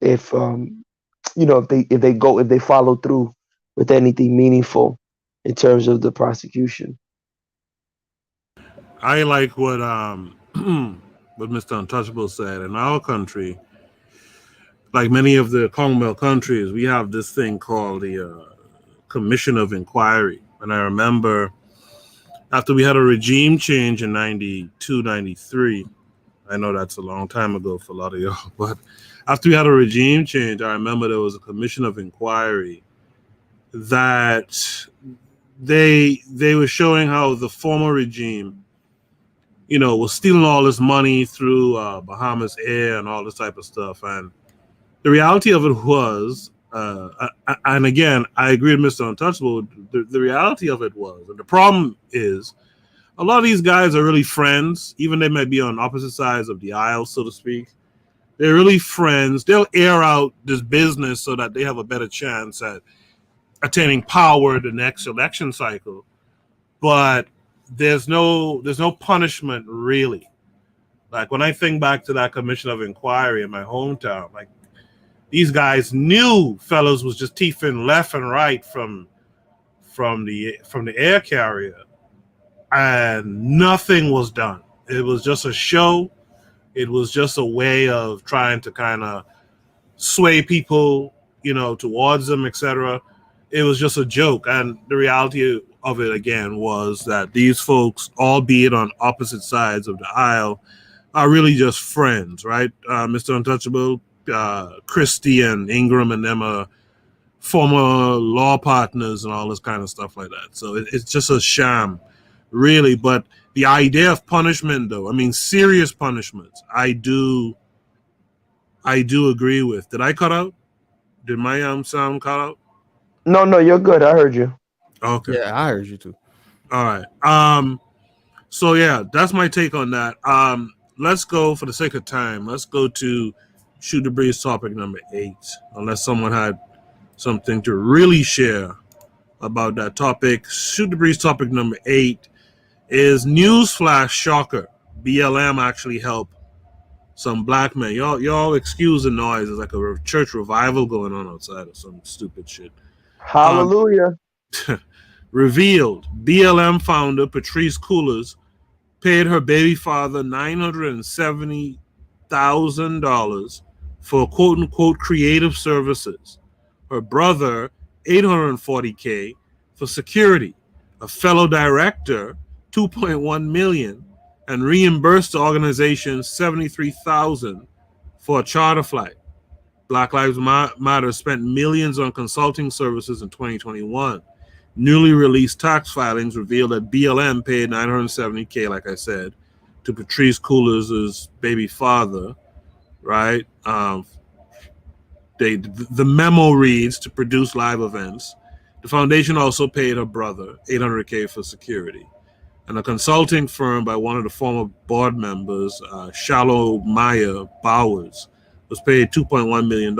if you know, if they follow through with anything meaningful in terms of the prosecution. I like what what Mr. Untouchable said. In our country, like many of the Commonwealth countries, we have this thing called the Commission of Inquiry. And I remember after we had a regime change in 92, 93, I know that's a long time ago for a lot of y'all, but after we had a regime change, I remember there was a Commission of Inquiry that they were showing how the former regime, you know, was stealing all this money through Bahamas Air and all this type of stuff. And the reality of it was, and again, I agree with Mr. Untouchable, the reality of it was, and the problem is, a lot of these guys are really friends, even they might be on opposite sides of the aisle, so to speak. They're really friends. They'll air out this business so that they have a better chance at attaining power the next election cycle. But there's no punishment really. Like when I think back to that Commission of Inquiry in my hometown, like These guys knew fellas was just teething left and right from the air carrier, and nothing was done. It was just a show. It was just a way of trying to kind of sway people, towards them, etc. It was just a joke, and the reality of it again was that these folks, albeit on opposite sides of the aisle, are really just friends, right? Mr. Untouchable, Christie and Ingram and them are former law partners and all this kind of stuff like that. So it's just a sham, really. But the idea of punishment, though, I mean, serious punishments, I do agree with. Did I cut out? Did my sound cut out? No, you're good. I heard you. Okay. Yeah, I heard you too. All right. So yeah, that's my take on that. Let's go, for the sake of time, let's go to Shoot the Breeze topic number 8, unless someone had something to really share about that topic. Shoot the Breeze topic number 8 is newsflash shocker. BLM actually helped some black men. Y'all excuse the noise. There's like a church revival going on outside or some stupid shit. Hallelujah. Revealed, BLM founder Patrice Coolers paid her baby father $970,000 for quote-unquote creative services. Her brother, $840K for security. A fellow director, $2.1 million, and reimbursed the organization $73,000 for a charter flight. Black Lives Matter spent millions on consulting services in 2021. Newly released tax filings reveal that BLM paid $970K, like I said, to Patrice Coolers' baby father, right? The memo reads to produce live events. The foundation also paid her brother $800K for security. And a consulting firm by one of the former board members, Shallow Meyer Bowers, was paid $2.1 million.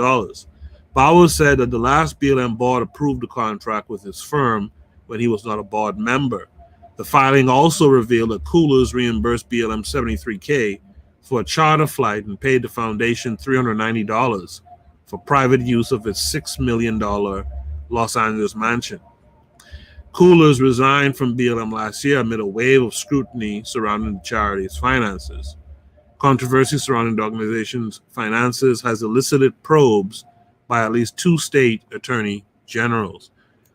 Bowers said that the last BLM board approved the contract with his firm when he was not a board member. The filing also revealed that Coolers reimbursed BLM $73K for a charter flight and paid the foundation $390 for private use of its $6 million Los Angeles mansion. Coolers resigned from BLM last year amid a wave of scrutiny surrounding the charity's finances. Controversy surrounding the organization's finances has elicited probes by at least 2 state attorney generals.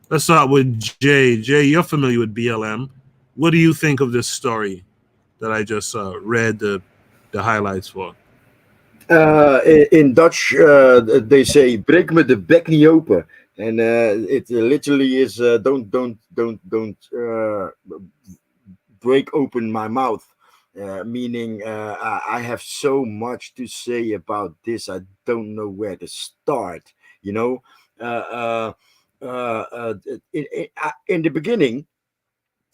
Let's start with Jay. Jay, you're familiar with BLM. What do you think of this story that I just read the highlights for? In Dutch, they say "breek me de bek niet open," and it literally is don't break open my mouth. Meaning, I have so much to say about this. I don't know where to start. You know, in the beginning,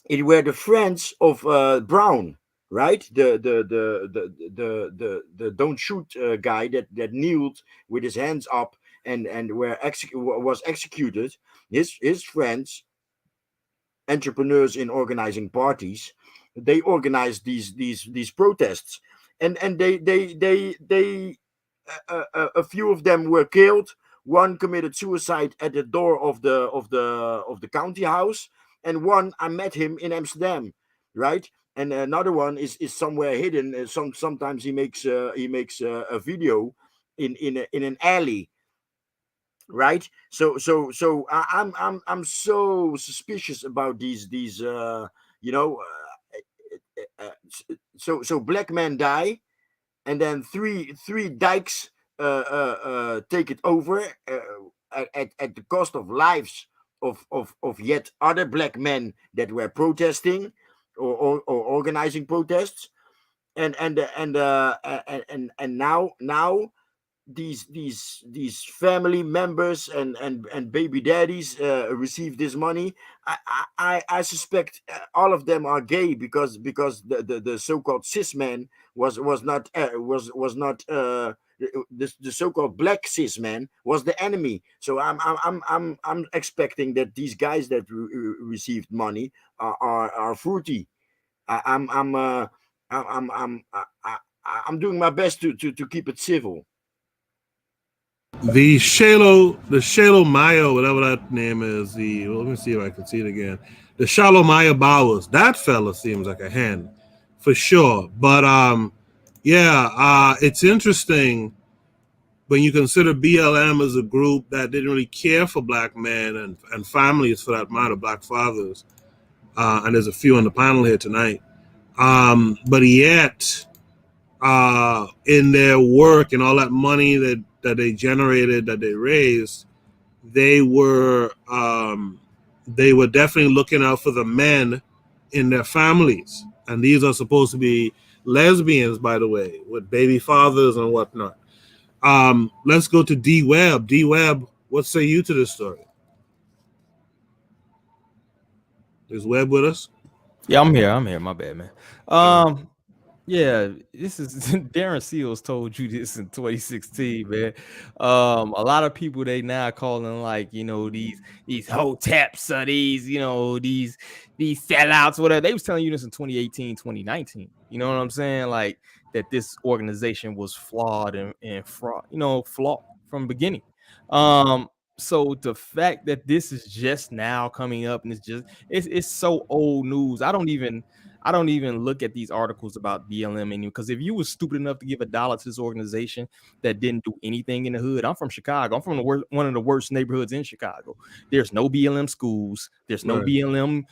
it were the friends of Brown, right? The don't shoot guy that kneeled with his hands up and was executed. His friends, entrepreneurs in organizing parties, they organized these protests, and a few of them were killed. One committed suicide at the door of the county house, and one, I met him in Amsterdam, right? And another one is somewhere hidden. Sometimes he makes a video in an alley, right? So I'm so suspicious about these so black men die, and then three dykes take it over at the cost of lives of yet other black men that were protesting or organizing protests, and now these family members and baby daddies receive this money. I suspect all of them are gay because the so-called cis man was not the so-called black cis man was the enemy. So I'm expecting that these guys that received money are fruity. I'm doing my best to keep it civil. The Shalo Maya, whatever that name is, let me see if I can see it again. The Shalom Maya Bowers, that fella seems like a hand for sure. But it's interesting when you consider BLM as a group that didn't really care for black men and families for that matter, black fathers. And there's a few on the panel here tonight. But yet, in their work and all that money that they generated, that they raised, they were definitely looking out for the men in their families. And these are supposed to be lesbians, by the way, with baby fathers and whatnot. Let's go to D Webb. D Webb, what say you to this story? Is Webb with us? Yeah, I'm here. My bad, man. Yeah, this is Darren Seals told you this in 2016, man. A lot of people they now calling like, these hoteps or these, these sellouts, whatever. They was telling you this in 2018, 2019. You know what I'm saying? Like that this organization was flawed and fraud, flawed from the beginning. So the fact that this is just now coming up and it's so old news. I don't even look at these articles about BLM anymore, because if you were stupid enough to give $1 to this organization that didn't do anything in the hood, I'm from Chicago. I'm from one of the worst neighborhoods in Chicago. There's no BLM schools. There's no BLM,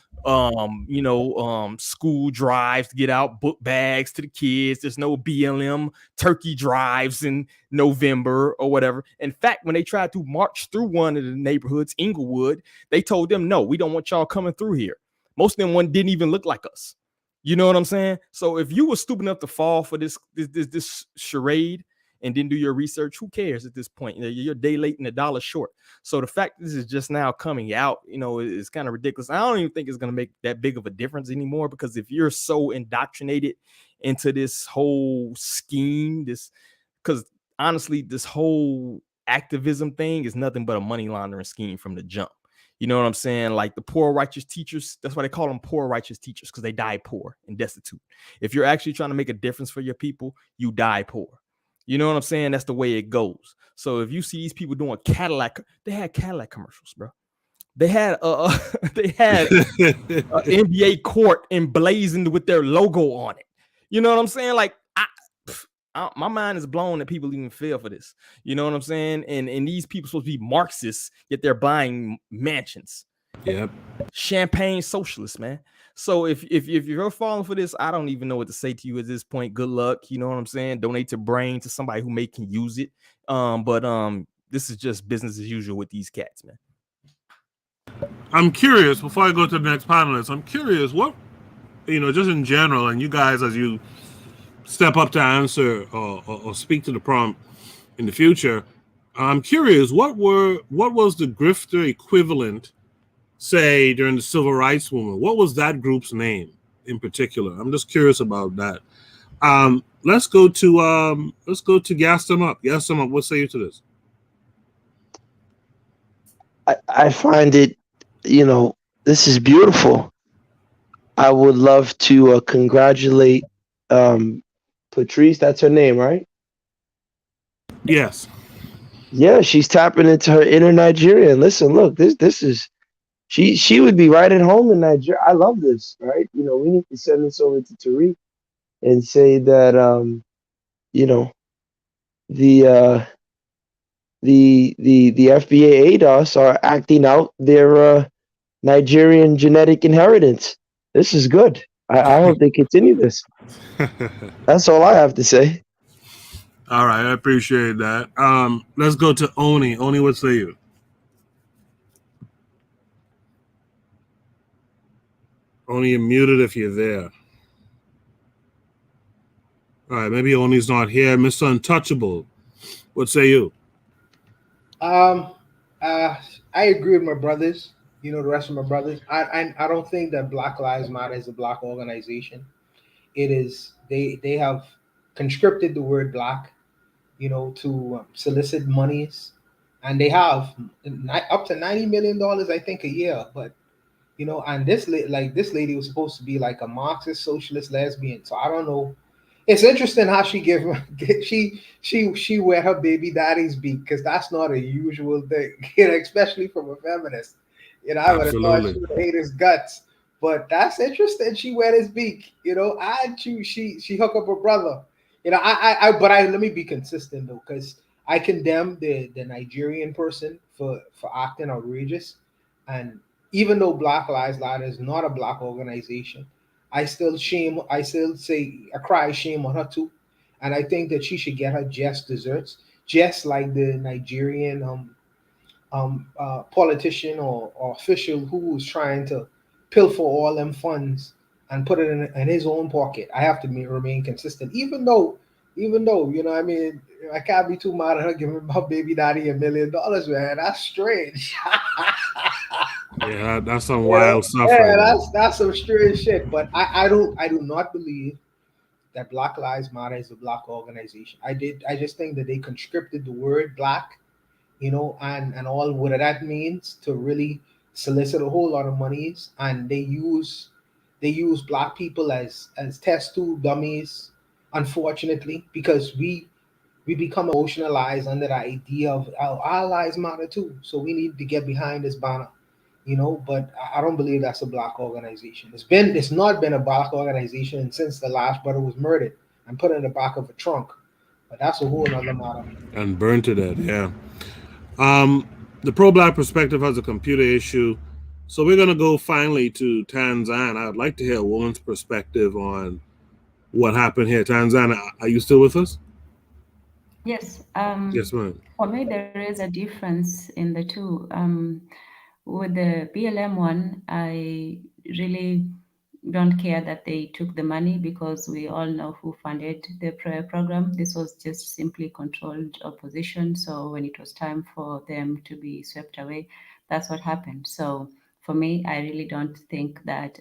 school drives to get out book bags to the kids. There's no BLM turkey drives in November or whatever. In fact, when they tried to march through one of the neighborhoods, Inglewood, they told them, no, we don't want y'all coming through here. Most of them didn't even look like us. You know what I'm saying? So if you were stupid enough to fall for this charade and didn't do your research, who cares at this point? You're a day late and $1 short. So the fact this is just now coming out, is kind of ridiculous. I don't even think it's going to make that big of a difference anymore, because if you're so indoctrinated into this whole scheme, because honestly, this whole activism thing is nothing but a money laundering scheme from the jump. You know what I'm saying? Like the poor righteous teachers, that's why they call them poor righteous teachers, because they die poor and destitute. If you're actually trying to make a difference for your people, you die poor. You know what I'm saying? That's the way it goes. So if you see these people doing Cadillac, they had Cadillac commercials, bro. They had NBA court emblazoned with their logo on it. You know what I'm saying? Like my mind is blown that people even feel for this. You know what I'm saying? And these people supposed to be Marxists, yet they're buying mansions. Yep. Champagne socialists, man. So if you're falling for this, I don't even know what to say to you at this point. Good luck. You know what I'm saying? Donate your brain to somebody who can use it. But this is just business as usual with these cats, man. I'm curious, before I go to the next panelist, I'm curious what, just in general, and you guys, as you step up to answer or speak to the prompt in the future, I'm curious, what was the grifter equivalent, say, during the civil rights movement? What was that group's name in particular? I'm just curious about that. Let's go to gas them up. What say you to this? I find it, this is beautiful. I would love to congratulate Patrice, that's her name, right? Yes. Yeah, she's tapping into her inner Nigerian. Listen, look, this is she would be right at home in Nigeria. I love this, right? We need to send this over to Tariq and say that the FBA ADOS are acting out their Nigerian genetic inheritance. This is good. I hope they continue this. That's all I have to say. All right, I appreciate that. Let's go to Oni. Oni, what say you? Oni, you're muted if you're there. All right, maybe Oni's not here. Mr. Untouchable, what say you? I agree with my brothers. The rest of my brothers. I don't think that Black Lives Matter is a black organization. It is they have conscripted the word black, to solicit monies, and they have up to $90 million, I think, a year. But and this lady was supposed to be like a Marxist socialist lesbian. So I don't know, It's interesting how she she wear her baby daddy's beak, because that's not a usual thing, especially from a feminist. I would have thought she would hate his guts, but that's interesting. She wear his beak. She hook up her brother. But let me be consistent though, because I condemn the Nigerian person for acting outrageous, and even though Black Lives Matter is not a black organization, I still say I cry shame on her too, and I think that she should get her just desserts, just like the Nigerian politician or official who was trying to pilfer all them funds and put it in his own pocket. I have to remain consistent, even though I can't be too mad at her giving my baby daddy $1 million, man. That's strange. Yeah, that's some wild stuff. Yeah, right there. that's some strange shit. But I do not believe that Black Lives Matter is a black organization. I just think that they conscripted the word black, and all what that means to really solicit a whole lot of monies, and they use black people as test tube dummies, unfortunately, because we become emotionalized under the idea of our lives matter too. So we need to get behind this banner. But I don't believe that's a black organization. It's not been a black organization since the last brother was murdered and put in the back of a trunk. But that's a whole other matter. And burned to death, yeah. The pro-black perspective has a computer issue. So we're gonna go finally to Tanzania. I'd like to hear a woman's perspective on what happened here. Tanzania, are you still with us? Yes. Yes, ma'am. For me, there is a difference in the two. With the BLM one, I really don't care that they took the money, because we all know who funded the prayer program. This was just simply controlled opposition. So when it was time for them to be swept away, that's what happened. So for me, I really don't think that,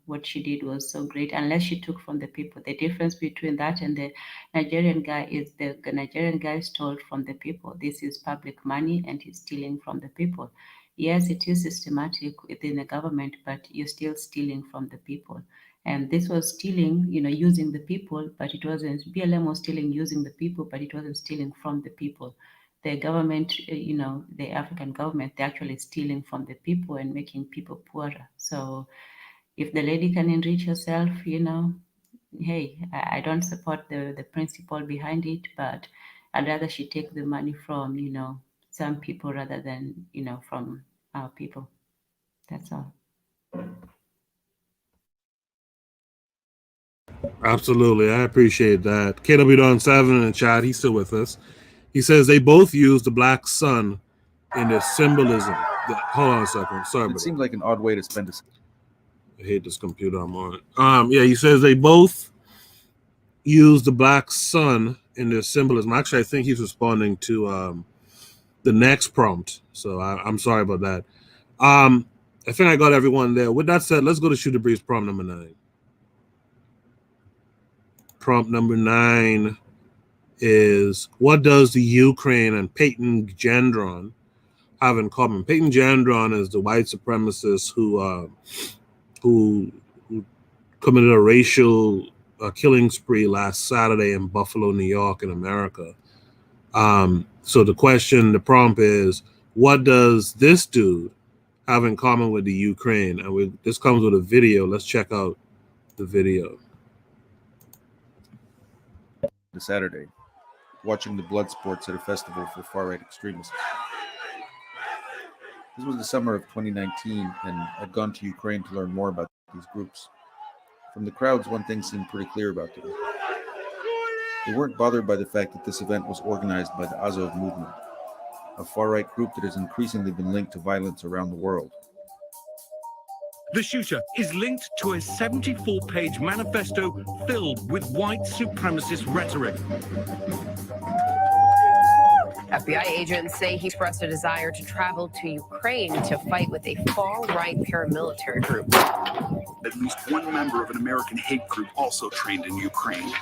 what she did was so great, unless she took from the people. The difference between that and the Nigerian guy is the Nigerian guy stole from the people. This is public money and he's stealing from the people. Yes, it is systematic within the government, but you're still stealing from the people. And this was stealing, using the people, but it wasn't. BLM was stealing using the people, but it wasn't stealing from the people. The government, the African government, they're actually stealing from the people and making people poorer. So if the lady can enrich herself, hey, I don't support the principle behind it, but I'd rather she take the money from, some people rather than, from our people. That's all. Absolutely. I appreciate that. KW7 in the chat, he's still with us. He says they both use the black sun in their symbolism. Hold on a second. Sorry. It seems like an odd way to spend a. I hate this computer I'm on. Yeah, he says they both use the black sun in their symbolism. Actually, I think he's responding to the next prompt. So I'm sorry about that. I think I got everyone there. With that said, let's go to Shoot the Breeze prompt number 9. Prompt number 9 is, what does the Ukraine and Payton Gendron have in common? Payton Gendron is the white supremacist who committed a racial killing spree last Saturday in Buffalo, New York, in America. So the prompt is, what does this dude have in common with the Ukraine? And this comes with a video. Let's check out the video. The Saturday, watching the blood sports at a festival for far-right extremists. This was the summer of 2019, and I'd gone to Ukraine to learn more about these groups. From the crowds, one thing seemed pretty clear about them. They weren't bothered by the fact that this event was organized by the Azov movement, a far-right group that has increasingly been linked to violence around the world. The shooter is linked to a 74-page manifesto filled with white supremacist rhetoric. FBI agents say he expressed a desire to travel to Ukraine to fight with a far-right paramilitary group. At least one member of an American hate group also trained in Ukraine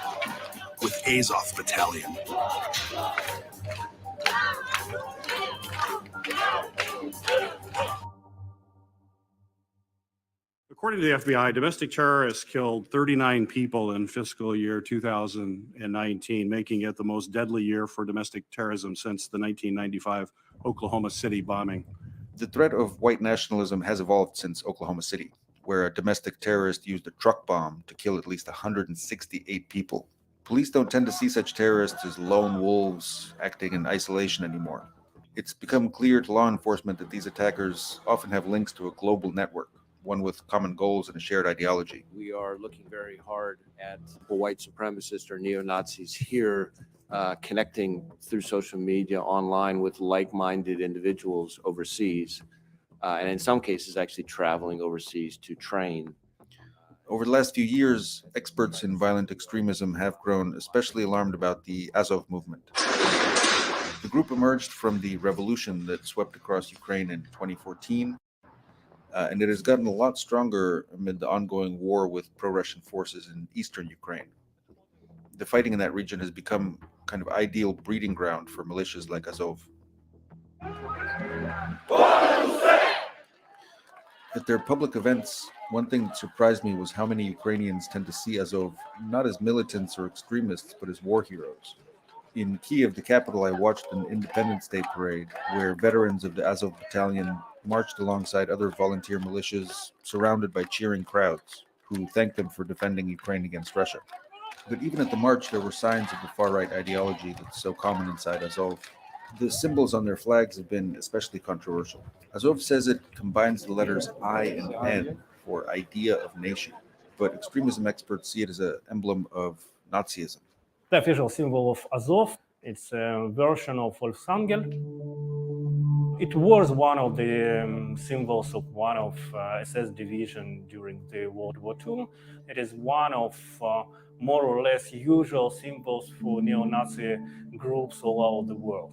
with Azov Battalion. According to the FBI, domestic terrorists killed 39 people in fiscal year 2019, making it the most deadly year for domestic terrorism since the 1995 Oklahoma City bombing. The threat of white nationalism has evolved since Oklahoma City, where a domestic terrorist used a truck bomb to kill at least 168 people. Police don't tend to see such terrorists as lone wolves acting in isolation anymore. It's become clear to law enforcement that these attackers often have links to a global network, one with common goals and a shared ideology. We are looking very hard at white supremacists or neo-Nazis here, connecting through social media online with like-minded individuals overseas, and in some cases actually traveling overseas to train. Over the last few years, experts in violent extremism have grown especially alarmed about the Azov movement. The group emerged from the revolution that swept across Ukraine in 2014, and it has gotten a lot stronger amid the ongoing war with pro-Russian forces in eastern Ukraine. The fighting in that region has become kind of ideal breeding ground for militias like Azov. At their public events, one thing that surprised me was how many Ukrainians tend to see Azov not as militants or extremists, but as war heroes. In Kiev, the capital, I watched an Independence Day parade where veterans of the Azov battalion marched alongside other volunteer militias, surrounded by cheering crowds who thanked them for defending Ukraine against Russia. But even at the march, there were signs of the far-right ideology that's so common inside Azov. The symbols on their flags have been especially controversial. Azov says it combines the letters I and N for idea of nation, but extremism experts see it as an emblem of Nazism. The official symbol of Azov, it's a version of Volksangel. It was one of the symbols of one of SS division during the World War II. It is one of more or less usual symbols for neo-Nazi groups all over the world.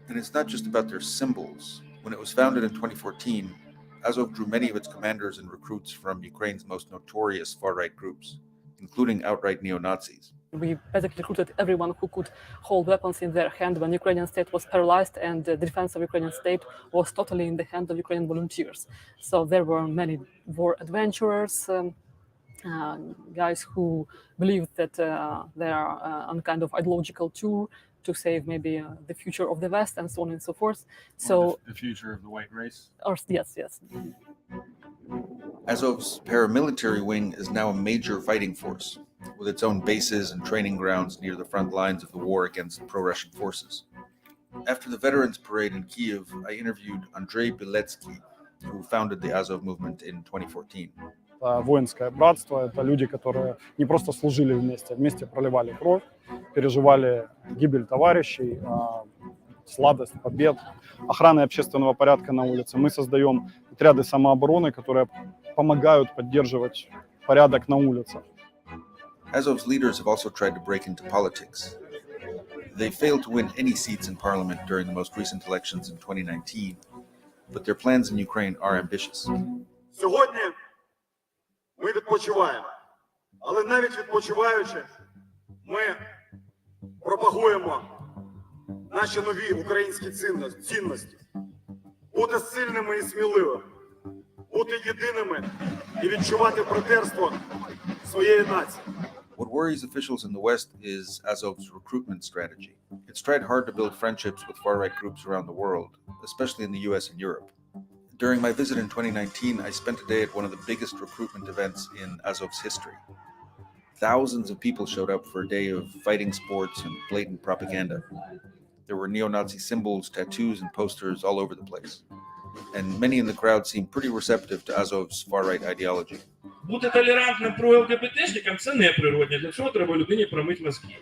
And it's not just about their symbols. When it was founded in 2014, Azov drew many of its commanders and recruits from Ukraine's most notorious far-right groups, including outright neo-Nazis. We basically recruited everyone who could hold weapons in their hand when Ukrainian state was paralyzed and the defense of Ukrainian state was totally in the hand of Ukrainian volunteers. So there were many war adventurers, guys who believed that they are on kind of ideological tour to save maybe the future of the West and so on and so forth. So the future of the white race? Or, yes. Azov's paramilitary wing is now a major fighting force, with its own bases and training grounds near the front lines of the war against pro-Russian forces. After the Veterans Parade in Kiev, I interviewed Andrei Biletsky, who founded the Azov movement in 2014. Воинское братство – это люди, которые не просто служили вместе проливали кровь, переживали гибель товарищей, сладость побед, охраны общественного порядка на улице. Мы создаем отряды самообороны, которые помогают поддерживать порядок на улицах. Azov's leaders have also tried to break into politics. They failed to win any seats in parliament during the most recent elections in 2019, but their plans in Ukraine are ambitious. Сьогодні ми відпочиваємо, але навіть відпочиваючи, ми пропагуємо наші нові українські цінності. Бути сильними і сміливими, бути єдиними і відчувати братерство своєї нації. What worries officials in the West is Azov's recruitment strategy. It's tried hard to build friendships with far-right groups around the world, especially in the US and Europe. During my visit in 2019, I spent a day at one of the biggest recruitment events in Azov's history. Thousands of people showed up for a day of fighting sports and blatant propaganda. There were neo-Nazi symbols, tattoos, and posters all over the place. And many in the crowd seemed pretty receptive to Azov's far-right ideology. Бути толерантним про-ЛГБТшникам – це не природне. Для цього треба людині промити мозки.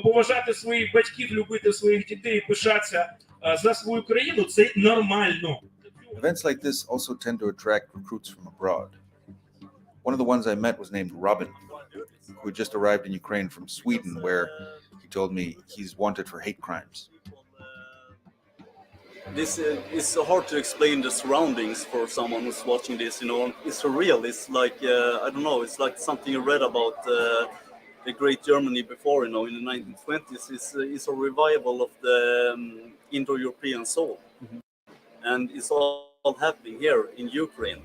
Поважати своїх батьків, любити своїх дітей, пишатися за свою країну – це нормально. Events like this also tend to attract recruits from abroad. One of the ones I met was named Robin, who had just arrived in Ukraine from Sweden, where he told me he's wanted for hate crimes. This is hard to explain the surroundings for someone who's watching this. You know, it's surreal. It's like I don't know. It's like something you read about the great Germany before. You know, in the 1920s, it's a revival of the Indo-European soul, and it's all happening here in Ukraine.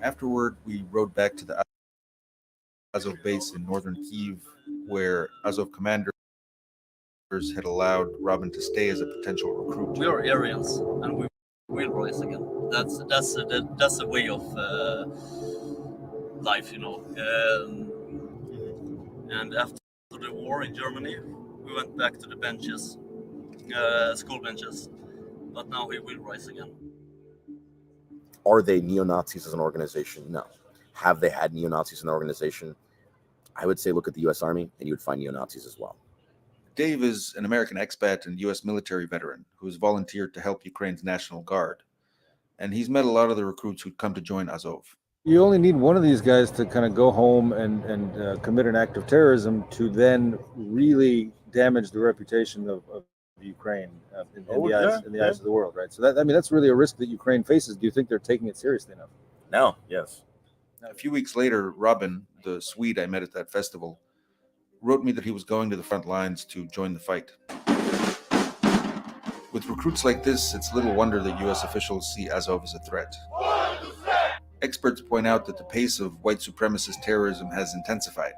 Afterward, we rode back to the Azov base in northern Kyiv, where Azov commanders had allowed Robin to stay as a potential recruit. We are Aryans, and we will rise again. That's the way of life, you know. And after the war in Germany, we went back to the benches, school benches. But now we will rise again. Are they neo-Nazis as an organization? No. Have they had neo-Nazis in the organization? I would say look at the U.S. Army, and you would find neo-Nazis as well. Dave is an American expat and U.S. military veteran who has volunteered to help Ukraine's National Guard. And he's met a lot of the recruits who'd come to join Azov. You only need one of these guys to kind of go home and commit an act of terrorism to then really damage the reputation of Ukraine in the eyes of the world, right? So that's really a risk that Ukraine faces. Do you think they're taking it seriously enough? No, yes. Now, a few weeks later, Robin, the Swede I met at that festival, wrote me that he was going to the front lines to join the fight. With recruits like this, it's little wonder that U.S. officials see Azov as a threat. Experts point out that the pace of white supremacist terrorism has intensified,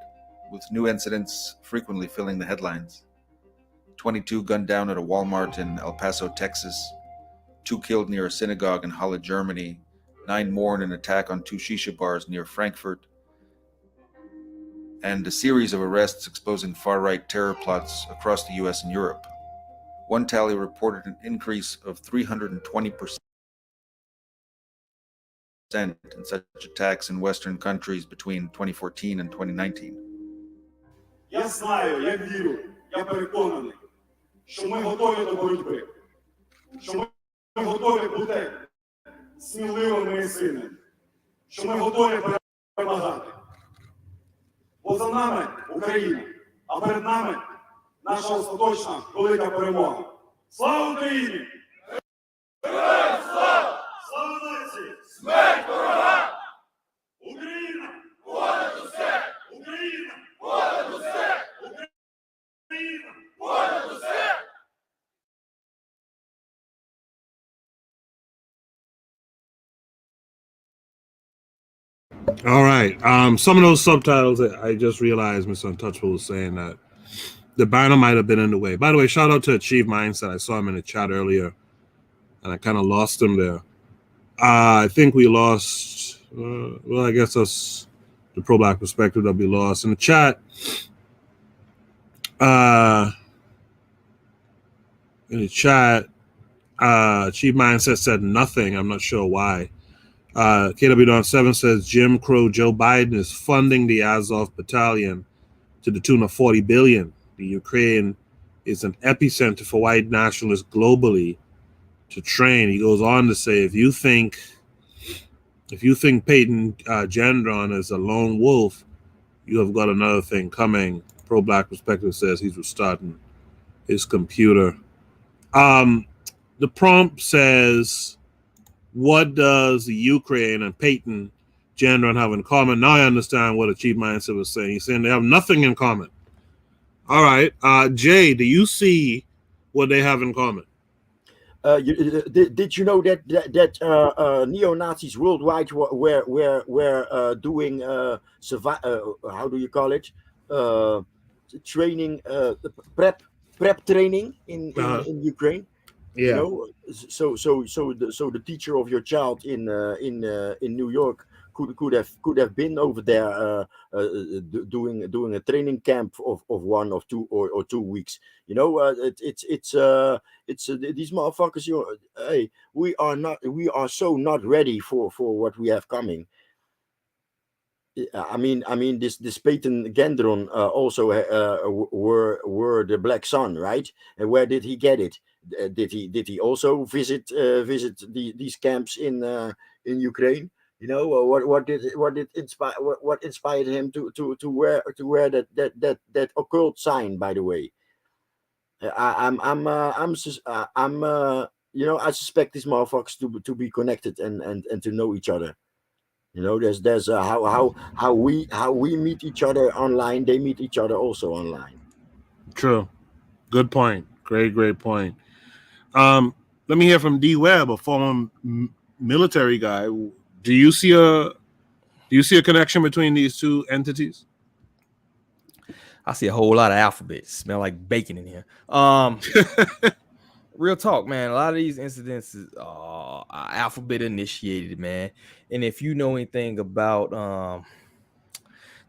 with new incidents frequently filling the headlines. 22 gunned down at a Walmart in El Paso, Texas, 2 killed near a synagogue in Halle, Germany, 9 more in an attack on 2 shisha bars near Frankfurt, and a series of arrests exposing far-right terror plots across the US and Europe. One tally reported an increase of 320% in such attacks in Western countries between 2014 and 2019. Я знаю, я вірю, я переконаний, що ми готові до боротьби, що ми готові бути сміливими і сильними, що ми готові перемагати. Бо за нами Україна, а перед нами наша остаточна велика перемога. Слава Україні! Героям слава! Слава нації! Смерть ворогам! Україна! Понад усе! Україна! Понад усе! Україна! Понад усе! All right. Some of those subtitles, I just realized Mr. Untouchable was saying that the banner might have been in the way. By the way, shout out to Achieve Mindset. I saw him in the chat earlier, and I kind of lost him there. I think we lost. Well, I guess that's the pro-black perspective that we lost in the chat. Achieve Mindset said nothing. I'm not sure why. KW7 says Jim Crow Joe Biden is funding the Azov battalion to the tune of $40 billion. The Ukraine is an epicenter for white nationalists globally to train. He goes on to say, if you think Payton Gendron is a lone wolf, you have got another thing coming. Pro-black perspective says he's restarting his computer. The prompt says, what does the Ukraine and Payton Gendron have in common? Now I understand what Achieve Mindset was saying. He's saying they have nothing in common. All right. Jay, do you see what they have in common? Did you know that neo-Nazis worldwide were doing how do you call it, training, prep training in Ukraine? Yeah. You know, so the teacher of your child in New York could have been over there doing a training camp of 1 or 2 or 2 weeks. You know, it's these motherfuckers. Hey, we are so not ready for what we have coming. I mean, this Payton Gendron also were the Black Sun, right? And where did he get it? Did he also visit these camps in Ukraine? You know, what inspired him to wear that occult sign? By the way, you know, I suspect these motherfuckers to be connected and to know each other. You know, there's how we meet each other online. They meet each other also online. True. Good point. Great point. Let me hear from D Webb, a former military guy. Do you see Do you see a connection between these two entities? I see a whole lot of alphabets. Smell like bacon in here. Real talk, man. A lot of these incidents are alphabet initiated, man. And if you know anything about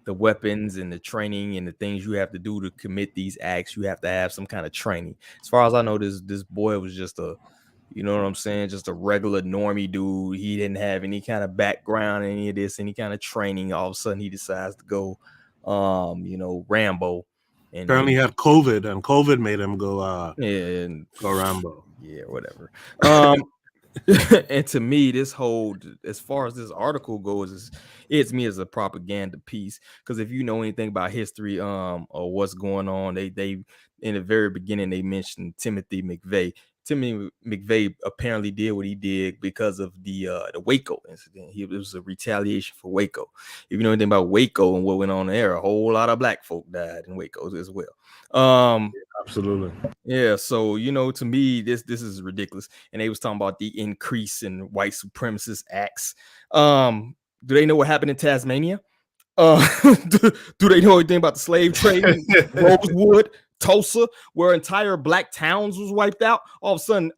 the weapons and the training and the things you have to do to commit these acts, you have to have some kind of training. As far as I know, this boy was just a, you know what I'm saying, just a regular normie dude. He didn't have any kind of background, any of this, any kind of training. All of a sudden, he decides to go, Rambo. And apparently, he had COVID, and COVID made him go, go Rambo. Yeah, whatever. And to me, this whole, as far as this article goes, it's me as a propaganda piece. Because if you know anything about history, or what's going on, they in the very beginning they mentioned Timothy McVeigh. Timothy McVeigh apparently did what he did because of the Waco incident. It was a retaliation for Waco. If you know anything about Waco and what went on there, a whole lot of black folk died in Waco as well. Absolutely. Yeah. So, to me, this is ridiculous. And they was talking about the increase in white supremacist acts. Do they know what happened in Tasmania? Do they know anything about the slave trade in Rosewood, Tulsa, where entire black towns was wiped out? All of a sudden,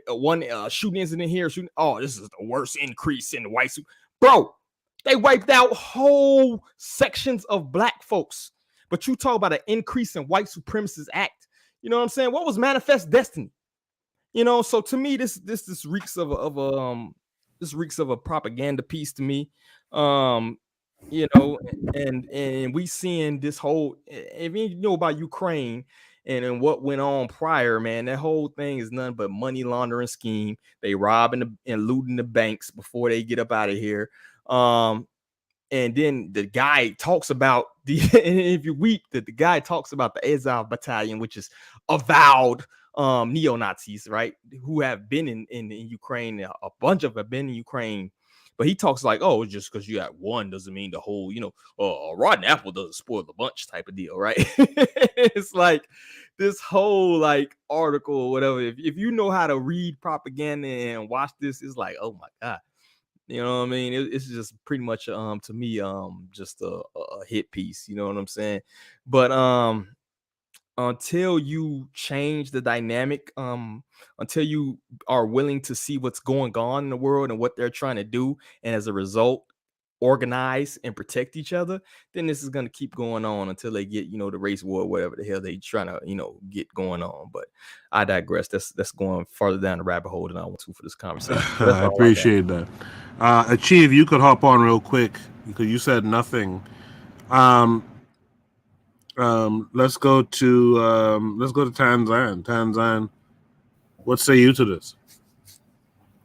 one shooting incident here, this is the worst increase in white bro. They wiped out whole sections of black folks. But you talk about an increase in white supremacist act. You know what I'm saying? What was Manifest Destiny? So to me, this reeks of a propaganda piece to me. And we seeing this whole, if you know about Ukraine and what went on prior, man, that whole thing is nothing but money laundering scheme. They robbing and looting the banks before they get up out of here. And then the guy talks about if you weep, that the guy talks about the Azov Battalion, which is avowed neo-Nazis, right? Who have been in Ukraine. A bunch of them have been in Ukraine. But he talks like, just because you got one doesn't mean the whole, a rotten apple doesn't spoil the bunch type of deal, right? It's like this whole article or whatever. If you know how to read propaganda and watch this, it's like, oh my God. You know what I mean? It's just pretty much, to me, just a hit piece. You know what I'm saying? But until you change the dynamic, until you are willing to see what's going on in the world and what they're trying to do, and as a result, organize and protect each other, then this is going to keep going on until they get, the race war, whatever the hell they trying to, get going on. But I digress. That's going farther down the rabbit hole than I want to for this conversation. I appreciate that. Achieve, you could hop on real quick because you said nothing. Let's go to Tanzan. Tanzan, what say you to this?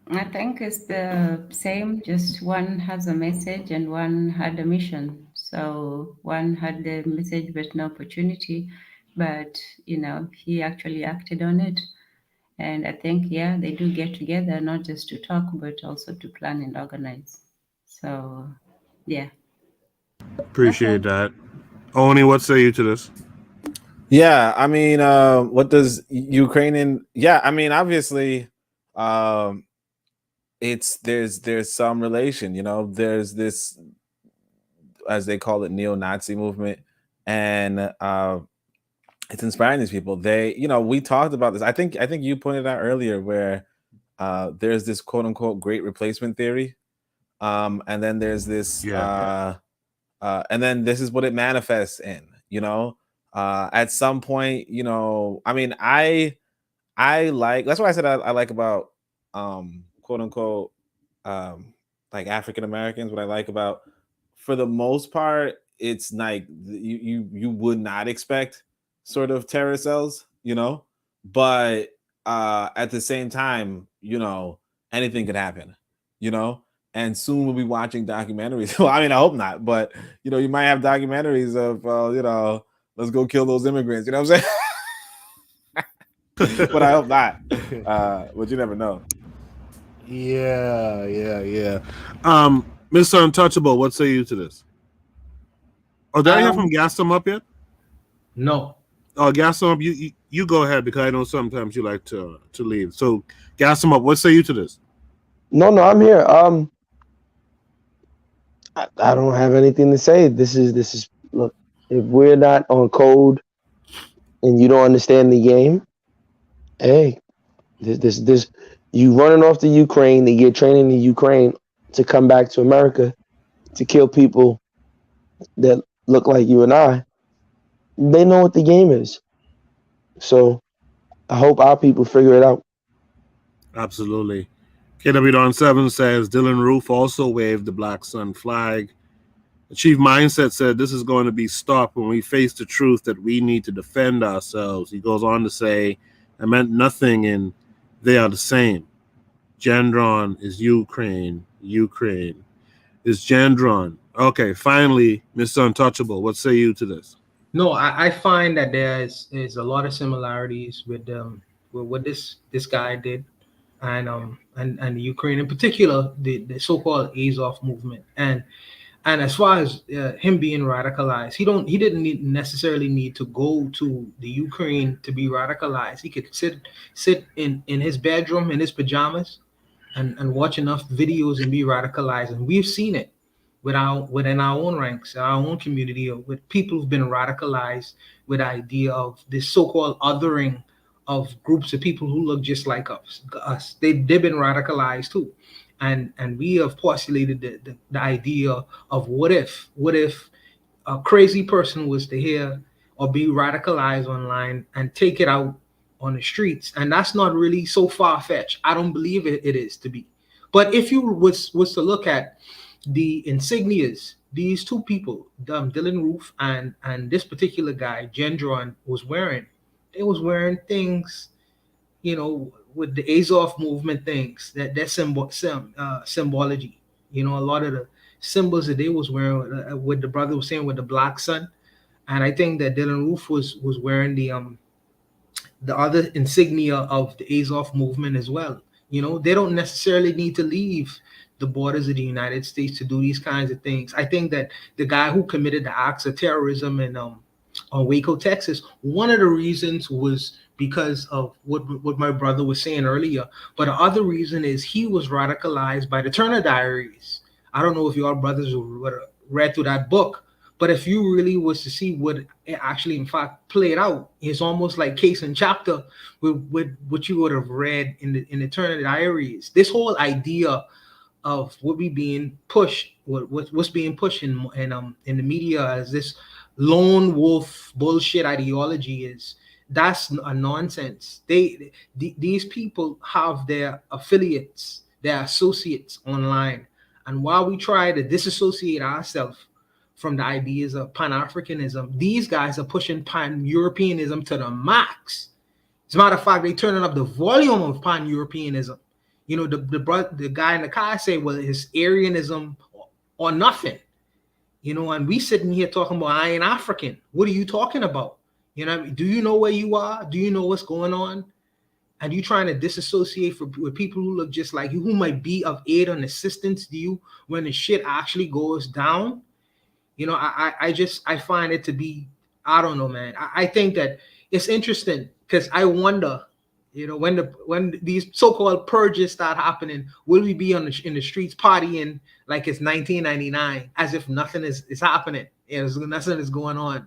I think it's the same, just one has a message and one had a mission. So one had the message but no opportunity, but he actually acted on it. And I think, they do get together, not just to talk, but also to plan and organize. So, yeah. Appreciate that. Oni, what say you to this? Yeah, I mean, what does Ukrainian? Yeah, I mean, obviously, there's some relation. There's this, as they call it, neo-Nazi movement, and it's inspiring these people. They, we talked about this. I think you pointed out earlier where there's this quote unquote great replacement theory, and then there's this, and then this is what it manifests in. At some point, I mean, I like, that's why I said I like about quote unquote like African Americans. What I like about, for the most part, it's like you would not expect sort of terror cells, but at the same time, anything could happen, and soon we'll be watching documentaries. Well, I mean, I hope not, but you might have documentaries of let's go kill those immigrants, you know what I'm saying? But I hope not. But you never know. Yeah. Mr. Untouchable, what say you to this? Oh, did I hear from Gaston up yet? No. Oh, Gaston up, you go ahead, because I know sometimes you like to leave. So Gaston up, what say you to this? No, I'm here. I don't have anything to say. This is look. If we're not on code and you don't understand the game, hey, this you running off to Ukraine to get training in Ukraine to come back to America to kill people that look like you and I. They know what the game is. So I hope our people figure it out. Absolutely. KW Don 7 says Dylan Roof also waved the Black Sun flag. The Chief Mindset said this is going to be stopped when we face the truth that we need to defend ourselves. He goes on to say, I meant nothing and they are the same. Gendron is Ukraine. Ukraine is Gendron. Okay, finally, Mr. Untouchable, what say you to this? No, I find that there's a lot of similarities with what this guy did, and the Ukraine in particular, the so-called Azov movement, and as far as him being radicalized, he didn't necessarily need to go to the Ukraine to be radicalized. He could sit in his bedroom in his pajamas and watch enough videos and be radicalized, and we've seen it within our own ranks, our own community, or with people who've been radicalized with the idea of this so-called othering of groups of people who look just like us. They've been radicalized too, and we have postulated the idea of what if a crazy person was to hear or be radicalized online and take it out on the streets, and that's not really so far-fetched. I don't believe it is to be. But if you was to look at the insignias these two people, Dylan Roof and this particular guy, Gendron, was wearing, they was wearing things, with the Azov movement things, that symbology. A lot of the symbols that they was wearing, what the brother was saying with the Black Sun, and I think that Dylan Roof was wearing the other insignia of the Azov movement as well. They don't necessarily need to leave the borders of the United States to do these kinds of things. I think that the guy who committed the acts of terrorism in on Waco, Texas, one of the reasons was because of what my brother was saying earlier. But the other reason is he was radicalized by the Turner Diaries. I don't know if your brothers read through that book, but if you really was to see what it actually, in fact, played out, it's almost like case and chapter with what you would have read in the Turner Diaries. This whole idea of what's being pushed in the media as this lone wolf bullshit ideology that's a nonsense. These people have their affiliates, their associates online, and while we try to disassociate ourselves from the ideas of Pan-Africanism, these guys are pushing Pan-Europeanism to the max. As a matter of fact, they're turning up the volume of Pan-Europeanism. The guy in the car say, well, it's Aryanism or nothing. And we sitting here talking about I ain't African. What are you talking about? Do you know where you are? Do you know what's going on? And you trying to disassociate with people who look just like you, who might be of aid and assistance to you when the shit actually goes down? I find it to be, I don't know, man. I think that it's interesting because I wonder, when these so-called purges start happening, will we be in the streets partying like it's 1999, as if nothing is happening? Nothing is going on.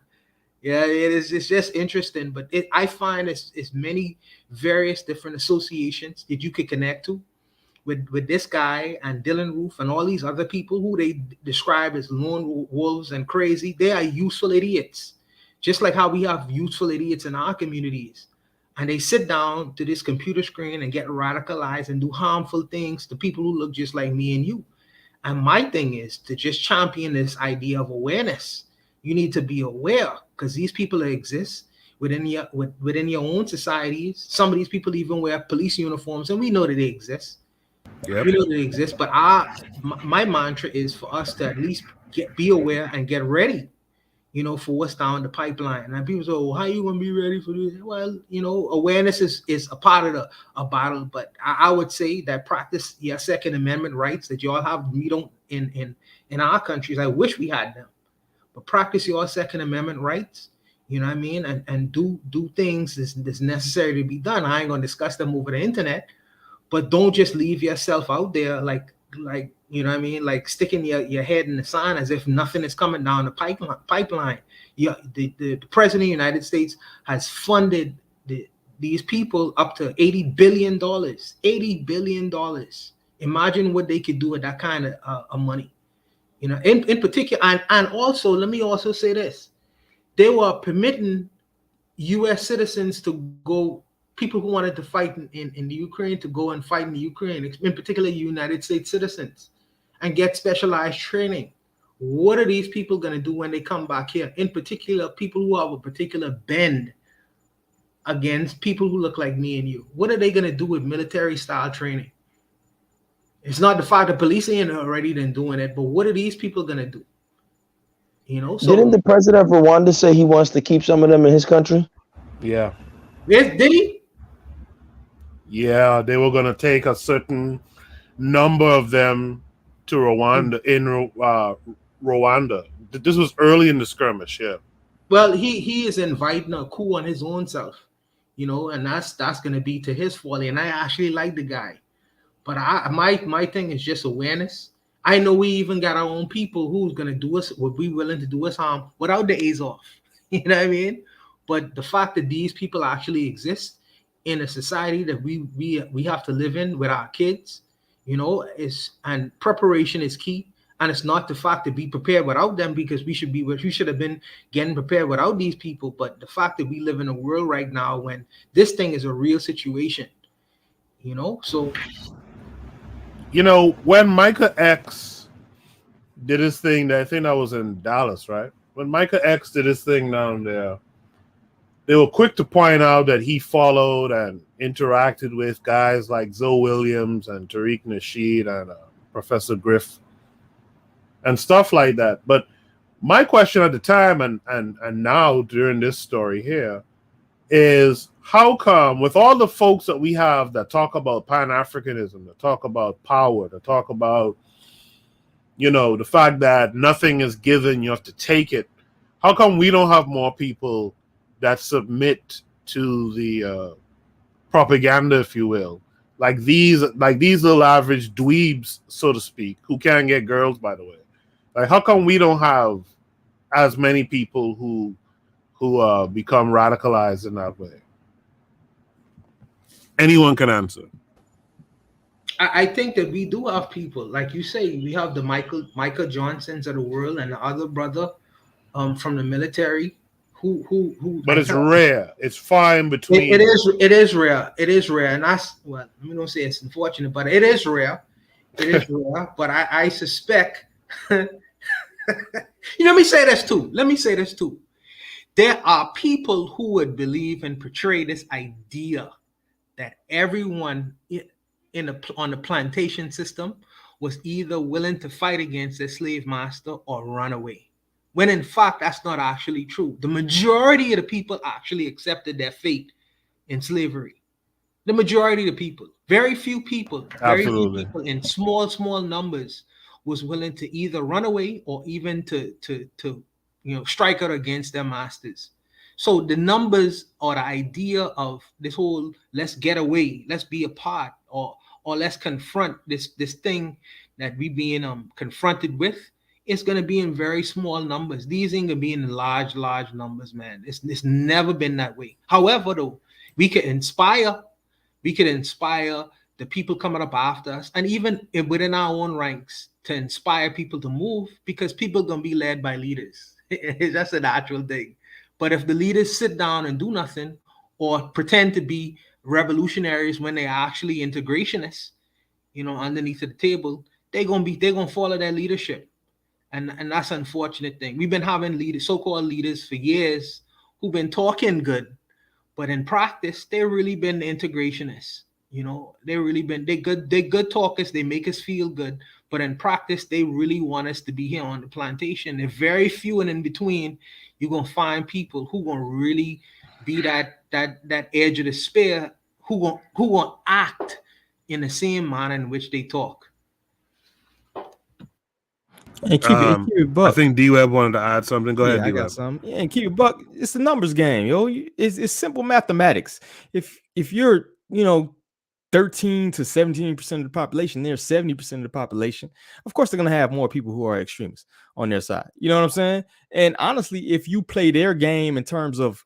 Yeah, it is. It's just interesting, but I find it's many various different associations that you could connect to with this guy and Dylan Roof and all these other people who they describe as lone wolves and crazy. They are useful idiots, just like how we have useful idiots in our communities. And they sit down to this computer screen and get radicalized and do harmful things to people who look just like me and you. And my thing is to just champion this idea of awareness. You need to be aware because these people exist within your own societies. Some of these people even wear police uniforms, and we know that they exist. Yep. We know they exist, but my mantra is for us to at least be aware and get ready, for what's down the pipeline. And people say, "Oh, how are you gonna be ready for this?" Well, awareness is a part of a battle, but I would say that practice your Second Amendment rights that you all have. We don't in our countries. I wish we had them, but practice your Second Amendment rights. You know what I mean? And do things that's necessary to be done. I ain't gonna discuss them over the internet. But don't just leave yourself out there like you know what I mean, like sticking your head in the sand as if nothing is coming down the pipeline. Yeah, the president of the United States has funded these people up to $80 billion. $80 billion. Imagine what they could do with that kind of money. You know, in particular, and also, let me also say this. They were permitting U.S. citizens to go, people who wanted to fight in the Ukraine, to go and fight in the Ukraine, in particular United States citizens, and get specialized training. What are these people going to do when they come back here? In particular, people who have a particular bend against people who look like me and you. What are they going to do with military style training? It's not the fact that police ain't already been doing it, but what are these people going to do? You know, so didn't the president of Rwanda say he wants to keep some of them in his country? Yeah. Did he? Yeah, they were going to take a certain number of them to Rwanda, in Rwanda. This was early in the skirmish, yeah. Well, he is inviting a coup on his own self, you know, and that's going to be to his folly. And I actually like the guy, but my thing is just awareness. I know we even got our own people who's going to do us, would be willing to do us harm without the Azov. You know what I mean? But the fact that these people actually exist in a society that we have to live in with our kids, you know, and preparation is key. And it's not the fact to be prepared without them, because we should have been getting prepared without these people. But the fact that we live in a world right now when this thing is a real situation, you know, so. You know, when Micah X did his thing, I think that was in Dallas, right? When Micah X did his thing down there, they were quick to point out that he followed and interacted with guys like Zoe Williams and Tariq Nasheed and Professor Griff and stuff like that. But my question at the time and now during this story here is, how come with all the folks that we have that talk about Pan-Africanism, that talk about power, that talk about, you know, the fact that nothing is given, you have to take it, how come we don't have more people that submit to the propaganda, if you will, like these little average dweebs, so to speak, who can't get girls, by the way? Like, how come we don't have as many people who become radicalized in that way? Anyone can answer. I think that we do have people, like you say, we have the Michael Johnsons of the world and the other brother from the military who but it's rare. It's fine between. It is rare. It is rare. And that's, well, let me don't say it's unfortunate, but it is rare. It is rare. But I suspect let me say this too. There are people who would believe and portray this idea that everyone on the plantation system was either willing to fight against their slave master or run away. When in fact, that's not actually true. The majority of the people actually accepted their fate in slavery. The majority of the people, very few people in small numbers was willing to either run away or even to strike out against their masters. So the numbers or the idea of this whole let's get away, let's be apart, or let's confront this thing that we being confronted with, it's going to be in very small numbers. These ain't going to be in large numbers, man. It's never been that way. However, though, we could inspire the people coming up after us, and even within our own ranks, to inspire people to move, because people are going to be led by leaders. That's a natural thing. But if the leaders sit down and do nothing, or pretend to be revolutionaries when they're actually integrationists, underneath the table, they're gonna follow their leadership. And that's an unfortunate thing. We've been having so-called leaders for years who've been good, but in practice, they've really been integrationists. They're good talkers, they make us feel good, but in practice, they really want us to be here on the plantation. They're very few and in between. You're gonna find people who gonna really be that edge of the spear, who gonna act in the same manner in which they talk. And keep it buck. I think D-Web wanted to add something. Go ahead, D-Web. I got something. Yeah, and keep it buck. It's the numbers game, yo. It's simple mathematics. If you're, 13 to 17% of the population, they're 70% of the population. Of course, they're going to have more people who are extremists on their side. You know what I'm saying? And honestly, if you play their game in terms of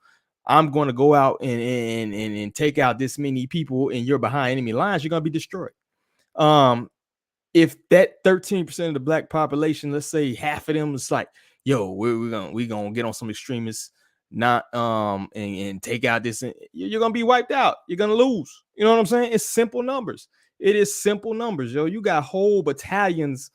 I'm going to go out and take out this many people and you're behind enemy lines, you're going to be destroyed. If that 13% of the black population, let's say half of them is like, yo, we're gonna get on some extremists, not and take out this, you're gonna be wiped out. You're gonna lose. You know what I'm saying? It's simple numbers. It is simple numbers, yo. You got whole battalions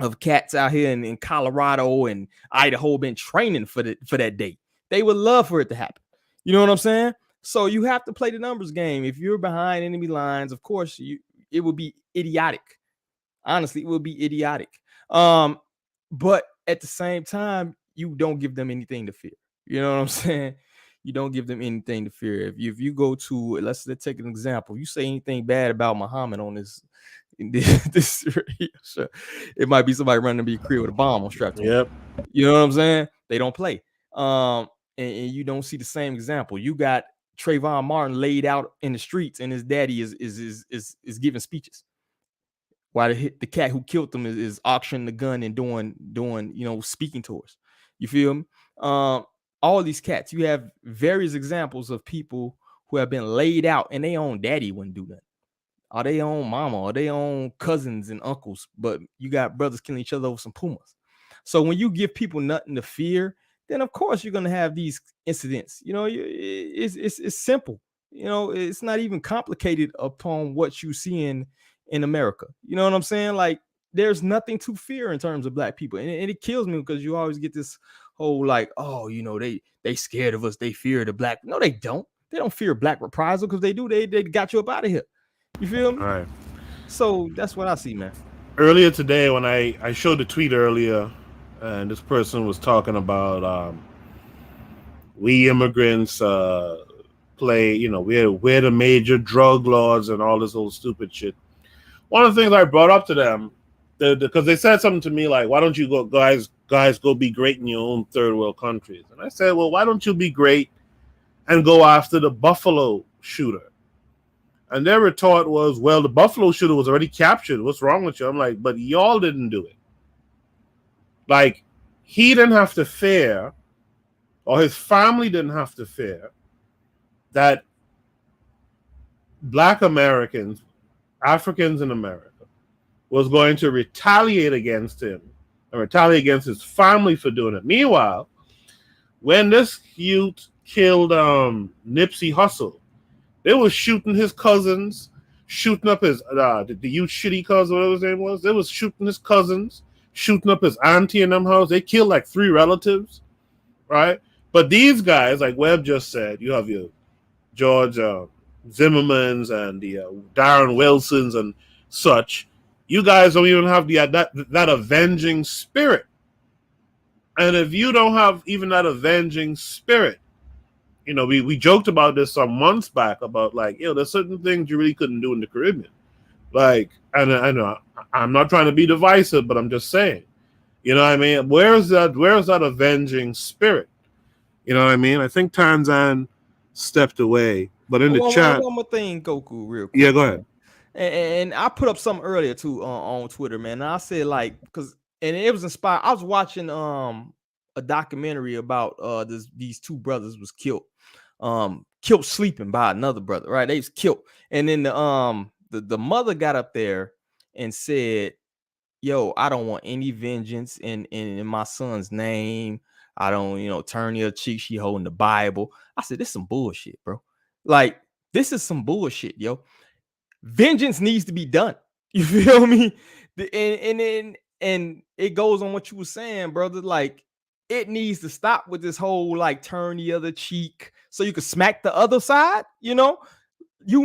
of cats out here in Colorado and Idaho been training for that day. They would love for it to happen. You know what I'm saying? So you have to play the numbers game. If you're behind enemy lines, of course, it would be idiotic. Honestly, it would be idiotic. But at the same time, you don't give them anything to fear. You know what I'm saying? You don't give them anything to fear. If you go to, let's take an example. You say anything bad about Muhammad on this show, it might be somebody running to be crib with a bomb on strapped. Yep. You know what I'm saying? They don't play. And you don't see the same example. You got Trayvon Martin laid out in the streets, and his daddy is giving speeches. While the cat who killed them is auctioning the gun and doing speaking tours. You feel me? All these cats, you have various examples of people who have been laid out and their own daddy wouldn't do that. Or their own mama or their own cousins and uncles, but you got brothers killing each other over some pumas. So when you give people nothing to fear, then of course you're gonna have these incidents. It's simple. It's not even complicated upon what you see in America. You know what I'm saying? Like, there's nothing to fear in terms of black people, and it kills me because you always get this whole like, oh, they scared of us, they fear the black. No, they don't. They don't fear black reprisal, because they do. They got you up out of here. You feel me? All right. So that's what I see, man. Earlier today, when I showed the tweet earlier, and this person was talking about we immigrants play, we're the major drug lords and all this old stupid shit. One of the things I brought up to them, because they said something to me like, why don't you guys go be great in your own third world countries? And I said, well, why don't you be great and go after the Buffalo shooter? And their retort was, well, the Buffalo shooter was already captured. What's wrong with you? I'm like, but y'all didn't do it. Like, he didn't have to fear, or his family didn't have to fear, that Black Americans, Africans in America, was going to retaliate against him and retaliate against his family for doing it. Meanwhile, when this youth killed Nipsey Hussle, they were shooting his cousins, shooting up his the youth shitty cousin, whatever his name was. They was shooting his cousins, shooting up his auntie in them house. They killed like 3 relatives, right? But these guys, like Webb just said, you have your George Zimmermans and the Darren Wilsons and such. You guys don't even have that avenging spirit. And if you don't have even that avenging spirit, we joked about this some months back about like, there's certain things you really couldn't do in the Caribbean. Like, and I know I'm not trying to be divisive, but I'm just saying, you know what I mean? Where's that avenging spirit? You know what I mean? I think Tanzan stepped away, but in the chat. One more thing, Goku, real quick. Yeah, go ahead. And I put up something earlier too on Twitter, man. And I said and it was inspired. I was watching a documentary about these 2 brothers was killed sleeping by another brother, right? They was killed, and then the mother got up there and said, yo, I don't want any vengeance in my son's name. I don't, turn your cheek. She holding the Bible. I said, this is some bullshit, bro. Like, this is some bullshit, yo. Vengeance needs to be done. You feel me? And it goes on what you were saying, brother. Like, it needs to stop with this whole like turn the other cheek so you can smack the other side. You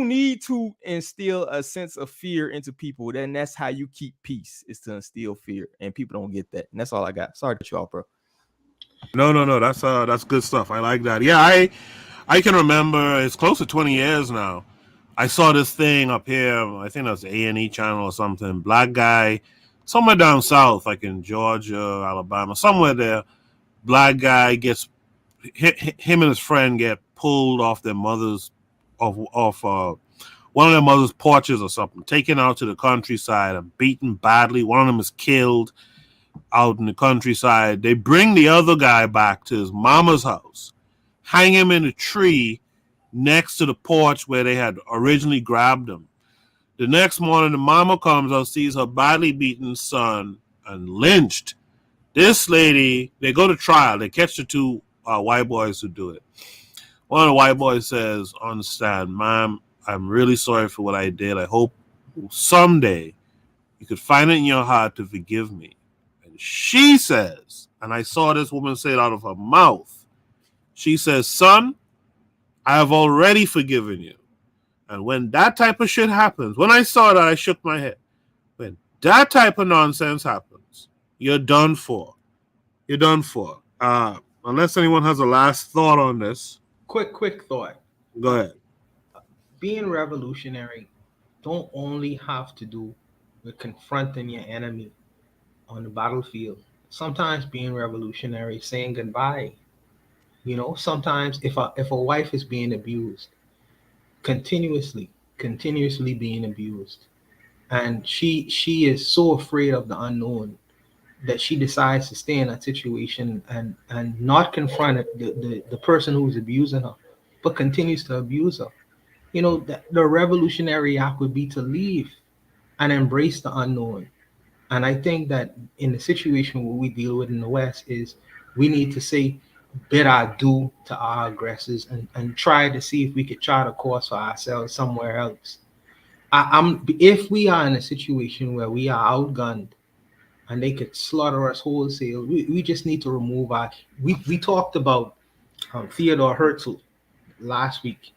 need to instill a sense of fear into people. Then that's how you keep peace, is to instill fear, and people don't get that. And that's all I got. Sorry to cut you off, bro. No. That's good stuff. I like that. Yeah, I can remember it's close to 20 years now. I saw this thing up here. I think that's the A&E channel or something. Black guy, somewhere down south, like in Georgia, Alabama, somewhere there. Black guy gets him and his friend get pulled off their mother's off one of their mother's porches or something, taken out to the countryside and beaten badly. One of them is killed out in the countryside. They bring the other guy back to his mama's house, hang him in a tree next to the porch where they had originally grabbed him. The next morning, the mama comes out, sees her badly beaten son and lynched. This lady, they go to trial. They catch the two white boys who do it. One of the white boys says on the stand, "Ma'am, I'm really sorry for what I did. I hope someday you could find it in your heart to forgive me." And she says, and I saw this woman say it out of her mouth, she says, "Son, I have already forgiven you." And when that type of shit happens, when I saw that, I shook my head. When that type of nonsense happens, you're done for. You're done for. Unless anyone has a last thought on this. Quick thought. Go ahead. Being revolutionary don't only have to do with confronting your enemy on the battlefield. Sometimes being revolutionary is saying goodbye. You know, sometimes if a wife is being abused, continuously being abused, and she is so afraid of the unknown that she decides to stay in that situation and not confront the person who's abusing her, but continues to abuse her. You know, the revolutionary act would be to leave and embrace the unknown. And I think that in the situation what we deal with in the West is we need to say bid adieu to our aggressors and try to see if we could chart a course for ourselves somewhere else. If we are in a situation where we are outgunned and they could slaughter us wholesale, we just need to remove we talked about Theodore Herzl last week,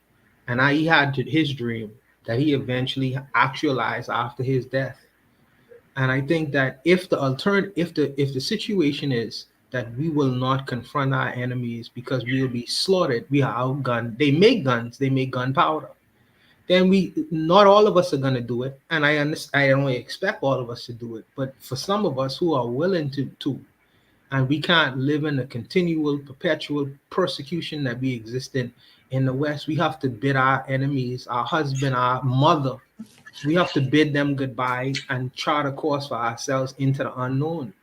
and he had his dream that he eventually actualized after his death. And I think that if the situation is that we will not confront our enemies because we will be slaughtered, we are outgunned. They make guns, they make gunpowder. Then not all of us are gonna do it, and I don't expect all of us to do it. But for some of us who are willing to, and we can't live in a continual, perpetual persecution that we exist in the West, we have to bid our enemies, our husband, our mother, we have to bid them goodbye and chart a course for ourselves into the unknown.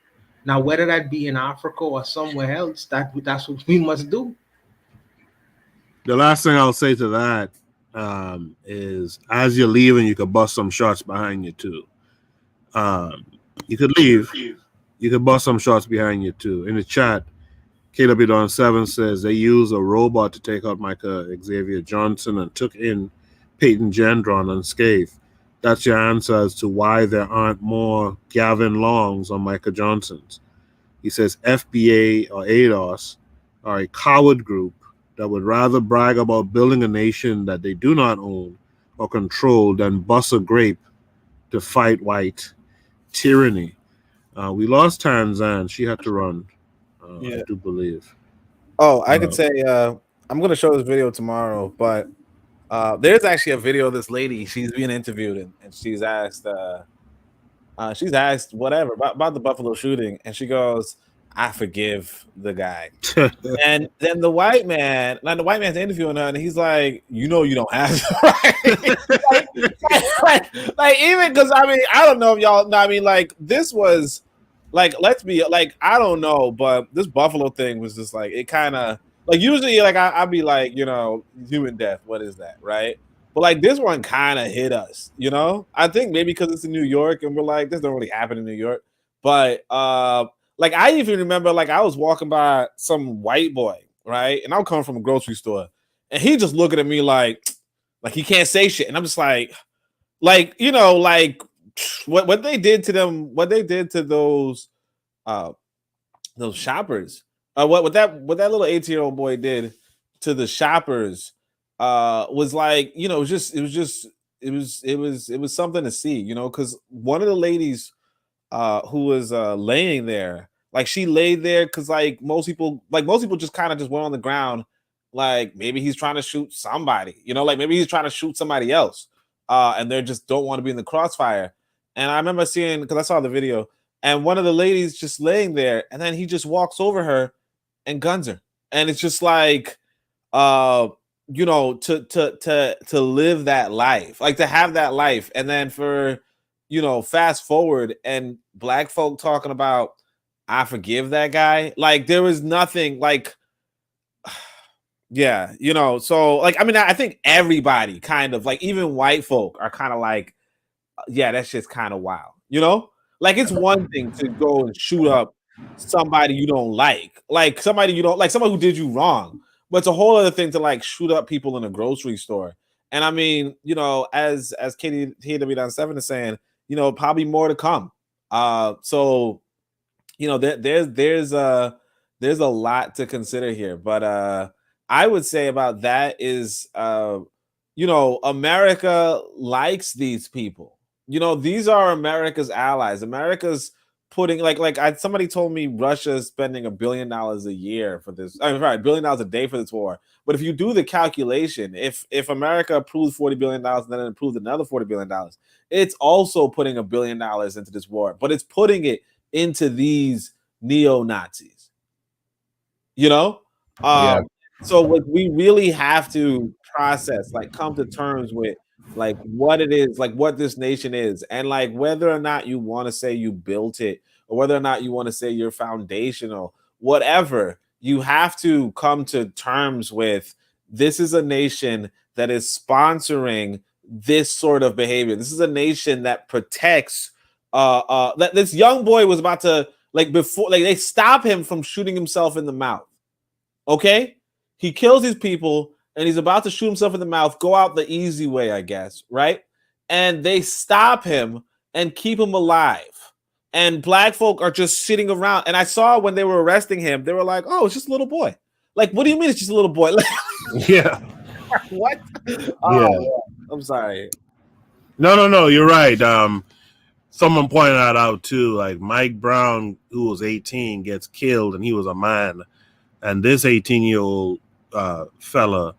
Now, whether that be in Africa or somewhere else, that's what we must do. The last thing I'll say to that is, as you're leaving, you could bust some shots behind you too. You could leave, you could bust some shots behind you too. In the chat, KW7 says they used a robot to take out Michael Xavier Johnson and took in Payton Gendron unscathed. That's your answer as to why there aren't more Gavin Longs on Michael Johnsons. He says FBA or ADOS are a coward group that would rather brag about building a nation that they do not own or control than bust a grape to fight white tyranny. We lost Tanzan. She had to run, I do believe. Oh, I could say I'm going to show this video tomorrow, but there's actually a video of this lady. She's being interviewed, and she's asked whatever about the Buffalo shooting, and she goes, "I forgive the guy." And then the white man's interviewing her, and he's like, "You know, you don't have to." Right? like even because I don't know if y'all know. I mean, like this was like, let's be like, I don't know, but this Buffalo thing was just like, it kind of like usually like I'd be like, you know, human death, what is that, right? But like this one kind of hit us, you know. I think maybe because it's in New York and we're like, this don't really happen in New York, but like I even remember like I was walking by some white boy, right, and I'm coming from a grocery store, and he just looking at me like he can't say shit, and I'm just like you know, like what they did to them, what they did to those shoppers, what that little 18-year-old boy did to the shoppers was like, you know, it was something to see, you know, because one of the ladies who was laying there, like she laid there because like most people just kind of just went on the ground, like maybe he's trying to shoot somebody, you know, like maybe he's trying to shoot somebody else, and they just don't want to be in the crossfire. And I remember seeing, because I saw the video, and one of the ladies just laying there, and then he just walks over her and guns her, and it's just like you know, to live that life, like to have that life, and then for, you know, fast forward and black folk talking about, I forgive that guy. Like there was nothing like, yeah, you know, so like, I mean, I think everybody kind of like, even white folk are kind of like, yeah, that shit's kind of wild, you know? Like it's one thing to go and shoot up somebody you don't like somebody you don't like, somebody who did you wrong, but it's a whole other thing to like shoot up people in a grocery store. And I mean, you know, as KW7 is saying, you know, probably more to come. So you know, there's a lot to consider here, but I would say about that is you know, America likes these people. You know, these are America's allies. America's putting somebody told me Russia is spending $1 billion a year for this. I mean, right, $1 billion a day for this war. But if you do the calculation, if America approves $40 billion and then approves another $40 billion, it's also putting $1 billion into this war. But it's putting it into these neo-Nazis. You know? So what we really have to process, like come to terms with like what it is, like what this nation is, and like whether or not you want to say you built it, or whether or not you want to say you're foundational, whatever, you have to come to terms with this is a nation that is sponsoring this sort of behavior. This is a nation that protects that this young boy was about to, like, before, like, they stop him from shooting himself in the mouth. Okay? He kills these people and he's about to shoot himself in the mouth, go out the easy way, I guess, right? And they stop him and keep him alive. And black folk are just sitting around. And I saw when they were arresting him, they were like, oh, it's just a little boy. Like, what do you mean it's just a little boy? Yeah. What? Yeah. Oh, I'm sorry. No, you're right. Someone pointed that out too. Like Mike Brown, who was 18, gets killed and he was a man. And this 18-year-old fella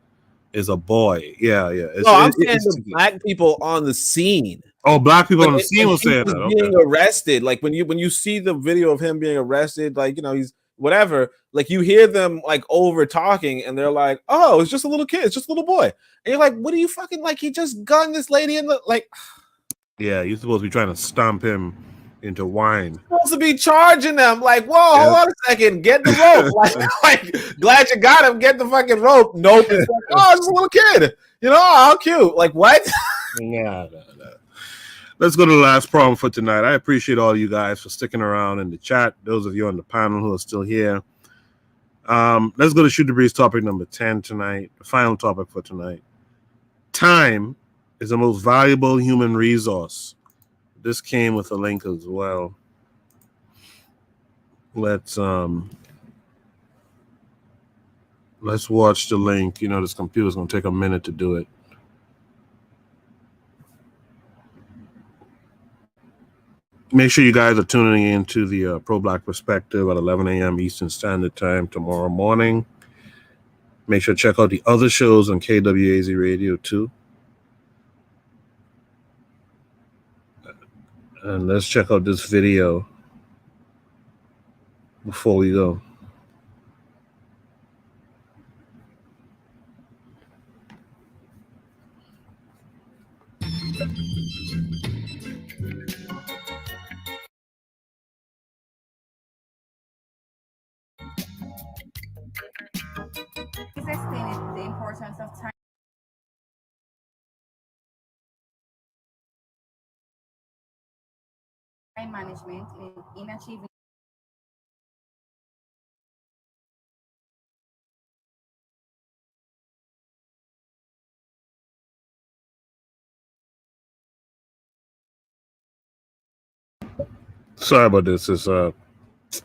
is a boy. Yeah. I'm saying the black people on the scene. Oh, black people on the scene were saying that. Okay. Being arrested, like when you see the video of him being arrested, like, you know, he's whatever, like you hear them like over talking and they're like, oh, it's just a little kid, it's just a little boy. And you're like, what are you fucking, like, he just gunned this lady in the, like. Yeah, you're supposed to be trying to stomp him into wine. Supposed to be charging them, like, whoa, hold on a second, get the rope. like, glad you got him, get the fucking rope. Nope. It's like, oh, it's just a little kid. You know, how cute. Like, what? No. Let's go to the last problem for tonight. I appreciate all you guys for sticking around in the chat. Those of you on the panel who are still here. Let's go to Shoot the Breeze topic number 10 tonight. The final topic for tonight. Time is the most valuable human resource. This came with a link as well. Let's watch the link. You know, this computer's gonna take a minute to do it. Make sure you guys are tuning into the Pro-Black Perspective at 11 a.m. Eastern Standard Time tomorrow morning. Make sure to check out the other shows on KWAZ Radio too. And let's check out this video before we go. Please explain the importance of time management in achieving. Sorry about this. It's a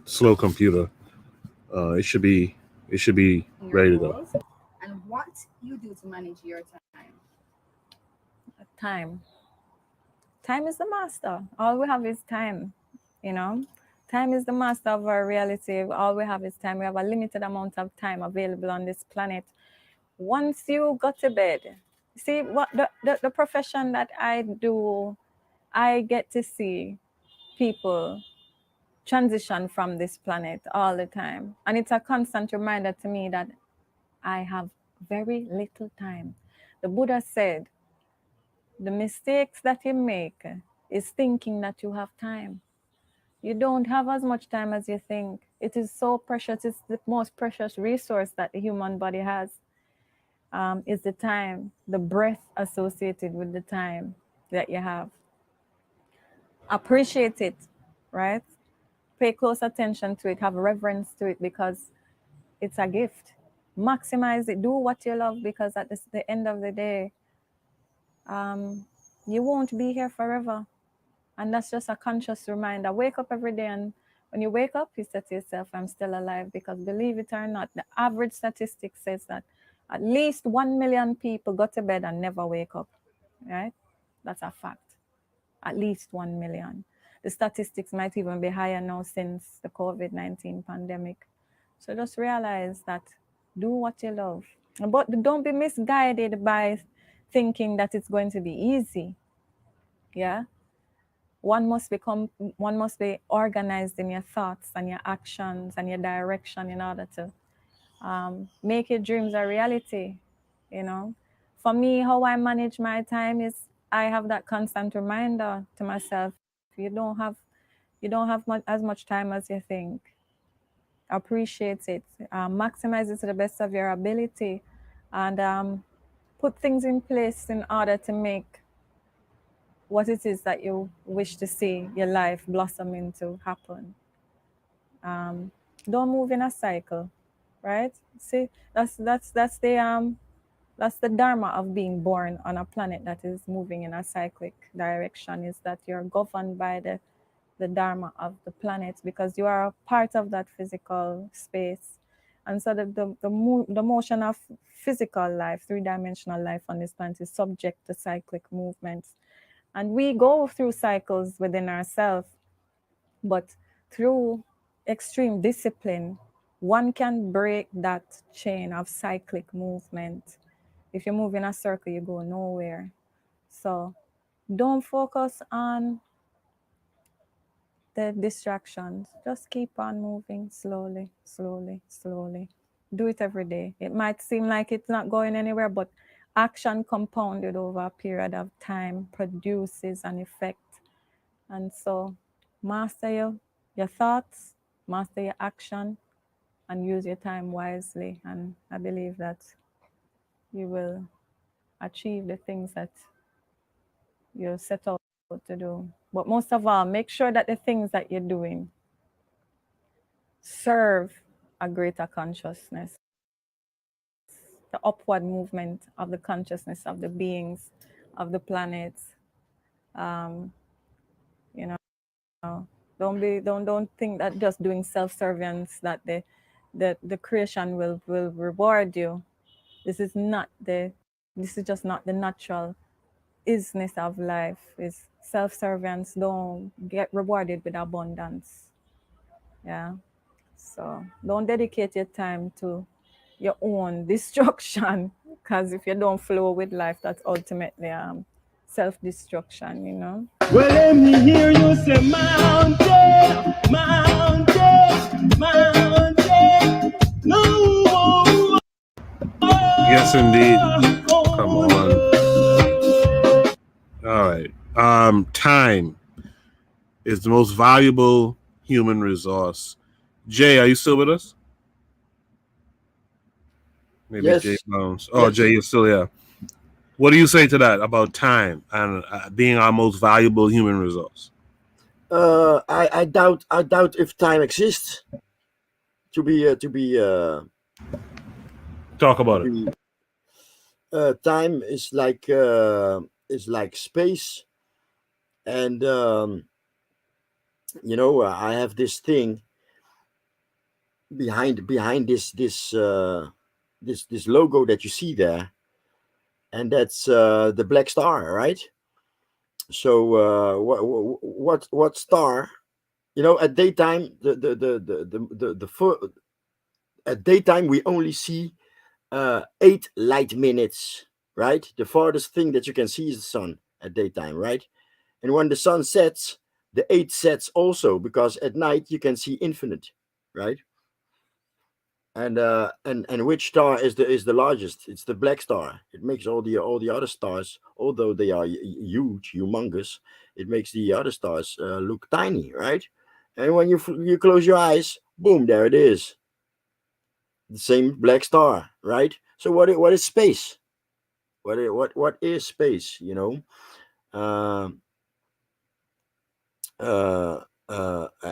slow computer. It should be ready to go. And what you do to manage your time. Time is the master. All we have is time, you know. Time is the master of our reality. All we have is time. We have a limited amount of time available on this planet. Once you go to bed, see what the profession that I do, I get to see people transition from this planet all the time. And it's a constant reminder to me that I have Very little time. The Buddha said, the mistakes that you make is thinking that you have time. You don't have as much time as you think. It is so precious. It's the most precious resource that the human body has, is the time, the breath associated with the time that you have. Appreciate it, right? Pay close attention to it, have reverence to it, because it's a gift. Maximize it, do what you love, because at the end of the day, you won't be here forever. And that's just a conscious reminder. Wake up every day, and when you wake up, you say to yourself, I'm still alive. Because believe it or not, the average statistic says that at least 1 million people go to bed and never wake up, right? That's a fact. At least 1 million. The statistics might even be higher now since the COVID-19 pandemic. So just realize that, do what you love. But don't be misguided by thinking that it's going to be easy. Yeah? One must be organized in your thoughts and your actions and your direction in order to make your dreams a reality. You know, for me, how I manage my time is I have that constant reminder to myself: you don't have as much time as you think. Appreciate it, maximize it to the best of your ability, and put things in place in order to make what it is that you wish to see your life blossom into happen. Don't move in a cycle, right? See, that's the dharma of being born on a planet that is moving in a cyclic direction, is that you're governed by the dharma of the planet, because you are a part of that physical space. And so the motion of physical life, three-dimensional life on this planet, is subject to cyclic movements. And we go through cycles within ourselves, but through extreme discipline, one can break that chain of cyclic movement. If you move in a circle, you go nowhere. So don't focus on the distractions. Just keep on moving slowly, slowly, slowly. Do it every day. It might seem like it's not going anywhere, but action compounded over a period of time produces an effect. And so master your thoughts, master your action, and use your time wisely. And I believe that you will achieve the things that you set out to do. But most of all, make sure that the things that you're doing serve a greater consciousness, the upward movement of the consciousness of the beings of the planet. You know, don't think that just doing self-service that the creation will reward you. This is just not the natural isness of life. Is self-service don't get rewarded with abundance. Yeah. So don't dedicate your time to your own destruction, because if you don't flow with life, that's ultimately self-destruction, you know. Well, let me hear you say mountain, mountain, mountain. No. Yes, indeed. Come on. All right. Time is the most valuable human resource. Jay, are you still with us? Maybe Yes. Jay Bones. Oh, Yes. Jay, you're still here. What do you say to that about time and being our most valuable human resource? I doubt if time exists. To be talk about it. Time is like space, and you know, I have this thing behind this logo that you see there, and that's the black star, right? So what star? You know, at daytime, at daytime we only see 8 light minutes, right? The farthest thing that you can see is the sun at daytime, right? And when the sun sets, the 8 sets also, because at night you can see infinite, right? And which star is the largest? It's the black star. It makes all the other stars, although they are huge, humongous, it makes the other stars look tiny, right? And when you close your eyes, boom, there it is, the same black star, right? So what is space? What is space? You know, um,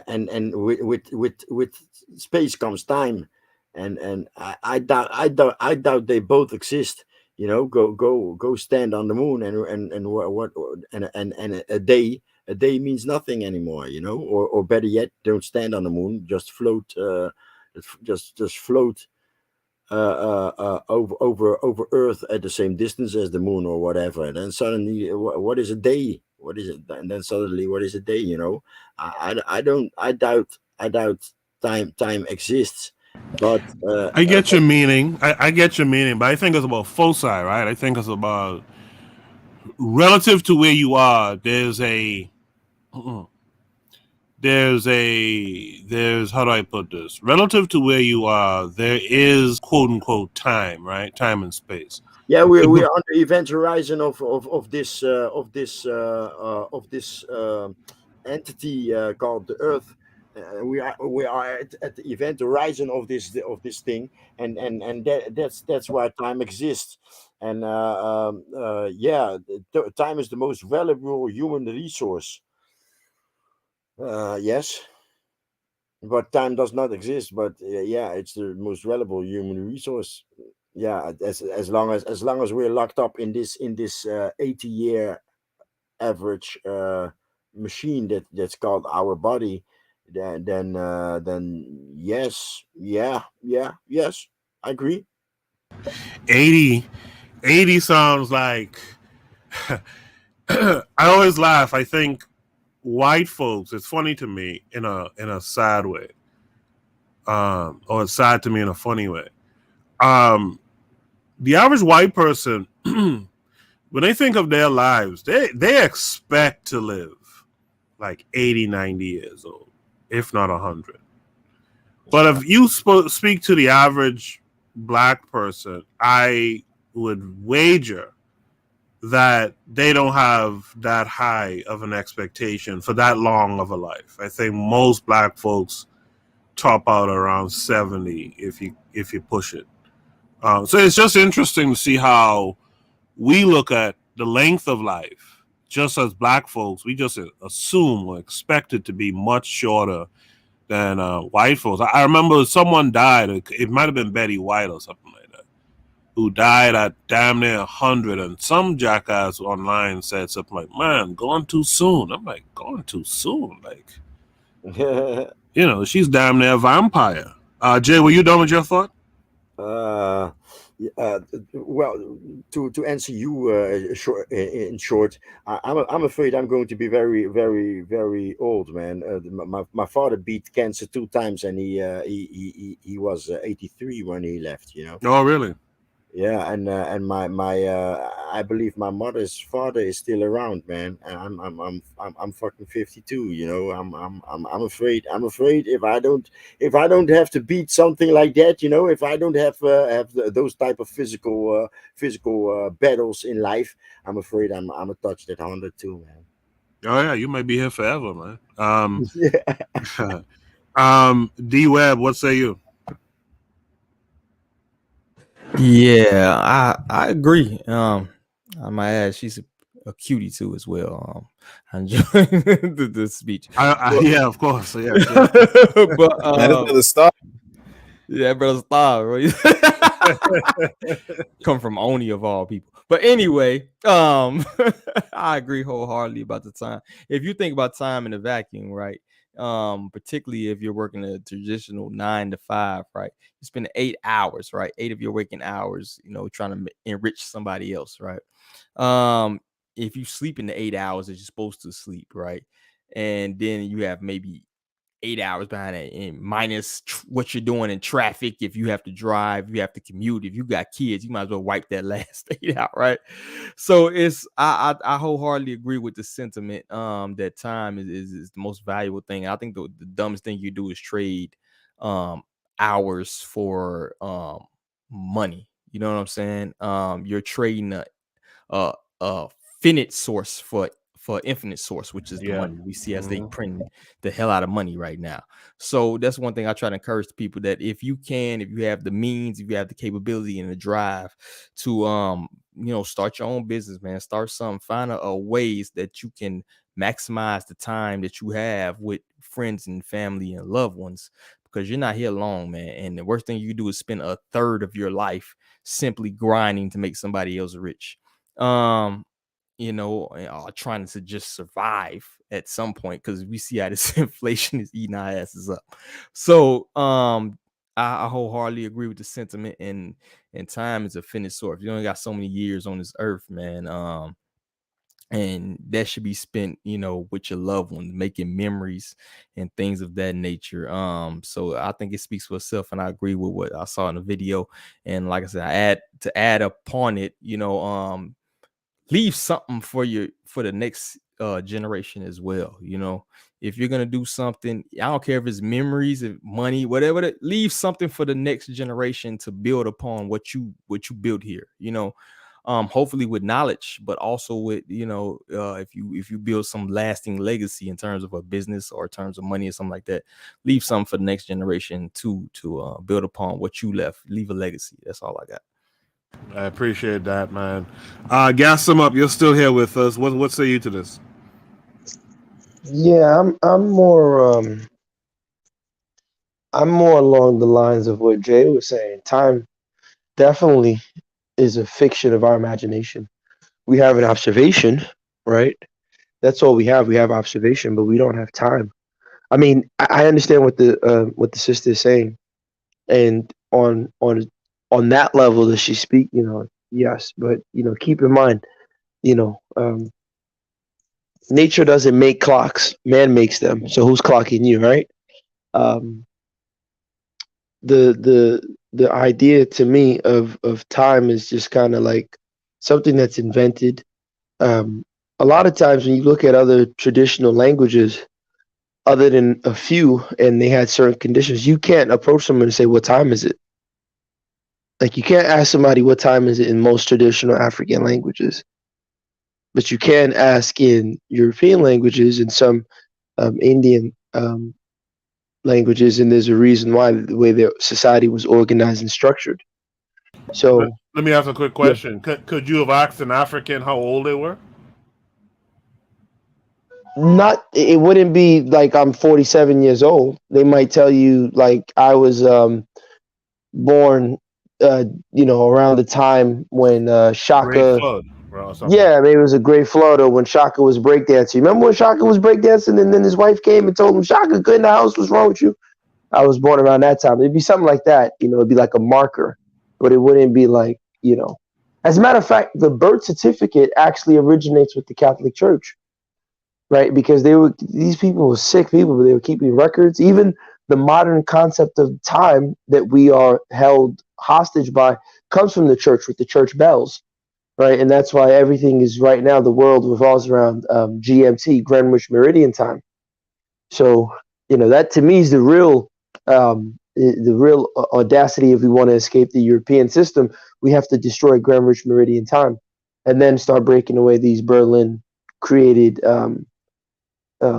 and with space comes time, and I doubt they both exist. You know, go stand on the moon, and what and a day means nothing anymore. You know, or better yet, don't stand on the moon, just float, just float over Earth at the same distance as the moon or whatever. And then suddenly, what is a day? What is it? And then suddenly, what is a day? You know, I doubt time exists. But I get your meaning. I get your meaning, but I think it's about foci, right? I think it's about relative to where you are. There's how do I put this? Relative to where you are, there is quote unquote time, right? Time and space. Yeah, we are on the event horizon of this entity called the Earth. We are at the event horizon of this thing, and that's why time exists. And yeah, time is the most valuable human resource. Yes, but time does not exist. But yeah, it's the most valuable human resource. Yeah, as long as we're locked up in this 80-year average machine that's called our body, then yes, yes, I agree. 80 sounds like I always laugh. I think white folks, it's funny to me in a sad way. Or it's sad to me in a funny way. The average white person, when they think of their lives, they expect to live like 80, 90 years old, if not 100. But if you speak to the average black person, I would wager that they don't have that high of an expectation for that long of a life. I think most black folks top out around 70 if you push it. So it's just interesting to see how we look at the length of life. Just as black folks, we just assume or expect it to be much shorter than white folks. I remember someone died. It might have been Betty White or something like that, who died at damn near 100. And some jackass online said something like, "Man, gone too soon." I'm like, "Gone too soon?" Like, you know, she's damn near a vampire. Jay, were you done with your thought? Well, to answer you in short, I'm afraid I'm going to be very, very, very old, man. My father beat cancer 2 times, and he was 83 when he left. You know. Oh, really? Yeah, and my I believe my mother's father is still around, man. And I'm fucking 52. You know, I'm afraid if I don't have to beat something like that, you know, if I don't have those type of physical battles in life, I'm afraid I'm a touch that 100 too, man. Oh yeah, you might be here forever, man. Yeah. D Web, what say you? Yeah, I agree. I might add she's a cutie too as well. I enjoy the speech. Yeah, of course. Yeah, but Man, this brother star. Yeah, brother star, right? Come from Oni of all people. But anyway, I agree wholeheartedly about the time. If you think about time in a vacuum, right? Particularly if you're working a traditional 9 to 5, right? You spend 8 hours, right? 8 of your waking hours, you know, trying to enrich somebody else, right? If you sleep in the 8 hours that you're supposed to sleep, right? And then you have maybe 8 hours behind it, and minus what you're doing in traffic. If you have to drive, you have to commute. If you got kids, you might as well wipe that last 8 out, right? So it's I wholeheartedly agree with the sentiment that time is the most valuable thing. I think the dumbest thing you do is trade hours for money. You know what I'm saying? You're trading a finite source for infinite source, which is the Yeah. money we see as they print the hell out of money right now. So that's one thing I try to encourage the people, that if you have the means, if you have the capability and the drive to start your own business, man, start something, find a ways that you can maximize the time that you have with friends and family and loved ones, because you're not here long, man. And the worst thing you do is spend a third of your life simply grinding to make somebody else rich. Trying to just survive at some point, because we see how this inflation is eating our asses up. So I wholeheartedly agree with the sentiment, and time is a finite source. You only got so many years on this earth, man. And that should be spent, with your loved ones, making memories and things of that nature. So I think it speaks for itself, and I agree with what I saw in the video. And like I said, to add upon it, leave something for the next generation as well. If you're gonna do something, I don't care if it's memories, if money, whatever, leave something for the next generation to build upon what you built here. Hopefully with knowledge, but also with if you build some lasting legacy in terms of a business or in terms of money or something like that, leave something for the next generation to build upon what you left. Leave a legacy. That's all I got. I appreciate that, man. Gas them up. You're still here with us. What say you to this? Yeah, I'm more along the lines of what Jay was saying. Time definitely is a fiction of our imagination. We have an observation, right? That's all we have. We have observation, but we don't have time. I mean, I understand what the sister is saying, and on that level does she speak? Yes, but keep in mind, nature doesn't make clocks; man makes them. So who's clocking you, right? Um, the idea to me of time is just kind of like something that's invented. A lot of times when you look at other traditional languages, other than a few, and they had certain conditions, you can't approach someone and say, "What time is it?" Like you can't ask somebody what time is it in most traditional African languages, but you can ask in European languages and some Indian languages, and there's a reason why, the way their society was organized and structured. So Let me ask a quick question. Could you have asked an African how old they were? it wouldn't be like I'm 47 years old. They might tell you like I was born around the time when Great Shaka flood, or something. yeah, maybe it was a great flood, or when Shaka was breakdancing. Remember when Shaka was breakdancing and then his wife came and told him, "Shaka, good in the house, what's wrong with you?" I was born around that time. It'd be something like that, it'd be like a marker, but it wouldn't be like, as a matter of fact, the birth certificate actually originates with the Catholic Church, right? Because these people were sick people, but they were keeping records. Even the modern concept of time that we are held hostage by comes from the church, with the church bells, right? And that's why everything is right now, the world revolves around GMT, Greenwich Meridian Time. So, that to me is the real audacity. If we want to escape the European system, we have to destroy Greenwich Meridian Time and then start breaking away these Berlin created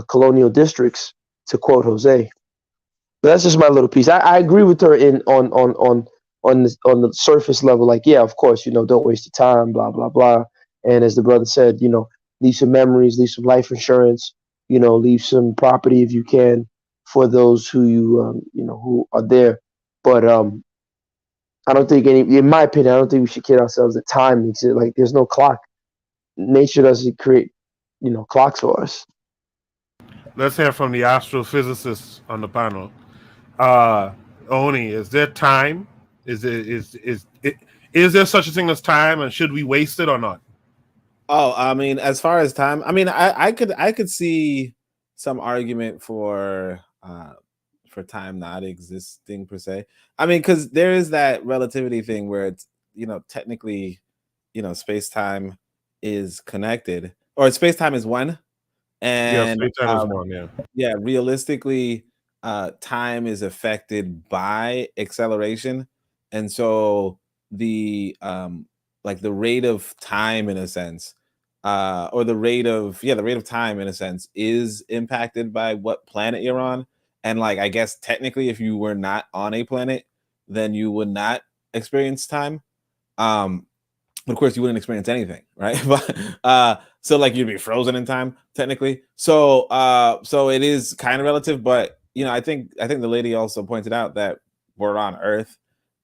colonial districts, to quote Jose. But that's just my little piece. I agree with her on the surface level. Like, yeah, of course, don't waste your time, blah blah blah. And as the brother said, leave some memories, leave some life insurance, leave some property if you can for those who who are there. But I don't think in my opinion, I don't think we should kid ourselves that time makes it. Like, there's no clock. Nature doesn't create clocks for us. Let's hear from the astrophysicists on the panel. Oni, is there time? Is there such a thing as time, and should we waste it or not? Oh, I mean, as far as time, I mean, I could see some argument for time not existing per se. I mean, because there is that relativity thing where it's technically, space-time is connected, or space-time is one, and space-time is one. Yeah, realistically, time is affected by acceleration, and so the like the rate of time in a sense, or the rate of time in a sense is impacted by what planet you're on. And like, I guess technically, if you were not on a planet, then you would not experience time. Of course, you wouldn't experience anything, right? But so like you'd be frozen in time technically. So so it is kind of relative, but you know, I think the lady also pointed out that we're on Earth,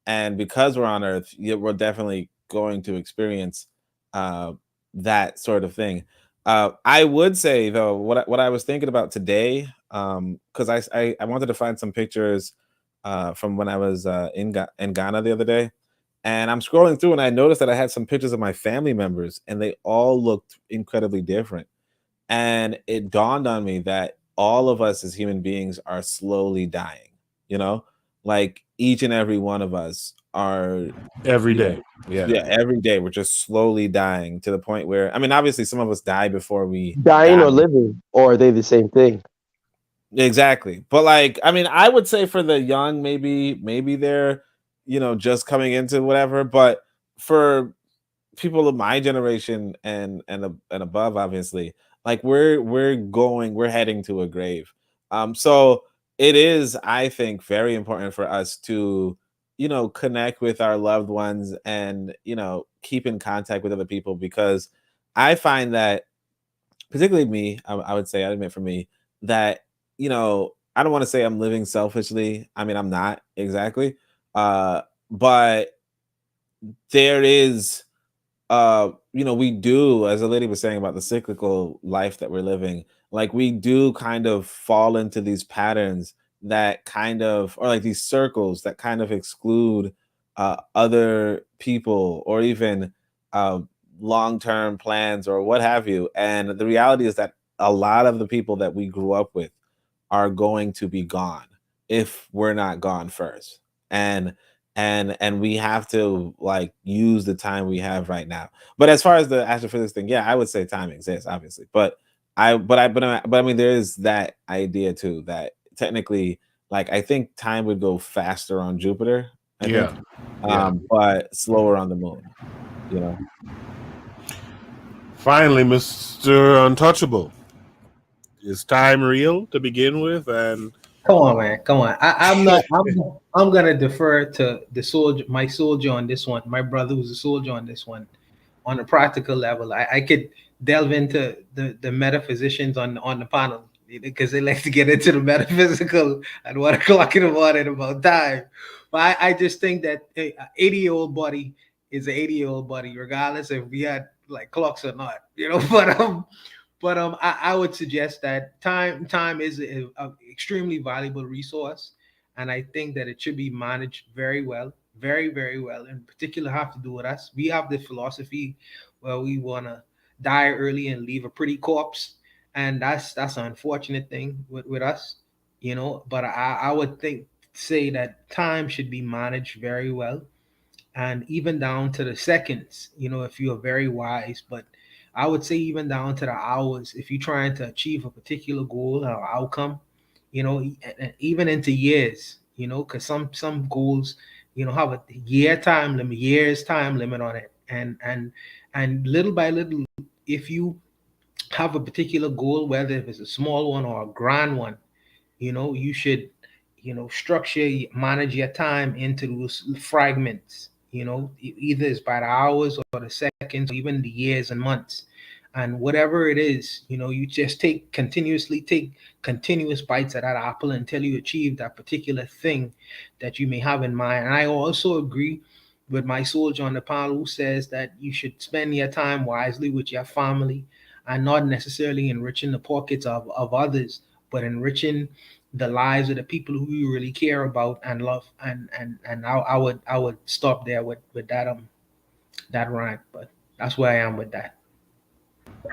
and because we're on Earth, we're definitely going to experience that sort of thing. I would say though, what I was thinking about today, because I wanted to find some pictures from when I was in Ghana the other day. And I'm scrolling through and I noticed that I had some pictures of my family members and they all looked incredibly different. And it dawned on me that all of us as human beings are slowly dying, you know, like each and every one of us are every you know, day. Yeah. yeah, every day we're just slowly dying to the point where, I mean, obviously some of us die before we Dying die. or living, or are they the same thing? Exactly. But like, I mean, I would say for the young, maybe they're, you know, just coming into whatever, but for people of my generation and above, obviously, like we're heading to a grave. So it is, I think, very important for us to, you know, connect with our loved ones and, you know, keep in contact with other people, because I find that, particularly me, I would say, I admit for me, that, you know, I don't want to say I'm living selfishly. I mean, I'm not exactly. But there is, you know, we do, as the lady was saying about the cyclical life that we're living, like we do kind of fall into these patterns that kind of, or like these circles that kind of exclude other people, or even long-term plans or what have you. And the reality is that a lot of the people that we grew up with are going to be gone if we're not gone first. And we have to like use the time we have right now. But as far as the astrophysics thing, yeah, I would say time exists, obviously. But I mean, there is that idea too, that technically, like, I think time would go faster on Jupiter, I think, but slower on the moon, you know. Finally, Mr. Untouchable, is time real to begin with? And come on, man, come on. I'm not. I'm gonna defer to the soldier, my soldier on this one. My brother who's a soldier on this one. On a practical level, I could delve into the metaphysicians on the panel, because they like to get into the metaphysical at 1 o'clock in the morning about time. But I just think that an 80-year-old body is an 80-year-old body, regardless if we had like clocks or not, you know. But I would suggest that time is an extremely valuable resource, and I think that it should be managed very well, very, very well. In particular, have to do with us. We have the philosophy where we want to die early and leave a pretty corpse, and that's an unfortunate thing with us, you know. But I would say that time should be managed very well, and even down to the seconds, you know, if you're very wise. But I would say even down to the hours, if you're trying to achieve a particular goal or outcome, you know, even into years, you know, because some goals, you know, have a years time limit on it, and little by little, if you have a particular goal, whether if it's a small one or a grand one, you know, you should, you know, manage your time into those fragments, you know, either it's by the hours or the seconds, or even the years and months. And whatever it is, you know, you just take continuous bites of that apple until you achieve that particular thing that you may have in mind. And I also agree with my soldier on the panel who says that you should spend your time wisely with your family, and not necessarily enriching the pockets of others, but enriching the lives of the people who you really care about and love. And I would stop there with that rant. But that's where I am with that.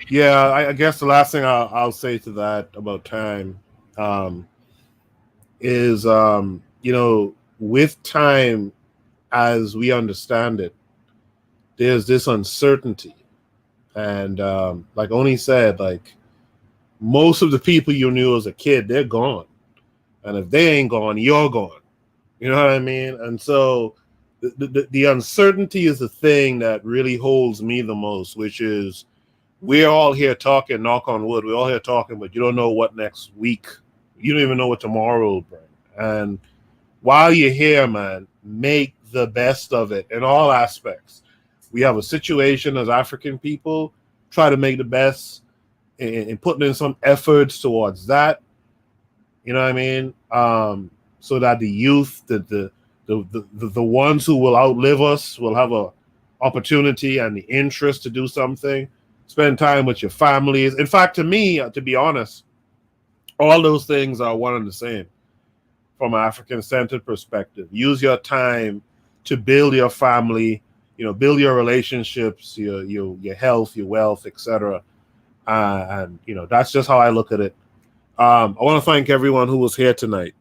yeah, I guess the last thing I'll say to that about time is, you know, with time as we understand it, there's this uncertainty. And like Oni said, like most of the people you knew as a kid, they're gone. And if they ain't gone, you're gone. You know what I mean? And so the uncertainty is the thing that really holds me the most, which is we're all here talking, knock on wood, we're all here talking, but you don't know what next week, you don't even know what tomorrow will bring. And while you're here, man, make the best of it in all aspects. We have a situation as African people, try to make the best and putting in some efforts towards that. You know what I mean? So that the youth, the ones who will outlive us will have a opportunity and the interest to do something. Spend time with your families. In fact, to me, to be honest, all those things are one and the same from an African-centered perspective. Use your time to build your family, build your relationships, your health, your wealth, etc. And that's just how I look at it. I want to thank everyone who was here tonight.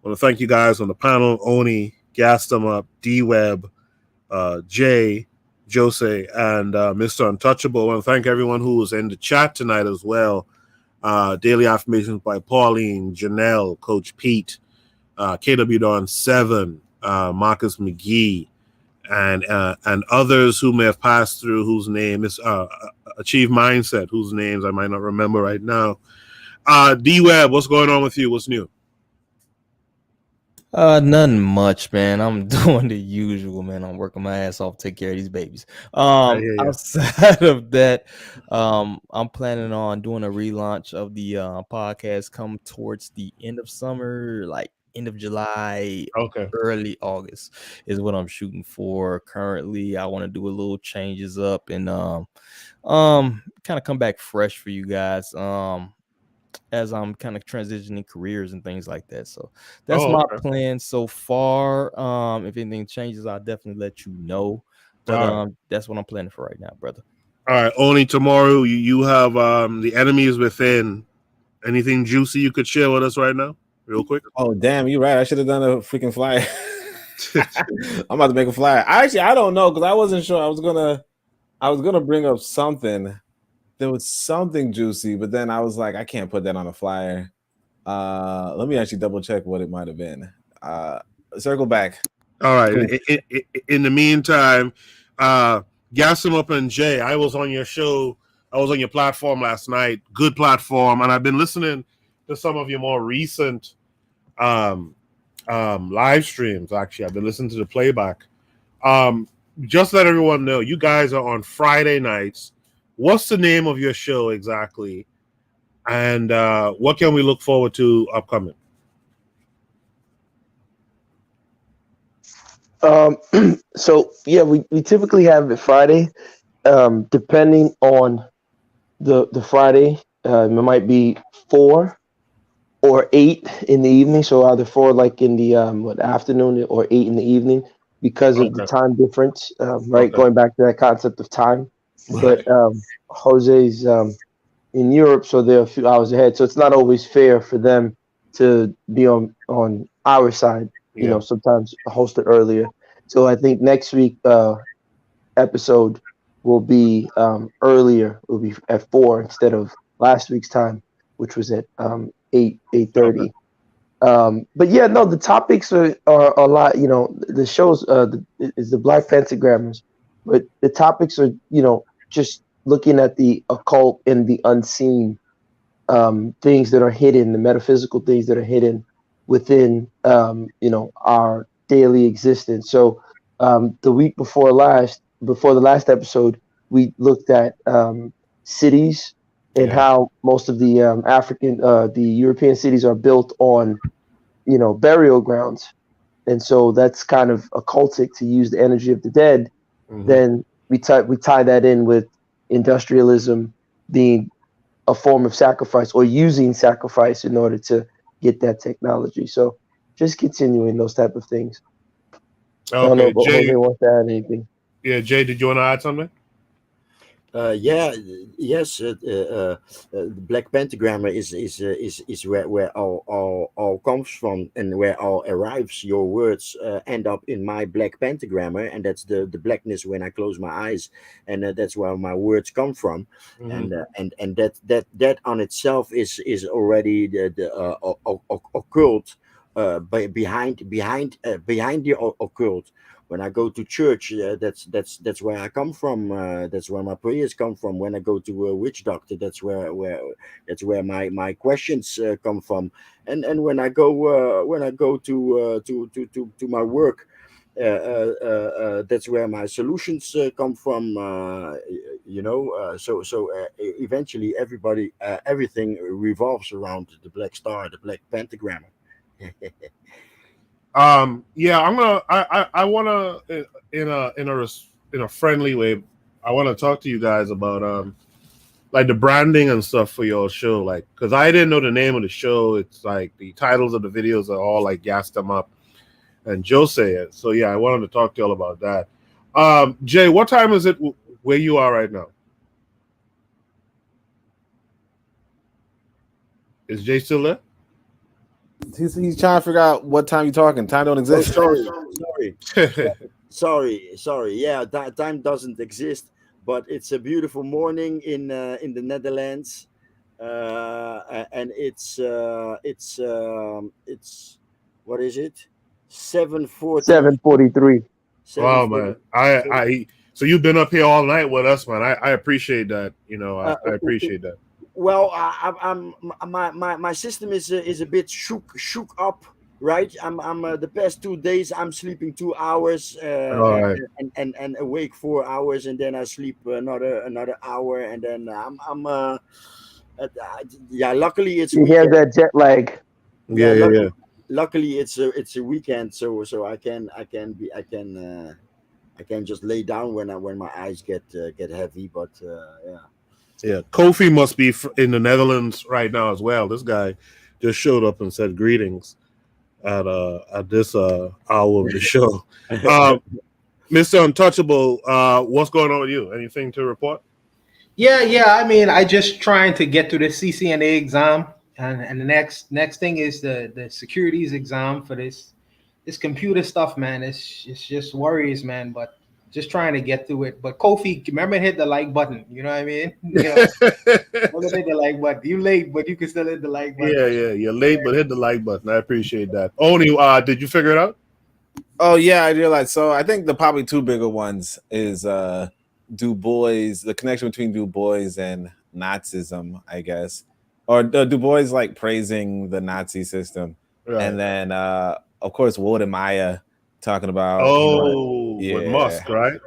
I want to thank you guys on the panel: Oni, Gassed Them Up, D-Web, Jay, Jose, and Mr. Untouchable. I want to thank everyone who was in the chat tonight as well. Daily Affirmations by Pauline, Janelle, Coach Pete, KW Don 7, Marcus McGee, and others who may have passed through, whose name is Achieve Mindset, whose names I might not remember right now. D-Web, what's going on with you? What's new? Nothing much, man. I'm doing the usual, man. I'm working my ass off to take care of these babies. Outside of that, I'm planning on doing a relaunch of the podcast come towards the end of summer, like end of July, early August is what I'm shooting for. Currently, I want to do a little changes up and kind of come back fresh for you guys. As I'm kind of transitioning careers and things like that. So that's my plan so far. If anything changes, I'll definitely let you know. But that's what I'm planning for right now, brother. All right, only tomorrow you have The Enemy Is Within. Anything juicy you could share with us right now, real quick? Oh, damn, you're right. I should have done a freaking flyer. I'm about to make a flyer. I don't know, because I wasn't sure. I was gonna bring up something. There was something juicy, but then I was like, I can't put that on a flyer. Let me actually double check what it might have been. Circle back. All right. In the meantime, Gas Him Up and Jay, I was on your show. I was on your platform last night. Good platform. And I've been listening to some of your more recent live streams, actually. I've been listening to the playback. Just let everyone know, you guys are on Friday nights. What's the name of your show exactly? And what can we look forward to upcoming? So yeah, we typically have it Friday. Depending on the Friday, it might be 4 or 8 in the evening. So either 4 like in the afternoon or 8 in the evening because of the time difference. Right, going back to that concept of time. But Jose's in Europe, so they're a few hours ahead. So it's not always fair for them to be on our side. You know, sometimes hosted earlier. So I think next week episode will be earlier. Will be at 4 instead of last week's time, which was at 8:30. But yeah, no, the topics are a lot. You know, the shows is the Black Pentagrammers, but the topics are just looking at the occult and the unseen things that are hidden, the metaphysical things that are hidden within our daily existence. So the week before the last episode, we looked at cities and how most of the the European cities are built on burial grounds, and so that's kind of occultic to use the energy of the dead. Then we tie that in with industrialism being a form of sacrifice, or using sacrifice in order to get that technology. So just continuing those type of things. I don't know if Jose wants to add anything. Yeah, Jay, did you want to add something? Yes. The Black Pentagram is where all comes from and where all arrives. Your words end up in my Black Pentagram, and that's the blackness when I close my eyes, and that's where my words come from, and that on itself is already the occult, behind the occult. When I go to church, that's where I come from. That's where my prayers come from. When I go to a witch doctor, that's where my questions come from. And when I go to my work, that's where my solutions come from. Eventually everything revolves around the black star, the black pentagram. Yeah, I want to in a friendly way, I want to talk to you guys about like the branding and stuff for your show, like, because I didn't know the name of the show. It's like the titles of the videos are all like gassed them up, and Joe say it. So yeah, I wanted to talk to y'all about that. Jay, what time is it where you are right now? Is Jay still there? He's trying to figure out what time you're talking. Time don't exist. Sorry. Yeah, time doesn't exist, but it's a beautiful morning in the Netherlands, and it's what is it? 7:43. Oh man, I so you've been up here all night with us, man. I appreciate that. I appreciate that. Well, my system is a bit shook up, right? I'm the past 2 days I'm sleeping 2 hours Right. and awake 4 hours, and then I sleep another hour, and then yeah. Luckily it's You hear that jet lag? Yeah. Luckily it's a weekend, so I can just lay down when my eyes get heavy, but yeah. Yeah, Kofi must be in the Netherlands right now as well. This guy just showed up and said greetings at this hour of the show. Mr. Untouchable, what's going on with you? Anything to report? Yeah. I mean, I just trying to get through the CCNA exam, and the next thing is the securities exam for this computer stuff, man. It's just worries, man. But just trying to get through it. But Kofi, remember, hit the like button. You know what I mean? Remember, hit the like button. You late, but you can still hit the like button. Yeah. You're late, but hit the like button. I appreciate that. Oni, did you figure it out? Oh yeah, I realized. So I think the probably two bigger ones is Du Bois, the connection between Du Bois and Nazism, I guess, or Du Bois like praising the Nazi system, right. And then of course Wodemaya talking about with Musk, right?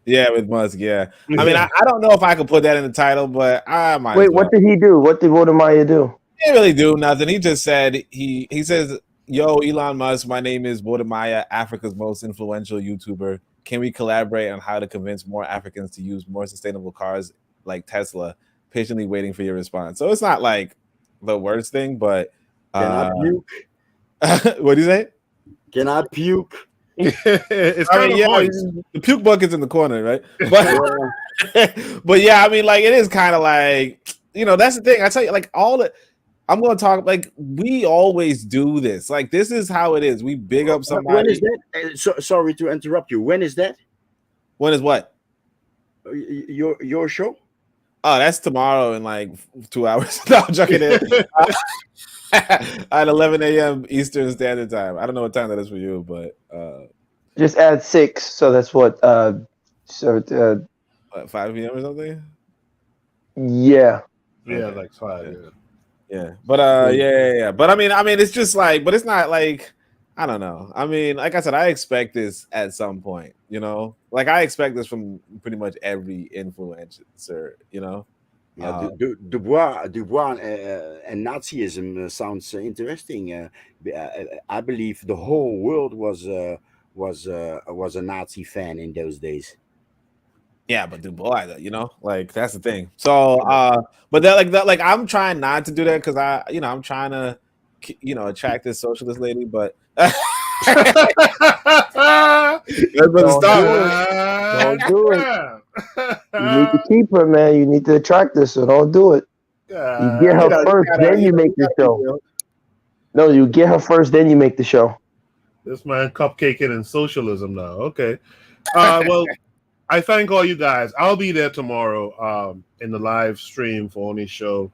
Yeah, with Musk. Yeah, I mean, I don't know if I could put that in the title, but I might. Wait, what did he do? What did Wodemaya do? He didn't really do nothing. He just said he says, "Yo, Elon Musk, my name is Wodemaya, Africa's most influential YouTuber. Can we collaborate on how to convince more Africans to use more sustainable cars like Tesla? Patiently waiting for your response." So it's not like the worst thing, but can I puke? What do you say? Can I puke? It's I mean, yeah, the puke bucket's in the corner, right? But yeah, I mean, like it is kind of like, that's the thing. I tell you, like I'm going to talk like we always do this. Like this is how it is. We big up somebody. When is that? Sorry to interrupt you. When is that? When is what? Your show? Oh, that's tomorrow in like 2 hours. No, I'm joking. At 11 a.m. Eastern Standard Time. I don't know what time that is for you, but just add 6. So that's what. 5 p.m. or something. Yeah. Yeah, like 5. Yeah. But yeah. But I mean, it's just like, but it's not like, I don't know. I mean, like I said, I expect this at some point. Like I expect this from pretty much every influencer. Yeah, Dubois and Nazism sounds interesting. I believe the whole world was a Nazi fan in those days. Yeah, but Dubois, like that's the thing. So, but that I'm trying not to do that because I'm trying to, attract this socialist lady, but. Don't do it. You need to keep her, man. You need to attract her, so don't do it. You get her first, then you make the show. No, you get her first, then you make the show. This man cupcaking in socialism now. Okay. Well, I thank all you guys. I'll be there tomorrow in the live stream for Oni's show.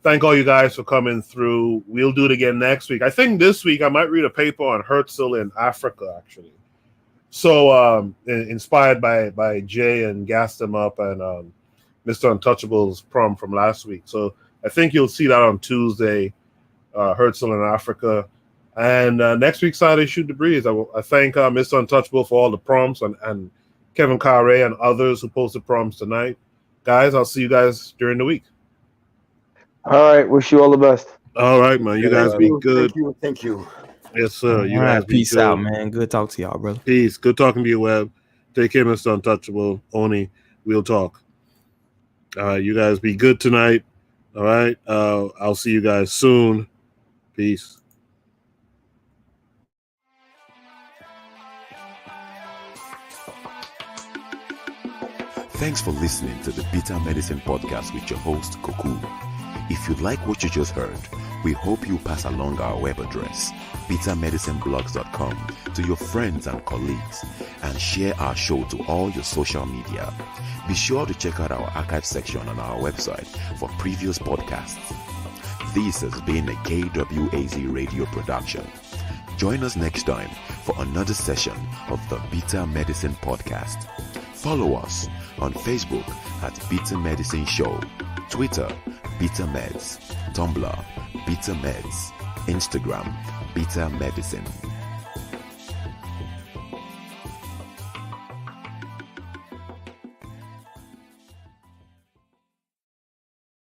Thank all you guys for coming through. We'll do it again next week. I think this week I might read a paper on Herzl in Africa, actually. So inspired by Jay and Gassed Him Up and Mr. Untouchable's prom from last week. So I think you'll see that on Tuesday, Herzl in Africa. And next week, Saturday, Shoot the Breeze. I thank Mr. Untouchable for all the prompts and Kevin Carre and others who posted prompts tonight. Guys, I'll see you guys during the week. All right. Wish you all the best. All right, man. You guys be good. Thank you. Yes, sir. You All right, guys be peace good. out, man. Good talk to y'all, brother. Peace. Good talking to you, Webb. Take care, Mr. Untouchable. Oni, we'll talk. All right, you guys be good tonight. All right. I'll see you guys soon. Peace. Thanks for listening to the Bitter Medicine Podcast with your host, Koku. If you like what you just heard, we hope you pass along our web address, bittermedicineblogs.com, to your friends and colleagues, and share our show to all your social media. Be sure to check out our archive section on our website for previous podcasts. This has been a KWAZ radio production. Join us next time for another session of the Bitter Medicine Podcast. Follow us on Facebook at Bitter Medicine Show, Twitter, Bitter Meds, Tumblr, Bitter Meds, Instagram, Bitter Medicine.